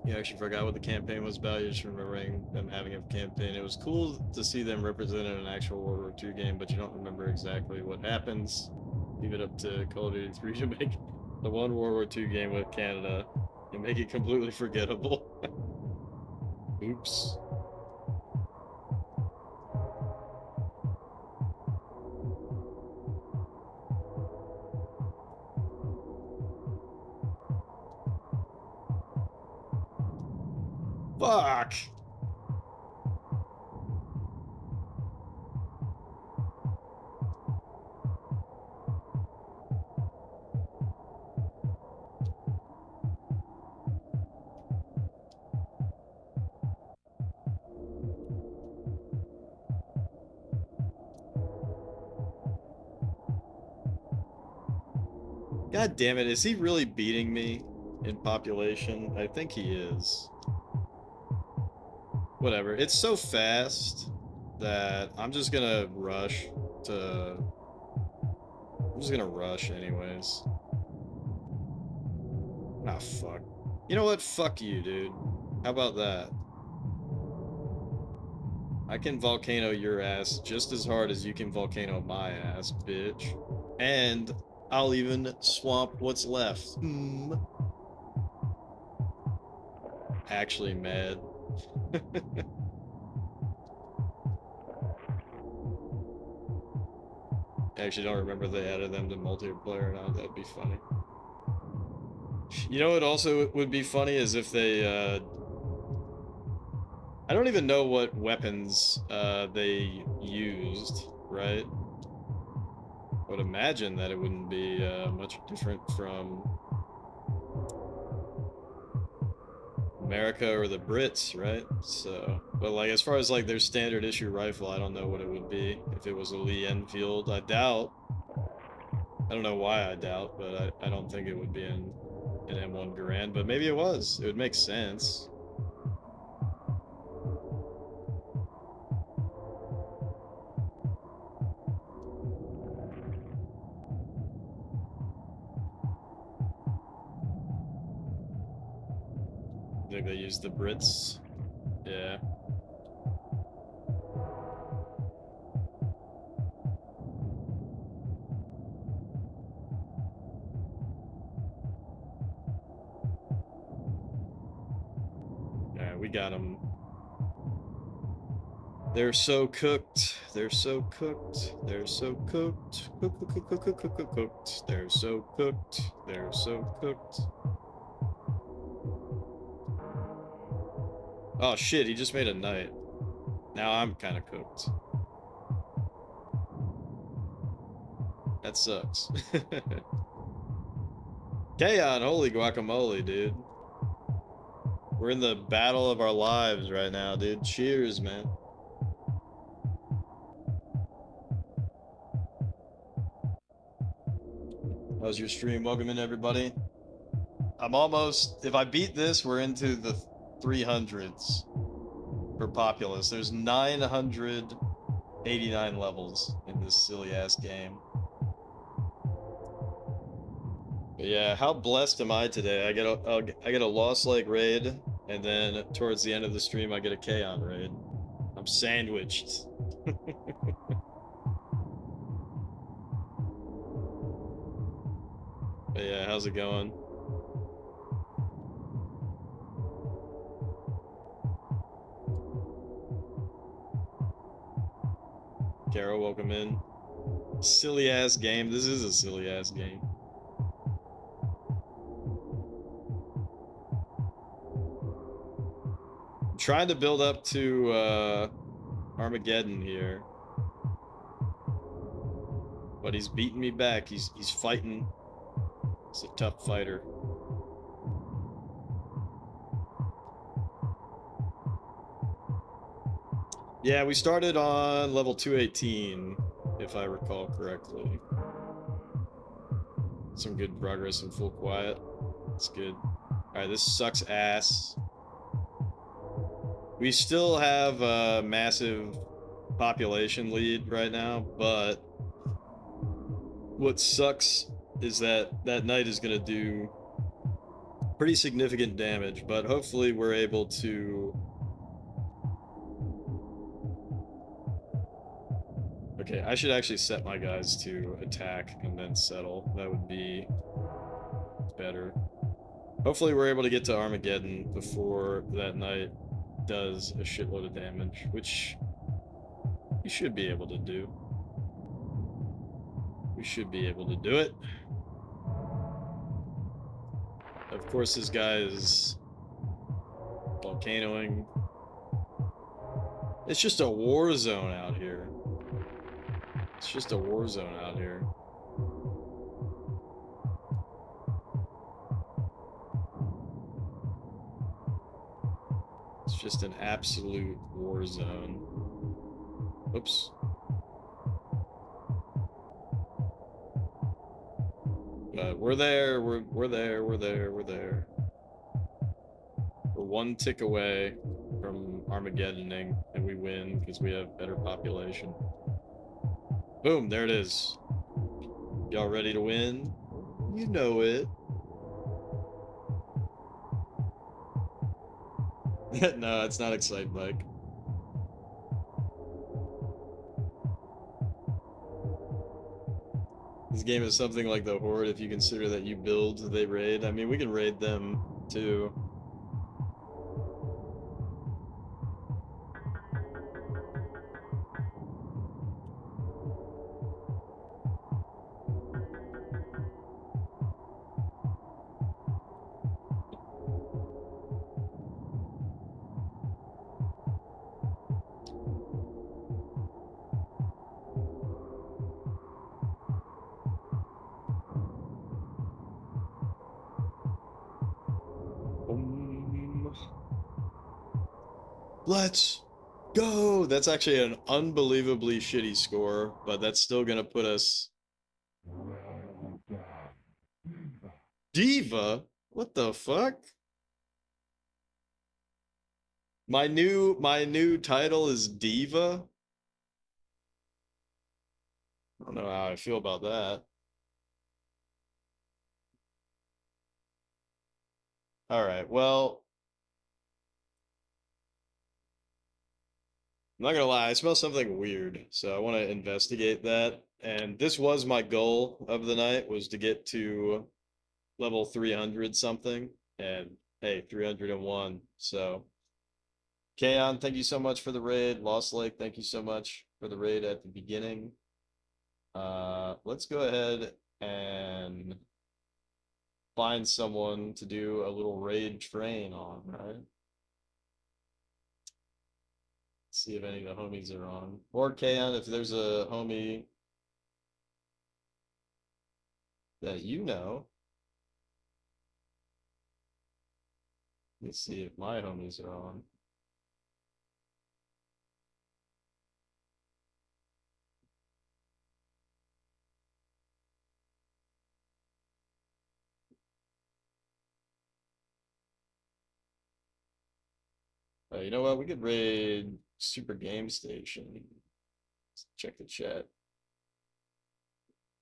You actually forgot what the campaign was about. You're just remembering them having a campaign. It was cool to see them represented in an actual World War II game, but you don't remember exactly what happens. Leave it up to Call of Duty 3 to make the one World War II game with Canada and make it completely forgettable. Oops. Fuck! God damn it, is he really beating me in population? I think he is. Whatever, it's so fast that I'm just gonna rush to... I'm just gonna rush anyways. Ah, fuck. You know what? Fuck you, dude. How about that? I can volcano your ass just as hard as you can volcano my ass, bitch. And I'll even swamp what's left. Actually mad. I actually don't remember if they added them to multiplayer or not. That'd be funny. You know what also would be funny is if they, I don't even know what weapons they used, right? I would imagine that it wouldn't be much different from America or the Brits, right? So, but like as far as like their standard issue rifle, I don't know what it would be. If it was a Lee Enfield, I doubt. I don't know why I doubt, but I don't think it would be an M1 Garand, but maybe it was. It would make sense. I think they used the Brits. Yeah. Alright, we got them. They're so cooked. They're so cooked. They're so cooked. Cooked. They're so cooked. They're so cooked. Oh shit, he just made a knight. Now I'm kind of cooked. That sucks. Kaon, holy guacamole, dude. We're in the battle of our lives right now, dude. Cheers, man. How's your stream? Welcome in, everybody. I'm almost... If I beat this, we're into the 300s for Populous. There's 989 levels in this silly-ass game. But yeah, how blessed am I today? I get a Lost Lake raid, and then towards the end of the stream, I get a Kaon raid. I'm sandwiched. But yeah, how's it going? Carol, welcome in. Silly ass game. This is a silly ass game. I'm trying to build up to Armageddon here. But he's beating me back. He's fighting. He's a tough fighter. Yeah, we started on level 218, if I recall correctly. Some good progress in full quiet. It's good. Alright, this sucks ass. We still have a massive population lead right now, but what sucks is that that knight is going to do pretty significant damage, but hopefully we're able to... Okay, I should actually set my guys to attack and then settle. That would be better. Hopefully we're able to get to Armageddon before that knight does a shitload of damage, which we should be able to do. We should be able to do it. Of course, this guy is volcanoing. It's just a war zone out here. It's just a war zone out here. It's just an absolute war zone. Oops. But we're there, we're there, we're there, we're there. We're one tick away from Armageddoning, and we win because we have better population. Boom, there it is. Y'all ready to win? You know it. No, it's not Excite Bike. This game is something like the Horde if you consider that you build, they raid. I mean, we can raid them too. Let's go! That's actually an unbelievably shitty score, but that's still gonna put us... Diva? What the fuck? My new title is Diva? I don't know how I feel about that. Alright, well... I'm not gonna lie, I smell something weird, so I want to investigate that. And this was my goal of the night, was to get to level 300 something. And hey, 301. So, Kaon, thank you so much for the raid. Lost Lake, thank you so much for the raid at the beginning. Let's go ahead and find someone to do a little raid train on, right? See if any of the homies are on. Or Kaon, if there's a homie that you know. Let's see if my homies are on. You know what? We could raid Super Game Station. Let's check the chat.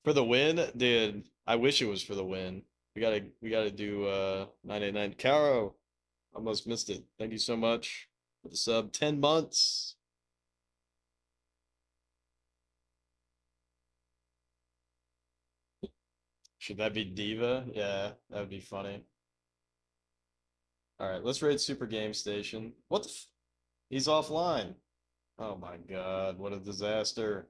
For the win? Dude, I wish it was for the win. We gotta do 989. Caro, almost missed it. Thank you so much for the sub. 10 months. Should that be Diva? Yeah, that would be funny. All right, let's raid Super Game Station. What the He's offline. Oh my God, what a disaster.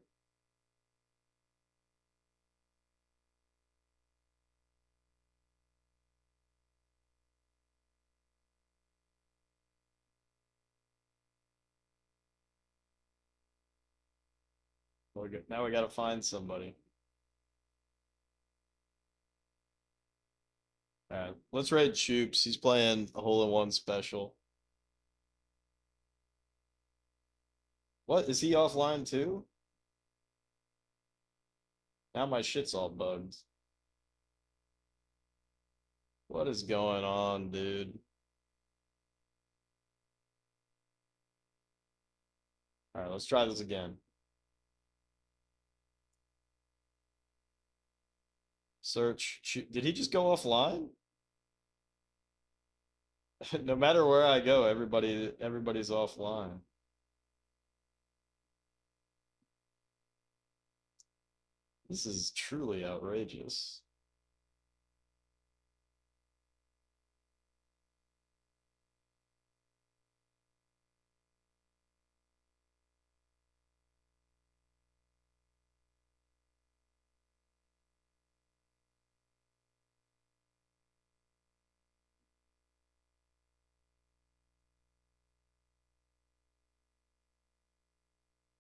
Now we gotta find somebody. All right, let's raid Choops. He's playing a hole-in-one special. What? Is he offline too? Now my shit's all bugged. What is going on, dude? All right, let's try this again. Search. Did he just go offline? No matter where I go, everybody's offline. This is truly outrageous.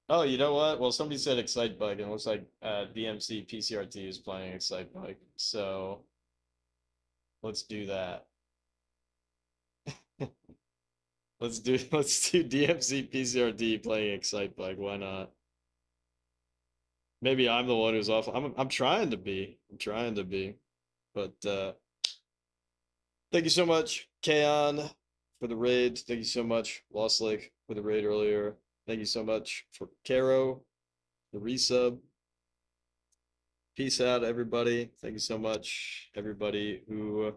Oh, you know what? Well, somebody said Excite Bike, and it looks like DMC PCRT is playing Excite Bike. So let's do that. Let's do DMC PCRT playing Excite Bike. Why not? Maybe I'm the one who's off. I'm trying to be. I'm trying to be. But thank you so much, Kaon, for the raid. Thank you so much, Lost Lake, for the raid earlier. Thank you so much for Caro, the resub. Peace out, everybody. Thank you so much, everybody who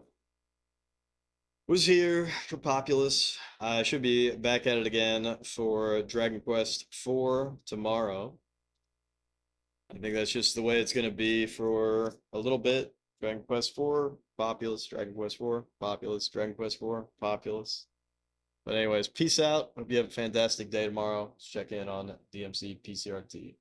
was here for Populous. I should be back at it again for Dragon Quest IV tomorrow. I think that's just the way it's going to be for a little bit. Dragon Quest IV, Populous, Dragon Quest IV, Populous, Dragon Quest IV, Populous. But anyways, peace out. Hope you have a fantastic day tomorrow. Let's check in on DMC PCRT.